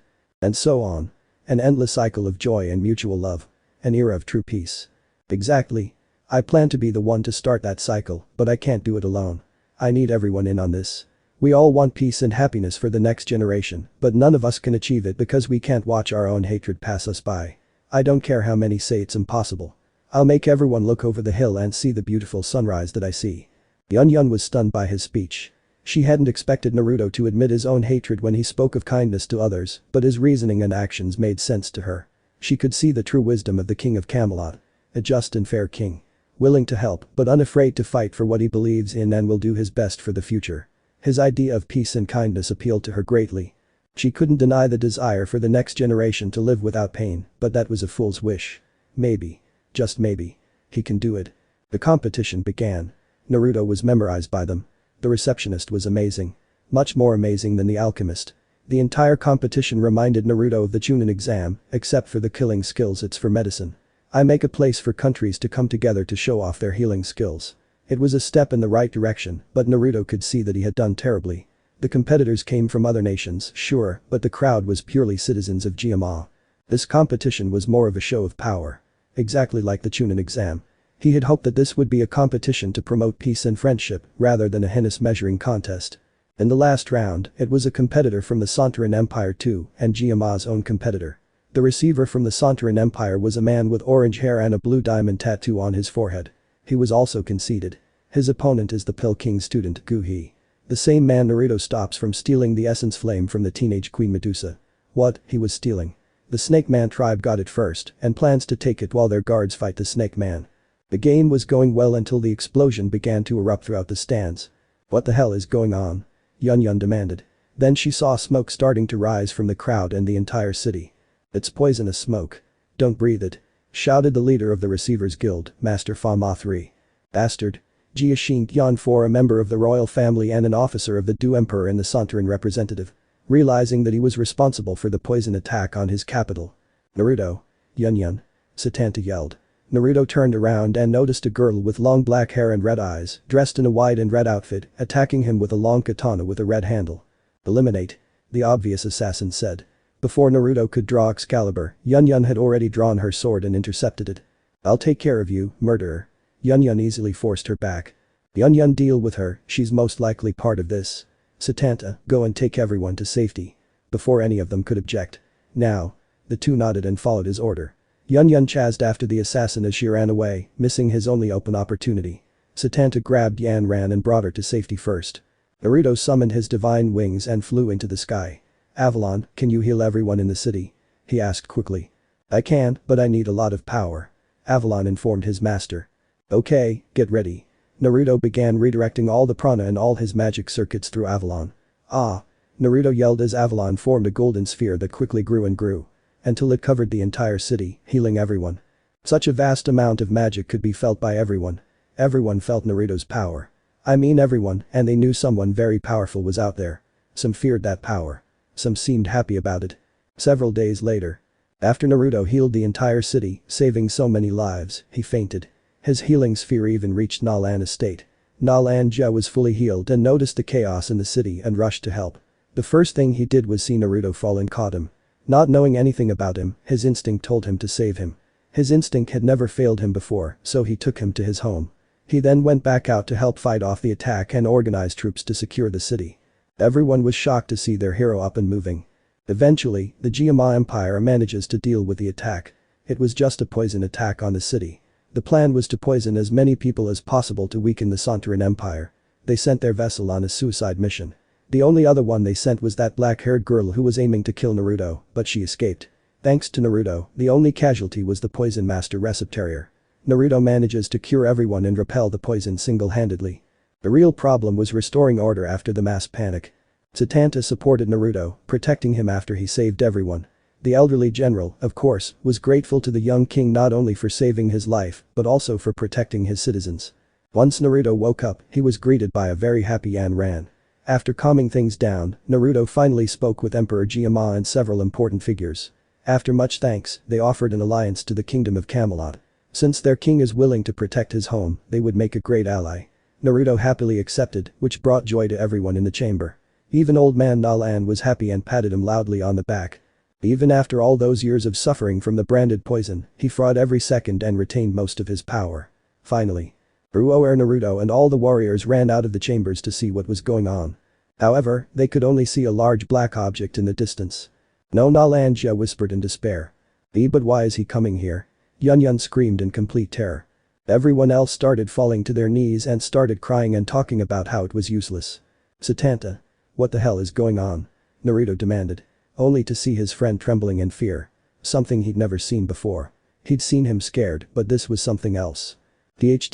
so on. An endless cycle of joy and mutual love. An era of true peace. Exactly. I plan to be the one to start that cycle, but I can't do it alone. I need everyone in on this. We all want peace and happiness for the next generation, but none of us can achieve it because we can't watch our own hatred pass us by. I don't care how many say it's impossible. I'll make everyone look over the hill and see the beautiful sunrise that I see." Yun was stunned by his speech. She hadn't expected Naruto to admit his own hatred when he spoke of kindness to others, but his reasoning and actions made sense to her. She could see the true wisdom of the king of Camelot. A just and fair king. Willing to help, but unafraid to fight for what he believes in and will do his best for the future. His idea of peace and kindness appealed to her greatly. She couldn't deny the desire for the next generation to live without pain, but that was a fool's wish. Maybe. Just maybe. He can do it. The competition began. Naruto was memorized by them. The receptionist was amazing. Much more amazing than the alchemist. The entire competition reminded Naruto of the Chunin exam, except for the killing skills it's for medicine. I make a place for countries to come together to show off their healing skills. It was a step in the right direction, but Naruto could see that he had done terribly. The competitors came from other nations, sure, but the crowd was purely citizens of Gyama. This competition was more of a show of power. Exactly like the Chunin exam. He had hoped that this would be a competition to promote peace and friendship, rather than a heinous measuring contest. In the last round, it was a competitor from the Santorin Empire too, and Gyama's own competitor. The receiver from the Santorin Empire was a man with orange hair and a blue diamond tattoo on his forehead. He was also conceited. His opponent is the Pill King student Guhi. The same man Naruto stops from stealing the essence flame from the teenage Queen Medusa. What, he was stealing? The Snake Man tribe got it first and plans to take it while their guards fight the Snake Man. The game was going well until the explosion began to erupt throughout the stands. What the hell is going on? Yun demanded. Then she saw smoke starting to rise from the crowd and the entire city. It's poisonous smoke. Don't breathe it. Shouted the leader of the Receivers Guild, Master Fama 3. Bastard. Jia Yan 4, a member of the royal family and an officer of the Du Emperor and the Santorin representative. Realizing that he was responsible for the poison attack on his capital. Naruto. Yun. Satanta yelled. Naruto turned around and noticed a girl with long black hair and red eyes, dressed in a white and red outfit, attacking him with a long katana with a red handle. Eliminate. The obvious assassin said. Before Naruto could draw Excalibur, Yun had already drawn her sword and intercepted it. I'll take care of you, murderer. Yun easily forced her back. Yun deal with her, she's most likely part of this. Satanta, go and take everyone to safety. Before any of them could object. Now. The two nodded and followed his order. Yun chased after the assassin as she ran away, missing his only open opportunity. Satanta grabbed Yan Ran and brought her to safety first. Naruto summoned his divine wings and flew into the sky. Avalon, can you heal everyone in the city? He asked quickly. I can, but I need a lot of power. Avalon informed his master. Okay, get ready. Naruto began redirecting all the prana and all his magic circuits through Avalon. Ah! Naruto yelled as Avalon formed a golden sphere that quickly grew and grew. Until it covered the entire city, healing everyone. Such a vast amount of magic could be felt by everyone. Everyone felt Naruto's power. I mean everyone, and they knew someone very powerful was out there. Some feared that power. Some seemed happy about it. Several days later. After Naruto healed the entire city, saving so many lives, he fainted. His healing sphere even reached Nalan estate. Nalan Jia was fully healed and noticed the chaos in the city and rushed to help. The first thing he did was see Naruto fall and caught him. Not knowing anything about him, his instinct told him to save him. His instinct had never failed him before, so he took him to his home. He then went back out to help fight off the attack and organize troops to secure the city. Everyone was shocked to see their hero up and moving. Eventually, the Gyama Empire manages to deal with the attack. It was just a poison attack on the city. The plan was to poison as many people as possible to weaken the Santorin Empire. They sent their vessel on a suicide mission. The only other one they sent was that black-haired girl who was aiming to kill Naruto, but she escaped. Thanks to Naruto, the only casualty was the Poison Master Receptarier. Naruto manages to cure everyone and repel the poison single-handedly. The real problem was restoring order after the mass panic. Satanta supported Naruto, protecting him after he saved everyone. The elderly general, of course, was grateful to the young king not only for saving his life, but also for protecting his citizens. Once Naruto woke up, he was greeted by a very happy Yan Ran. After calming things down, Naruto finally spoke with Emperor Gyama and several important figures. After much thanks, they offered an alliance to the Kingdom of Camelot. Since their king is willing to protect his home, they would make a great ally. Naruto happily accepted, which brought joy to everyone in the chamber. Even old man Nalan was happy and patted him loudly on the back. Even after all those years of suffering from the branded poison, he fought every second and retained most of his power. Finally. Naruto and all the warriors ran out of the chambers to see what was going on. However, they could only see a large black object in the distance. No, Nalanja whispered in despair. But why is he coming here? Yun screamed in complete terror. Everyone else started falling to their knees and started crying and talking about how it was useless. Satanta. What the hell is going on? Naruto demanded. Only to see his friend trembling in fear. Something he'd never seen before. He'd seen him scared, but this was something else. It's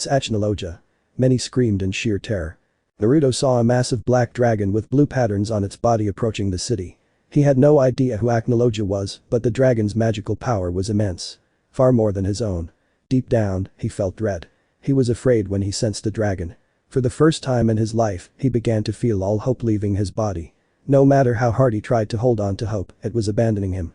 Achnaloja. Many screamed in sheer terror. Naruto saw a massive black dragon with blue patterns on its body approaching the city. He had no idea who Achnaloja was, but the dragon's magical power was immense. Far more than his own. Deep down, he felt dread. He was afraid when he sensed the dragon. For the first time in his life, he began to feel all hope leaving his body. No matter how hard he tried to hold on to hope, it was abandoning him.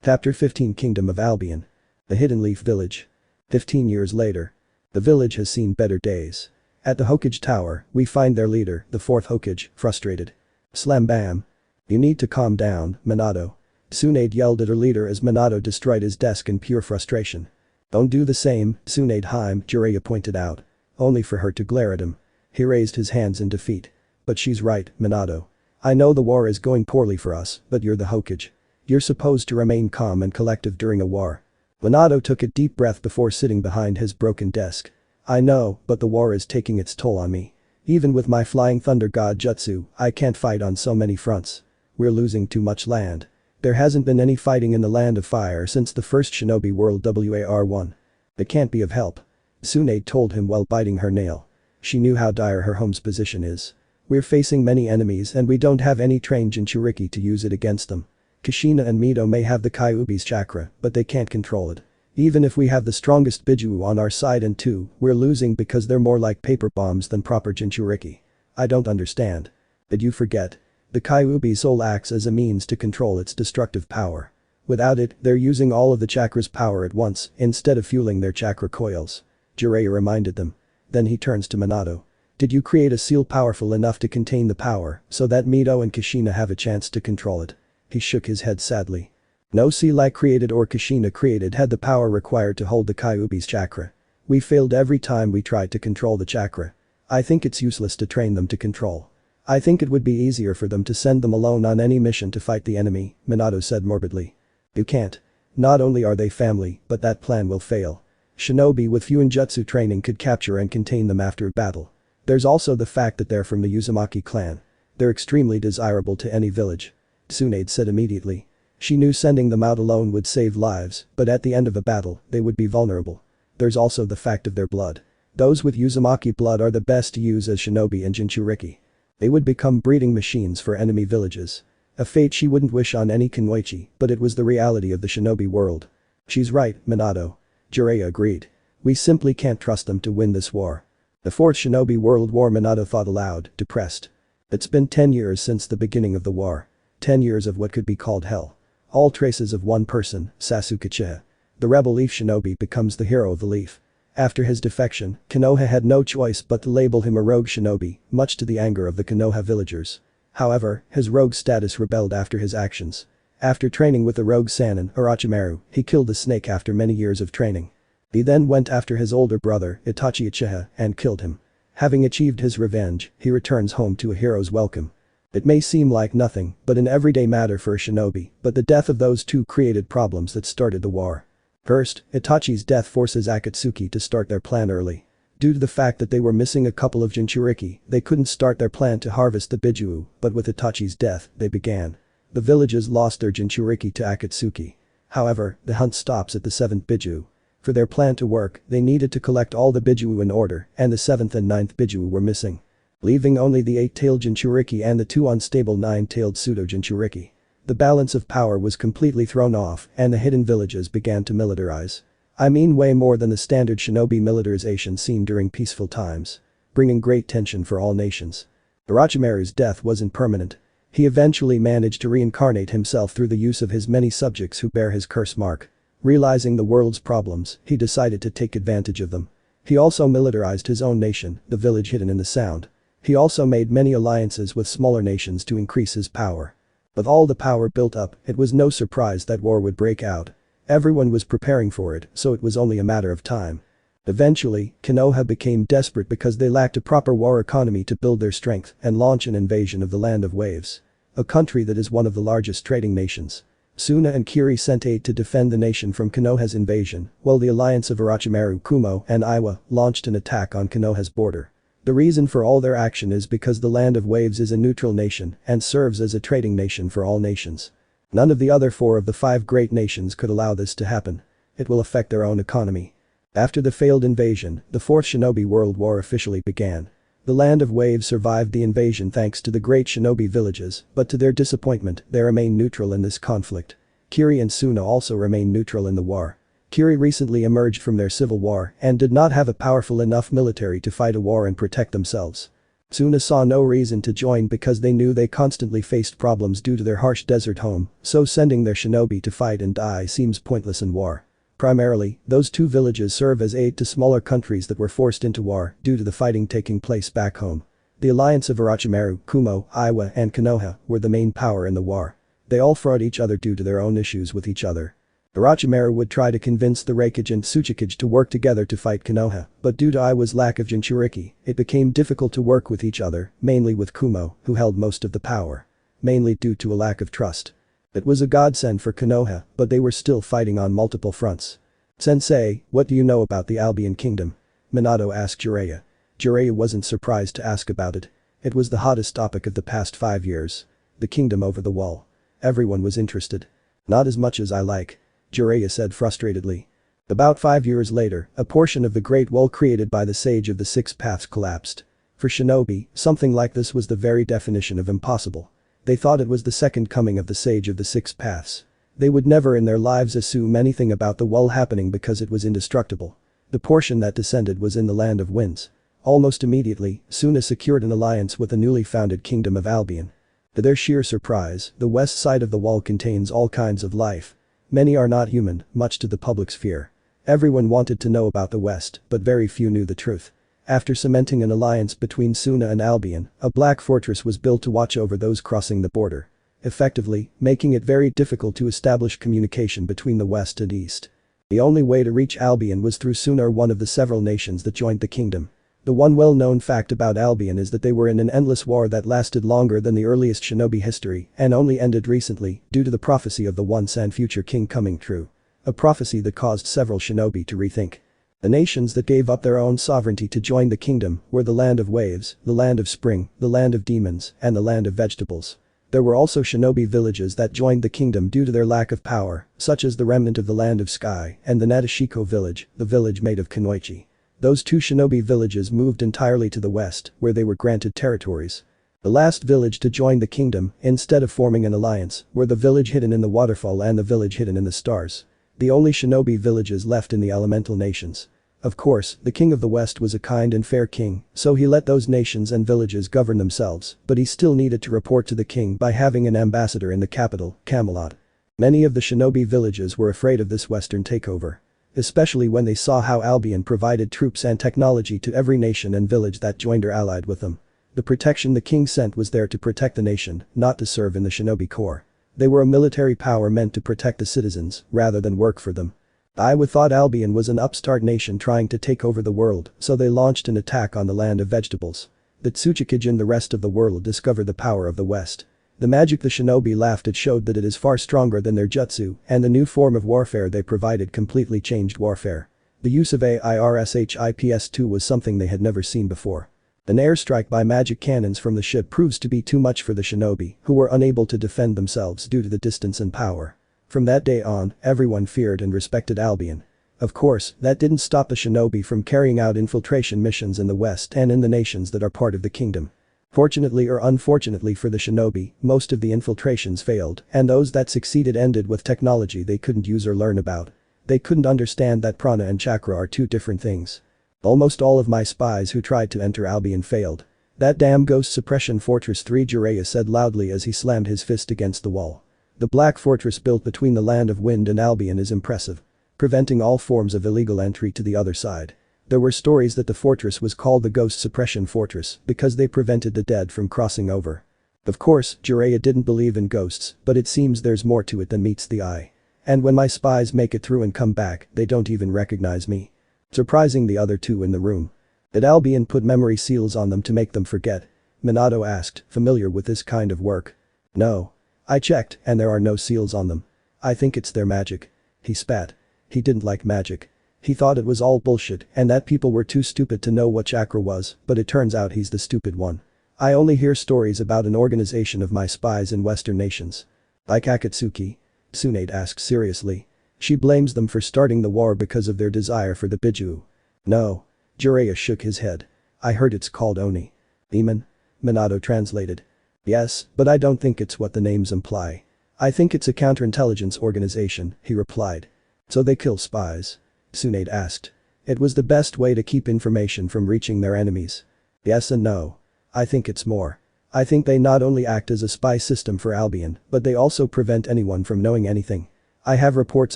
Chapter 15 Kingdom of Albion. The Hidden Leaf Village. 15 years later. The village has seen better days. At the Hokage Tower, we find their leader, the 4th Hokage, frustrated. Slam bam. You need to calm down, Minato. Tsunade yelled at her leader as Minato destroyed his desk in pure frustration. Don't do the same, Tsunade Jiraiya pointed out. Only for her to glare at him. He raised his hands in defeat. But she's right, Minato. I know the war is going poorly for us, but you're the Hokage. You're supposed to remain calm and collective during a war. Minato took a deep breath before sitting behind his broken desk. I know, but the war is taking its toll on me. Even with my Flying Thunder God Jutsu, I can't fight on so many fronts. We're losing too much land. There hasn't been any fighting in the Land of Fire since the first Shinobi World War 1. It can't be of help. Tsunade told him while biting her nail. She knew how dire her home's position is. We're facing many enemies and we don't have any trained Jinchuriki to use it against them. Kushina and Mito may have the Kyuubi's chakra, but they can't control it. Even if we have the strongest Bijuu on our side and too, we're losing because they're more like paper bombs than proper Jinchuriki. I don't understand. Did you forget? The Kyuubi's soul acts as a means to control its destructive power. Without it, they're using all of the chakra's power at once, instead of fueling their chakra coils. Jiraiya reminded them. Then he turns to Minato. Did you create a seal powerful enough to contain the power, so that Mito and Kushina have a chance to control it? He shook his head sadly. No seal I created or Kushina created had the power required to hold the Kyuubi's chakra. We failed every time we tried to control the chakra. I think it's useless to train them to control. I think it would be easier for them to send them alone on any mission to fight the enemy, Minato said morbidly. You can't. Not only are they family, but that plan will fail. Shinobi with Fuinjutsu training could capture and contain them after a battle. There's also the fact that they're from the Uzumaki clan. They're extremely desirable to any village. Tsunade said immediately. She knew sending them out alone would save lives, but at the end of a battle, they would be vulnerable. There's also the fact of their blood. Those with Uzumaki blood are the best to use as shinobi and Jinchuriki. They would become breeding machines for enemy villages. A fate she wouldn't wish on any Kunoichi, but it was the reality of the shinobi world. She's right, Minato. Jiraiya agreed. We simply can't trust them to win this war. The 4th Shinobi World War, Minato thought aloud, depressed. It's been 10 years since the beginning of the war. 10 years of what could be called hell. All traces of one person, Sasuke Uchiha. The rebel Leaf Shinobi becomes the hero of the Leaf. After his defection, Konoha had no choice but to label him a rogue shinobi, much to the anger of the Konoha villagers. However, his rogue status rebelled after his actions. After training with the rogue Sannin, Orochimaru, he killed the snake after many years of training. He then went after his older brother, Itachi Uchiha, and killed him. Having achieved his revenge, he returns home to a hero's welcome. It may seem like nothing, but an everyday matter for a shinobi, but the death of those two created problems that started the war. First, Itachi's death forces Akatsuki to start their plan early. Due to the fact that they were missing a couple of Jinchuriki, they couldn't start their plan to harvest the Bijuu, but with Itachi's death, they began. The villages lost their Jinchuriki to Akatsuki. However, the hunt stops at the 7th Bijuu. For their plan to work, they needed to collect all the Bijuu in order, and the 7th and 9th Bijuu were missing. Leaving only the 8-tailed Jinchuriki and the 2 unstable 9-tailed pseudo-Jinchuriki. The balance of power was completely thrown off and the hidden villages began to militarize. I mean way more than the standard shinobi militarization seen during peaceful times. Bringing great tension for all nations. Orochimaru's death wasn't permanent. He eventually managed to reincarnate himself through the use of his many subjects who bear his curse mark. Realizing the world's problems, he decided to take advantage of them. He also militarized his own nation, the village hidden in the Sound. He also made many alliances with smaller nations to increase his power. With all the power built up, it was no surprise that war would break out. Everyone was preparing for it, so it was only a matter of time. Eventually, Konoha became desperate because they lacked a proper war economy to build their strength and launch an invasion of the Land of Waves. A country that is one of the largest trading nations. Suna and Kiri sent aid to defend the nation from Konoha's invasion, while the alliance of Orochimaru, Kumo, and Iwa launched an attack on Konoha's border. The reason for all their action is because the Land of Waves is a neutral nation and serves as a trading nation for all nations. None of the other 4 of the 5 great nations could allow this to happen. It will affect their own economy. After the failed invasion, the Fourth Shinobi World War officially began. The Land of Waves survived the invasion thanks to the great shinobi villages, but to their disappointment, they remain neutral in this conflict. Kiri and Suna also remain neutral in the war. Kiri recently emerged from their civil war and did not have a powerful enough military to fight a war and protect themselves. Suna saw no reason to join because they knew they constantly faced problems due to their harsh desert home, so sending their shinobi to fight and die seems pointless in war. Primarily, those 2 villages serve as aid to smaller countries that were forced into war due to the fighting taking place back home. The alliance of Orochimaru, Kumo, Iwa, and Konoha were the main power in the war. They all fought each other due to their own issues with each other. Orochimaru would try to convince the Reikage and Tsuchikage to work together to fight Konoha, but due to Iwa's lack of Jinchuriki, it became difficult to work with each other, mainly with Kumo, who held most of the power. Mainly due to a lack of trust. It was a godsend for Konoha, but they were still fighting on multiple fronts. "Sensei, what do you know about the Albion Kingdom?" Minato asked Jiraiya. Jiraiya wasn't surprised to ask about it. It was the hottest topic of the past 5 years. The kingdom over the wall. Everyone was interested. "Not as much as I like," Jiraiya said frustratedly. About 5 years later, a portion of the Great Wall created by the Sage of the Six Paths collapsed. For shinobi, something like this was the very definition of impossible. They thought it was the second coming of the Sage of the Six Paths. They would never in their lives assume anything about the wall happening because it was indestructible. The portion that descended was in the Land of Winds. Almost immediately, Suna secured an alliance with the newly founded Kingdom of Albion. To their sheer surprise, the west side of the wall contains all kinds of life. Many are not human, much to the public's fear. Everyone wanted to know about the west, but very few knew the truth. After cementing an alliance between Suna and Albion, a black fortress was built to watch over those crossing the border. Effectively, making it very difficult to establish communication between the west and east. The only way to reach Albion was through Suna or one of the several nations that joined the kingdom. The one well-known fact about Albion is that they were in an endless war that lasted longer than the earliest shinobi history and only ended recently due to the prophecy of the once and future king coming true. A prophecy that caused several shinobi to rethink. The nations that gave up their own sovereignty to join the kingdom were the Land of Waves, the Land of Spring, the Land of Demons, and the Land of Vegetables. There were also shinobi villages that joined the kingdom due to their lack of power, such as the remnant of the Land of Sky and the Natashiko village, the village made of kunoichi. Those 2 shinobi villages moved entirely to the west, where they were granted territories. The last village to join the kingdom, instead of forming an alliance, were the village hidden in the waterfall and the village hidden in the stars. The only shinobi villages left in the elemental nations. Of course, the king of the west was a kind and fair king, so he let those nations and villages govern themselves, but he still needed to report to the king by having an ambassador in the capital, Camelot. Many of the shinobi villages were afraid of this western takeover. Especially when they saw how Albion provided troops and technology to every nation and village that joined or allied with them. The protection the king sent was there to protect the nation, not to serve in the shinobi corps. They were a military power meant to protect the citizens, rather than work for them. Iwa thought Albion was an upstart nation trying to take over the world, so they launched an attack on the Land of Vegetables. The Tsuchikage and the rest of the world discovered the power of the West. The magic the shinobi laughed at showed that it is far stronger than their jutsu, and the new form of warfare they provided completely changed warfare. The use of AIRSHIPS-2 was something they had never seen before. An airstrike by magic cannons from the ship proves to be too much for the shinobi, who were unable to defend themselves due to the distance and power. From that day on, everyone feared and respected Albion. Of course, that didn't stop the shinobi from carrying out infiltration missions in the west and in the nations that are part of the kingdom. Fortunately or unfortunately for the shinobi, most of the infiltrations failed, and those that succeeded ended with technology they couldn't use or learn about. They couldn't understand that prana and chakra are 2 different things. Almost all of my spies who tried to enter Albion failed. That damn ghost suppression fortress 3, Jiraiya said loudly as he slammed his fist against the wall. The black fortress built between the Land of Wind and Albion is impressive. Preventing all forms of illegal entry to the other side. There were stories that the fortress was called the Ghost Suppression Fortress because they prevented the dead from crossing over. Of course, Jiraiya didn't believe in ghosts, but it seems there's more to it than meets the eye. And when my spies make it through and come back, they don't even recognize me. Surprising the other two in the room. Did Albion put memory seals on them to make them forget? Minato asked, familiar with this kind of work. No. I checked, and there are no seals on them. I think it's their magic. He spat. He didn't like magic. He thought it was all bullshit and that people were too stupid to know what chakra was, but it turns out he's the stupid one. I only hear stories about an organization of my spies in Western nations. Like Akatsuki? Tsunade asked seriously. She blames them for starting the war because of their desire for the Biju. No. Jiraiya shook his head. I heard it's called Oni. Demon? Minato translated. Yes, but I don't think it's what the names imply. I think it's a counterintelligence organization, he replied. So they kill spies? Tsunade asked. It was the best way to keep information from reaching their enemies. Yes and no. I think it's more. I think they not only act as a spy system for Albion, but they also prevent anyone from knowing anything. I have reports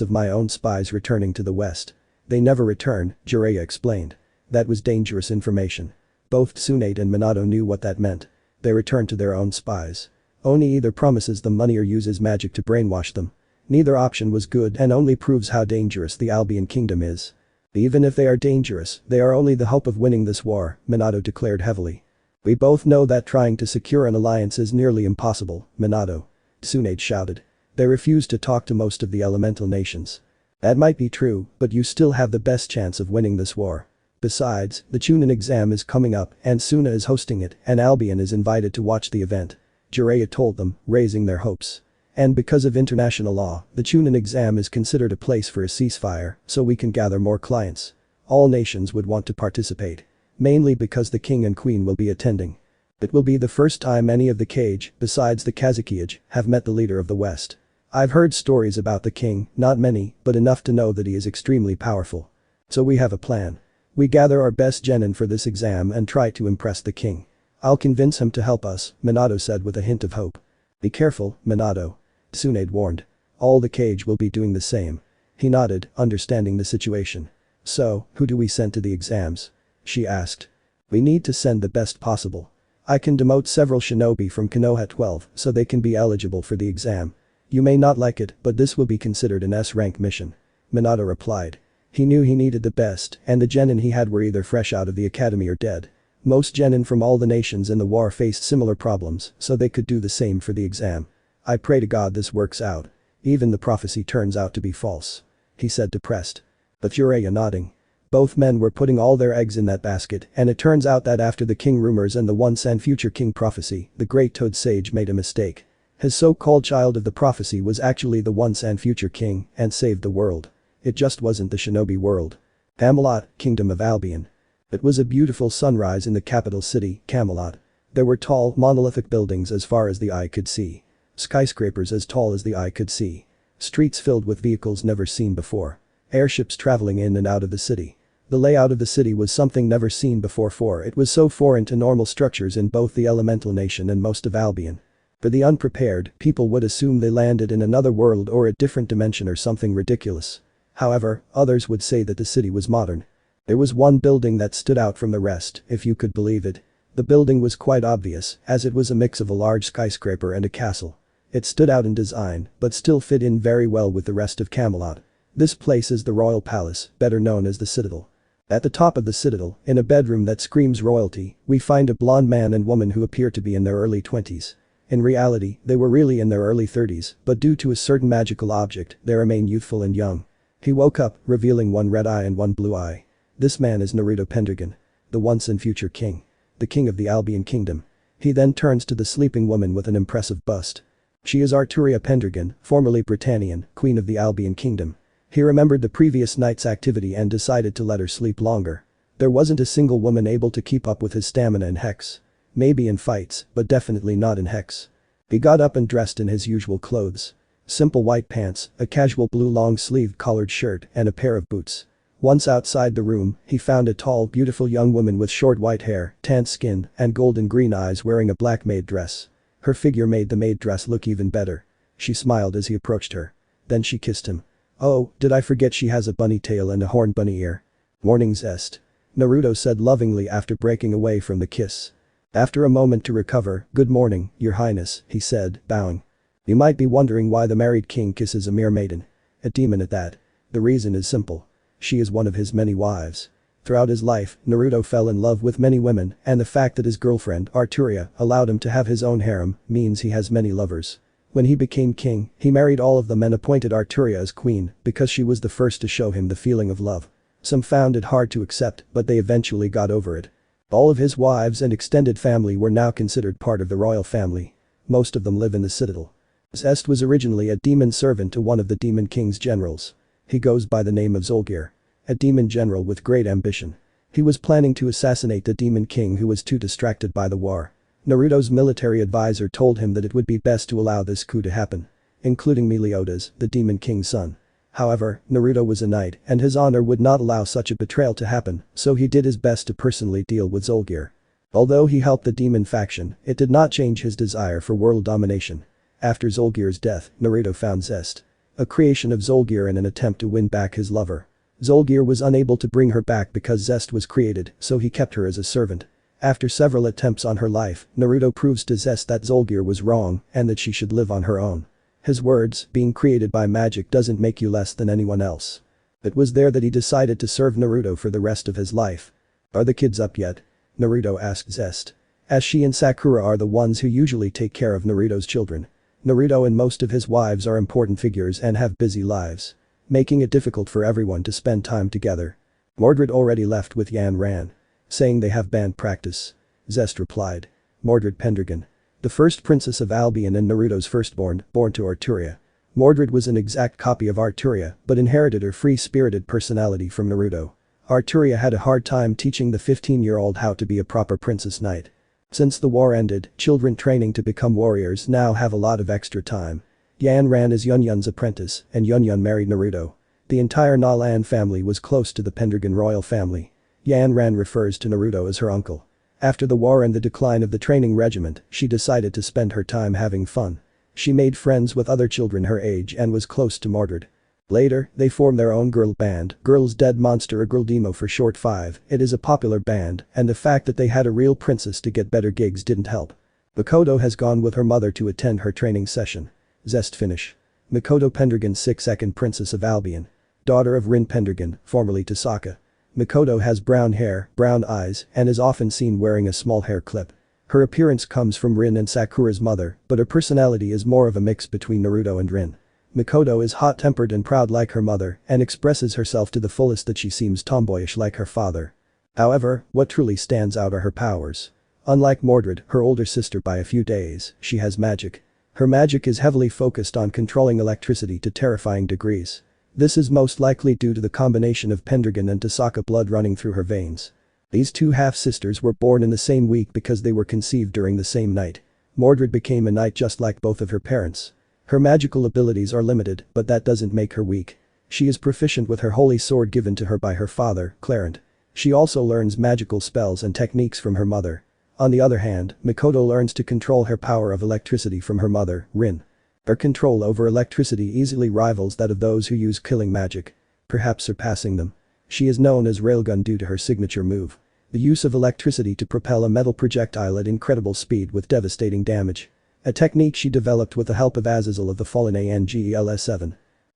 of my own spies returning to the west. They never return, Jiraiya explained. That was dangerous information. Both Tsunade and Minato knew what that meant. They return to their own spies. Oni either promises them money or uses magic to brainwash them. Neither option was good and only proves how dangerous the Albion kingdom is. Even if they are dangerous, they are only the hope of winning this war, Minato declared heavily. We both know that trying to secure an alliance is nearly impossible, Minato. Tsunade shouted. They refuse to talk to most of the elemental nations. That might be true, but you still have the best chance of winning this war. Besides, the Chunin exam is coming up and Suna is hosting it and Albion is invited to watch the event. Jiraiya told them, raising their hopes. And because of international law, the Chunin exam is considered a place for a ceasefire, so we can gather more clients. All nations would want to participate. Mainly because the king and queen will be attending. It will be the first time any of the Kage, besides the Kazukiage, have met the leader of the West. I've heard stories about the king, not many, but enough to know that he is extremely powerful. So we have a plan. We gather our best genin for this exam and try to impress the king. I'll convince him to help us, Minato said with a hint of hope. Be careful, Minato. Tsunade warned. All the Kage will be doing the same. He nodded, understanding the situation. So, who do we send to the exams? She asked. We need to send the best possible. I can demote several shinobi from Konoha 12 so they can be eligible for the exam. You may not like it, but this will be considered an S-rank mission. Minato replied. He knew he needed the best, and the genin he had were either fresh out of the academy or dead. Most genin from all the nations in the war faced similar problems, so they could do the same for the exam. I pray to God this works out. Even the prophecy turns out to be false. He said depressed. But Jiraiya nodding. Both men were putting all their eggs in that basket and it turns out that after the king rumors and the once and future king prophecy, the great Toad Sage made a mistake. His so-called child of the prophecy was actually the once and future king and saved the world. It just wasn't the shinobi world. Camelot, Kingdom of Albion. It was a beautiful sunrise in the capital city, Camelot. There were tall, monolithic buildings as far as the eye could see. Skyscrapers as tall as the eye could see. Streets filled with vehicles never seen before. Airships traveling in and out of the city. The layout of the city was something never seen before for it was so foreign to normal structures in both the elemental nation and most of Albion. For the unprepared, people would assume they landed in another world or a different dimension or something ridiculous. However, others would say that the city was modern. There was one building that stood out from the rest, if you could believe it. The building was quite obvious, as it was a mix of a large skyscraper and a castle. It stood out in design, but still fit in very well with the rest of Camelot. This place is the Royal Palace, better known as the Citadel. At the top of the Citadel, in a bedroom that screams royalty, we find a blonde man and woman who appear to be in their early 20s. In reality, they were really in their early 30s, but due to a certain magical object, they remain youthful and young. He woke up, revealing one red eye and one blue eye. This man is Naruto Pendragon. The once and future king. The king of the Albion kingdom. He then turns to the sleeping woman with an impressive bust. She is Arturia Pendragon, formerly Britannian, queen of the Albion kingdom. He remembered the previous night's activity and decided to let her sleep longer. There wasn't a single woman able to keep up with his stamina in Hex. Maybe in fights, but definitely not in Hex. He got up and dressed in his usual clothes. Simple white pants, a casual blue long-sleeved collared shirt, and a pair of boots. Once outside the room, he found a tall, beautiful young woman with short white hair, tanned skin, and golden green eyes wearing a black maid dress. Her figure made the maid dress look even better. She smiled as he approached her. Then she kissed him. Oh, did I forget she has a bunny tail and a horned bunny ear? Morning zest. Naruto said lovingly after breaking away from the kiss. After a moment to recover, good morning, your highness, he said, bowing. You might be wondering why the married king kisses a mere maiden. A demon at that. The reason is simple. She is one of his many wives. Throughout his life, Naruto fell in love with many women, and the fact that his girlfriend, Arturia, allowed him to have his own harem means he has many lovers. When he became king, he married all of them and appointed Arturia as queen because she was the first to show him the feeling of love. Some found it hard to accept, but they eventually got over it. All of his wives and extended family were now considered part of the royal family. Most of them live in the citadel. Zest was originally a demon servant to one of the Demon King's generals. He goes by the name of Zolgir. A demon general with great ambition. He was planning to assassinate the Demon King who was too distracted by the war. Naruto's military advisor told him that it would be best to allow this coup to happen. Including Meliodas, the Demon King's son. However, Naruto was a knight and his honor would not allow such a betrayal to happen, so he did his best to personally deal with Zolgir. Although he helped the demon faction, it did not change his desire for world domination. After Zolgir's death, Naruto found Zest. A creation of Zolgir in an attempt to win back his lover. Zolgir was unable to bring her back because Zest was created, so he kept her as a servant. After several attempts on her life, Naruto proves to Zest that Zolgir was wrong and that she should live on her own. His words, being created by magic doesn't make you less than anyone else. It was there that he decided to serve Naruto for the rest of his life. Are the kids up yet? Naruto asked Zest. As she and Sakura are the ones who usually take care of Naruto's children. Naruto and most of his wives are important figures and have busy lives. Making it difficult for everyone to spend time together. Mordred already left with Yan Ran. Saying they have band practice. Zest replied. Mordred Pendragon. The first princess of Albion and Naruto's firstborn, born to Arturia. Mordred was an exact copy of Arturia but inherited her free-spirited personality from Naruto. Arturia had a hard time teaching the 15-year-old how to be a proper princess knight. Since the war ended, children training to become warriors now have a lot of extra time. Yan Ran is Yunyun's apprentice and Yunyun married Naruto. The entire Nalan family was close to the Pendragon royal family. Yan Ran refers to Naruto as her uncle. After the war and the decline of the training regiment, she decided to spend her time having fun. She made friends with other children her age and was close to Mordred. Later, they formed their own girl band, Girls Dead Monster or Girl Demo for short 5. It is a popular band, and the fact that they had a real princess to get better gigs didn't help. Mikoto has gone with her mother to attend her training session. Zest finish. Mikoto Pendragon 6th Princess of Albion. Daughter of Rin Pendragon, formerly Tasaka. Mikoto has brown hair, brown eyes, and is often seen wearing a small hair clip. Her appearance comes from Rin and Sakura's mother, but her personality is more of a mix between Naruto and Rin. Mikoto is hot-tempered and proud like her mother and expresses herself to the fullest that she seems tomboyish like her father. However, what truly stands out are her powers. Unlike Mordred, her older sister by a few days, she has magic. Her magic is heavily focused on controlling electricity to terrifying degrees. This is most likely due to the combination of Pendragon and Tasaka blood running through her veins. These two half-sisters were born in the same week because they were conceived during the same night. Mordred became a knight just like both of her parents. Her magical abilities are limited, but that doesn't make her weak. She is proficient with her holy sword given to her by her father, Clarent. She also learns magical spells and techniques from her mother. On the other hand, Mikoto learns to control her power of electricity from her mother, Rin. Her control over electricity easily rivals that of those who use killing magic, perhaps surpassing them. She is known as Railgun due to her signature move. The use of electricity to propel a metal projectile at incredible speed with devastating damage. A technique she developed with the help of Azazel of the Fallen Angels.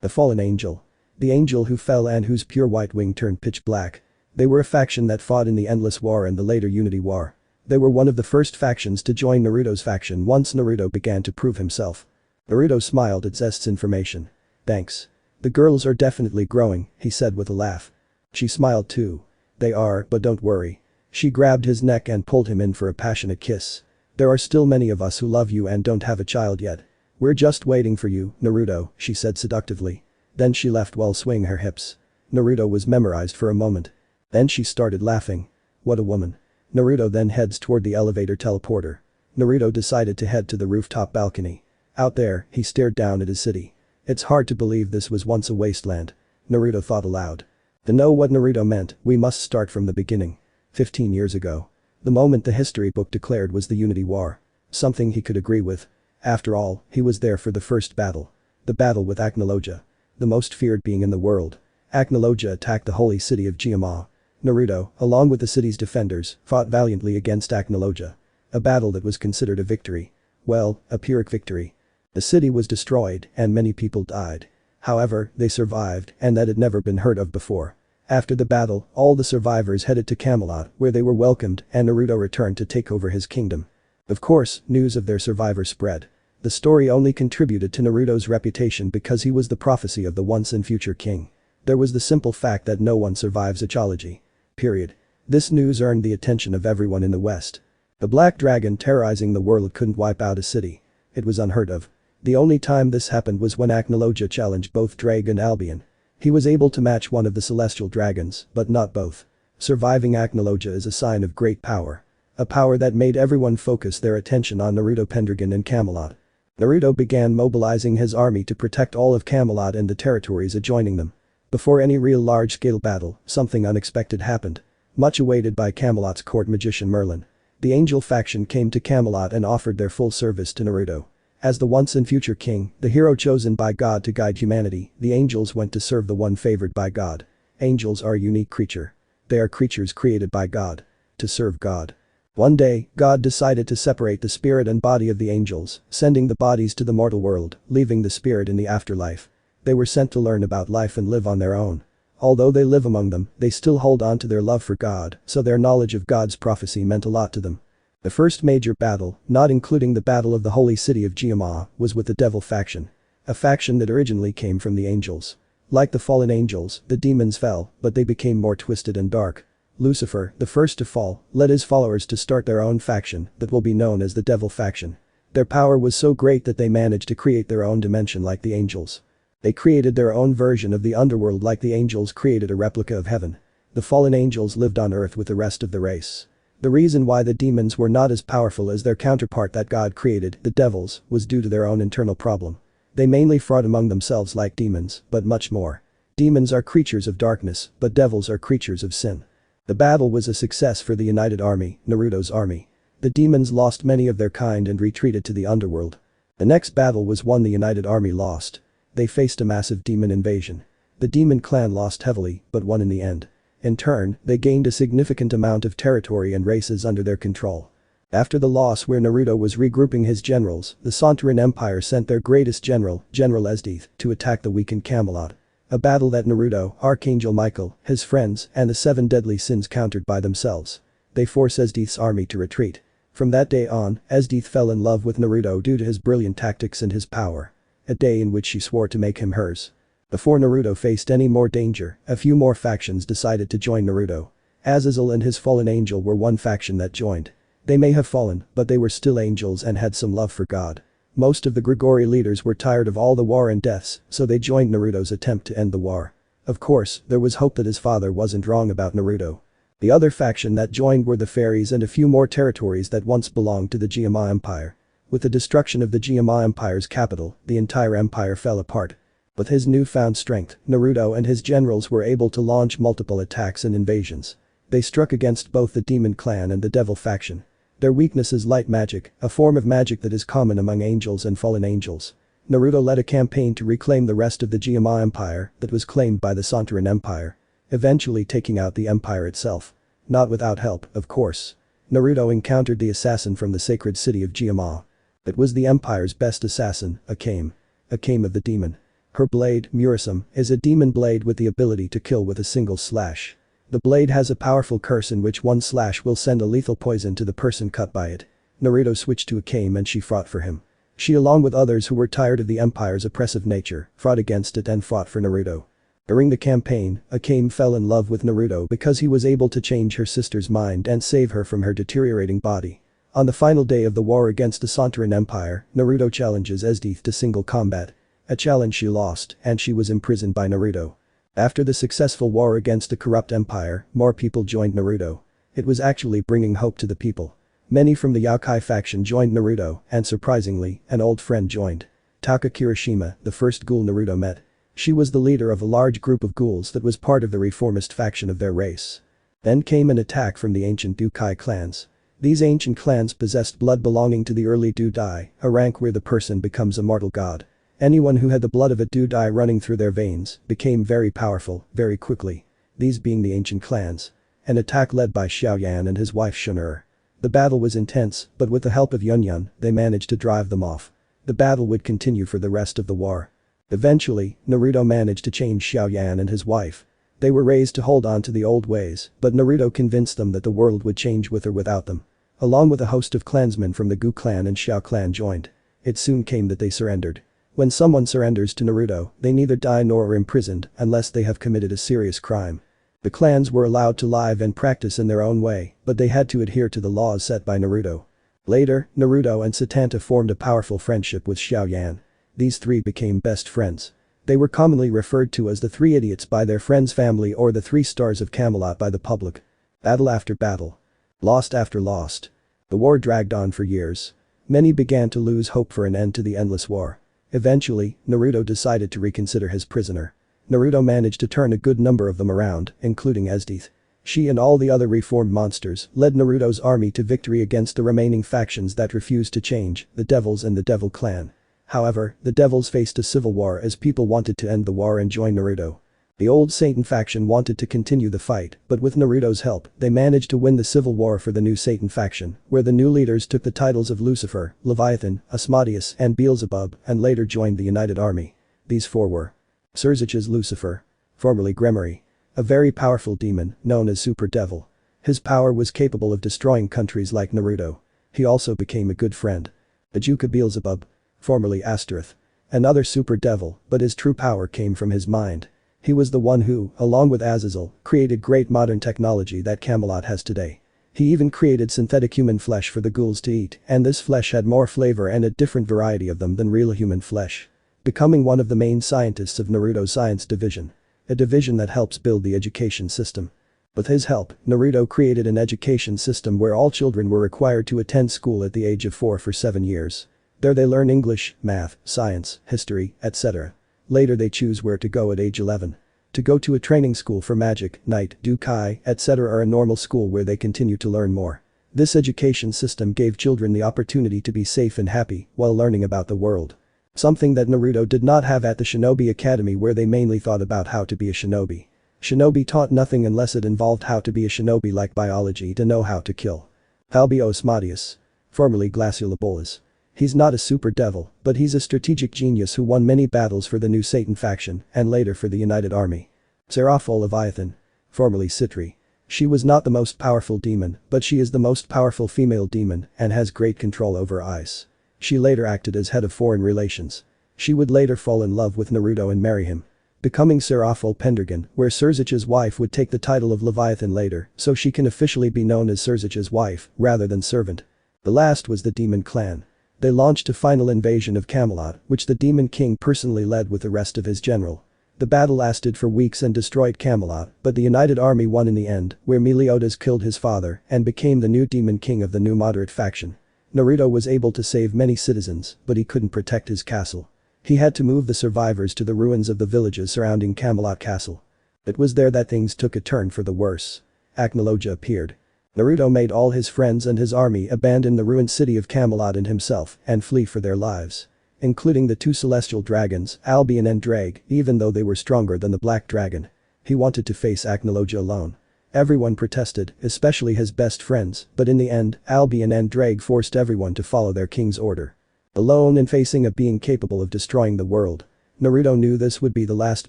The Fallen Angel. The angel who fell and whose pure white wing turned pitch black. They were a faction that fought in the Endless War and the later Unity War. They were one of the first factions to join Naruto's faction once Naruto began to prove himself. Naruto smiled at Zest's information. Thanks. The girls are definitely growing, he said with a laugh. She smiled too. They are, but don't worry. She grabbed his neck and pulled him in for a passionate kiss. There are still many of us who love you and don't have a child yet. We're just waiting for you, Naruto, she said seductively. Then she left while swaying her hips. Naruto was memorized for a moment. Then she started laughing. What a woman. Naruto then heads toward the elevator teleporter. Naruto decided to head to the rooftop balcony. Out there, he stared down at his city. It's hard to believe this was once a wasteland. Naruto thought aloud. To know what Naruto meant, we must start from the beginning. 15 years ago. The moment the history book declared was the Unity War. Something he could agree with. After all, he was there for the first battle. The battle with Acnologia. The most feared being in the world. Acnologia attacked the holy city of Gyama. Naruto, along with the city's defenders, fought valiantly against Acnologia. A battle that was considered a victory. Well, a Pyrrhic victory. The city was destroyed and many people died. However, they survived, and that had never been heard of before. After the battle, all the survivors headed to Camelot, where they were welcomed, and Naruto returned to take over his kingdom. Of course, news of their survivor spread. The story only contributed to Naruto's reputation because he was the prophecy of the once and future king. There was the simple fact that no one survives ecology. Period. This news earned the attention of everyone in the West. The Black Dragon terrorizing the world couldn't wipe out a city. It was unheard of. The only time this happened was when Aknologia challenged both Drake and Albion. He was able to match one of the celestial dragons, but not both. Surviving Aknologia is a sign of great power. A power that made everyone focus their attention on Naruto Pendragon and Camelot. Naruto began mobilizing his army to protect all of Camelot and the territories adjoining them. Before any real large-scale battle, something unexpected happened. Much awaited by Camelot's court magician Merlin. The angel faction came to Camelot and offered their full service to Naruto. As the once and future king, the hero chosen by God to guide humanity, the angels went to serve the one favored by God. Angels are a unique creature. They are creatures created by God. To serve God. One day, God decided to separate the spirit and body of the angels, sending the bodies to the mortal world, leaving the spirit in the afterlife. They were sent to learn about life and live on their own. Although they live among them, they still hold on to their love for God, so their knowledge of God's prophecy meant a lot to them. The first major battle, not including the battle of the holy city of Geama, was with the devil faction. A faction that originally came from the angels. Like the fallen angels, the demons fell, but they became more twisted and dark. Lucifer, the first to fall, led his followers to start their own faction that will be known as the devil faction. Their power was so great that they managed to create their own dimension like the angels. They created their own version of the underworld like the angels created a replica of heaven. The fallen angels lived on earth with the rest of the race. The reason why the demons were not as powerful as their counterpart that God created, the devils, was due to their own internal problem. They mainly fought among themselves like demons, but much more. Demons are creatures of darkness, but devils are creatures of sin. The battle was a success for the United Army, Naruto's army. The demons lost many of their kind and retreated to the underworld. The next battle was one the United Army lost. They faced a massive demon invasion. The demon clan lost heavily, but won in the end. In turn, they gained a significant amount of territory and races under their control. After the loss where Naruto was regrouping his generals, the Santorin Empire sent their greatest general, General Esdeath, to attack the weakened Camelot. A battle that Naruto, Archangel Michael, his friends, and the 7 deadly sins countered by themselves. They force Esdeath's army to retreat. From that day on, Esdeath fell in love with Naruto due to his brilliant tactics and his power. A day in which she swore to make him hers. Before Naruto faced any more danger, a few more factions decided to join Naruto. Azazel and his fallen angel were one faction that joined. They may have fallen, but they were still angels and had some love for God. Most of the Grigori leaders were tired of all the war and deaths, so they joined Naruto's attempt to end the war. Of course, there was hope that his father wasn't wrong about Naruto. The other faction that joined were the fairies and a few more territories that once belonged to the Geama Empire. With the destruction of the Geama Empire's capital, the entire empire fell apart. With his newfound strength, Naruto and his generals were able to launch multiple attacks and invasions. They struck against both the demon clan and the devil faction. Their weakness is light magic, a form of magic that is common among angels and fallen angels. Naruto led a campaign to reclaim the rest of the Geama Empire that was claimed by the Santorin Empire. Eventually taking out the empire itself. Not without help, of course. Naruto encountered the assassin from the sacred city of Geama. It was the empire's best assassin, Akame. Akame of the demon. Her blade, Murasame, is a demon blade with the ability to kill with a single slash. The blade has a powerful curse in which one slash will send a lethal poison to the person cut by it. Naruto switched to Akame and she fought for him. She along with others who were tired of the empire's oppressive nature, fought against it and fought for Naruto. During the campaign, Akame fell in love with Naruto because he was able to change her sister's mind and save her from her deteriorating body. On the final day of the war against the Santorin Empire, Naruto challenges Esdeath to single combat. A challenge she lost, and she was imprisoned by Naruto. After the successful war against the corrupt empire, more people joined Naruto. It was actually bringing hope to the people. Many from the Yokai faction joined Naruto, and surprisingly, an old friend joined. Taka Kirishima, the first ghoul Naruto met. She was the leader of a large group of ghouls that was part of the reformist faction of their race. Then came an attack from the ancient Dukai clans. These ancient clans possessed blood belonging to the early Dudai, a rank where the person becomes a mortal god. Anyone who had the blood of a Dudai running through their veins became very powerful, very quickly. These being the ancient clans. An attack led by Xiaoyan and his wife Shun'er. The battle was intense, but with the help of Yunyun, they managed to drive them off. The battle would continue for the rest of the war. Eventually, Naruto managed to change Xiaoyan and his wife. They were raised to hold on to the old ways, but Naruto convinced them that the world would change with or without them. Along with a host of clansmen from the Gu clan and Xiao clan joined. It soon came that they surrendered. When someone surrenders to Naruto, they neither die nor are imprisoned unless they have committed a serious crime. The clans were allowed to live and practice in their own way, but they had to adhere to the laws set by Naruto. Later, Naruto and Satanta formed a powerful friendship with Xiaoyan. These three became best friends. They were commonly referred to as the Three Idiots by their friends' family or the Three Stars of Camelot by the public. Battle after battle. Lost after lost. The war dragged on for years. Many began to lose hope for an end to the endless war. Eventually, Naruto decided to reconsider his prisoner. Naruto managed to turn a good number of them around, including Esdeath. She and all the other reformed monsters led Naruto's army to victory against the remaining factions that refused to change, the Devils and the Devil Clan. However, the Devils faced a civil war as people wanted to end the war and join Naruto. The old Satan faction wanted to continue the fight, but with Naruto's help, they managed to win the civil war for the new Satan faction, where the new leaders took the titles of Lucifer, Leviathan, Asmodeus, and Beelzebub, and later joined the United Army. These four were Surzich's Lucifer, formerly Gremory, a very powerful demon known as Super Devil. His power was capable of destroying countries like Naruto. He also became a good friend. Ajuka Beelzebub, formerly Astaroth, another super devil, but his true power came from his mind. He was the one who, along with Azazel, created great modern technology that Camelot has today. He even created synthetic human flesh for the ghouls to eat, and this flesh had more flavor and a different variety of them than real human flesh. Becoming one of the main scientists of Naruto's science division. A division that helps build the education system. With his help, Naruto created an education system where all children were required to attend school at the age of 4 for 7 years. There they learn English, math, science, history, etc. Later they choose where to go at age 11. To go to a training school for magic, knight, Dukai, etc. or a normal school where they continue to learn more. This education system gave children the opportunity to be safe and happy while learning about the world. Something that Naruto did not have at the Shinobi Academy where they mainly thought about how to be a shinobi. Shinobi taught nothing unless it involved how to be a shinobi like biology to know how to kill. Albio Asmodeus, formerly Glaciolabolas. He's not a super devil, but he's a strategic genius who won many battles for the new Satan faction and later for the United Army. Seraphol Leviathan, formerly Citri. She was not the most powerful demon, but she is the most powerful female demon and has great control over ice. She later acted as head of foreign relations. She would later fall in love with Naruto and marry him. Becoming Seraphol Pendragon, where Surzich's wife would take the title of Leviathan later, so she can officially be known as Surzich's wife, rather than servant. The last was the Demon Clan. They launched a final invasion of Camelot, which the Demon King personally led with the rest of his general. The battle lasted for weeks and destroyed Camelot, but the United Army won in the end, where Meliodas killed his father and became the new Demon King of the new moderate faction. Naruto was able to save many citizens, but he couldn't protect his castle. He had to move the survivors to the ruins of the villages surrounding Camelot Castle. It was there that things took a turn for the worse. Acnologia appeared. Naruto made all his friends and his army abandon the ruined city of Camelot and himself and flee for their lives. Including the two celestial dragons, Albion and Drag, even though they were stronger than the Black Dragon. He wanted to face Acnologia alone. Everyone protested, especially his best friends, but in the end, Albion and Drag forced everyone to follow their king's order. Alone and facing a being capable of destroying the world. Naruto knew this would be the last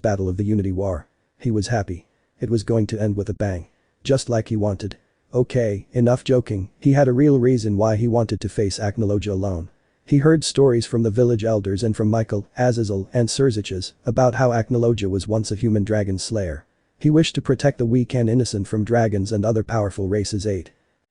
battle of the Unity War. He was happy. It was going to end with a bang. Just like he wanted. Okay, enough joking, he had a real reason why he wanted to face Acnologia alone. He heard stories from the village elders and from Michael, Azazel, and Surzich's about how Acnologia was once a human dragon slayer. He wished to protect the weak and innocent from dragons and other powerful races.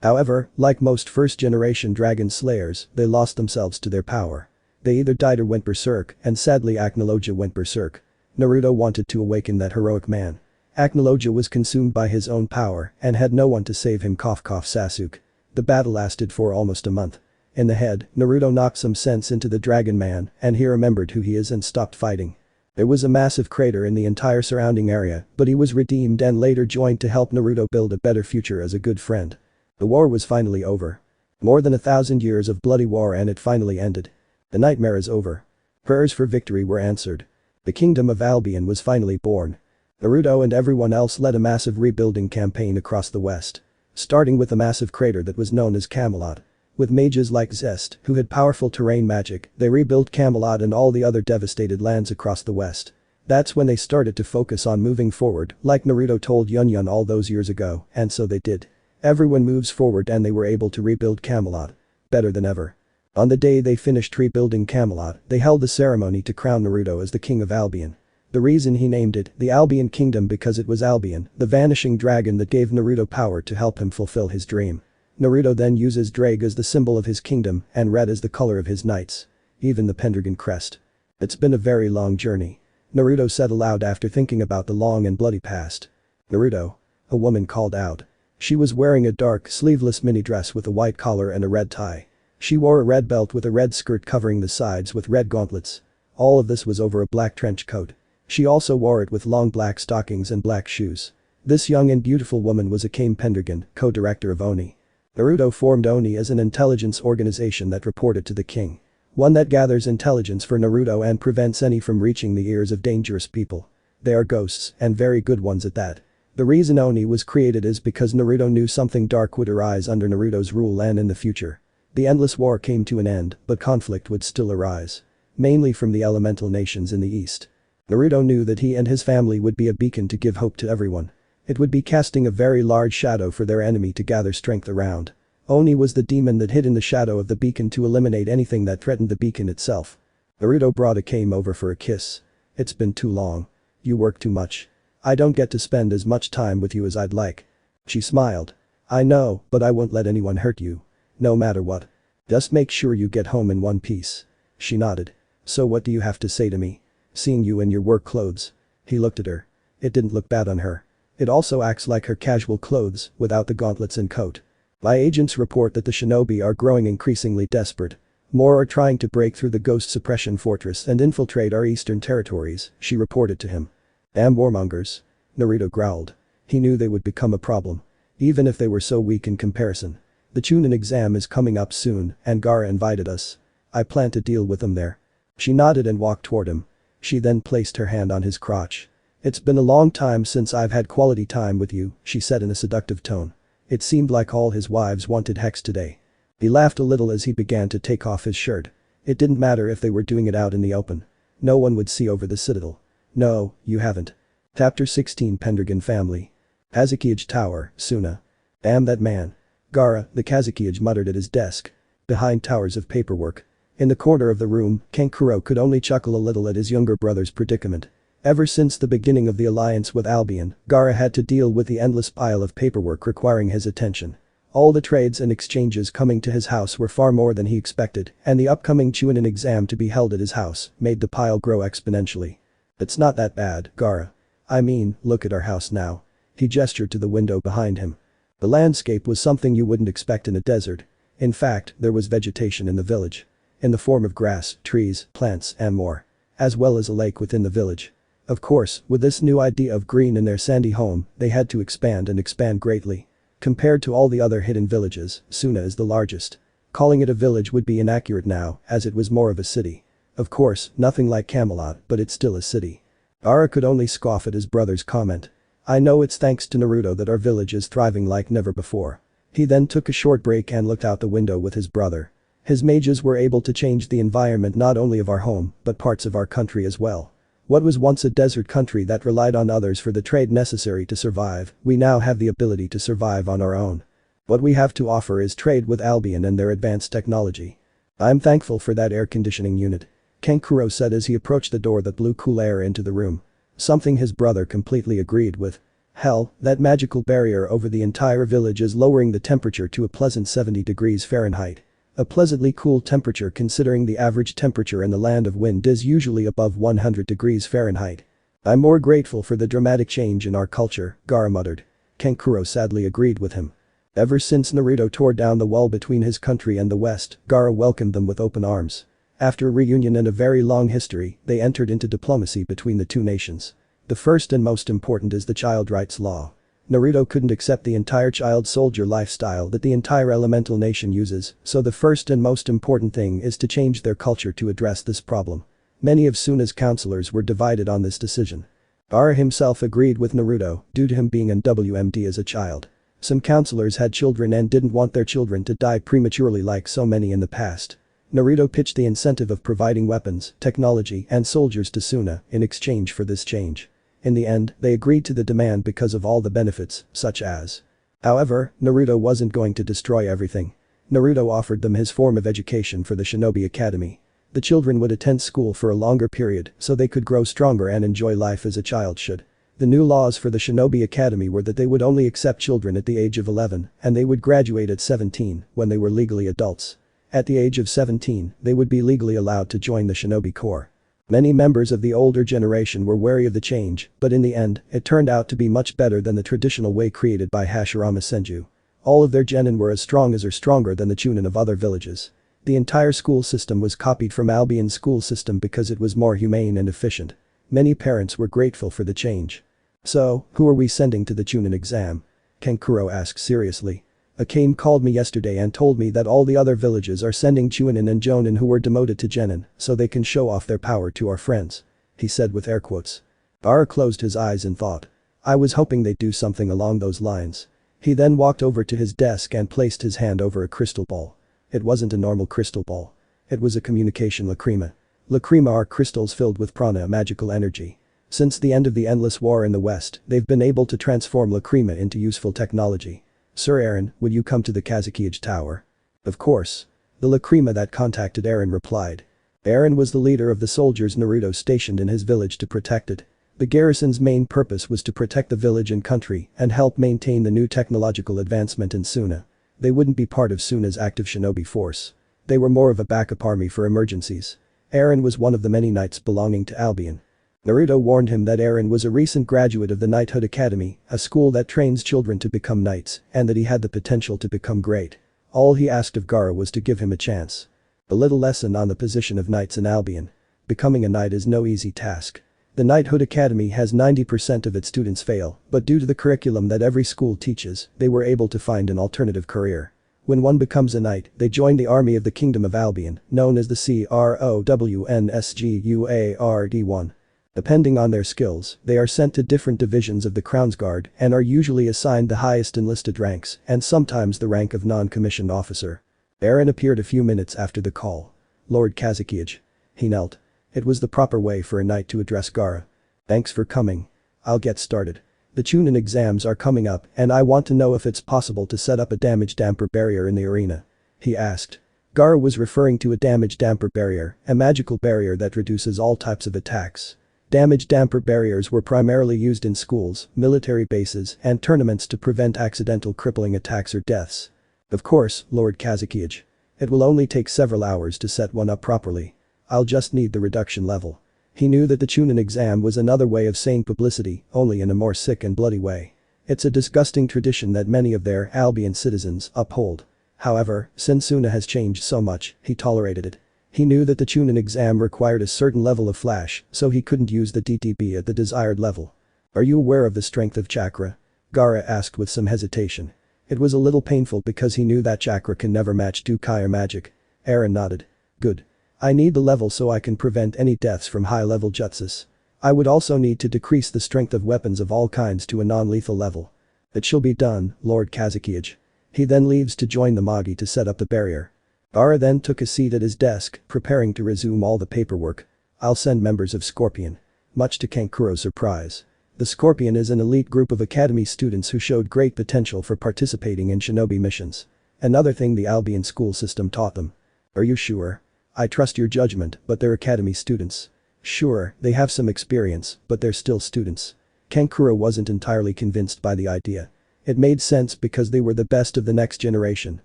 However, like most first-generation dragon slayers, they lost themselves to their power. They either died or went berserk, and sadly Acnologia went berserk. Naruto wanted to awaken that heroic man. Acnologia was consumed by his own power and had no one to save him. Sasuke. The battle lasted for almost a month. In the head, Naruto knocked some sense into the dragon man and he remembered who he is and stopped fighting. There was a massive crater in the entire surrounding area, but he was redeemed and later joined to help Naruto build a better future as a good friend. The war was finally over. More than 1,000 years of bloody war and it finally ended. The nightmare is over. Prayers for victory were answered. The kingdom of Albion was finally born. Naruto and everyone else led a massive rebuilding campaign across the west. Starting with the massive crater that was known as Camelot. With mages like Zest, who had powerful terrain magic, they rebuilt Camelot and all the other devastated lands across the west. That's when they started to focus on moving forward, like Naruto told Yun all those years ago, and so they did. Everyone moves forward and they were able to rebuild Camelot. Better than ever. On the day they finished rebuilding Camelot, they held the ceremony to crown Naruto as the king of Albion. The reason he named it the Albion Kingdom because it was Albion, the vanishing dragon that gave Naruto power to help him fulfill his dream. Naruto then uses Drake as the symbol of his kingdom and red as the color of his knights. Even the Pendragon crest. It's been a very long journey. Naruto said aloud after thinking about the long and bloody past. Naruto. A woman called out. She was wearing a dark, sleeveless mini dress with a white collar and a red tie. She wore a red belt with a red skirt covering the sides with red gauntlets. All of this was over a black trench coat. She also wore it with long black stockings and black shoes. This young and beautiful woman was Akame Pendragon, co-director of Oni. Naruto formed Oni as an intelligence organization that reported to the king. One that gathers intelligence for Naruto and prevents any from reaching the ears of dangerous people. They are ghosts, and very good ones at that. The reason Oni was created is because Naruto knew something dark would arise under Naruto's rule and in the future. The endless war came to an end, but conflict would still arise. Mainly from the elemental nations in the east. Naruto knew that he and his family would be a beacon to give hope to everyone. It would be casting a very large shadow for their enemy to gather strength around. Oni was the demon that hid in the shadow of the beacon to eliminate anything that threatened the beacon itself. Naruto brought Akame over for a kiss. It's been too long. You work too much. I don't get to spend as much time with you as I'd like. She smiled. I know, but I won't let anyone hurt you. No matter what. Just make sure you get home in one piece. She nodded. So what do you have to say to me? Seeing you in your work clothes. He looked at her. It didn't look bad on her. It also acts like her casual clothes, without the gauntlets and coat. My agents report that the shinobi are growing increasingly desperate. More are trying to break through the ghost suppression fortress and infiltrate our eastern territories, she reported to him. Damn warmongers. Naruto growled. He knew they would become a problem. Even if they were so weak in comparison. The Chunin exam is coming up soon, and Gaara invited us. I plan to deal with them there. She nodded and walked toward him. She then placed her hand on his crotch. It's been a long time since I've had quality time with you, she said in a seductive tone. It seemed like all his wives wanted Hex today. He laughed a little as he began to take off his shirt. It didn't matter if they were doing it out in the open. No one would see over the citadel. No, you haven't. Chapter 16 Pendragon Family. Kazukiage Tower, Suna. Damn that man. Gaara, the Kazukiage muttered at his desk. Behind towers of paperwork. In the corner of the room, Kankuro could only chuckle a little at his younger brother's predicament. Ever since the beginning of the alliance with Albion, Gaara had to deal with the endless pile of paperwork requiring his attention. All the trades and exchanges coming to his house were far more than he expected, and the upcoming Chunin exam to be held at his house made the pile grow exponentially. It's not that bad, Gaara. I mean, look at our house now. He gestured to the window behind him. The landscape was something you wouldn't expect in a desert. In fact, there was vegetation in the village. In the form of grass, trees, plants, and more. As well as a lake within the village. Of course, with this new idea of green in their sandy home, they had to expand and expand greatly. Compared to all the other hidden villages, Suna is the largest. Calling it a village would be inaccurate now, as it was more of a city. Of course, nothing like Camelot, but it's still a city. Gaara could only scoff at his brother's comment. I know it's thanks to Naruto that our village is thriving like never before. He then took a short break and looked out the window with his brother. His mages were able to change the environment not only of our home, but parts of our country as well. What was once a desert country that relied on others for the trade necessary to survive, we now have the ability to survive on our own. What we have to offer is trade with Albion and their advanced technology. I'm thankful for that air conditioning unit. Kankuro said as he approached the door that blew cool air into the room. Something his brother completely agreed with. Hell, that magical barrier over the entire village is lowering the temperature to a pleasant 70 degrees Fahrenheit. A pleasantly cool temperature considering the average temperature in the land of wind is usually above 100 degrees Fahrenheit. I'm more grateful for the dramatic change in our culture, Gaara muttered. Kankuro sadly agreed with him. Ever since Naruto tore down the wall between his country and the West, Gaara welcomed them with open arms. After a reunion and a very long history, they entered into diplomacy between the two nations. The first and most important is the child rights law. Naruto couldn't accept the entire child soldier lifestyle that the entire elemental nation uses, so the first and most important thing is to change their culture to address this problem. Many of Suna's counselors were divided on this decision. Gaara himself agreed with Naruto due to him being an WMD as a child. Some counselors had children and didn't want their children to die prematurely like so many in the past. Naruto pitched the incentive of providing weapons, technology, and soldiers to Suna in exchange for this change. In the end, they agreed to the demand because of all the benefits, such as. However, Naruto wasn't going to destroy everything. Naruto offered them his form of education for the Shinobi Academy. The children would attend school for a longer period so they could grow stronger and enjoy life as a child should. The new laws for the Shinobi Academy were that they would only accept children at the age of 11 and they would graduate at 17 when they were legally adults. At the age of 17, they would be legally allowed to join the Shinobi Corps. Many members of the older generation were wary of the change, but in the end, it turned out to be much better than the traditional way created by Hashirama Senju. All of their genin were as strong as or stronger than the chunin of other villages. The entire school system was copied from Albion's school system because it was more humane and efficient. Many parents were grateful for the change. So, who are we sending to the chunin exam? Kankuro asked seriously. Akane called me yesterday and told me that all the other villages are sending chunin and jonin who were demoted to genin so they can show off their power to our friends. He said with air quotes. Bara closed his eyes in thought. I was hoping they'd do something along those lines. He then walked over to his desk and placed his hand over a crystal ball. It wasn't a normal crystal ball. It was a communication lacrima. Lacrima are crystals filled with prana, magical energy. Since the end of the endless war in the West, they've been able to transform lacrima into useful technology. Sir Aaron, would you come to the Kazukiage Tower? Of course. The lacrima that contacted Aaron replied. Aaron was the leader of the soldiers Naruto stationed in his village to protect it. The garrison's main purpose was to protect the village and country and help maintain the new technological advancement in Suna. They wouldn't be part of Suna's active shinobi force. They were more of a backup army for emergencies. Aaron was one of the many knights belonging to Albion. Naruto warned him that Aaron was a recent graduate of the Knighthood Academy, a school that trains children to become knights, and that he had the potential to become great. All he asked of Gaara was to give him a chance. A little lesson on the position of knights in Albion. Becoming a knight is no easy task. The Knighthood Academy has 90% of its students fail, but due to the curriculum that every school teaches, they were able to find an alternative career. When one becomes a knight, they join the army of the Kingdom of Albion, known as the CROWNSGUARD1. Depending on their skills, they are sent to different divisions of the Crown's Guard and are usually assigned the highest enlisted ranks and sometimes the rank of non-commissioned officer. Aaron appeared a few minutes after the call. Lord Kazukiage. He knelt. It was the proper way for a knight to address Gaara. Thanks for coming. I'll get started. The chunin exams are coming up and I want to know if it's possible to set up a damage damper barrier in the arena. He asked. Gaara was referring to a damage damper barrier, a magical barrier that reduces all types of attacks. Damage damper barriers were primarily used in schools, military bases, and tournaments to prevent accidental crippling attacks or deaths. Of course, Lord Kazukiage. It will only take several hours to set one up properly. I'll just need the reduction level. He knew that the chunin exam was another way of saying publicity, only in a more sick and bloody way. It's a disgusting tradition that many of their Albion citizens uphold. However, since Suna has changed so much, he tolerated it. He knew that the chunin exam required a certain level of flash, so he couldn't use the DTB at the desired level. Are you aware of the strength of chakra? Gaara asked with some hesitation. It was a little painful because he knew that chakra can never match Dukai or magic. Aaron nodded. Good. I need the level so I can prevent any deaths from high-level jutsus. I would also need to decrease the strength of weapons of all kinds to a non-lethal level. It shall be done, Lord Kazukiage. He then leaves to join the Magi to set up the barrier. Gaara then took a seat at his desk, preparing to resume all the paperwork. I'll send members of Scorpion. Much to Kankuro's surprise. The Scorpion is an elite group of academy students who showed great potential for participating in shinobi missions. Another thing the Albion school system taught them. Are you sure? I trust your judgment, but they're academy students. Sure, they have some experience, but they're still students. Kankuro wasn't entirely convinced by the idea. It made sense because they were the best of the next generation,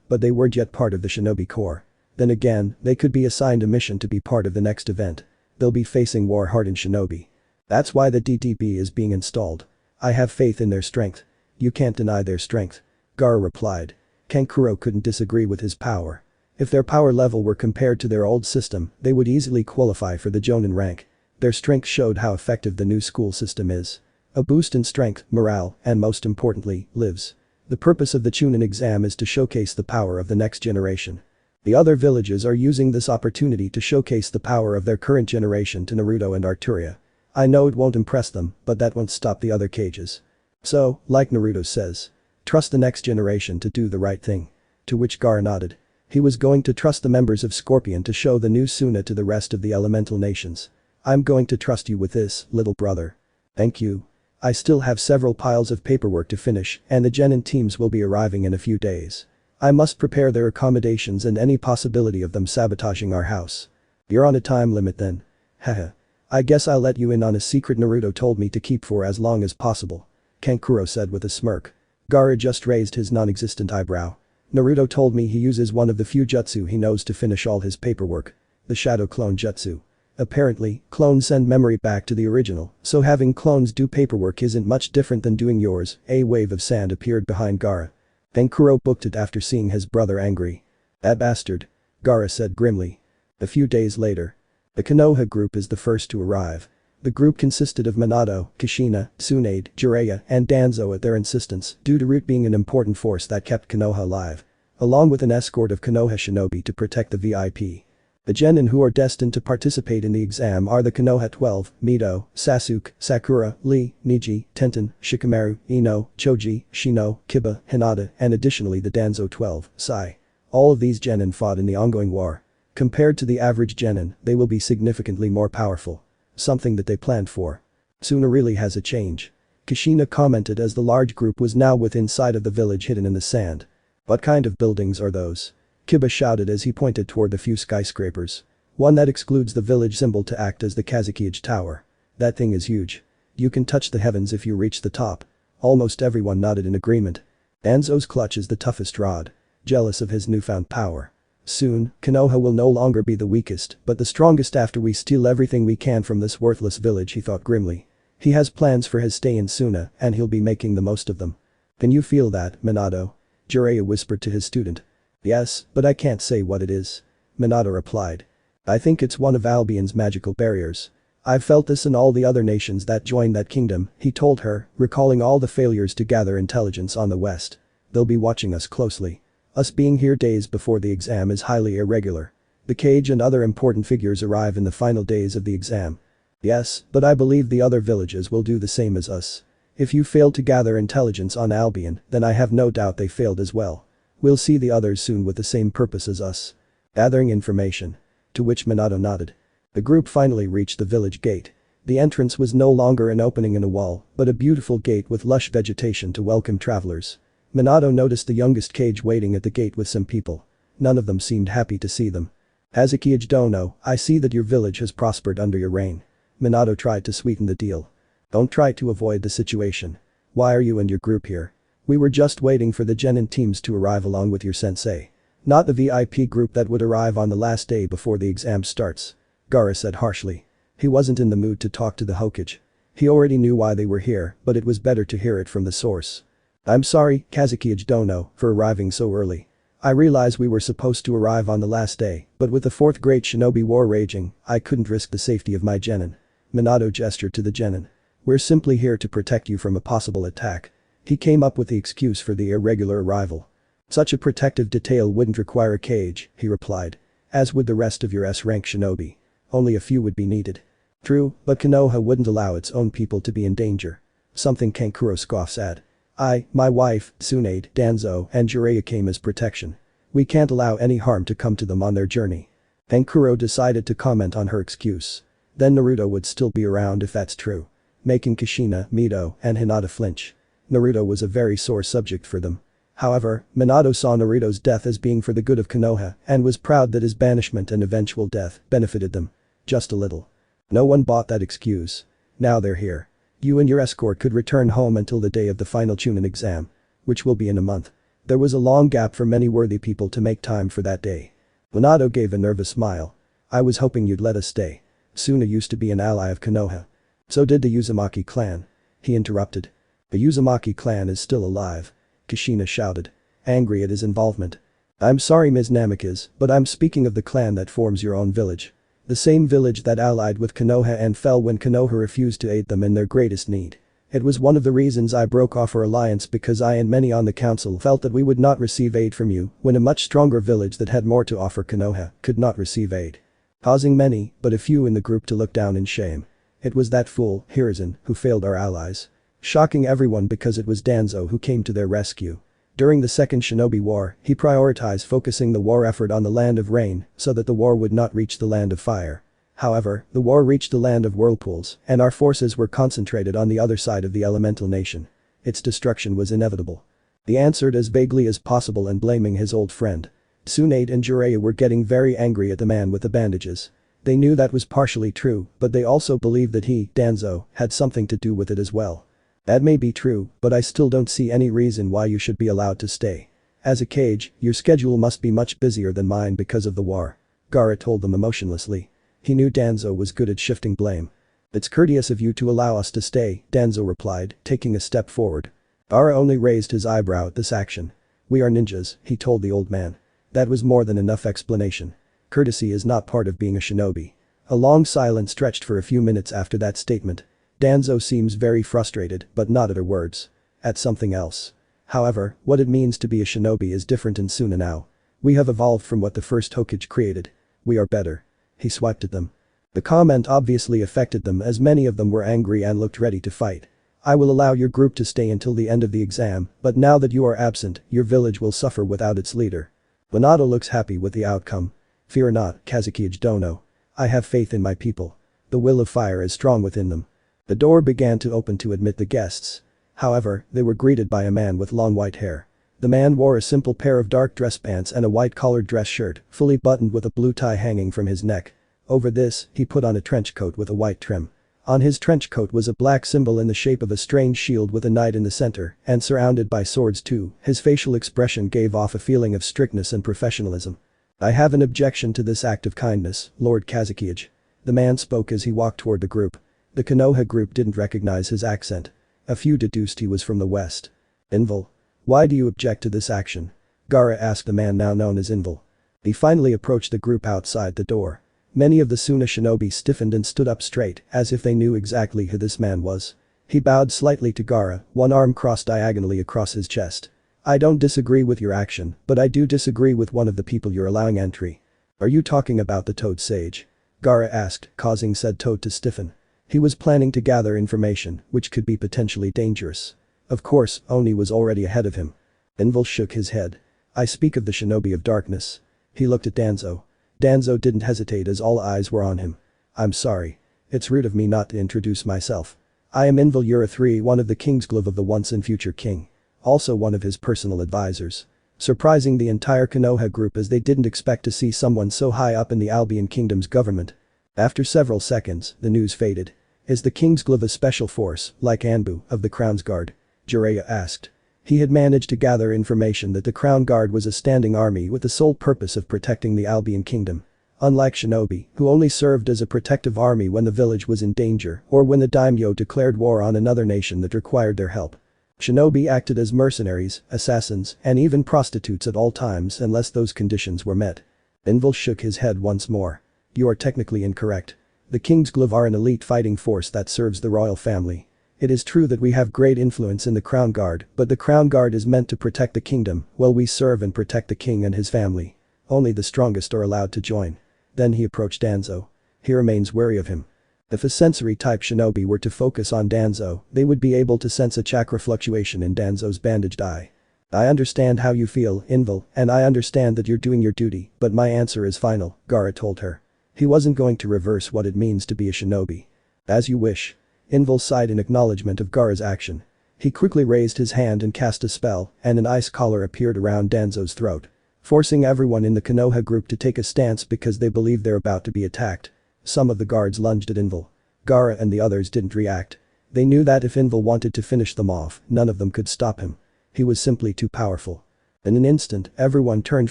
but they weren't yet part of the Shinobi Corps. Then again, they could be assigned a mission to be part of the next event. They'll be facing war-hardened shinobi. That's why the DTB is being installed. I have faith in their strength. You can't deny their strength. Gaara replied. Kankuro couldn't disagree with his power. If their power level were compared to their old system, they would easily qualify for the Jonin rank. Their strength showed how effective the new school system is. A boost in strength, morale, and most importantly, lives. The purpose of the chunin exam is to showcase the power of the next generation. The other villages are using this opportunity to showcase the power of their current generation to Naruto and Arturia. I know it won't impress them, but that won't stop the other cages. So, like Naruto says. Trust the next generation to do the right thing. To which Gaara nodded. He was going to trust the members of Scorpion to show the new Suna to the rest of the elemental nations. I'm going to trust you with this, little brother. Thank you. I still have several piles of paperwork to finish and the genin teams will be arriving in a few days. I must prepare their accommodations and any possibility of them sabotaging our house. You're on a time limit then. Haha. I guess I'll let you in on a secret Naruto told me to keep for as long as possible. Kankuro said with a smirk. Gaara just raised his non-existent eyebrow. Naruto told me he uses one of the few jutsu he knows to finish all his paperwork. The shadow clone jutsu. Apparently, clones send memory back to the original, so having clones do paperwork isn't much different than doing yours. A wave of sand appeared behind Gaara. Kankuro booked it after seeing his brother angry. That bastard. Gaara said grimly. A few days later. The Konoha group is the first to arrive. The group consisted of Minato, Kushina, Tsunade, Jiraiya, and Danzo at their insistence due to Root being an important force that kept Konoha alive. Along with an escort of Konoha shinobi to protect the VIP. The genin who are destined to participate in the exam are the Konoha 12, Mito, Sasuke, Sakura, Lee, Niji, Tenten, Shikamaru, Ino, Choji, Shino, Kiba, Hinata, and additionally the Danzo 12, Sai. All of these genin fought in the ongoing war. Compared to the average genin, they will be significantly more powerful. Something that they planned for. Suna really has a change. Kushina commented as the large group was now within sight of the village hidden in the sand. What kind of buildings are those? Kiba shouted as he pointed toward the few skyscrapers. One that excludes the village symbol to act as the Kazukiage Tower. That thing is huge. You can touch the heavens if you reach the top. Almost everyone nodded in agreement. Danzo's clutch is the toughest rod. Jealous of his newfound power. Soon, Konoha will no longer be the weakest, but the strongest after we steal everything we can from this worthless village, he thought grimly. He has plans for his stay in Suna, and he'll be making the most of them. Can you feel that, Minato? Jiraiya whispered to his student. Yes, but I can't say what it is. Minato replied. I think it's one of Albion's magical barriers. I've felt this in all the other nations that joined that kingdom, he told her, recalling all the failures to gather intelligence on the west. They'll be watching us closely. Us being here days before the exam is highly irregular. The Cage and other important figures arrive in the final days of the exam. Yes, but I believe the other villages will do the same as us. If you failed to gather intelligence on Albion, then I have no doubt they failed as well. We'll see the others soon with the same purpose as us. Gathering information. To which Minato nodded. The group finally reached the village gate. The entrance was no longer an opening in a wall, but a beautiful gate with lush vegetation to welcome travelers. Minato noticed the youngest Cage waiting at the gate with some people. None of them seemed happy to see them. Hazukage Dono, I see that your village has prospered under your reign. Minato tried to sweeten the deal. Don't try to avoid the situation. Why are you and your group here? We were just waiting for the genin teams to arrive along with your sensei. Not the VIP group that would arrive on the last day before the exam starts. Gaara said harshly. He wasn't in the mood to talk to the Hokage. He already knew why they were here, but it was better to hear it from the source. I'm sorry, Hazukage Dono, for arriving so early. I realize we were supposed to arrive on the last day, but with the fourth great shinobi war raging, I couldn't risk the safety of my genin. Minato gestured to the genin. We're simply here to protect you from a possible attack. He came up with the excuse for the irregular arrival. Such a protective detail wouldn't require a cage, he replied. As would the rest of your S-rank shinobi. Only a few would be needed. True, but Konoha wouldn't allow its own people to be in danger. Something Kankuro scoffs at. I, my wife, Tsunade, Danzo, and Jiraiya came as protection. We can't allow any harm to come to them on their journey. Kankuro decided to comment on her excuse. Then Naruto would still be around if that's true. Making Kushina, Mito, and Hinata flinch. Naruto was a very sore subject for them. However, Minato saw Naruto's death as being for the good of Konoha and was proud that his banishment and eventual death benefited them. Just a little. No one bought that excuse. Now they're here. You and your escort could return home until the day of the final Chunin exam. Which will be in a month. There was a long gap for many worthy people to make time for that day. Minato gave a nervous smile. I was hoping you'd let us stay. Suna used to be an ally of Konoha. So did the Uzumaki clan. He interrupted. The Uzumaki clan is still alive. Kushina shouted. Angry at his involvement. I'm sorry Ms. Namikaze, but I'm speaking of the clan that forms your own village. The same village that allied with Konoha and fell when Konoha refused to aid them in their greatest need. It was one of the reasons I broke off our alliance because I and many on the council felt that we would not receive aid from you when a much stronger village that had more to offer Konoha could not receive aid. Causing many, but a few in the group to look down in shame. It was that fool, Hiruzen, who failed our allies. shocking everyone because it was Danzo who came to their rescue. During the Second Shinobi War, he prioritized focusing the war effort on the Land of Rain so that the war would not reach the Land of Fire. However, the war reached the Land of Whirlpools, and our forces were concentrated on the other side of the elemental nation. Its destruction was inevitable. He answered as vaguely as possible and blaming his old friend. Tsunade and Jiraiya were getting very angry at the man with the bandages. They knew that was partially true, but they also believed that he, Danzo, had something to do with it as well. That may be true, but I still don't see any reason why you should be allowed to stay. As a Kage, your schedule must be much busier than mine because of the war. Gaara told them emotionlessly. He knew Danzo was good at shifting blame. It's courteous of you to allow us to stay, Danzo replied, taking a step forward. Gaara only raised his eyebrow at this action. We are ninjas, he told the old man. That was more than enough explanation. Courtesy is not part of being a shinobi. A long silence stretched for a few minutes after that statement. Danzo seems very frustrated, but not at her words. At something else. However, what it means to be a shinobi is different in Suna now. We have evolved from what the first Hokage created. We are better. He swiped at them. The comment obviously affected them as many of them were angry and looked ready to fight. I will allow your group to stay until the end of the exam, but now that you are absent, your village will suffer without its leader. Hinata looks happy with the outcome. Fear not, Kazuki Dono. I have faith in my people. The will of fire is strong within them. The door began to open to admit the guests. However, they were greeted by a man with long white hair. The man wore a simple pair of dark dress pants and a white-collared dress shirt, fully buttoned with a blue tie hanging from his neck. Over this, he put on a trench coat with a white trim. On his trench coat was a black symbol in the shape of a strange shield with a knight in the center, and surrounded by swords too. His facial expression gave off a feeling of strictness and professionalism. I have an objection to this act of kindness, Lord Kazuki. The man spoke as he walked toward the group. The Konoha group didn't recognize his accent. A few deduced he was from the west. Invul. Why do you object to this action? Gaara asked the man now known as Invul. He finally approached the group outside the door. Many of the Suna shinobi stiffened and stood up straight, as if they knew exactly who this man was. He bowed slightly to Gaara, one arm crossed diagonally across his chest. I don't disagree with your action, but I do disagree with one of the people you're allowing entry. Are you talking about the Toad Sage? Gaara asked, causing said toad to stiffen. He was planning to gather information, which could be potentially dangerous. Of course, Oni was already ahead of him. Invul shook his head. I speak of the shinobi of darkness. He looked at Danzo. Danzo didn't hesitate as all eyes were on him. I'm sorry. It's rude of me not to introduce myself. I am Invul Yura III, one of the Kingsglaive of the once and future king. Also one of his personal advisors. Surprising the entire Konoha group as they didn't expect to see someone so high up in the Albion Kingdom's government. After several seconds, the news faded. Is the Kingsglaive a special force, like Anbu, of the Crown's Guard? Jiraiya asked. He had managed to gather information that the Crown Guard was a standing army with the sole purpose of protecting the Albion Kingdom. Unlike shinobi, who only served as a protective army when the village was in danger or when the daimyo declared war on another nation that required their help. Shinobi acted as mercenaries, assassins, and even prostitutes at all times unless those conditions were met. Invul shook his head once more. You are technically incorrect. The Kingsglaive are an elite fighting force that serves the royal family. It is true that we have great influence in the Crown Guard, but the Crown Guard is meant to protect the kingdom, while we serve and protect the king and his family. Only the strongest are allowed to join. Then he approached Danzo. He remains wary of him. If a sensory-type shinobi were to focus on Danzo, they would be able to sense a chakra fluctuation in Danzo's bandaged eye. I understand how you feel, Invul, and I understand that you're doing your duty, but my answer is final, Gaara told her. He wasn't going to reverse what it means to be a shinobi. As you wish. Invul sighed in acknowledgement of Gaara's action. He quickly raised his hand and cast a spell, and an ice collar appeared around Danzo's throat. Forcing everyone in the Konoha group to take a stance because they believed they're about to be attacked. Some of the guards lunged at Invul. Gaara and the others didn't react. They knew that if Invul wanted to finish them off, none of them could stop him. He was simply too powerful. In an instant, everyone turned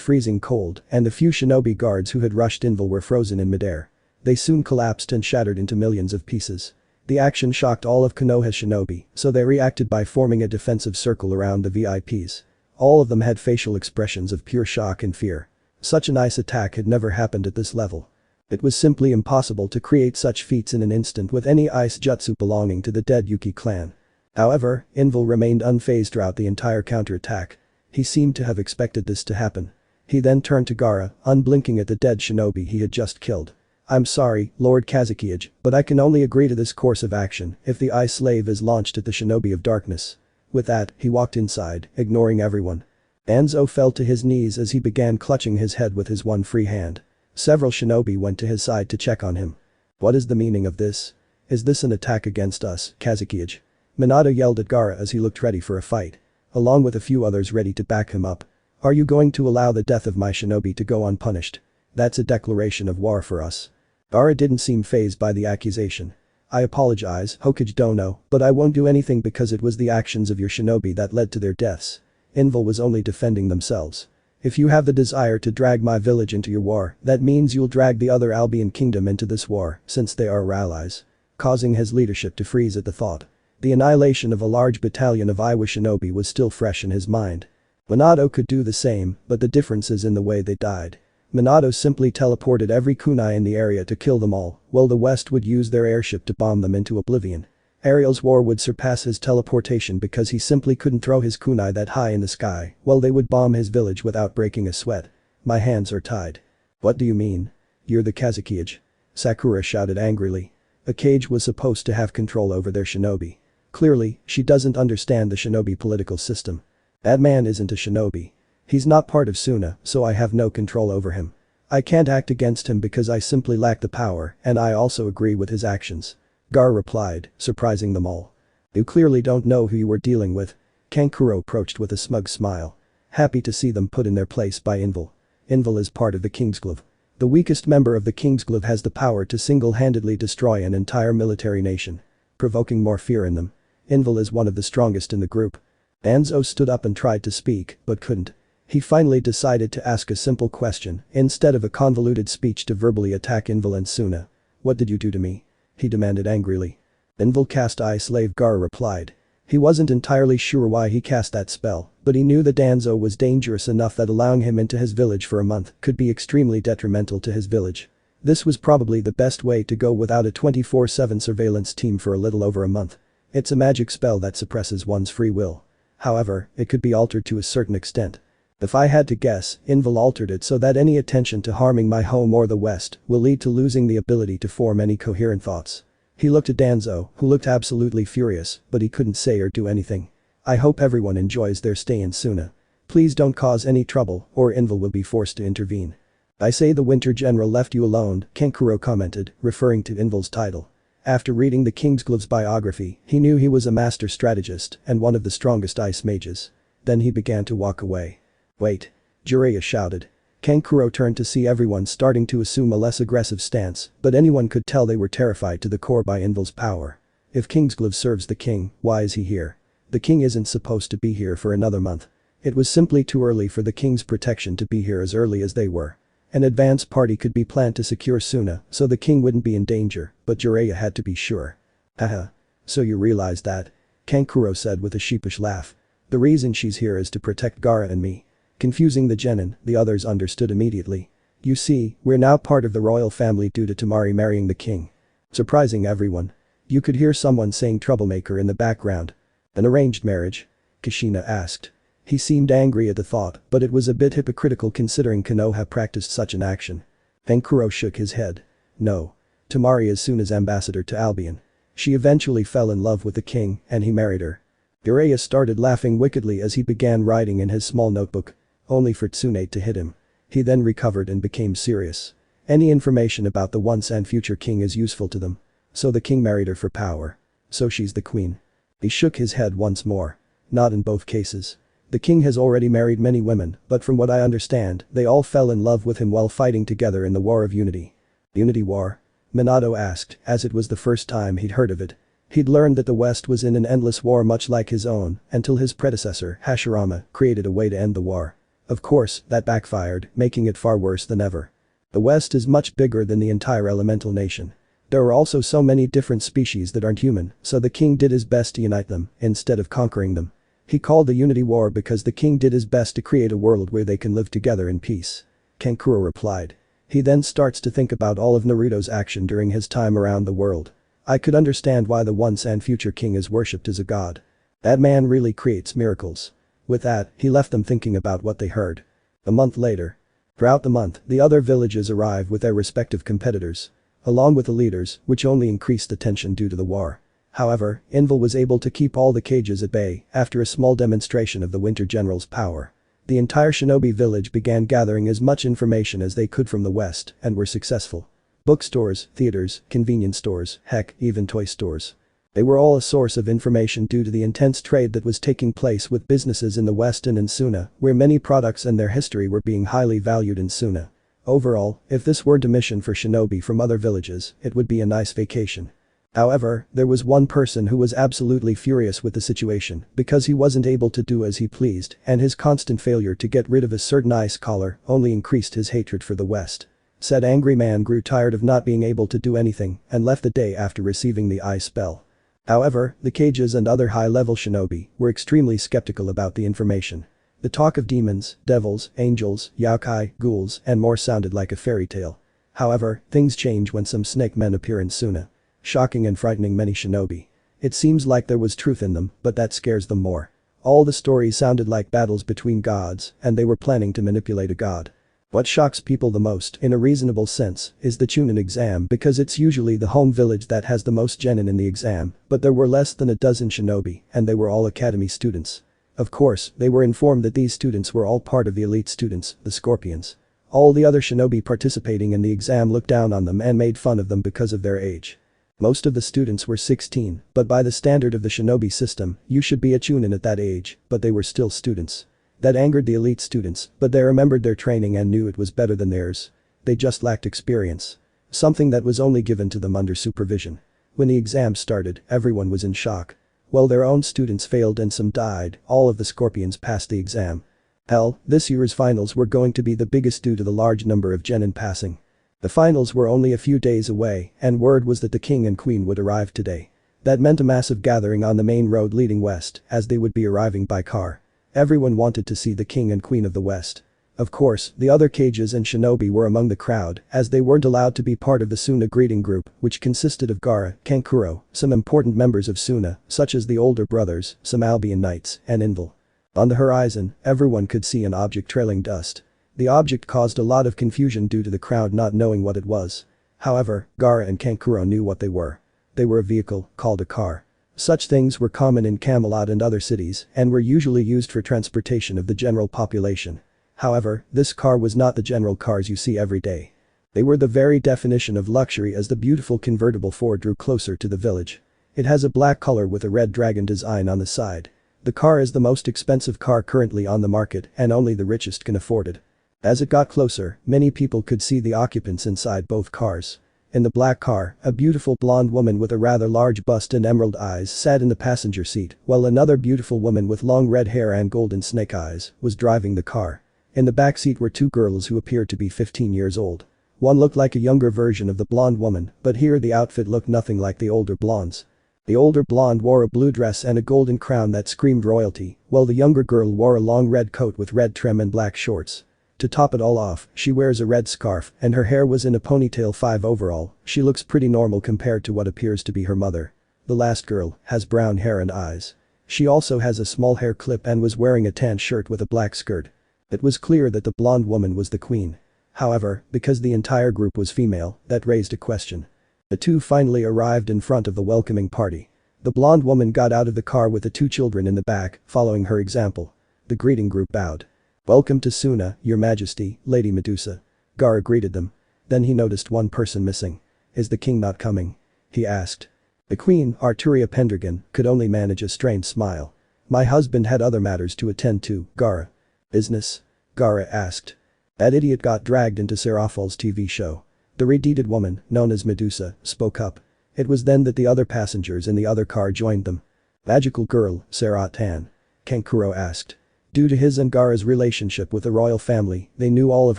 freezing cold, and the few shinobi guards who had rushed Invul were frozen in midair. They soon collapsed and shattered into millions of pieces. The action shocked all of Konoha's shinobi, so they reacted by forming a defensive circle around the VIPs. All of them had facial expressions of pure shock and fear. Such an ice attack had never happened at this level. It was simply impossible to create such feats in an instant with any ice jutsu belonging to the dead Yuki clan. However, Invul remained unfazed throughout the entire counterattack. He seemed to have expected this to happen. He then turned to Gaara, unblinking at the dead shinobi he had just killed. I'm sorry, Lord Kazukiage, but I can only agree to this course of action if the Eye Slave is launched at the Shinobi of Darkness. With that, he walked inside, ignoring everyone. Danzo fell to his knees as he began clutching his head with his one free hand. Several shinobi went to his side to check on him. What is the meaning of this? Is this an attack against us, Kazukiage? Minato yelled at Gaara as he looked ready for a fight. Along with a few others ready to back him up. Are you going to allow the death of my shinobi to go unpunished? That's a declaration of war for us. Gaara didn't seem fazed by the accusation. I apologize, Hokage Dono, but I won't do anything because it was the actions of your shinobi that led to their deaths. Invil was only defending themselves. If you have the desire to drag my village into your war, that means you'll drag the other Albion kingdom into this war, since they are our allies. Causing his leadership to freeze at the thought. The annihilation of a large battalion of Iwa shinobi was still fresh in his mind. Minato could do the same, but the difference is in the way they died. Minato simply teleported every kunai in the area to kill them all, while the West would use their airship to bomb them into oblivion. Ariel's war would surpass his teleportation because he simply couldn't throw his kunai that high in the sky, while they would bomb his village without breaking a sweat. My hands are tied. What do you mean? You're the Kazukiage. Sakura shouted angrily. A cage was supposed to have control over their shinobi. Clearly, she doesn't understand the shinobi political system. That man isn't a shinobi. He's not part of Suna, so I have no control over him. I can't act against him because I simply lack the power, and I also agree with his actions. Gaara replied, surprising them all. You clearly don't know who you were dealing with. Kankuro approached with a smug smile. Happy to see them put in their place by Invil. Invil is part of the Kingsglaive. The weakest member of the Kingsglaive has the power to single-handedly destroy an entire military nation. Provoking more fear in them. Invil is one of the strongest in the group. Danzo stood up and tried to speak, but couldn't. He finally decided to ask a simple question instead of a convoluted speech to verbally attack Invil and Suna. What did you do to me? He demanded angrily. Invil cast Eye Slave, Gaara replied. He wasn't entirely sure why he cast that spell, but he knew that Danzo was dangerous enough that allowing him into his village for a month could be extremely detrimental to his village. This was probably the best way to go without a 24/7 surveillance team for a little over a month. It's a magic spell that suppresses one's free will. However, it could be altered to a certain extent. If I had to guess, Invil altered it so that any attention to harming my home or the West will lead to losing the ability to form any coherent thoughts. He looked at Danzo, who looked absolutely furious, but he couldn't say or do anything. I hope everyone enjoys their stay in Suna. Please don't cause any trouble, or Invil will be forced to intervene. I say the Winter General left you alone, Kankuro commented, referring to Invil's title. After reading the Kingsglaive's biography, he knew he was a master strategist and one of the strongest ice mages. Then he began to walk away. Wait. Jiraiya shouted. Kankuro turned to see everyone starting to assume a less aggressive stance, but anyone could tell they were terrified to the core by Invil's power. If Kingsglaive serves the king, why is he here? The king isn't supposed to be here for another month. It was simply too early for the king's protection to be here as early as they were. An advance party could be planned to secure Suna so the king wouldn't be in danger, but Jiraiya had to be sure. Haha. So you realize that? Kankuro said with a sheepish laugh. The reason she's here is to protect Gaara and me. Confusing the genin, the others understood immediately. You see, we're now part of the royal family due to Temari marrying the king. Surprising everyone. You could hear someone saying troublemaker in the background. An arranged marriage? Kushina asked. He seemed angry at the thought, but it was a bit hypocritical considering Konoha practiced such an action. Kankuro shook his head. No. Temari as soon as ambassador to Albion. She eventually fell in love with the king, and he married her. Jiraiya started laughing wickedly as he began writing in his small notebook. Only for Tsunade to hit him. He then recovered and became serious. Any information about the once and future king is useful to them. So the king married her for power. So she's the queen. He shook his head once more. Not in both cases. The king has already married many women, but from what I understand, they all fell in love with him while fighting together in the War of Unity. Unity War? Minato asked, as it was the first time he'd heard of it. He'd learned that the West was in an endless war much like his own, until his predecessor, Hashirama, created a way to end the war. Of course, that backfired, making it far worse than ever. The West is much bigger than the entire elemental nation. There are also so many different species that aren't human, so the king did his best to unite them, instead of conquering them. He called the Unity War because the king did his best to create a world where they can live together in peace. Kankuro replied. He then starts to think about all of Naruto's action during his time around the world. I could understand why the once and future king is worshipped as a god. That man really creates miracles. With that, he left them thinking about what they heard. A month later. Throughout the month, the other villages arrive with their respective competitors. along with the leaders, which only increased the tension due to the war. However, Envil was able to keep all the cages at bay after a small demonstration of the Winter General's power. The entire shinobi village began gathering as much information as they could from the west and were successful. Bookstores, theaters, convenience stores, heck, even toy stores. They were all a source of information due to the intense trade that was taking place with businesses in the west and in Suna, where many products and their history were being highly valued in Suna. Overall, if this weren't a mission for shinobi from other villages, it would be a nice vacation. However, there was one person who was absolutely furious with the situation because he wasn't able to do as he pleased, and his constant failure to get rid of a certain ice collar only increased his hatred for the West. Said angry man grew tired of not being able to do anything and left the day after receiving the ice spell. However, the cages and other high-level shinobi were extremely skeptical about the information. The talk of demons, devils, angels, yokai, ghouls, and more sounded like a fairy tale. However, things change when some snake men appear in Suna. Shocking and frightening many shinobi. It seems like there was truth in them, but that scares them more. All the stories sounded like battles between gods, and they were planning to manipulate a god. What shocks people the most, in a reasonable sense, is the Chunin exam because it's usually the home village that has the most genin in the exam, but there were less than a dozen shinobi, and they were all academy students. Of course, they were informed that these students were all part of the elite students, the Scorpions. All the other shinobi participating in the exam looked down on them and made fun of them because of their age. Most of the students were 16, but by the standard of the shinobi system, you should be a chunin at that age, but they were still students. That angered the elite students, but they remembered their training and knew it was better than theirs. They just lacked experience. Something that was only given to them under supervision. When the exam started, everyone was in shock. While their own students failed and some died, all of the Scorpions passed the exam. Hell, this year's finals were going to be the biggest due to the large number of genin passing. The finals were only a few days away, and word was that the king and queen would arrive today. That meant a massive gathering on the main road leading west, as they would be arriving by car. Everyone wanted to see the king and queen of the west. Of course, the other cages and shinobi were among the crowd, as they weren't allowed to be part of the Suna greeting group, which consisted of Gaara, Kankuro, some important members of Suna, such as the older brothers, some Albion knights, and Envil. On the horizon, everyone could see an object trailing dust. The object caused a lot of confusion due to the crowd not knowing what it was. However, Gaara and Kankuro knew what they were. They were a vehicle, called a car. Such things were common in Camelot and other cities and were usually used for transportation of the general population. However, this car was not the general cars you see every day. They were the very definition of luxury as the beautiful convertible Ford drew closer to the village. It has a black color with a red dragon design on the side. The car is the most expensive car currently on the market and only the richest can afford it. As it got closer, many people could see the occupants inside both cars. In the black car, a beautiful blonde woman with a rather large bust and emerald eyes sat in the passenger seat, while another beautiful woman with long red hair and golden snake eyes was driving the car. In the back seat were two girls who appeared to be 15 years old. One looked like a younger version of the blonde woman, but here the outfit looked nothing like the older blondes. The older blonde wore a blue dress and a golden crown that screamed royalty, while the younger girl wore a long red coat with red trim and black shorts. To top it all off, she wears a red scarf and her hair was in a ponytail 5 overall. She looks pretty normal compared to what appears to be her mother. The last girl has brown hair and eyes. She also has a small hair clip and was wearing a tan shirt with a black skirt. It was clear that the blonde woman was the queen. However, because the entire group was female, that raised a question. The two finally arrived in front of the welcoming party. The blonde woman got out of the car with the two children in the back, following her example. The greeting group bowed. "Welcome to Suna, Your Majesty, Lady Medusa." Gaara greeted them. Then he noticed one person missing. "Is the king not coming?" he asked. The queen, Arturia Pendragon, could only manage a strained smile. "My husband had other matters to attend to, Gaara." "Business?" Gaara asked. "That idiot got dragged into Seraphal's TV show." The red-deeded woman, known as Medusa, spoke up. It was then that the other passengers in the other car joined them. "Magical girl, Seratan?" Kankuro asked. Due to his and Gaara's relationship with the royal family, they knew all of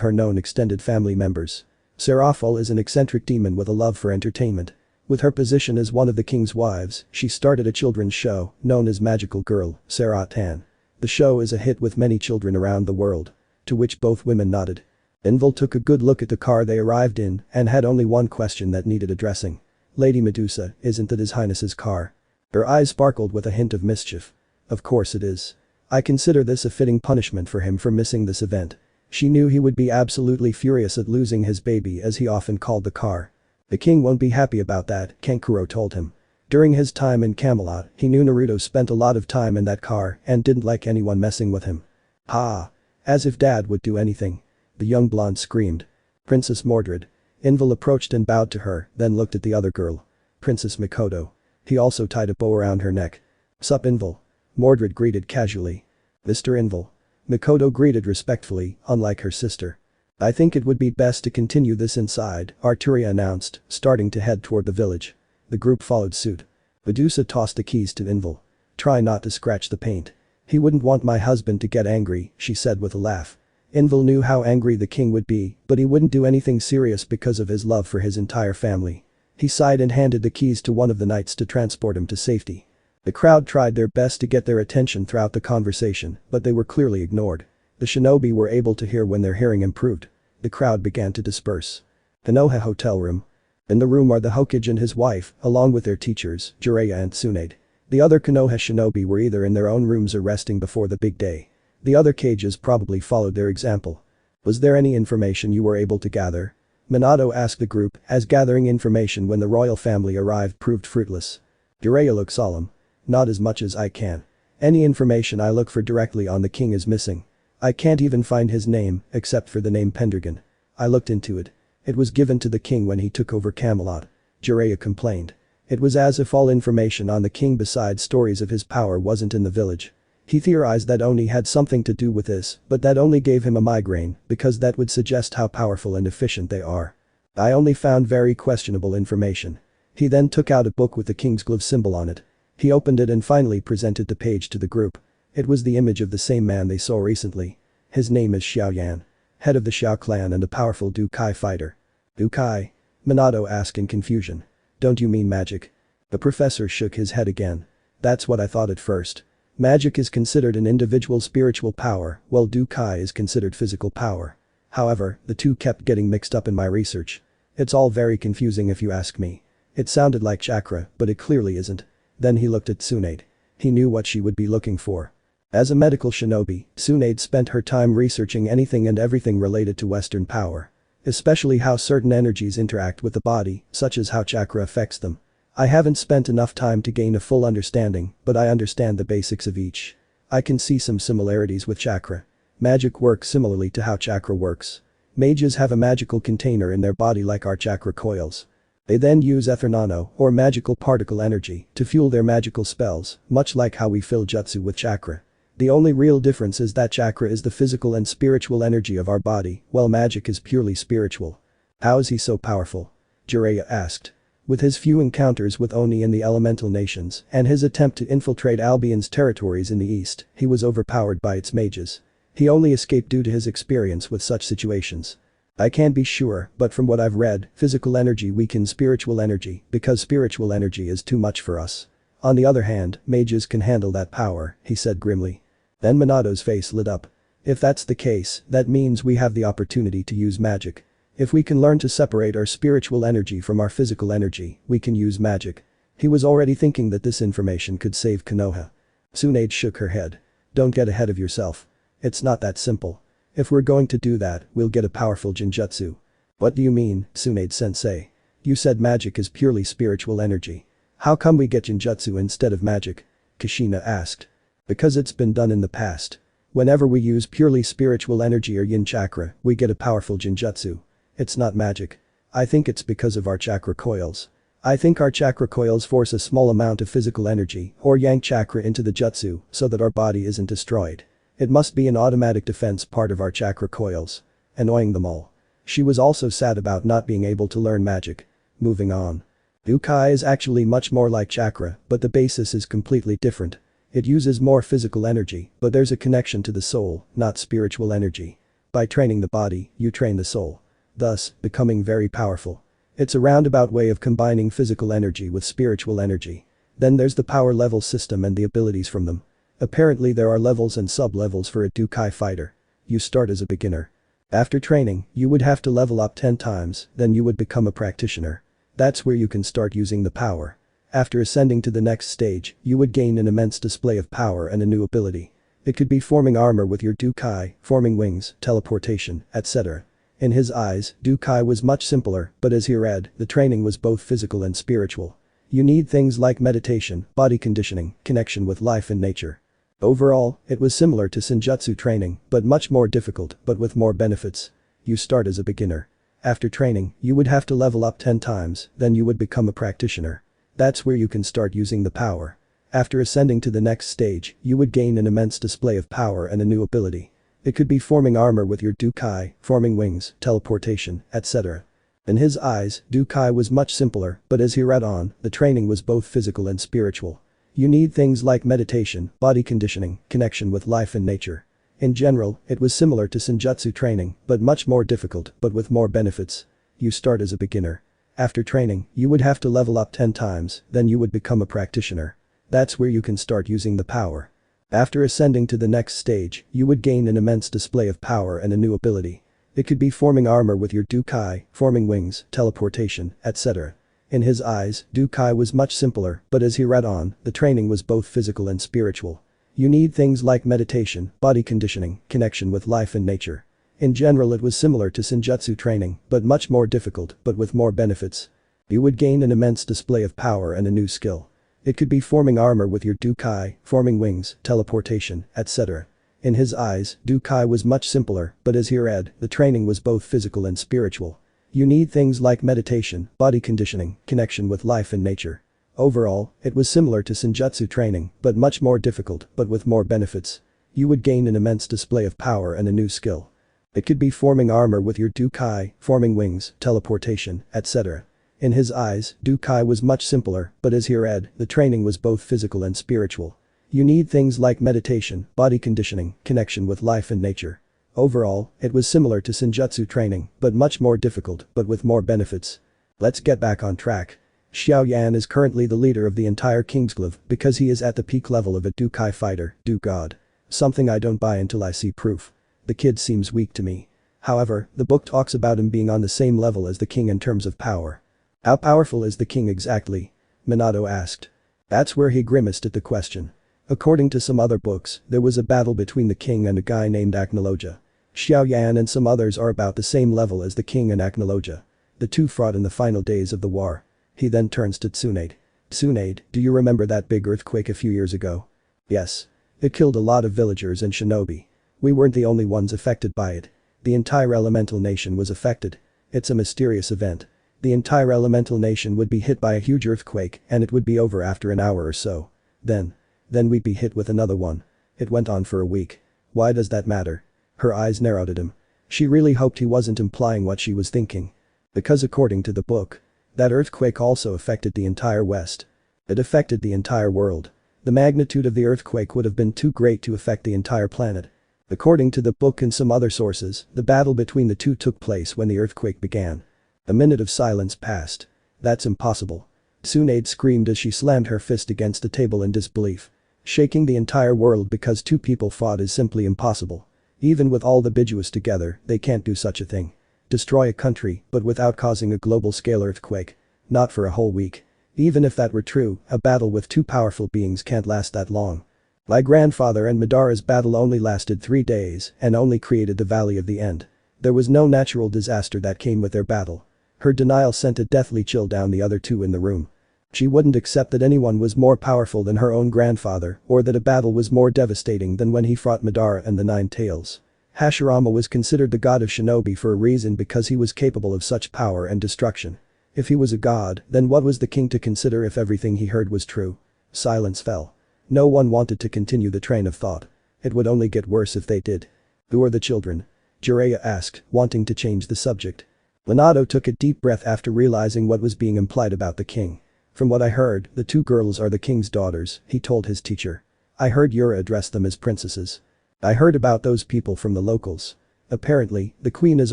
her known extended family members. Seraphal is an eccentric demon with a love for entertainment. With her position as one of the king's wives, she started a children's show, known as Magical Girl, Seratan. The show is a hit with many children around the world. To which both women nodded. Envil took a good look at the car they arrived in and had only one question that needed addressing. "Lady Medusa, isn't that His Highness's car?" Her eyes sparkled with a hint of mischief. "Of course it is. I consider this a fitting punishment for him for missing this event." She knew he would be absolutely furious at losing his baby as he often called the car. The king won't be happy about that, Kankuro told him. During his time in Camelot, he knew Naruto spent a lot of time in that car and didn't like anyone messing with him. Ha! As if dad would do anything. The young blonde screamed. Princess Mordred. Invil approached and bowed to her, then looked at the other girl. Princess Mikoto. He also tied a bow around her neck. Sup Invil? Mordred greeted casually. Mr. Invil. Mikoto greeted respectfully, unlike her sister. I think it would be best to continue this inside, Arturia announced, starting to head toward the village. The group followed suit. Medusa tossed the keys to Invil. Try not to scratch the paint. He wouldn't want my husband to get angry, she said with a laugh. Invil knew how angry the king would be, but he wouldn't do anything serious because of his love for his entire family. He sighed and handed the keys to one of the knights to transport him to safety. The crowd tried their best to get their attention throughout the conversation, but they were clearly ignored. The shinobi were able to hear when their hearing improved. The crowd began to disperse. Konoha hotel room. In the room are the Hokage and his wife, along with their teachers, Jiraiya and Tsunade. The other Konoha shinobi were either in their own rooms or resting before the big day. The other cages probably followed their example. Was there any information you were able to gather? Minato asked the group, as gathering information when the royal family arrived proved fruitless. Jiraiya looked solemn. Not as much as I can. Any information I look for directly on the king is missing. I can't even find his name, except for the name Pendragon. I looked into it. It was given to the king when he took over Camelot. Jiraiya complained. It was as if all information on the king besides stories of his power wasn't in the village. He theorized that Oni had something to do with this, but that only gave him a migraine, because that would suggest how powerful and efficient they are. I only found very questionable information. He then took out a book with the king's glove symbol on it. He opened it and finally presented the page to the group. It was the image of the same man they saw recently. His name is Xiaoyan. Head of the Xiao clan and a powerful Dukai fighter. Dukai? Minato asked in confusion. Don't you mean magic? The professor shook his head again. That's what I thought at first. Magic is considered an individual spiritual power, while Dukai is considered physical power. However, the two kept getting mixed up in my research. It's all very confusing if you ask me. It sounded like chakra, but it clearly isn't. Then he looked at Tsunade. He knew what she would be looking for. As a medical shinobi, Tsunade spent her time researching anything and everything related to Western power. Especially how certain energies interact with the body, such as how chakra affects them. I haven't spent enough time to gain a full understanding, but I understand the basics of each. I can see some similarities with chakra. Magic works similarly to how chakra works. Mages have a magical container in their body like our chakra coils. They then use ether nano, or magical particle energy, to fuel their magical spells, much like how we fill jutsu with chakra. The only real difference is that chakra is the physical and spiritual energy of our body, while magic is purely spiritual. How is he so powerful? Jiraiya asked. With his few encounters with Oni in the elemental nations and his attempt to infiltrate Albion's territories in the east, he was overpowered by its mages. He only escaped due to his experience with such situations. I can't be sure, but from what I've read, physical energy weakens spiritual energy because spiritual energy is too much for us. On the other hand, mages can handle that power, he said grimly. Then Minato's face lit up. If that's the case, that means we have the opportunity to use magic. If we can learn to separate our spiritual energy from our physical energy, we can use magic. He was already thinking that this information could save Konoha. Tsunade shook her head. Don't get ahead of yourself. It's not that simple. If we're going to do that, we'll get a powerful genjutsu. What do you mean, Tsunade-sensei? You said magic is purely spiritual energy. How come we get genjutsu instead of magic? Kushina asked. Because it's been done in the past. Whenever we use purely spiritual energy or yin chakra, we get a powerful genjutsu. It's not magic. I think it's because of our chakra coils. I think our chakra coils force a small amount of physical energy or yang chakra into the jutsu so that our body isn't destroyed. It must be an automatic defense part of our chakra coils. Annoying them all. She was also sad about not being able to learn magic. Moving on. Dukai is actually much more like chakra, but the basis is completely different. It uses more physical energy, but there's a connection to the soul, not spiritual energy. By training the body, you train the soul. Thus, becoming very powerful. It's a roundabout way of combining physical energy with spiritual energy. Then there's the power level system and the abilities from them. Apparently there are levels and sub-levels for a Dukai fighter. You start as a beginner. After training, you would have to level up 10 times, then you would become a practitioner. That's where you can start using the power. After ascending to the next stage, you would gain an immense display of power and a new ability. It could be forming armor with your Dukai, forming wings, teleportation, etc. In his eyes, Dukai was much simpler, but as he read, the training was both physical and spiritual. You need things like meditation, body conditioning, connection with life and nature. Overall, it was similar to Senjutsu training, but much more difficult, but with more benefits. You start as a beginner. After training, you would have to level up 10 times, then you would become a practitioner. That's where you can start using the power. After ascending to the next stage, you would gain an immense display of power and a new ability. It could be forming armor with your Dukai, forming wings, teleportation, etc. In his eyes, Dukai was much simpler, but as he read on, the training was both physical and spiritual. You need things like meditation, body conditioning, connection with life and nature. In general, it was similar to Senjutsu training, but much more difficult, but with more benefits. You start as a beginner. After training, you would have to level up 10 times, then you would become a practitioner. That's where you can start using the power. After ascending to the next stage, you would gain an immense display of power and a new ability. It could be forming armor with your Dukai, forming wings, teleportation, etc. In his eyes, Dukai was much simpler, but as he read on, the training was both physical and spiritual. You need things like meditation, body conditioning, connection with life and nature. In general, it was similar to Senjutsu training, but much more difficult, but with more benefits. You would gain an immense display of power and a new skill. It could be forming armor with your Dukai, forming wings, teleportation, etc. In his eyes, Dukai was much simpler, but as he read, the training was both physical and spiritual. You need things like meditation, body conditioning, connection with life and nature. Overall, it was similar to Senjutsu training, but much more difficult, but with more benefits. You would gain an immense display of power and a new skill. It could be forming armor with your Dukai, forming wings, teleportation, etc. In his eyes, Dukai was much simpler, but as he read, the training was both physical and spiritual. You need things like meditation, body conditioning, connection with life and nature. Overall, it was similar to Senjutsu training, but much more difficult, but with more benefits. Let's get back on track. Xiao Yan is currently the leader of the entire Kingsglaive because he is at the peak level of a Dukai fighter, God. Something I don't buy until I see proof. The kid seems weak to me. However, the book talks about him being on the same level as the king in terms of power. How powerful is the king exactly? Minato asked. That's where he grimaced at the question. According to some other books, there was a battle between the king and a guy named Aknoloja. Xiao Yan and some others are about the same level as the king and Aknoloja. The two fought in the final days of the war. He then turns to Tsunade. Tsunade, do you remember that big earthquake a few years ago? Yes. It killed a lot of villagers and shinobi. We weren't the only ones affected by it. The entire elemental nation was affected. It's a mysterious event. The entire elemental nation would be hit by a huge earthquake and it would be over after an hour or so. Then we'd be hit with another one. It went on for a week. Why does that matter? Her eyes narrowed at him. She really hoped he wasn't implying what she was thinking. Because according to the book, that earthquake also affected the entire West. It affected the entire world. The magnitude of the earthquake would have been too great to affect the entire planet. According to the book and some other sources, the battle between the two took place when the earthquake began. A minute of silence passed. That's impossible. Tsunade screamed as she slammed her fist against the table in disbelief. Shaking the entire world because two people fought is simply impossible. Even with all the Bijuas together, they can't do such a thing. Destroy a country, but without causing a global-scale earthquake. Not for a whole week. Even if that were true, a battle with two powerful beings can't last that long. My grandfather and Madara's battle only lasted 3 days and only created the Valley of the End. There was no natural disaster that came with their battle. Her denial sent a deathly chill down the other two in the room. She wouldn't accept that anyone was more powerful than her own grandfather or that a battle was more devastating than when he fought Madara and the Nine Tails. Hashirama was considered the god of shinobi for a reason because he was capable of such power and destruction. If he was a god, then what was the king to consider if everything he heard was true? Silence fell. No one wanted to continue the train of thought. It would only get worse if they did. Who are the children? Jiraiya asked, wanting to change the subject. Minato took a deep breath after realizing what was being implied about the king. From what I heard, the 2 girls are the king's daughters, he told his teacher. I heard Yura address them as princesses. I heard about those people from the locals. Apparently, the queen is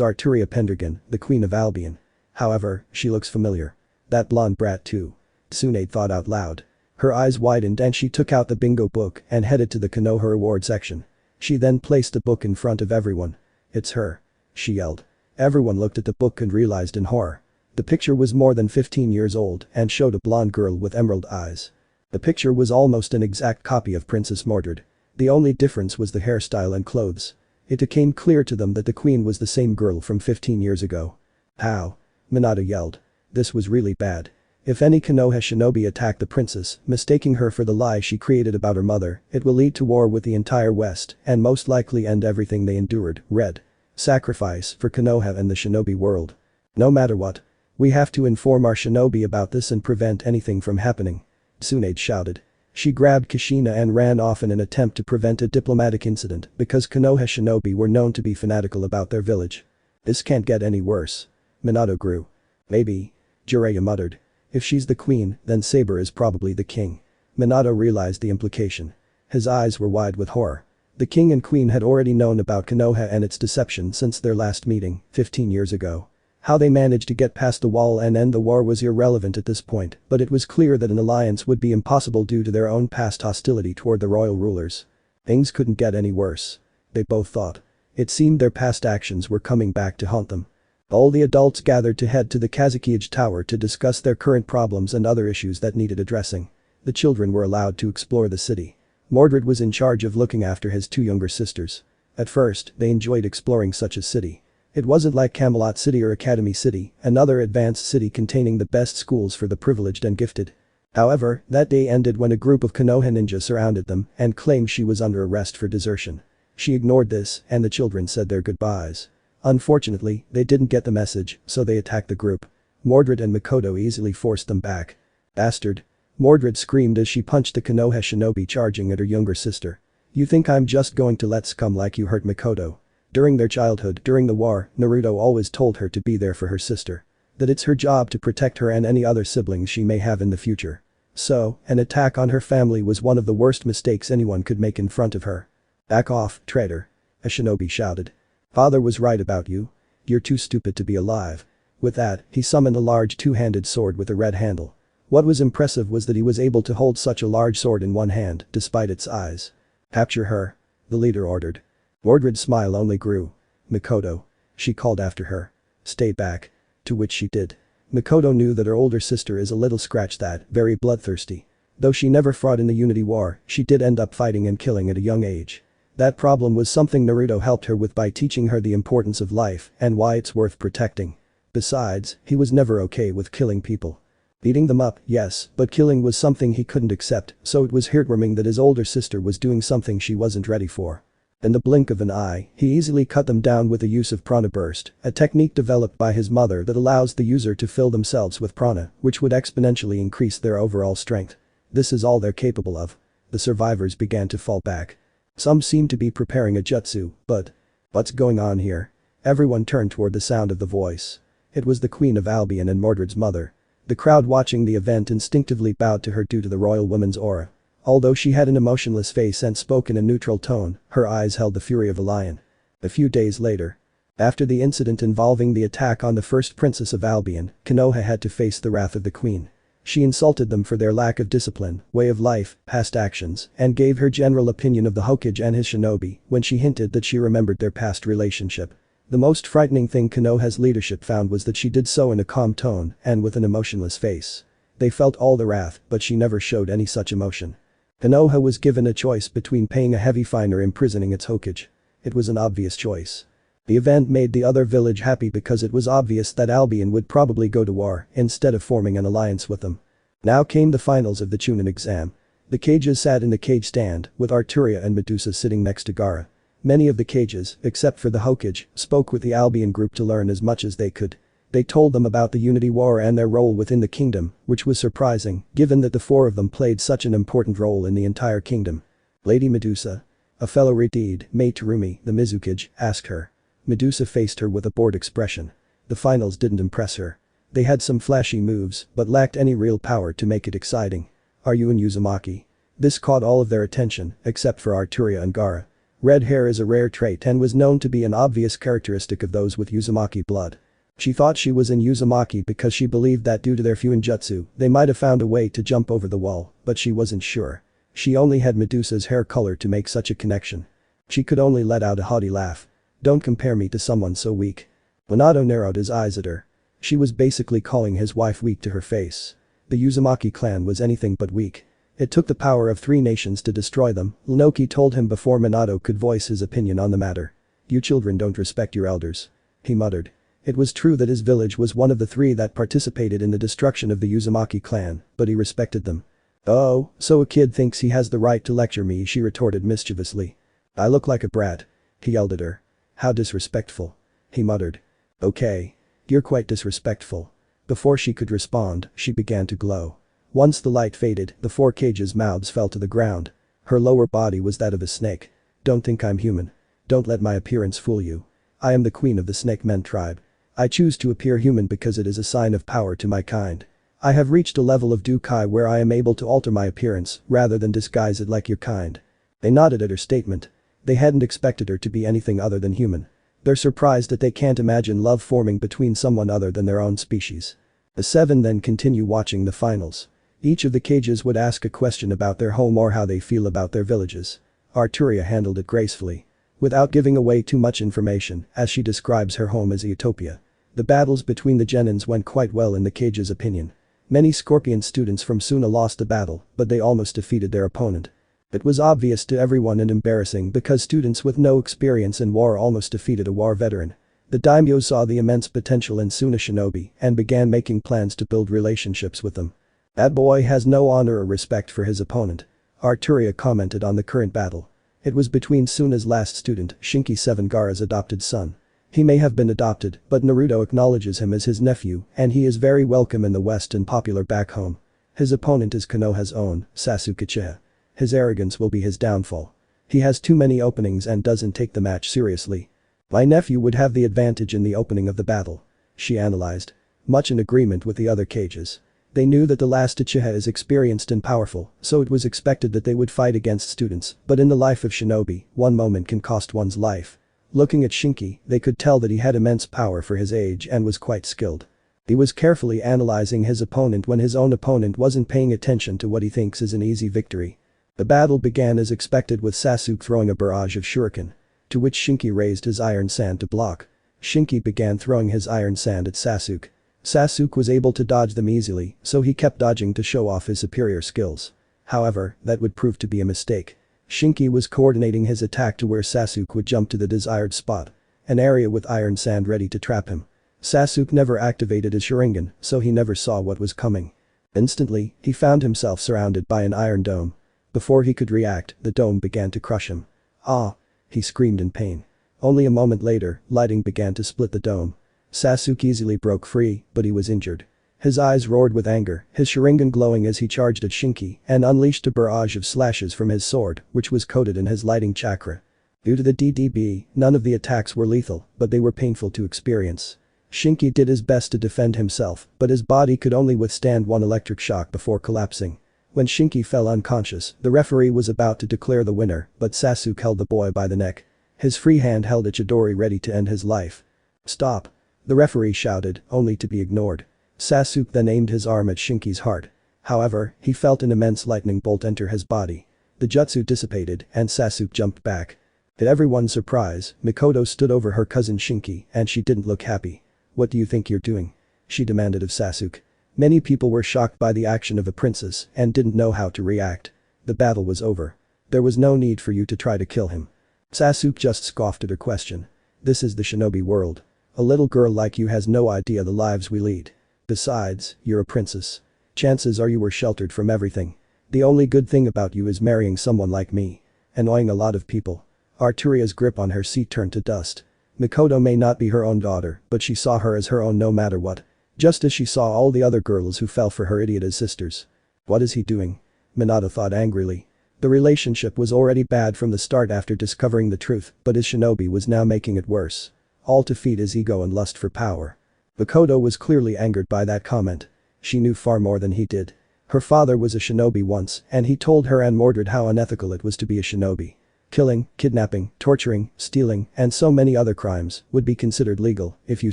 Arturia Pendragon, the queen of Albion. However, she looks familiar. That blonde brat too. Tsunade thought out loud. Her eyes widened and she took out the bingo book and headed to the Konoha reward section. She then placed the book in front of everyone. It's her. She yelled. Everyone looked at the book and realized in horror. The picture was more than 15 years old and showed a blonde girl with emerald eyes. The picture was almost an exact copy of Princess Mordred. The only difference was the hairstyle and clothes. It became clear to them that the queen was the same girl from 15 years ago. How? Hinata yelled. This was really bad. If any Konoha shinobi attack the princess, mistaking her for the lie she created about her mother, it will lead to war with the entire West and most likely end everything they endured. Red. Sacrifice for Konoha and the shinobi world. No matter what. We have to inform our shinobi about this and prevent anything from happening. Tsunade shouted. She grabbed Kushina and ran off in an attempt to prevent a diplomatic incident because Konoha shinobi were known to be fanatical about their village. This can't get any worse. Minato grew. Maybe. Jiraiya muttered. If she's the queen, then Saber is probably the king. Minato realized the implication. His eyes were wide with horror. The king and queen had already known about Konoha and its deception since their last meeting, 15 years ago. How they managed to get past the wall and end the war was irrelevant at this point, but it was clear that an alliance would be impossible due to their own past hostility toward the royal rulers. Things couldn't get any worse. They both thought. It seemed their past actions were coming back to haunt them. All the adults gathered to head to the Kazuki Tower to discuss their current problems and other issues that needed addressing. The children were allowed to explore the city. Mordred was in charge of looking after his two younger sisters. At first, they enjoyed exploring such a city. It wasn't like Camelot City or Academy City, another advanced city containing the best schools for the privileged and gifted. However, that day ended when a group of Konoha ninjas surrounded them and claimed she was under arrest for desertion. She ignored this, and the children said their goodbyes. Unfortunately, they didn't get the message, so they attacked the group. Mordred and Makoto easily forced them back. Bastard. Mordred screamed as she punched the Konoha shinobi charging at her younger sister. You think I'm just going to let scum like you hurt Makoto? During their childhood, during the war, Naruto always told her to be there for her sister. That it's her job to protect her and any other siblings she may have in the future. So, an attack on her family was one of the worst mistakes anyone could make in front of her. Back off, traitor. A shinobi shouted. Father was right about you. You're too stupid to be alive. With that, he summoned a large two-handed sword with a red handle. What was impressive was that he was able to hold such a large sword in one hand, despite its size. Capture her. The leader ordered. Mordred's smile only grew. Makoto. She called after her. Stay back. To which she did. Makoto knew that her older sister is a little scratch that, very bloodthirsty. Though she never fought in the Unity War, she did end up fighting and killing at a young age. That problem was something Naruto helped her with by teaching her the importance of life and why it's worth protecting. Besides, he was never okay with killing people. Beating them up, yes, but killing was something he couldn't accept, so it was heartwarming that his older sister was doing something she wasn't ready for. In the blink of an eye, he easily cut them down with the use of prana burst, a technique developed by his mother that allows the user to fill themselves with prana, which would exponentially increase their overall strength. This is all they're capable of. The survivors began to fall back. Some seemed to be preparing a jutsu, but what's going on here? Everyone turned toward the sound of the voice. It was the Queen of Albion and Mordred's mother. The crowd watching the event instinctively bowed to her due to the royal woman's aura. Although she had an emotionless face and spoke in a neutral tone, her eyes held the fury of a lion. A few days later. After the incident involving the attack on the first princess of Albion, Konoha had to face the wrath of the queen. She insulted them for their lack of discipline, way of life, past actions, and gave her general opinion of the Hokage and his shinobi when she hinted that she remembered their past relationship. The most frightening thing Konoha's leadership found was that she did so in a calm tone and with an emotionless face. They felt all the wrath, but she never showed any such emotion. Konoha was given a choice between paying a heavy fine or imprisoning its Hokage. It was an obvious choice. The event made the other village happy because it was obvious that Albion would probably go to war instead of forming an alliance with them. Now came the finals of the Chunin exam. The cages sat in the cage stand, with Arturia and Medusa sitting next to Gaara. Many of the cages, except for the Hokage, spoke with the Albion group to learn as much as they could. They told them about the Unity War and their role within the kingdom, which was surprising, given that the four of them played such an important role in the entire kingdom. Lady Medusa. A fellow Redeed, Mei Terumi, the Mizukage, asked her. Medusa faced her with a bored expression. The finals didn't impress her. They had some flashy moves, but lacked any real power to make it exciting. Are you in Uzumaki? This caught all of their attention, except for Arturia and Gaara. Red hair is a rare trait and was known to be an obvious characteristic of those with Uzumaki blood. She thought she was in Uzumaki because she believed that due to their Fuinjutsu, they might have found a way to jump over the wall, but she wasn't sure. She only had Medusa's hair color to make such a connection. She could only let out a haughty laugh. Don't compare me to someone so weak. Minato narrowed his eyes at her. She was basically calling his wife weak to her face. The Uzumaki clan was anything but weak. It took the power of 3 nations to destroy them, Inoki told him before Minato could voice his opinion on the matter. "You children don't respect your elders," he muttered. It was true that his village was one of the 3 that participated in the destruction of the Uzumaki clan, but he respected them. "Oh, so a kid thinks he has the right to lecture me," she retorted mischievously. "I look like a brat," he yelled at her. "How disrespectful," he muttered. "Okay. You're quite disrespectful." Before she could respond, she began to glow. Once the light faded, the 4 cages' mouths fell to the ground. Her lower body was that of a snake. "Don't think I'm human. Don't let my appearance fool you. I am the queen of the snake men tribe. I choose to appear human because it is a sign of power to my kind. I have reached a level of Dukai where I am able to alter my appearance rather than disguise it like your kind." They nodded at her statement. They hadn't expected her to be anything other than human. They're surprised that they can't imagine love forming between someone other than their own species. The 7 then continue watching the finals. Each of the cages would ask a question about their home or how they feel about their villages. Arturia handled it gracefully. Without giving away too much information, as she describes her home as a utopia. The battles between the genins went quite well in the cage's opinion. Many Scorpion students from Suna lost the battle, but they almost defeated their opponent. It was obvious to everyone and embarrassing because students with no experience in war almost defeated a war veteran. The daimyo saw the immense potential in Suna shinobi and began making plans to build relationships with them. "That boy has no honor or respect for his opponent," Arturia commented on the current battle. It was between Suna's last student, Shinki 7 Gaara's adopted son. He may have been adopted, but Naruto acknowledges him as his nephew and he is very welcome in the West and popular back home. His opponent is Konoha's own, Sasuke Uchiha. His arrogance will be his downfall. He has too many openings and doesn't take the match seriously. "My nephew would have the advantage in the opening of the battle," she analyzed. Much in agreement with the other cages. They knew that the last Uchiha is experienced and powerful, so it was expected that they would fight against students, but in the life of shinobi, one moment can cost one's life. Looking at Shinki, they could tell that he had immense power for his age and was quite skilled. He was carefully analyzing his opponent when his own opponent wasn't paying attention to what he thinks is an easy victory. The battle began as expected with Sasuke throwing a barrage of shuriken. To which Shinki raised his iron sand to block. Shinki began throwing his iron sand at Sasuke. Sasuke was able to dodge them easily, so he kept dodging to show off his superior skills. However, that would prove to be a mistake. Shinki was coordinating his attack to where Sasuke would jump to the desired spot. An area with iron sand ready to trap him. Sasuke never activated his Sharingan, so he never saw what was coming. Instantly, he found himself surrounded by an iron dome. Before he could react, the dome began to crush him. "Ah!" he screamed in pain. Only a moment later, lighting began to split the dome. Sasuke easily broke free, but he was injured. His eyes roared with anger, his Sharingan glowing as he charged at Shinki and unleashed a barrage of slashes from his sword, which was coated in his lighting chakra. Due to the DDB, none of the attacks were lethal, but they were painful to experience. Shinki did his best to defend himself, but his body could only withstand one electric shock before collapsing. When Shinki fell unconscious, the referee was about to declare the winner, but Sasuke held the boy by the neck. His free hand held a Chidori ready to end his life. "Stop!" the referee shouted, only to be ignored. Sasuke then aimed his arm at Shinki's heart. However, he felt an immense lightning bolt enter his body. The jutsu dissipated and Sasuke jumped back. To everyone's surprise, Mikoto stood over her cousin Shinki and she didn't look happy. "What do you think you're doing?" she demanded of Sasuke. Many people were shocked by the action of a princess and didn't know how to react. The battle was over. There was no need for you to try to kill him. Sasuke just scoffed at her question. "This is the shinobi world. A little girl like you has no idea the lives we lead. Besides, you're a princess. Chances are you were sheltered from everything. The only good thing about you is marrying someone like me. Annoying a lot of people." Arturia's grip on her seat turned to dust. Mikoto may not be her own daughter, but she saw her as her own no matter what. Just as she saw all the other girls who fell for her idiot as sisters. "What is he doing?" Minato thought angrily. The relationship was already bad from the start after discovering the truth, but his shinobi was now making it worse. All to feed his ego and lust for power. Mikoto was clearly angered by that comment. She knew far more than he did. Her father was a shinobi once and he told her and Mordred how unethical it was to be a shinobi. Killing, kidnapping, torturing, stealing, and so many other crimes would be considered legal if you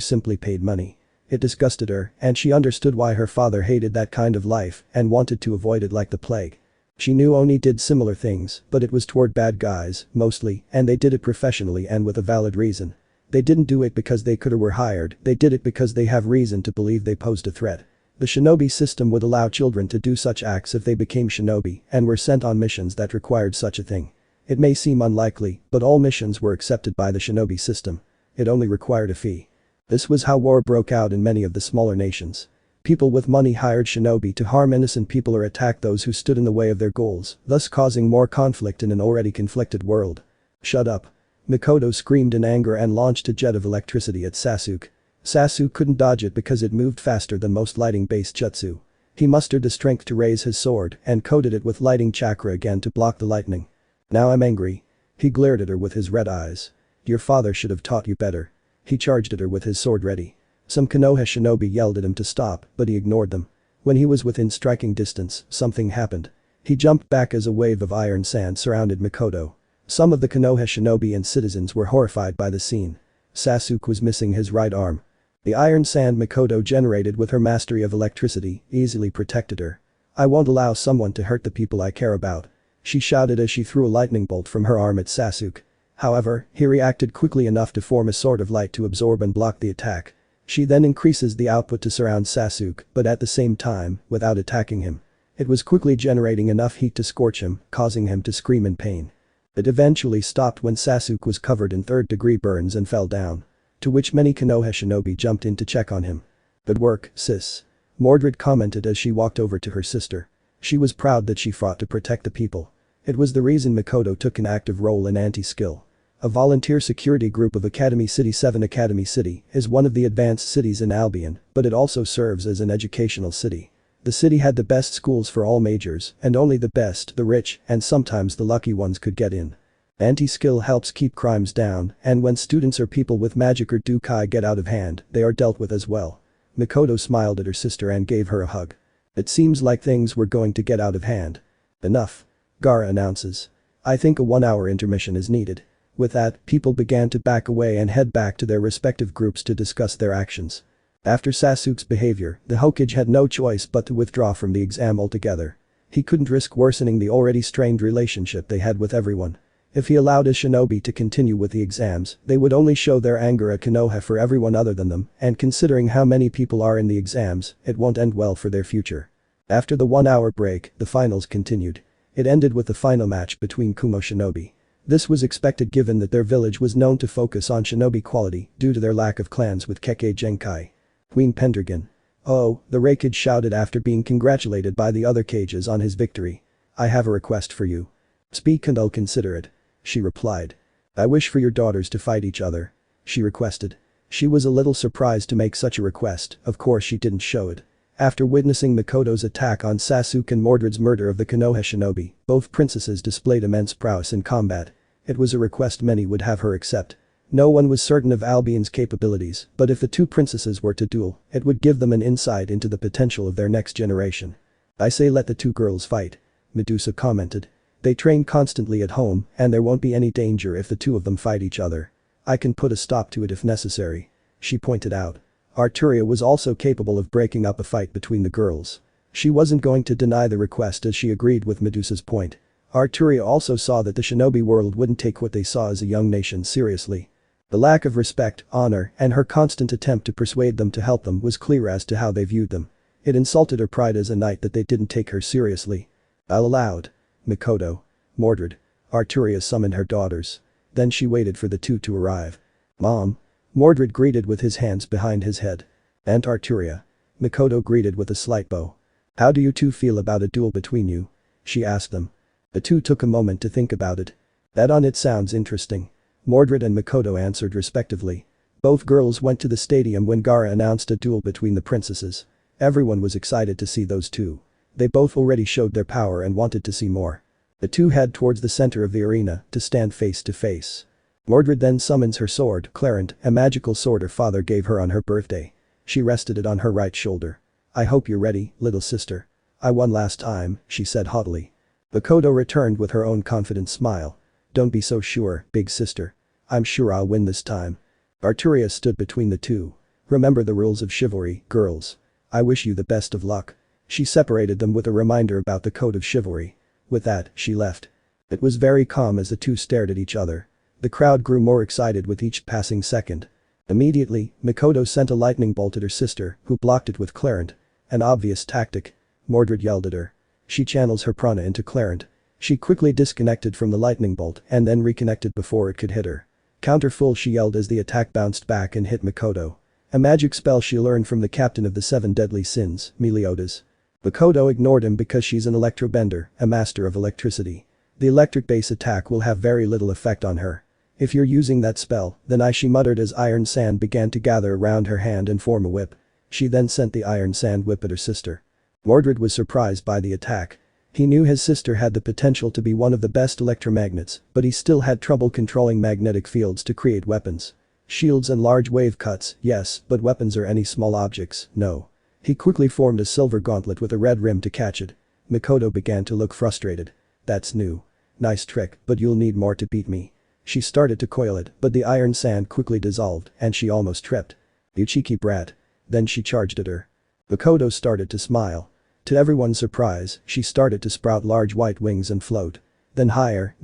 simply paid money. It disgusted her and she understood why her father hated that kind of life and wanted to avoid it like the plague. She knew Oni did similar things, but it was toward bad guys, mostly, and they did it professionally and with a valid reason. They didn't do it because they could or were hired, they did it because they have reason to believe they posed a threat. The shinobi system would allow children to do such acts if they became shinobi and were sent on missions that required such a thing. It may seem unlikely, but all missions were accepted by the shinobi system. It only required a fee. This was how war broke out in many of the smaller nations. People with money hired shinobi to harm innocent people or attack those who stood in the way of their goals, thus causing more conflict in an already conflicted world. Shut up. Mikoto screamed in anger and launched a jet of electricity at Sasuke. Sasuke couldn't dodge it because it moved faster than most lighting-based jutsu. He mustered the strength to raise his sword and coated it with lighting chakra again to block the lightning. Now I'm angry. He glared at her with his red eyes. Your father should have taught you better. He charged at her with his sword ready. Some Konoha shinobi yelled at him to stop, but he ignored them. When he was within striking distance, something happened. He jumped back as a wave of iron sand surrounded Mikoto. Some of the Konoha shinobi and citizens were horrified by the scene. Sasuke was missing his right arm. The iron sand Mikoto generated with her mastery of electricity easily protected her. I won't allow someone to hurt the people I care about. She shouted as she threw a lightning bolt from her arm at Sasuke. However, he reacted quickly enough to form a sword of light to absorb and block the attack. She then increases the output to surround Sasuke, but at the same time, without attacking him. It was quickly generating enough heat to scorch him, causing him to scream in pain. It eventually stopped when Sasuke was covered in third-degree burns and fell down. To which many Konoha shinobi jumped in to check on him. Good work, sis. Mordred commented as she walked over to her sister. She was proud that she fought to protect the people. It was the reason Mikoto took an active role in anti-skill. A volunteer security group of Academy City 7 Academy City is one of the advanced cities in Albion, but it also serves as an educational city. The city had the best schools for all majors, and only the best, the rich, and sometimes the lucky ones could get in. Anti-skill helps keep crimes down, and when students or people with magic or Dukai get out of hand, they are dealt with as well. Mikoto smiled at her sister and gave her a hug. It seems like things were going to get out of hand. Enough. Gaara announces. I think a 1-hour intermission is needed. With that, people began to back away and head back to their respective groups to discuss their actions. After Sasuke's behavior, the Hokage had no choice but to withdraw from the exam altogether. He couldn't risk worsening the already strained relationship they had with everyone. If he allowed his shinobi to continue with the exams, they would only show their anger at Konoha for everyone other than them, and considering how many people are in the exams, it won't end well for their future. After the 1-hour break, the finals continued. It ended with the final match between Kumo shinobi. This was expected given that their village was known to focus on shinobi quality due to their lack of clans with Kekkei Genkai. Queen Pendragon. Oh, the Raikage shouted after being congratulated by the other cages on his victory. I have a request for you. Speak and I'll consider it. She replied. I wish for your daughters to fight each other. She requested. She was a little surprised to make such a request, of course she didn't show it. After witnessing Mikoto's attack on Sasuke and Mordred's murder of the Konoha shinobi, both princesses displayed immense prowess in combat. It was a request many would have her accept. No one was certain of Albion's capabilities, but if the two princesses were to duel, it would give them an insight into the potential of their next generation. I say let the two girls fight. Medusa commented. They train constantly at home, and there won't be any danger if the two of them fight each other. I can put a stop to it if necessary. She pointed out. Arturia was also capable of breaking up a fight between the girls. She wasn't going to deny the request as she agreed with Medusa's point. Arturia also saw that the shinobi world wouldn't take what they saw as a young nation seriously. The lack of respect, honor, and her constant attempt to persuade them to help them was clear as to how they viewed them. It insulted her pride as a knight that they didn't take her seriously. I'll allow. Mikoto. Mordred. Arturia summoned her daughters. Then she waited for the two to arrive. Mom. Mordred greeted with his hands behind his head. Aunt Arturia. Mikoto greeted with a slight bow. How do you two feel about a duel between you? She asked them. The two took a moment to think about it. That on it sounds interesting. Mordred and Mikoto answered respectively. Both girls went to the stadium when Gaara announced a duel between the princesses. Everyone was excited to see those two. They both already showed their power and wanted to see more. The two head towards the center of the arena to stand face to face. Mordred then summons her sword, Clarent, a magical sword her father gave her on her birthday. She rested it on her right shoulder. I hope you're ready, little sister. I won last time, she said haughtily. Mikoto returned with her own confident smile. Don't be so sure, big sister. I'm sure I'll win this time. Arturia stood between the two. Remember the rules of chivalry, girls. I wish you the best of luck. She separated them with a reminder about the code of chivalry. With that, she left. It was very calm as the two stared at each other. The crowd grew more excited with each passing second. Immediately, Mikoto sent a lightning bolt at her sister, who blocked it with Clarent. An obvious tactic. Mordred yelled at her. She channels her prana into Clarent. She quickly disconnected from the lightning bolt and then reconnected before it could hit her. Counterfull, she yelled as the attack bounced back and hit Makoto. A magic spell she learned from the captain of the 7 deadly sins, Meliodas. Makoto ignored him because she's an electrobender, a master of electricity. The electric base attack will have very little effect on her. If you're using that spell, then she muttered as iron sand began to gather around her hand and form a whip. She then sent the iron sand whip at her sister. Mordred was surprised by the attack. He knew his sister had the potential to be one of the best electromagnets, but he still had trouble controlling magnetic fields to create weapons. Shields and large wave cuts, yes, but weapons or any small objects, no. He quickly formed a silver gauntlet with a red rim to catch it. Makoto began to look frustrated. That's new. Nice trick, but you'll need more to beat me. She started to coil it, but the iron sand quickly dissolved and she almost tripped. You cheeky brat. Then she charged at her. Makoto started to smile. To everyone's surprise, she started to sprout large white wings and float. Then higher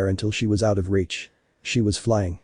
until she was out of reach. She was flying.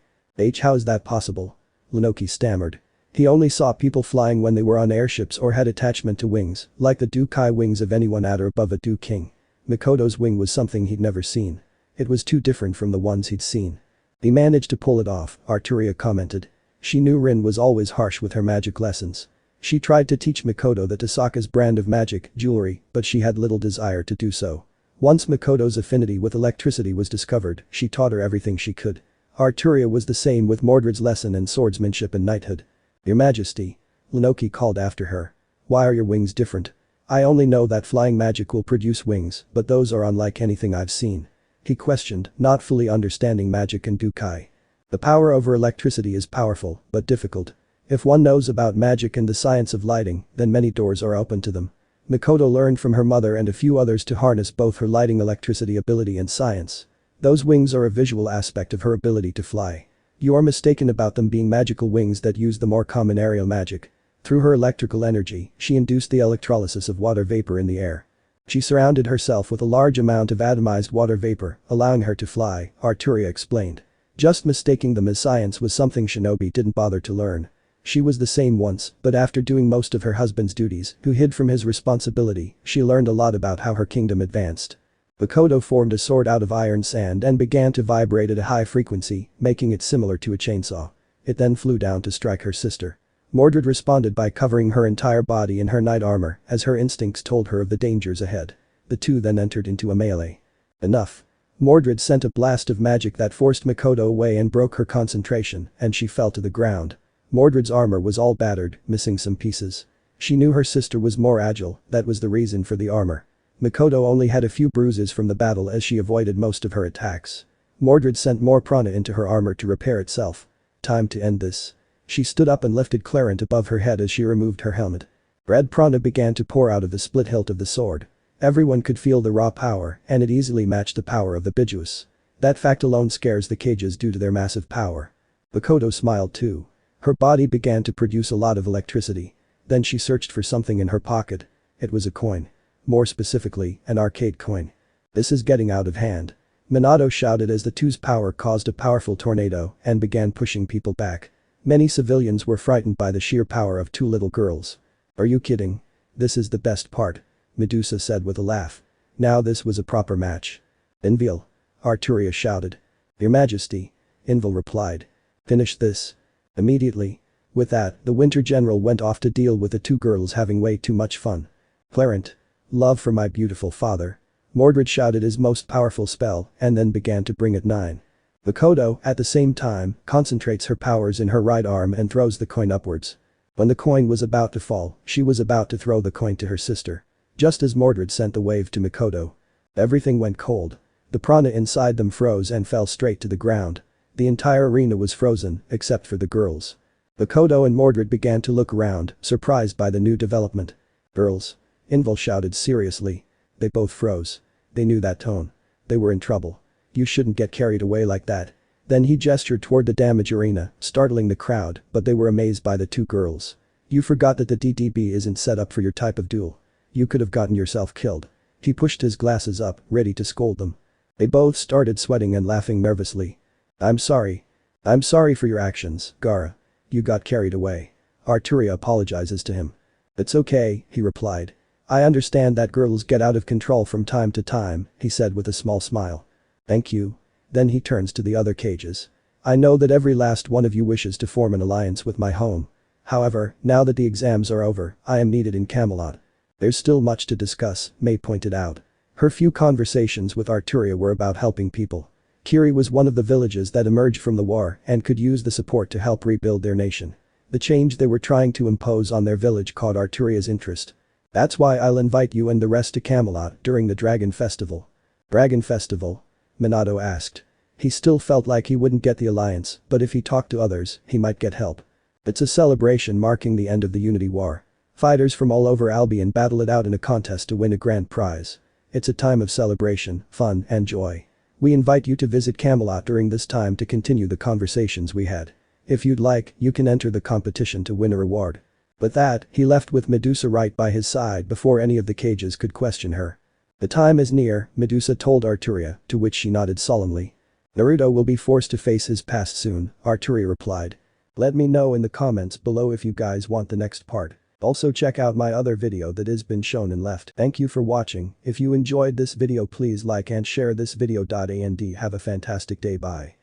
How's that possible? Lunoki stammered. He only saw people flying when they were on airships or had attachment to wings, like the Dukai wings of anyone at or above a Du King. Makoto's wing was something he'd never seen. It was too different from the ones he'd seen. He managed to pull it off, Arturia commented. She knew Rin was always harsh with her magic lessons. She tried to teach Makoto the Tasaka's brand of magic, jewelry, but she had little desire to do so. Once Makoto's affinity with electricity was discovered, she taught her everything she could. Arturia was the same with Mordred's lesson in swordsmanship and knighthood. Your Majesty. Lunoki called after her. Why are your wings different? I only know that flying magic will produce wings, but those are unlike anything I've seen. He questioned, not fully understanding magic and Dukai. The power over electricity is powerful, but difficult. If one knows about magic and the science of lighting, then many doors are open to them. Makoto learned from her mother and a few others to harness both her lighting electricity ability and science. Those wings are a visual aspect of her ability to fly. You are mistaken about them being magical wings that use the more common aerial magic. Through her electrical energy, she induced the electrolysis of water vapor in the air. She surrounded herself with a large amount of atomized water vapor, allowing her to fly, Arturia explained. Just mistaking them as science was something Shinobi didn't bother to learn. She was the same once, but after doing most of her husband's duties, who hid from his responsibility, she learned a lot about how her kingdom advanced. Makoto formed a sword out of iron sand and began to vibrate at a high frequency, making it similar to a chainsaw. It then flew down to strike her sister. Mordred responded by covering her entire body in her knight armor, as her instincts told her of the dangers ahead. The two then entered into a melee. Enough. Mordred sent a blast of magic that forced Makoto away and broke her concentration, and she fell to the ground. Mordred's armor was all battered, missing some pieces. She knew her sister was more agile, that was the reason for the armor. Makoto only had a few bruises from the battle as she avoided most of her attacks. Mordred sent more prana into her armor to repair itself. Time to end this. She stood up and lifted Clarent above her head as she removed her helmet. Red prana began to pour out of the split hilt of the sword. Everyone could feel the raw power, and it easily matched the power of the Bijuus. That fact alone scares the cages due to their massive power. Makoto smiled too. Her body began to produce a lot of electricity. Then she searched for something in her pocket. It was a coin. More specifically, an arcade coin. This is getting out of hand. Minato shouted as the two's power caused a powerful tornado and began pushing people back. Many civilians were frightened by the sheer power of two little girls. Are you kidding? This is the best part. Medusa said with a laugh. Now this was a proper match. Envil. Arturia shouted. Your Majesty. Envil replied. Finish this. Immediately. With that, the Winter General went off to deal with the two girls having way too much fun. Clarent. Love for my beautiful father. Mordred shouted his most powerful spell and then began to bring it 9. Makoto, at the same time, concentrates her powers in her right arm and throws the coin upwards. When the coin was about to fall, she was about to throw the coin to her sister. Just as Mordred sent the wave to Makoto. Everything went cold. The prana inside them froze and fell straight to the ground. The entire arena was frozen, except for the girls. Makoto and Mordred began to look around, surprised by the new development. Girls. Envil shouted seriously. They both froze. They knew that tone. They were in trouble. You shouldn't get carried away like that. Then he gestured toward the damage arena, startling the crowd, but they were amazed by the two girls. You forgot that the DDB isn't set up for your type of duel. You could have gotten yourself killed. He pushed his glasses up, ready to scold them. They both started sweating and laughing nervously. I'm sorry. I'm sorry for your actions, Gaara. You got carried away. Arturia apologizes to him. It's okay, he replied. I understand that girls get out of control from time to time, he said with a small smile. Thank you. Then he turns to the other cages. I know that every last one of you wishes to form an alliance with my home. However, now that the exams are over, I am needed in Camelot. There's still much to discuss, May pointed out. Her few conversations with Arturia were about helping people. Kiri was one of the villages that emerged from the war and could use the support to help rebuild their nation. The change they were trying to impose on their village caught Arturia's interest. That's why I'll invite you and the rest to Camelot during the Dragon Festival. Dragon Festival? Minato asked. He still felt like he wouldn't get the alliance, but if he talked to others, he might get help. It's a celebration marking the end of the Unity War. Fighters from all over Albion battle it out in a contest to win a grand prize. It's a time of celebration, fun, and joy. We invite you to visit Camelot during this time to continue the conversations we had. If you'd like, you can enter the competition to win a reward. With that, he left with Medusa right by his side before any of the cages could question her. The time is near, Medusa told Arturia, to which she nodded solemnly. Naruto will be forced to face his past soon, Arturia replied. Let me know in the comments below if you guys want the next part. Also check out my other video that has been shown and left. Thank you for watching. If you enjoyed this video please like and share this video. And have a fantastic day. Bye.